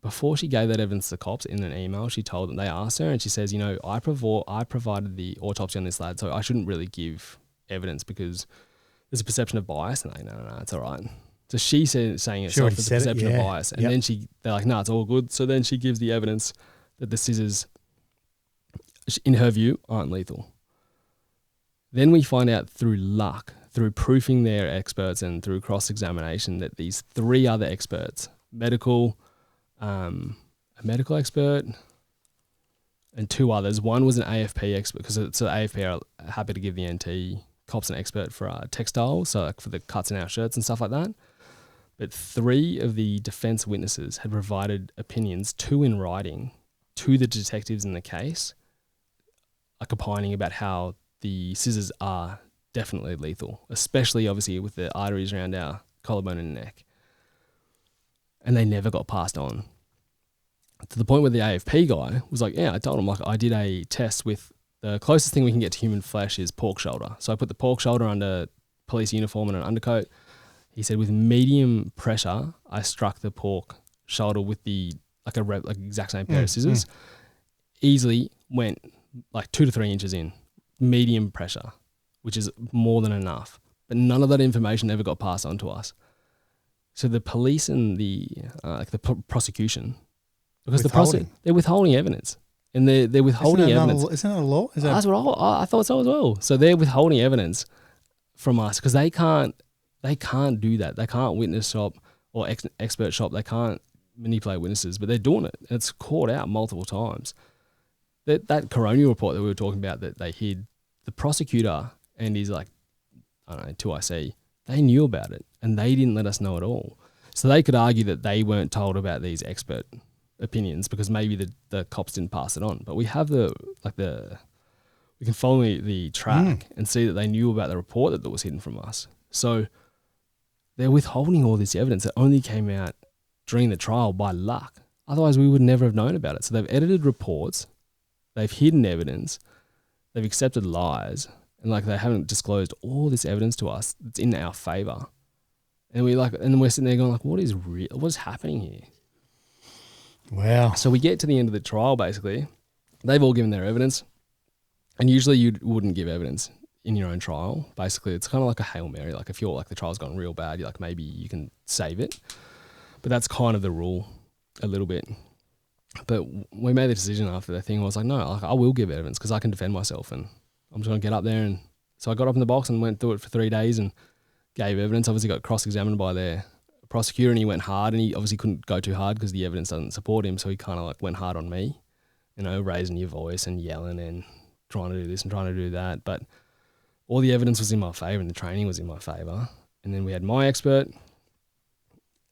B: before she gave that evidence to the cops in an email, she told them, they asked her, and she says, I provided the autopsy on this lad, so I shouldn't really give evidence because there's a perception of bias. And no, it's all right. So she saying herself as a perception of bias. And then they're like, no, it's all good. So then she gives the evidence that the scissors, in her view, aren't lethal. Then we find out through luck, through proofing their experts and through cross-examination, that these 3 other experts, a medical expert and 2 others. One was an AFP expert, because the AFP are happy to give the NT cops an expert for textiles, so like for the cuts in our shirts and stuff like that. But 3 of the defense witnesses had provided opinions, 2 in writing, to the detectives in the case, like opining about how the scissors are definitely lethal, especially obviously with the arteries around our collarbone and neck. And they never got passed on. To the point where the AFP guy was like, I told him, like, I did a test with the closest thing we can get to human flesh is pork shoulder. So I put the pork shoulder under police uniform and an undercoat. He said with medium pressure, I struck the pork shoulder with the like exact same pair of scissors. Easily went like 2 to 3 inches in, medium pressure, which is more than enough. But none of that information ever got passed on to us. So the police and the prosecution, because they're withholding evidence, and they're withholding evidence.
A: Isn't that a law?
B: That's what I thought so as well. So they're withholding evidence from us because they can't do that. They can't witness shop or expert shop. They can't manipulate witnesses, but they're doing it. It's caught out multiple times. That Coronial report that we were talking about that they hid, the prosecutor and his 2IC, they knew about it and they didn't let us know at all. So they could argue that they weren't told about these expert opinions because maybe the cops didn't pass it on. But we have We can follow the track and see that they knew about the report that was hidden from us. So they're withholding all this evidence that only came out during the trial by luck. Otherwise, we would never have known about it. So they've edited reports, they've hidden evidence, they've accepted lies, and like they haven't disclosed all this evidence to us that's in our favour. And we're sitting there going like, what is happening here?
A: Wow.
B: So we get to the end of the trial. Basically, they've all given their evidence, and usually you wouldn't give evidence in your own trial. Basically, it's kind of like a Hail Mary. Like if you're like the trial's gone real bad, you're like maybe you can save it, but that's kind of the rule a little bit. But we made the decision after that thing. I was like, no, like I will give evidence because I can defend myself, and I'm just gonna get up there. And so I got up in the box and went through it for 3 days and gave evidence. Obviously got cross-examined by their prosecutor, and he went hard, and he obviously couldn't go too hard because the evidence doesn't support him. So he kind of like went hard on me, you know, raising your voice and yelling and trying to do this and trying to do that. But all the evidence was in my favour and the training was in my favour. And then we had my expert,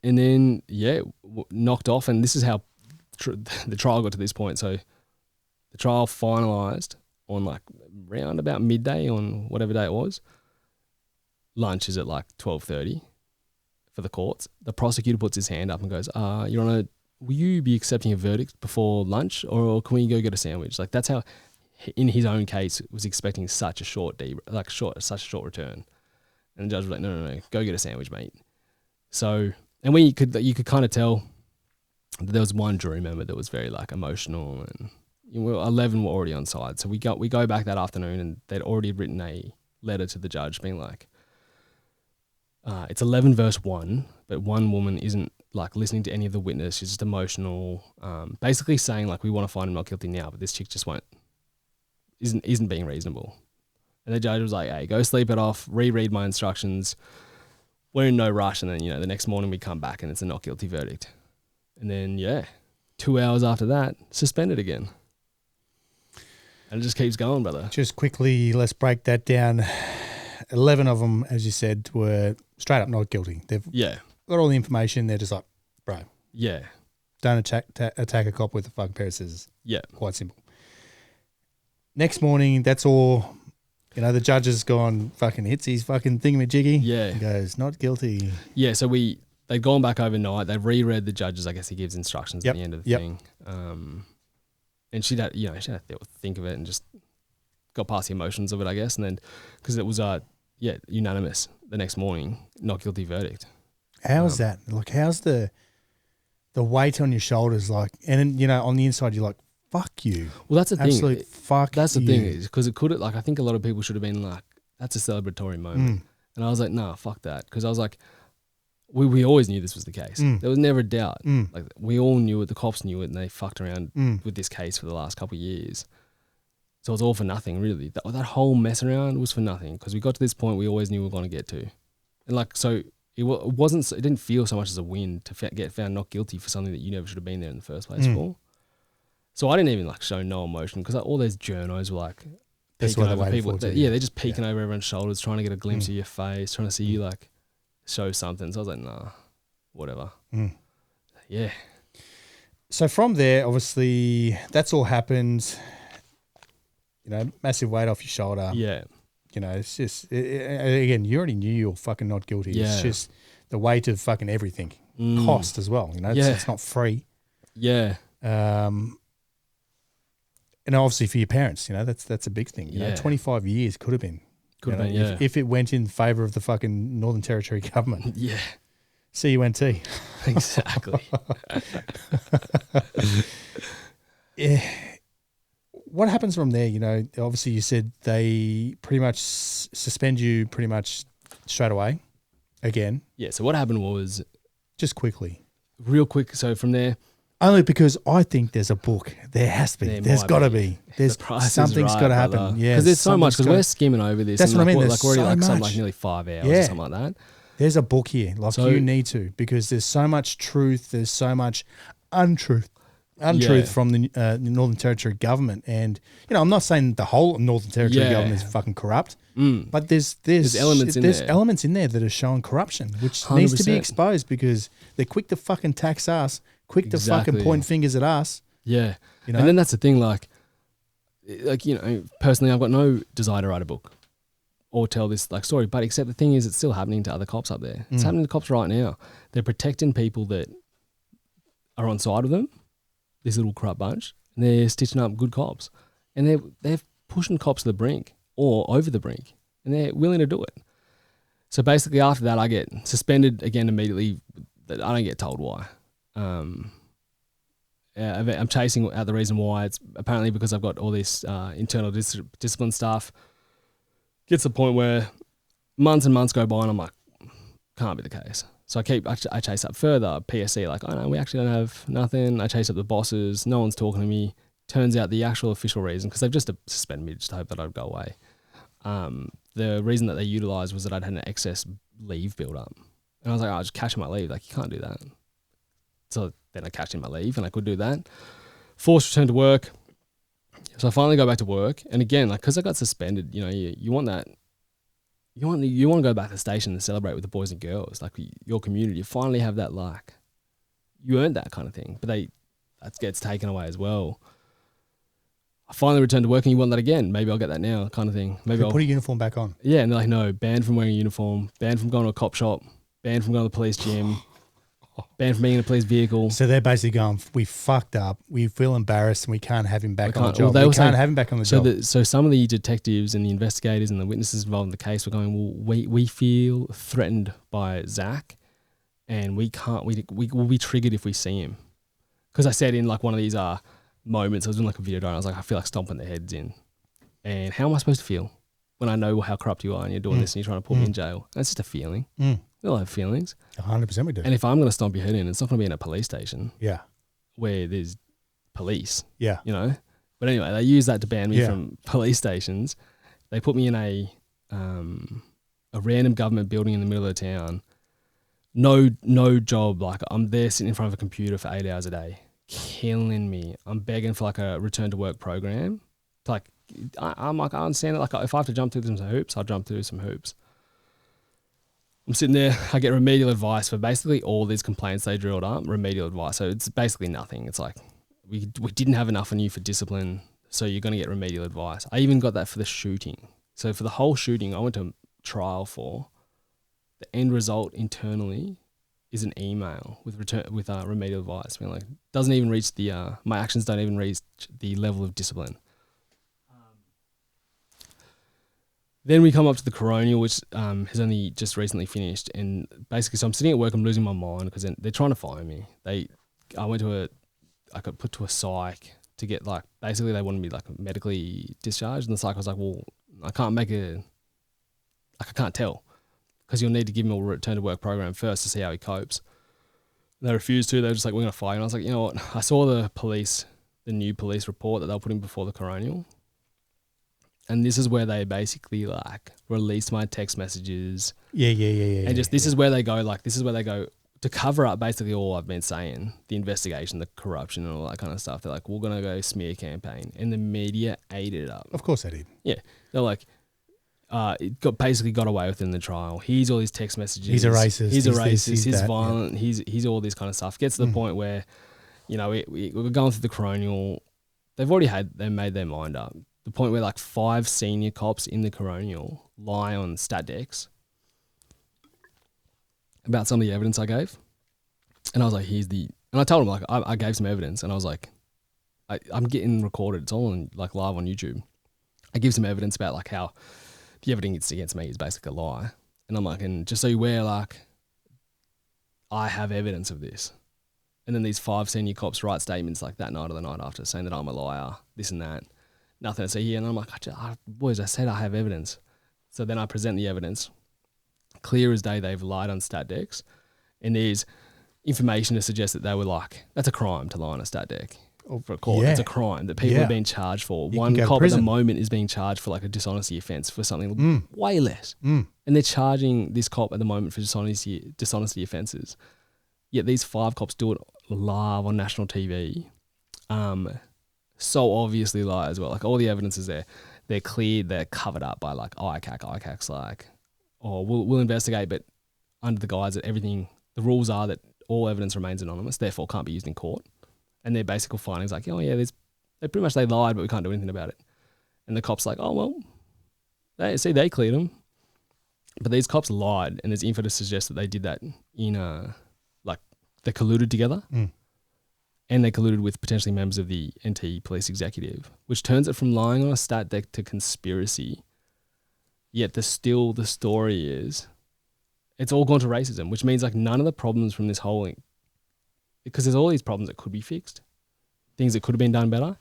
B: and then, knocked off. And this is how the trial got to this point. So the trial finalised on like round about midday on whatever day it was. Lunch is at like 12:30 for the courts. The prosecutor puts his hand up and goes, Your Honour, will you be accepting a verdict before lunch, or can we go get a sandwich? Like that's how, in his own case, was expecting such a short return. And the judge was like, no, go get a sandwich, mate. So, and you could kind of tell that there was one jury member that was very like emotional, and 11 were already on side. So we go back that afternoon, and they'd already written a letter to the judge being like, it's 11 verse 1, but one woman isn't like listening to any of the witness. She's just emotional, basically saying like, we want to find him not guilty now, but this chick just isn't being reasonable. And the judge was like, hey, go sleep it off, reread my instructions. We're in no rush. And then, the next morning we come back and it's a not guilty verdict. And then, 2 hours after that, suspended again. And it just keeps going, brother.
A: Just quickly, let's break that down. 11 of them, as you said, were straight up not guilty. They've got all the information. They're just like, bro.
B: Yeah.
A: Don't attack a cop with a fucking pair of scissors.
B: Yeah. Quite
A: simple. Next morning, that's all. The judge has gone fucking hits his fucking thingamajiggy.
B: Yeah.
A: And goes, not guilty.
B: Yeah, so they'd gone back overnight. They've reread the judge's, I guess he gives instructions at the end of the thing. And she'd had to think of it and just got past the emotions of it, I guess. And then, because it was, unanimous the next morning, not guilty verdict.
A: How is that? Like, how's the weight on your shoulders like? And then, on the inside, you're like, fuck you.
B: Well, that's the thing.
A: Absolute fuck
B: That's the
A: you.
B: thing is because it could have, like, I think a lot of people should have been like, that's a celebratory moment. And I was like, nah, fuck that. Because I was like, we always knew this was the case. There was never a doubt. Like, we all knew it. The cops knew it, and they fucked around with this case for the last couple of years. So it was all for nothing, really. That whole mess around was for nothing because we got to this point we always knew we were going to get to. And like, so it didn't feel so much as a win to get found not guilty for something that you never should have been there in the first place for. So I didn't even like show no emotion because all those journos were like peeking over people. They're just peeking over everyone's shoulders, trying to get a glimpse of your face, trying to see you like show something. So I was like, nah, whatever. Yeah.
A: So from there, obviously, that's all happened. Massive weight off your shoulder.
B: Yeah.
A: It's just, again, you already knew you were fucking not guilty.
B: Yeah.
A: It's just the weight of fucking everything. Cost as well. It's not free.
B: Yeah.
A: And obviously for your parents, that's a big thing. 25 years could have been.
B: Could have been,
A: if it went in favour of the fucking Northern Territory government.
B: Yeah.
A: CUNT.
B: Exactly.
A: Yeah. What happens from there? Obviously you said they pretty much suspend you pretty much straight away again.
B: Yeah, so what happened was...
A: Just quickly.
B: Real quick, so from there...
A: Only because I think there's a book. There has to be. There's got to be. There's something's got to happen. Yeah,
B: because there's so much. Because we're skimming over this.
A: That's what I mean.
B: There's already
A: so
B: something
A: much.
B: like nearly 5 hours or something like that.
A: There's a book here. Like you need to, because there's so much truth. There's so much untruth from the Northern Territory government. And I'm not saying the whole Northern Territory government is fucking corrupt, but there's
B: elements in there.
A: Elements in there that are showing corruption, which 100%. Needs to be exposed because they're quick to fucking tax us. Quick to fucking point fingers at us.
B: Yeah. And then that's the thing, like, like, you know, personally, I've got no desire to write a book or tell this like story, but except the thing is, it's still happening to other cops up there. It's happening to cops right now. They're protecting people that are on side of them, this little corrupt bunch, and they're stitching up good cops, and they're pushing cops to the brink or over the brink, and they're willing to do it. So basically, after that, I get suspended again immediately. I don't get told why. I'm chasing out the reason why. It's apparently because I've got all this internal discipline stuff. Gets to the point where months and months go by, and I'm like, can't be the case. So I chase up further. PSC, like, oh no, we actually don't have nothing. I chase up the bosses. No one's talking to me. Turns out the actual official reason, because they've just suspended me just to hope that I'd go away. The reason that they utilised was that I'd had an excess leave build up. And I was like, I'll just cash in my leave. Like, you can't do that. So then I cashed in my leave and I could do that. Forced return to work. So I finally go back to work. And again, like, because I got suspended, you know, you want that. You want to go back to the station and celebrate with the boys and girls, like your community. You finally have that, like, you earned that kind of thing. But that gets taken away as well. I finally returned to work, and you want that again. Maybe I'll get that now, kind of thing. Maybe I'll
A: put a uniform back on.
B: Yeah, and they're like, no, banned from wearing a uniform, banned from going to a cop shop, banned from going to the police gym, banned from being in a police vehicle.
A: So they're basically going, we fucked up, we feel embarrassed, and we can't have him back on the job. We can't have him back on the job.
B: So some of the detectives and the investigators and the witnesses involved in the case were going, well, we feel threatened by Zac, and we will be triggered if we see him. Because I said in like one of these moments, I was doing like a video and I was like, I feel like stomping their heads in. And how am I supposed to feel when I know how corrupt you are and you're doing this and you're trying to put me in jail? That's just a feeling. We all have feelings.
A: 100% we do.
B: And if I'm going to stomp your head in, it's not going to be in a police station.
A: Yeah.
B: Where there's police.
A: Yeah.
B: You know? But anyway, they use that to ban me from police stations. They put me in a random government building in the middle of the town. No job. Like, I'm there sitting in front of a computer for 8 hours a day. Killing me. I'm begging for like a return to work program. Like, I'm like, I understand that. Like, if I have to jump through some hoops, I'll jump through some hoops. I'm sitting there. I get remedial advice for basically all these complaints they drilled up. Remedial advice. So it's basically nothing. It's like, we didn't have enough on you for discipline, so you're going to get remedial advice. I even got that for the shooting. So for the whole shooting, I went to trial for. The end result internally is an email with remedial advice, being like, doesn't even reach my actions don't even reach the level of discipline. Then we come up to the Coronial, which has only just recently finished, and basically, so I'm sitting at work, I'm losing my mind because they're trying to fire me. I got put to a psych to get like, basically they wanted me like medically discharged, and the psych was like, well, I can't tell. Because you'll need to give him a return to work program first to see how he copes. And they refused to. They were just like, we're going to fire. And I was like, you know what? I saw the new police report that they were putting before the Coronial. And this is where they basically like released my text messages.
A: Yeah.
B: And just this is where they go, to cover up basically all I've been saying, the investigation, the corruption and all that kind of stuff. They're like, we're going to go smear campaign. And the media ate it up.
A: Of course they did.
B: Yeah. They're like, it got away with in the trial. He's all these text messages.
A: He's a racist.
B: He's violent. Yeah. He's all this kind of stuff. Gets to the point where, you know, we're going through the Coronial. They've made their mind up. The point where like 5 senior cops in the Coronial lie on stat decks about some of the evidence I gave. And I was like, and I told him like, I gave some evidence, and I was like, I'm getting recorded. It's all like live on YouTube. I give some evidence about like how the evidence against me is basically a lie. And I'm like, and just so you're aware, like, I have evidence of this. And then these 5 senior cops write statements like that night or the night after saying that I'm a liar, this and that. Nothing to say here. And I'm like, boys, I said I have evidence. So then I present the evidence. Clear as day, they've lied on stat decks. And there's information to suggest that they were like, that's a crime to lie on a stat deck. For a court.
A: Yeah.
B: It's a crime that people are being charged for. One cop at the moment is being charged for like a dishonesty offence for something way less. And they're charging this cop at the moment for dishonesty offences. Yet these 5 cops do it live on national TV. So obviously lie as well. Like, all the evidence is there. They're cleared. They're covered up by like ICAC's like, we'll investigate, but under the guise that everything, the rules are that all evidence remains anonymous, therefore can't be used in court. And their basic findings like, oh yeah, they lied, but we can't do anything about it. And the cop's like, oh, well, they cleared them. But these cops lied, and there's info to suggest that they did that in like they colluded together. And they colluded with potentially members of the NT police executive, which turns it from lying on a stat deck to conspiracy. Yet the story is it's all gone to racism, which means like none of the problems from this whole thing, because there's all these problems that could be fixed, things that could have been done better,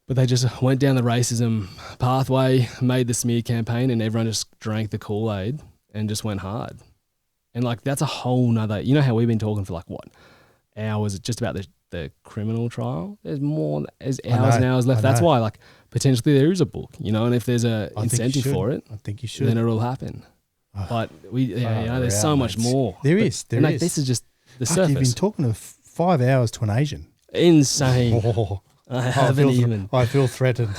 B: but they just went down the racism pathway, made the smear campaign, and everyone just drank the Kool-Aid and just went hard. And like that's a whole nother, you know how we've been talking for like what? Hours just about the criminal trial. There's more, there's hours and hours left. That's why like potentially there is a book, you know, and if there's a incentive for it,
A: I think you should.
B: Then it'll happen. But there's so much more.
A: There is.
B: This is just the surface.
A: You've been talking to 5 hours to an Asian.
B: Insane. I
A: feel threatened.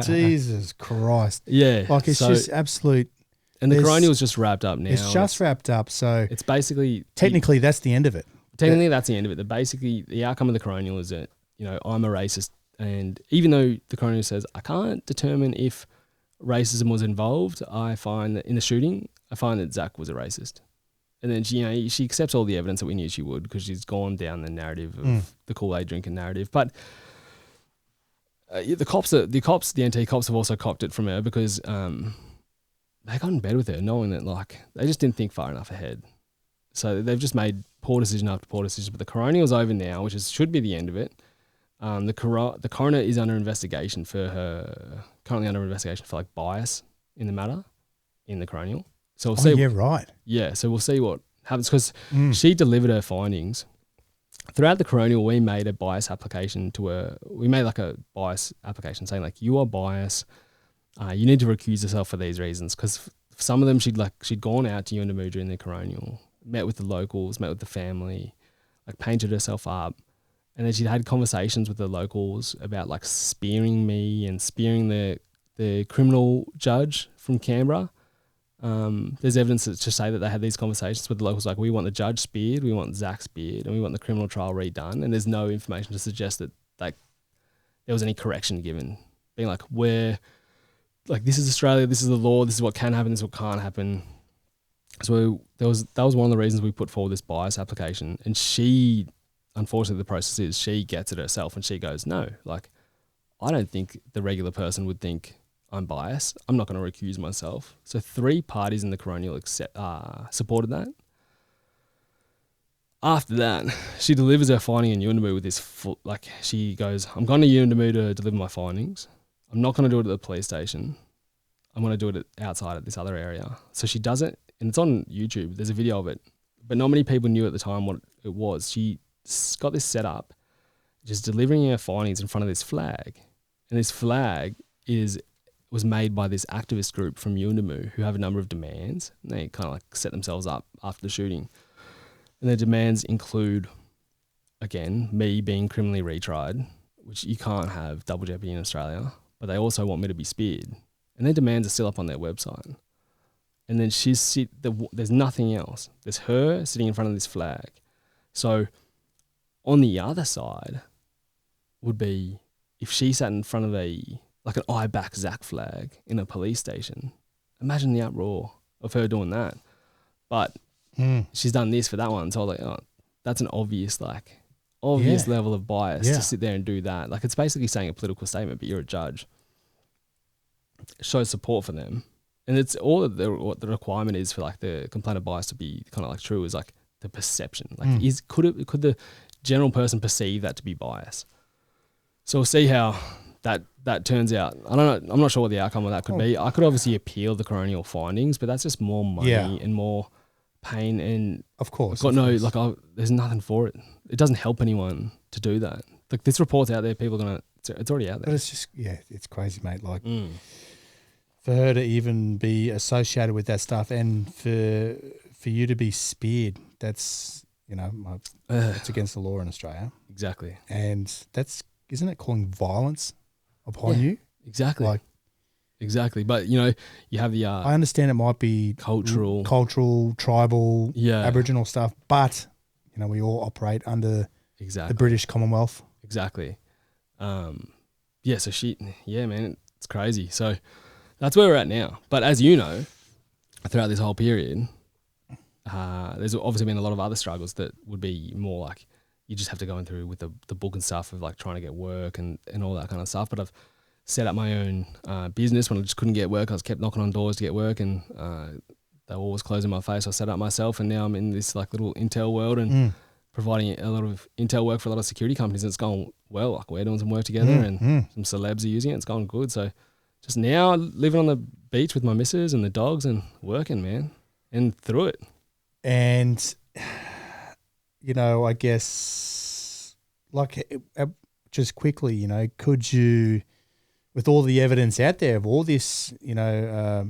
A: Jesus Christ.
B: Yeah.
A: Like it's just absolute.
B: And the Coronial's just wrapped up now.
A: It's just wrapped up. So
B: it's basically
A: technically that's the end of it.
B: Technically, that's the end of it. Basically, the outcome of the Coronial is that, you know, I'm a racist. And even though the Coronial says, I can't determine if racism was involved, I find that in the shooting, I find that Zac was a racist. And then she accepts all the evidence that we knew she would because she's gone down the narrative of the Kool-Aid drinking narrative. But the NT cops have also copped it from her because they got in bed with her knowing that, like, they just didn't think far enough ahead. So they've just made poor decision after poor decision. But the Coronial's over now, which should be the end of it. The coroner is under investigation currently under investigation for like bias in the matter in the Coronial. So we'll see.
A: Yeah, right.
B: Yeah, so we'll see what happens because she delivered her findings. Throughout the Coronial, we made a bias application to her. We made like a bias application saying like, you are biased. You need to recuse yourself for these reasons. Because some of them she'd gone out to Yuendamu during the Coronial, met with the locals, met with the family, like painted herself up. And then she'd had conversations with the locals about like spearing me and spearing the criminal judge from Canberra. There's evidence to say that they had these conversations with the locals, like, we want the judge speared, we want Zac speared, and we want the criminal trial redone. And there's no information to suggest that like there was any correction given, being like, this is Australia, this is the law, this is what can happen, this is what can't happen. So that was one of the reasons we put forward this bias application. And she, unfortunately, the process is she gets it herself and she goes, no, like, I don't think the regular person would think I'm biased. I'm not going to recuse myself. So 3 parties in the Coronial supported that. After that, she delivers her finding in Yuendamu with this she goes, I'm going to Yuendamu to deliver my findings. I'm not going to do it at the police station. I'm going to do it outside at this other area. So she does it, and it's on YouTube. There's a video of it. But not many people knew at the time what it was. She got this set up, just delivering her findings in front of this flag. And this flag was made by this activist group from Yuendamu who have a number of demands. And they kind of like set themselves up after the shooting. And their demands include, again, me being criminally retried, which you can't have double jeopardy in Australia, but they also want me to be speared. And their demands are still up on their website. And then there's nothing else. There's her sitting in front of this flag. So on the other side would be if she sat in front of an I back Zac flag in a police station. Imagine the uproar of her doing that. But she's done this for that one. So I was like, oh, that's an obvious level of bias to sit there and do that. Like, it's basically saying a political statement, but you're a judge. It shows support for them. And it's all what the requirement is for like the complaint of bias to be kind of like true is like the perception. Like, could the general person perceive that to be bias? So we'll see how that turns out. I don't know. I'm not sure what the outcome of that could be. I could obviously appeal the Coronial findings, but that's just more money and more pain. And
A: of course,
B: there's nothing for it. It doesn't help anyone to do that. Like, this report's out there. People are it's already out there.
A: But it's just, it's crazy, mate. Like, for her to even be associated with that stuff and for you to be speared, that's, it's against the law in Australia.
B: Exactly.
A: And isn't it calling violence upon you?
B: Exactly. Exactly. But, you have the...
A: I understand it might be cultural, tribal, Aboriginal stuff, but, we all operate under the British Commonwealth.
B: Exactly. So man, It's crazy. So that's where we're at now. But as you know, throughout this whole period, there's obviously been a lot of other struggles that would be more like you just have to go in through with the book and stuff of like trying to get work and all that kind of stuff. But I've set up my own business when I just couldn't get work. I was kept knocking on doors to get work, and they were always closing my face. So I set up myself, and now I'm in this like little intel world and providing a lot of intel work for a lot of security companies. And it's going well. Like we're doing some work together, and some celebs are using it. It's going good. So just now living on the beach with my missus and the dogs and working, man, and through it.
A: And, you know, I guess, like, just quickly, you know, could you, with all the evidence out there of all this, a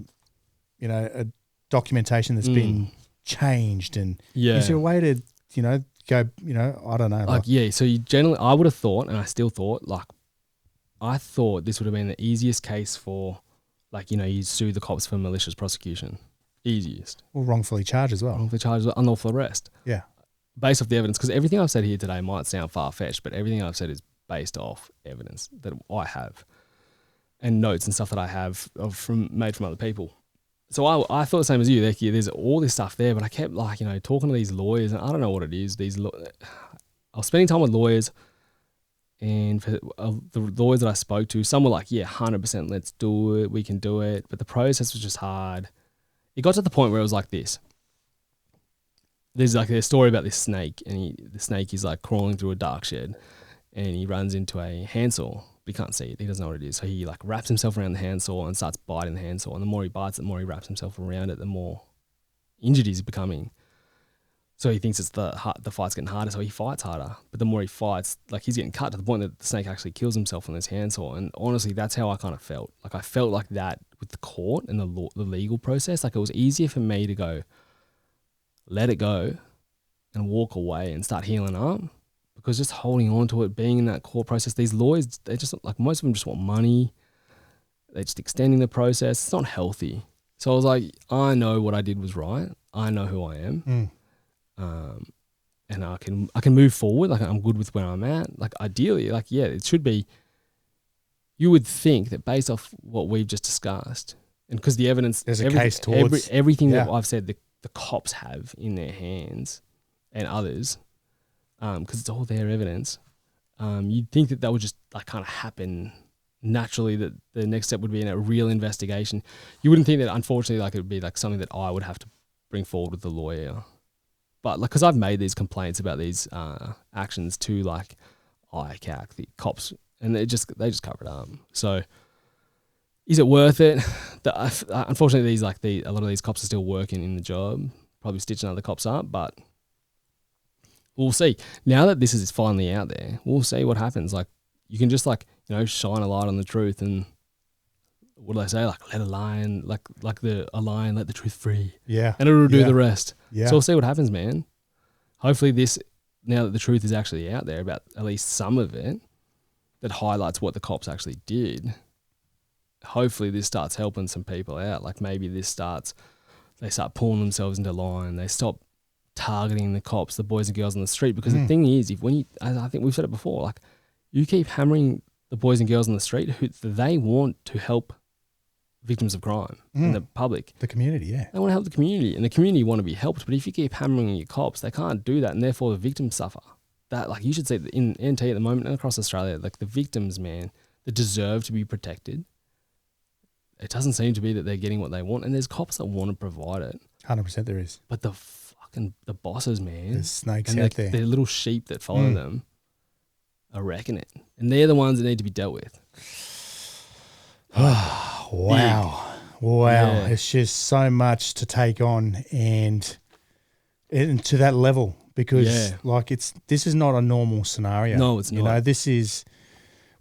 A: documentation that's been changed, and is there a way to, you know, go, you know, I don't know.
B: So you generally, I would have thought, and I still thought, like, I thought this would have been the easiest case for, like, you know, you sue the cops for malicious prosecution. Easiest.
A: Well, wrongfully charged as well.
B: Wrongfully charged, unlawful arrest.
A: Yeah.
B: Based off the evidence, because everything I've said here today might sound far-fetched, but everything I've said is based off evidence that I have and notes and stuff that I have made from other people. So I thought the same as you. Like, yeah, there's all this stuff there, but I kept, like, you know, talking to these lawyers, and I don't know what it is. I was spending time with lawyers, and for the lawyers that I spoke to, some were like, yeah, 100%, let's do it, we can do it. But the process was just hard. It got to the point where it was like this. There's like a story about this snake, and the snake is like crawling through a dark shed, and he runs into a handsaw, but he can't see it. He doesn't know what it is. So he like wraps himself around the handsaw and starts biting the handsaw. And the more he bites it, the more he wraps himself around it, the more injured he's becoming. So he thinks it's the fight's getting harder, so he fights harder. But the more he fights, like, he's getting cut to the point that the snake actually kills himself on this handsaw. And honestly, that's how I kind of felt. Like, I felt like that with the court and the legal process. Like, it was easier for me to go, let it go and walk away and start healing up, because just holding on to it, being in that court process, these lawyers, they just, like, most of them just want money. They're just extending the process. It's not healthy. So I was like, I know what I did was right. I know who I am. And I can move forward. Like, I'm good with where I'm at. Like, ideally, like, yeah, it should be, you would think that based off what we've just discussed, and because the evidence,
A: there's a case towards
B: everything that I've said, the cops have in their hands and others, because it's all their evidence, you'd think that would just like kind of happen naturally, that the next step would be in a real investigation. You wouldn't think that, unfortunately, like, it would be like something that I would have to bring forward with the lawyer. But like, because I've made these complaints about these actions to like ICAC, the cops, and they just cover it up. So is it worth it? Unfortunately, a lot of these cops are still working in the job, probably stitching other cops up, but we'll see. Now that this is finally out there, we'll see what happens. Like, you can just, like, you know, shine a light on the truth, and what do they say? Like, let a lion, a lion let the truth free.
A: Yeah.
B: And it'll do the rest.
A: Yeah.
B: So we'll see what happens, man. Hopefully this, now that the truth is actually out there about at least some of it, that highlights what the cops actually did, hopefully this starts helping some people out. Like, maybe they start pulling themselves into line. They stop targeting the cops, the boys and girls on the street. Because the thing is, I think we've said it before, like, you keep hammering the boys and girls on the street who they want to help victims of crime and the public. The
A: community, yeah.
B: They want to help the community, and the community want to be helped. But if you keep hammering your cops, they can't do that, and therefore the victims suffer. That, like, you should see in NT at the moment and across Australia, like, the victims, man, that deserve to be protected, it doesn't seem to be that they're getting what they want, and there's cops that want to provide it.
A: 100% there is.
B: But the bosses, man.
A: There's snakes
B: and
A: out there.
B: The little sheep that follow them are wrecking it. And they're the ones that need to be dealt with.
A: Wow. Yeah. It's just so much to take on and to that level, because like, this is not a normal scenario.
B: No, it's not.
A: You know,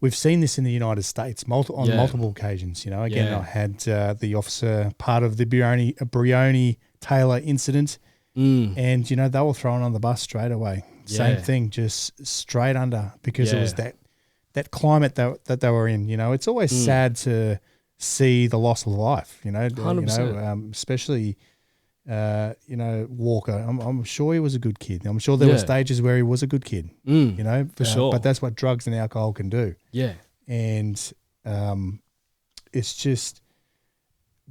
A: we've seen this in the United States on multiple occasions. You know, again, I had the officer part of the Breonna Taylor incident, and, you know, they were thrown on the bus straight away. Same thing, just straight under, because it was that climate that they were in. You know, it's always sad to see the loss of life, you know, 100%. Especially, you know, Walker. I'm sure he was a good kid. I'm sure there were stages where he was a good kid, you know,
B: for sure.
A: But that's what drugs and alcohol can do.
B: Yeah.
A: And it's just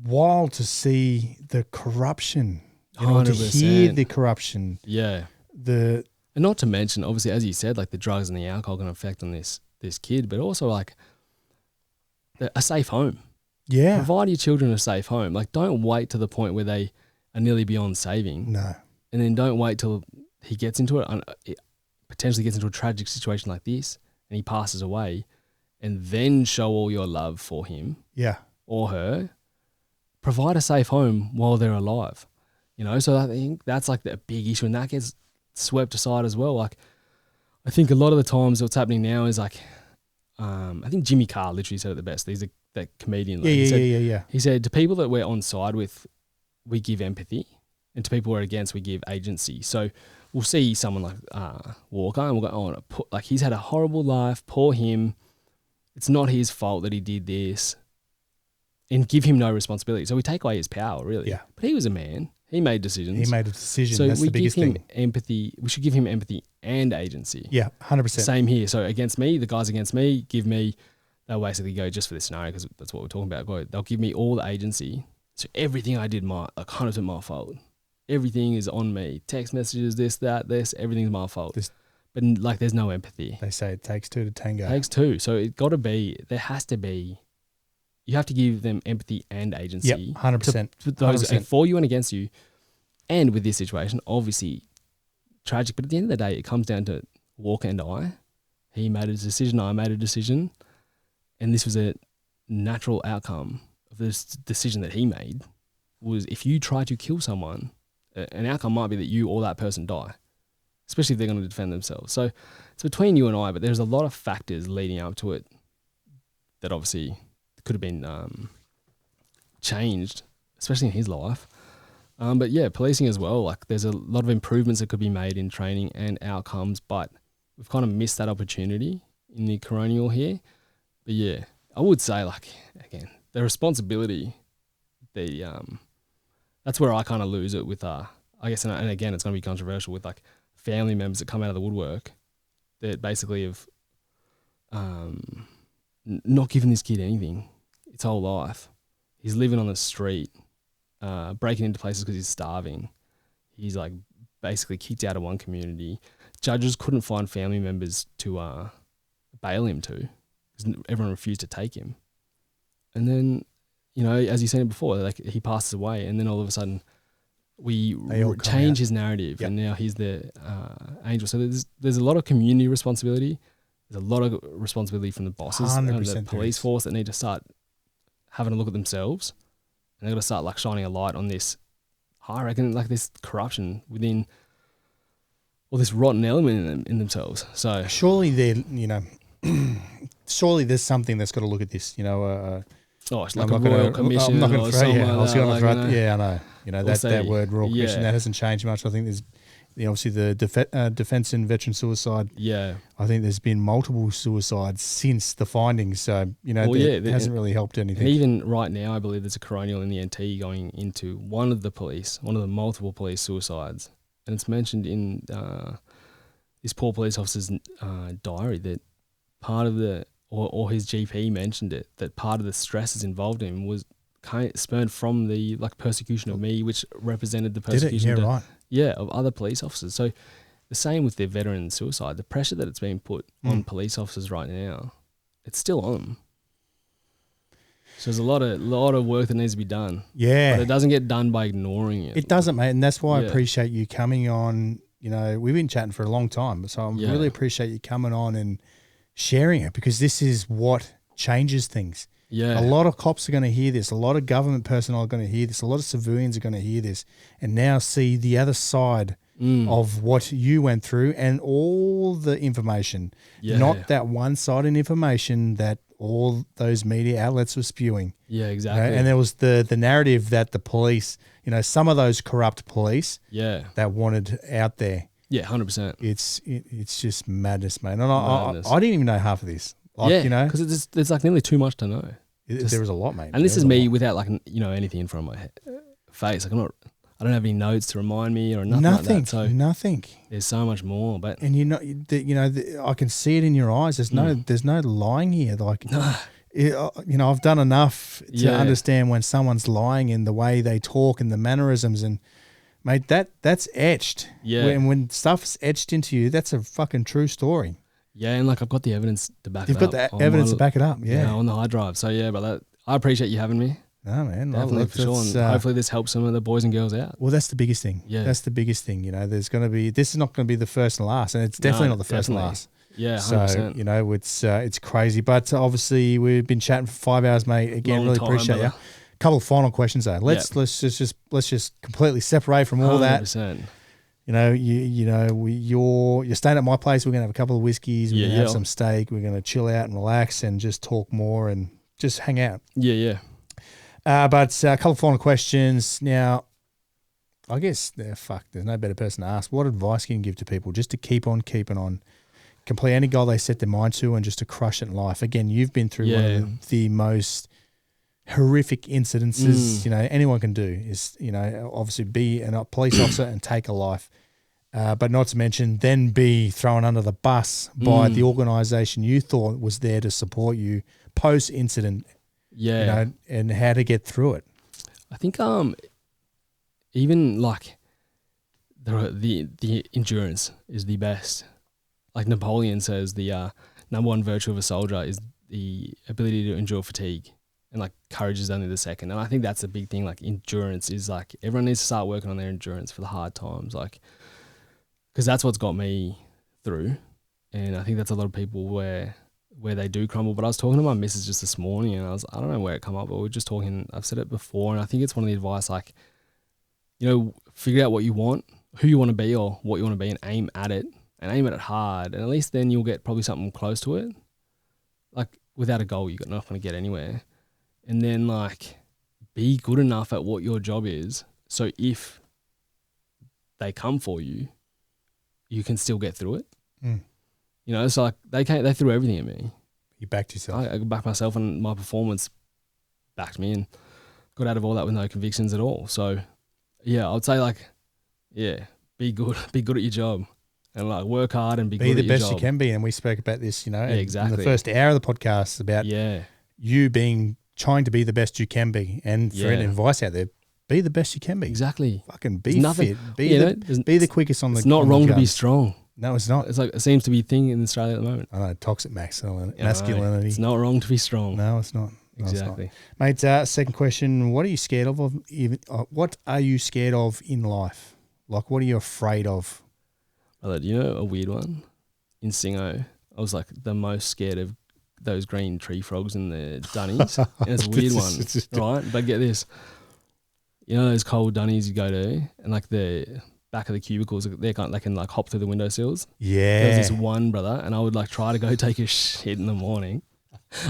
A: wild to see the corruption, you know, to
B: 100%.
A: hear the corruption.
B: Yeah.
A: The
B: And not to mention, obviously, as you said, like the drugs and the alcohol can affect on this kid, but also like a safe home.
A: yeah,
B: Provide your children a safe home. Like, don't wait to the point where they are nearly beyond saving,
A: no,
B: and then don't wait till he gets into it, potentially gets into a tragic situation like this, and he passes away, and then show all your love for him
A: yeah,
B: or her. Provide a safe home while they're alive, you know. So I think that's like the big issue, and that gets swept aside as well. Like, I think a lot of the times what's happening now is like, I think Jimmy Carr literally said it the best. He's that comedian. Like,
A: yeah.
B: He said, to people that we're on side with, we give empathy, and to people we're against, we give agency. So we'll see someone like Walker, and we'll go, oh, like he's had a horrible life, poor him. It's not his fault that he did this, and give him no responsibility. So we take away his power, really.
A: Yeah.
B: But he was a man. He made decisions.
A: He made a decision.
B: So
A: That's
B: we
A: the biggest
B: give him
A: thing.
B: empathy. We should give him empathy and agency.
A: Yeah, 100%.
B: Same here. So against me, the guys against me, they'll basically go, just for this scenario, because that's what we're talking about, they'll give me all the agency. So everything I did, like 100% my fault. Everything is on me. Text messages, this, everything's my fault. But like, there's no empathy.
A: They say it takes two to tango.
B: It takes two. So there has to be, you have to give them empathy and agency.
A: Yep, 100%.
B: Those
A: 100%.
B: for you and against you. And with this situation, obviously tragic, but at the end of the day, it comes down to Walker and I. He made a decision, I made a decision, and this was a natural outcome of this decision that he made. Was if you try to kill someone, an outcome might be that you or that person die, especially if they're going to defend themselves. So it's between you and I, but there's a lot of factors leading up to it that obviously could have been changed, especially in his life. But yeah, policing as well, like there's a lot of improvements that could be made in training and outcomes, but we've kind of missed that opportunity in the Coronial here. But yeah, I would say, like, again, the responsibility, that's where I kind of lose it with, I guess, and again, it's going to be controversial with like family members that come out of the woodwork that basically have not given this kid anything its whole life. He's living on the street, breaking into places because he's starving. He's like basically kicked out of one community. Judges couldn't find family members to bail him to because everyone refused to take him. And then, you know, as you said before, like he passes away, and then all of a sudden we change his narrative, and now he's the angel. So there's a lot of community responsibility. There's a lot of responsibility from the bosses and the police force that need to start having a look at themselves, and they've got to start like shining a light on this. I reckon like this corruption within, or this rotten element in themselves. So
A: surely surely there's something that's got to look at this. You know,
B: it's like a royal commission.
A: I'm not going to throw. Yeah, I was going to throw. Yeah, I know. You know that word royal commission that hasn't changed much. I think there's. Obviously, the defence and veteran suicide. Yeah, I think there's been multiple suicides since the findings. So it hasn't really helped anything.
B: And even right now, I believe there's a Coronial in the NT going into one of the multiple police suicides, and it's mentioned in this poor police officer's diary that part of or his GP mentioned it, that part of the stresses involved in him was kind of spurned from the persecution of me, which represented the persecution.
A: Yeah, right.
B: Yeah, of other police officers. So the same with the veteran suicide. The pressure that it's being put on police officers right now, it's still on them. So there's a lot of work that needs to be done.
A: Yeah.
B: But it doesn't get done by ignoring it.
A: It doesn't, mate. And that's why I appreciate you coming on. You know, we've been chatting for a long time, so I really appreciate you coming on and sharing it, because this is what changes things. Yeah. A lot of cops are going to hear this. A lot of government personnel are going to hear this. A lot of civilians are going to hear this and now see the other side of what you went through and all the information, not that one-sided information that all those media outlets were spewing.
B: Yeah, exactly.
A: You know? And there was the narrative that the police, some of those corrupt police that wanted out there.
B: Yeah, 100%.
A: It's just madness, mate. And I didn't even know half of this.
B: Because there's like nearly too much to know.
A: There was a lot, mate.
B: And this is me without anything in front of my face. Like I don't have any notes to remind me or nothing like that. So
A: nothing.
B: There's so much more, and
A: I can see it in your eyes. There's no lying here. Like I've done enough to understand when someone's lying in the way they talk and the mannerisms, and mate, that's etched.
B: Yeah.
A: When stuff's etched into you, that's a fucking true story.
B: Yeah, and like I've got the evidence to back
A: You've
B: it up.
A: got the evidence to back it up, yeah.
B: On the hard drive. So yeah, but I appreciate you having me.
A: No, man.
B: Definitely, for sure. And hopefully this helps some of the boys and girls out.
A: Well, that's the biggest thing. Yeah. That's the biggest thing. There's going to be, this is not going to be the first and last, and it's definitely not the first and last.
B: Yeah, 100%.
A: So, it's crazy. But obviously we've been chatting for 5 hours, mate. Again,
B: Long
A: really
B: time,
A: appreciate you. Couple of final questions though. Let's just completely separate from all
B: 100%.
A: that. You're staying at my place. We're gonna have a couple of whiskeys. We're gonna have some steak. We're gonna chill out and relax and just talk more and just hang out.
B: Yeah.
A: But a couple of final questions now. I guess there's no better person to ask. What advice can you give to people just to keep on keeping on, complete any goal they set their mind to, and just to crush it in life? Again, you've been through one of the most horrific incidences anyone can do is obviously be a police officer and take a life, but not to mention then be thrown under the bus by the organisation you thought was there to support you post incident. And how to get through it.
B: I think even like the endurance is the best. Like Napoleon says, the number one virtue of a soldier is the ability to endure fatigue. And like courage is only the second. And I think that's a big thing. Like endurance is like everyone needs to start working on their endurance for the hard times. Like, because that's what's got me through. And I think that's a lot of people where they do crumble. But I was talking to my missus just this morning, and I don't know where it come up, but we were just talking. I've said it before, and I think it's one of the advice, like, figure out what you want, who you want to be, or what you want to be, and aim at it hard. And at least then you'll get probably something close to it. Like without a goal, you're not going to get anywhere. And then like be good enough at what your job is, so if they come for you, you can still get through it. So like they threw everything at me.
A: You backed yourself.
B: I backed myself, and my performance backed me, and got out of all that with no convictions at all. So yeah, I would say be good at your job, and like work hard and be good at your job. Be the best
A: you can be. And we spoke about this,
B: exactly.
A: in the first hour of the podcast about you trying to be the best you can be, and for any advice out there, be the best you can be.
B: Exactly.
A: Be fit. Be the quickest on the.
B: It's not wrong to be strong.
A: No, it's not.
B: It's like it seems to be a thing in Australia at the moment.
A: I know, toxic masculinity.
B: It's not wrong to be strong.
A: No, it's not.
B: Exactly.
A: Mate, second question, what are you scared of what are you scared of in life? Like, what are you afraid of?
B: Brother, do you know a weird one? In Singo, I was like the most scared of those green tree frogs in the dunnies. And it's a weird one, right? But get this. You know those cold dunnies you go to, and like the back of the cubicles, they can like hop through the windowsills.
A: Yeah.
B: There was this one, brother, and I would like try to go take a shit in the morning.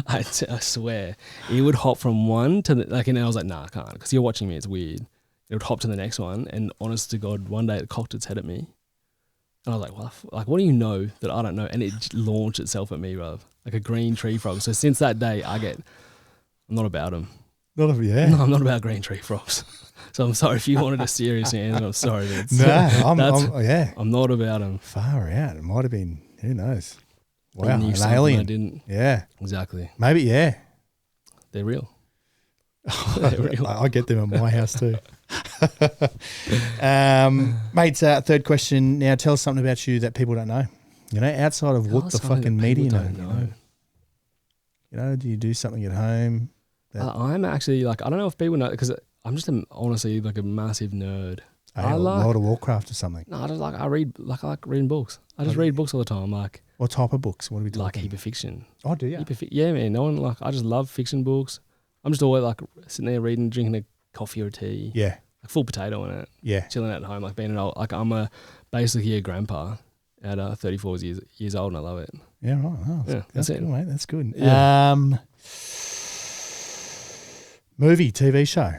B: I swear, he would hop from one to the, and I was like, nah, I can't, because you're watching me, it's weird. It would hop to the next one, and honest to God, one day it cocked its head at me. And I was like, well, what do you know that I don't know? And it launched itself at me, bro, like a green tree frog. So since that day, I'm not about them. No, I'm not about green tree frogs. So I'm sorry if you wanted a serious answer. I'm sorry. I'm not about them.
A: Far out. It might have been, who knows? Wow, an
B: alien.
A: I didn't. Yeah.
B: Exactly.
A: Maybe, yeah.
B: They're real.
A: They're real. I get them at my house too. Mate, third question. Now tell us something about you that people don't know. Outside of what the fucking media know. Do you do something at home?
B: I'm actually I don't know if people know, because I'm just honestly like a massive nerd.
A: I like World of Warcraft or something.
B: No, I like reading books. I just read books all the time. Like,
A: what type of books? What are we talking?
B: Like heap of fiction.
A: Oh, do you?
B: Yeah, man. I just love fiction books. I'm just always like sitting there reading, drinking a coffee or tea.
A: Yeah.
B: Like full potato in it.
A: Yeah.
B: Chilling at home, like being an old. Like I'm basically a grandpa at 34 years old, and I love it.
A: Yeah, right. Oh, that's good, mate. That's good.
B: Yeah.
A: Movie, TV show.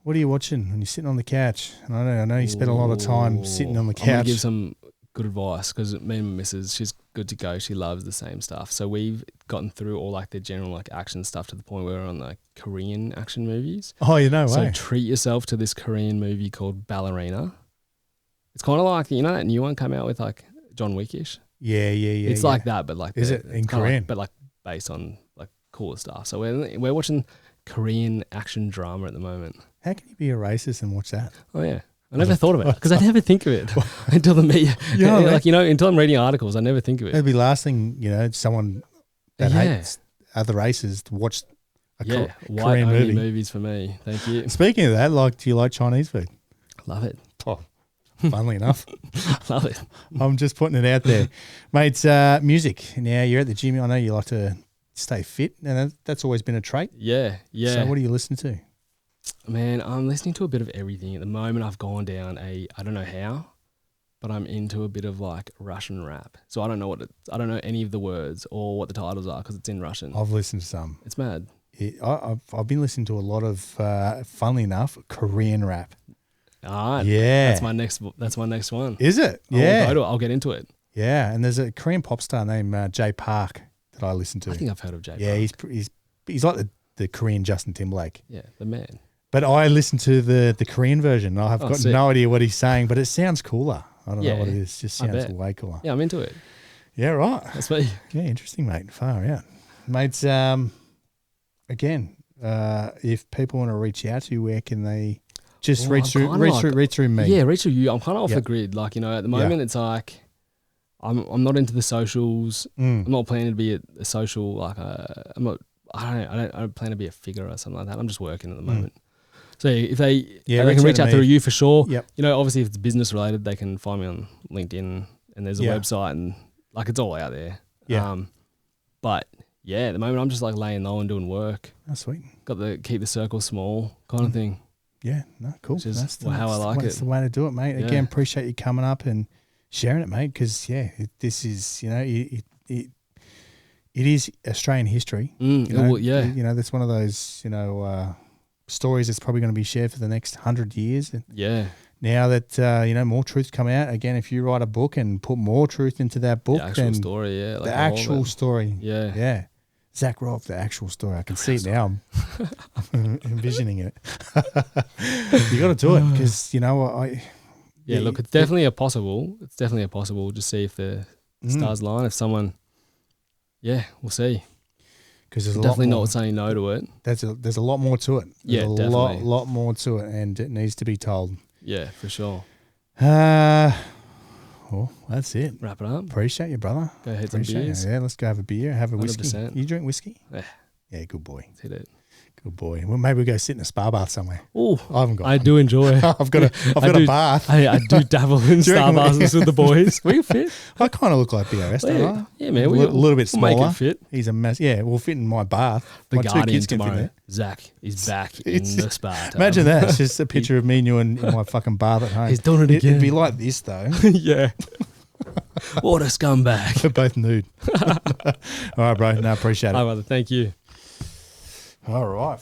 A: What are you watching when you're sitting on the couch? And I know you spend a lot of time sitting on the couch.
B: I'm going to give some good advice, because me and my missus, she's good to go. She loves the same stuff. So we've gotten through all like the general like action stuff to the point where we're on like Korean action movies.
A: Oh, way.
B: So treat yourself to this Korean movie called Ballerina. It's kind of like, that new one came out with like John Wickish.
A: Yeah.
B: It's like that, but like
A: is it in Korean?
B: but like based on like cooler stuff. So we're watching Korean action drama at the moment.
A: How can you be a racist and watch that?
B: Oh yeah, I never thought of it because I never think of it until the media. Until I'm reading articles, I never think of it.
A: It'd be the last thing, someone that hates other races to watch a Korean movie.
B: Movies for me. Thank you.
A: Speaking of that, do you like Chinese food?
B: Love it.
A: Oh, funnily enough.
B: Love it.
A: I'm just putting it out there. Mate, music. Now, you're at the gym. I know you like to stay fit, and that's always been a trait.
B: Yeah.
A: So what do you listen to?
B: Man, I'm listening to a bit of everything. At the moment, I've gone down I don't know how, but I'm into a bit of like Russian rap. So I don't know I don't know any of the words or what the titles are because it's in Russian.
A: I've listened to some.
B: It's mad.
A: I've been listening to a lot of, funnily enough, Korean rap.
B: All right.
A: Yeah.
B: That's my next one.
A: Is it? Yeah.
B: I'll get into it.
A: Yeah, and there's a Korean pop star named Jay Park that I listen to.
B: I think I've heard of Jay Park.
A: Yeah, he's like the Korean Justin Timberlake.
B: Yeah, the man.
A: But I listen to the Korean version. I've got no idea what he's saying, but it sounds cooler. I don't know what it is. It just sounds way cooler.
B: Yeah, I'm into it.
A: Yeah, right.
B: That's me.
A: Yeah, interesting, mate. Far out. Mates, again, if people want to reach out to you, where can they just reach through me?
B: Yeah, reach through you. I'm kind of off the grid. Like, at the moment it's like I'm not into the socials. I'm not planning to be a social, like I don't plan to be a figure or something like that. I'm just working at the moment. So if they can reach out through you for sure.
A: Yep.
B: Obviously if it's business related, they can find me on LinkedIn and there's a website and like it's all out there.
A: Yeah.
B: But yeah, at the moment I'm just like laying low and doing work.
A: That's sweet.
B: Got to keep the circle small kind of thing.
A: Yeah, no, cool.
B: That's how I like it.
A: That's the way to do it, mate. Again, appreciate you coming up and sharing it, mate, because, this is, it is Australian history. That's one of those, stories that's probably going to be shared for the next 100 years. And now that, more truth's come out, again, if you write a book and put more truth into that book.
B: The actual story,
A: the actual story.
B: Yeah.
A: Yeah. Zac Rolfe, the actual story. I can see it now. I'm envisioning it. You got to do it because,
B: look, it's definitely possible. It's definitely possible. Just see if the stars line. If someone, we'll see.
A: Because there's
B: definitely not saying no to it.
A: There's a lot more to it.
B: There's
A: a
B: definitely.
A: lot more to it, and it needs to be told.
B: Yeah, for sure.
A: Well, that's it.
B: Wrap it up.
A: Appreciate you, brother.
B: Go ahead, some beers.
A: Yeah, let's go have a beer, have a
B: 100%.
A: whiskey. You drink whiskey?
B: Yeah,
A: good boy.
B: Let's hit it.
A: Good boy. Well, maybe we go sit in a spa bath somewhere.
B: Oh,
A: I haven't got.
B: I do enjoy.
A: I've got a bath.
B: I do dabble in spa baths with the boys. We fit.
A: I kind of look like BRS, don't I?
B: Yeah, man.
A: A little bit smaller.
B: We'll make it fit.
A: He's a mess. Yeah, we'll fit in my bath.
B: The
A: my
B: Guardian
A: 2 kids
B: tomorrow.
A: can fit there.
B: Zach is back in the spa.
A: Imagine that. It's just a picture of me and you in my fucking bath at home.
B: He's doing it again.
A: It'd be like this though.
B: Yeah. What a scumbag.
A: We're both nude. All right, bro. No, appreciate it.
B: All right, brother. Thank you.
A: All right.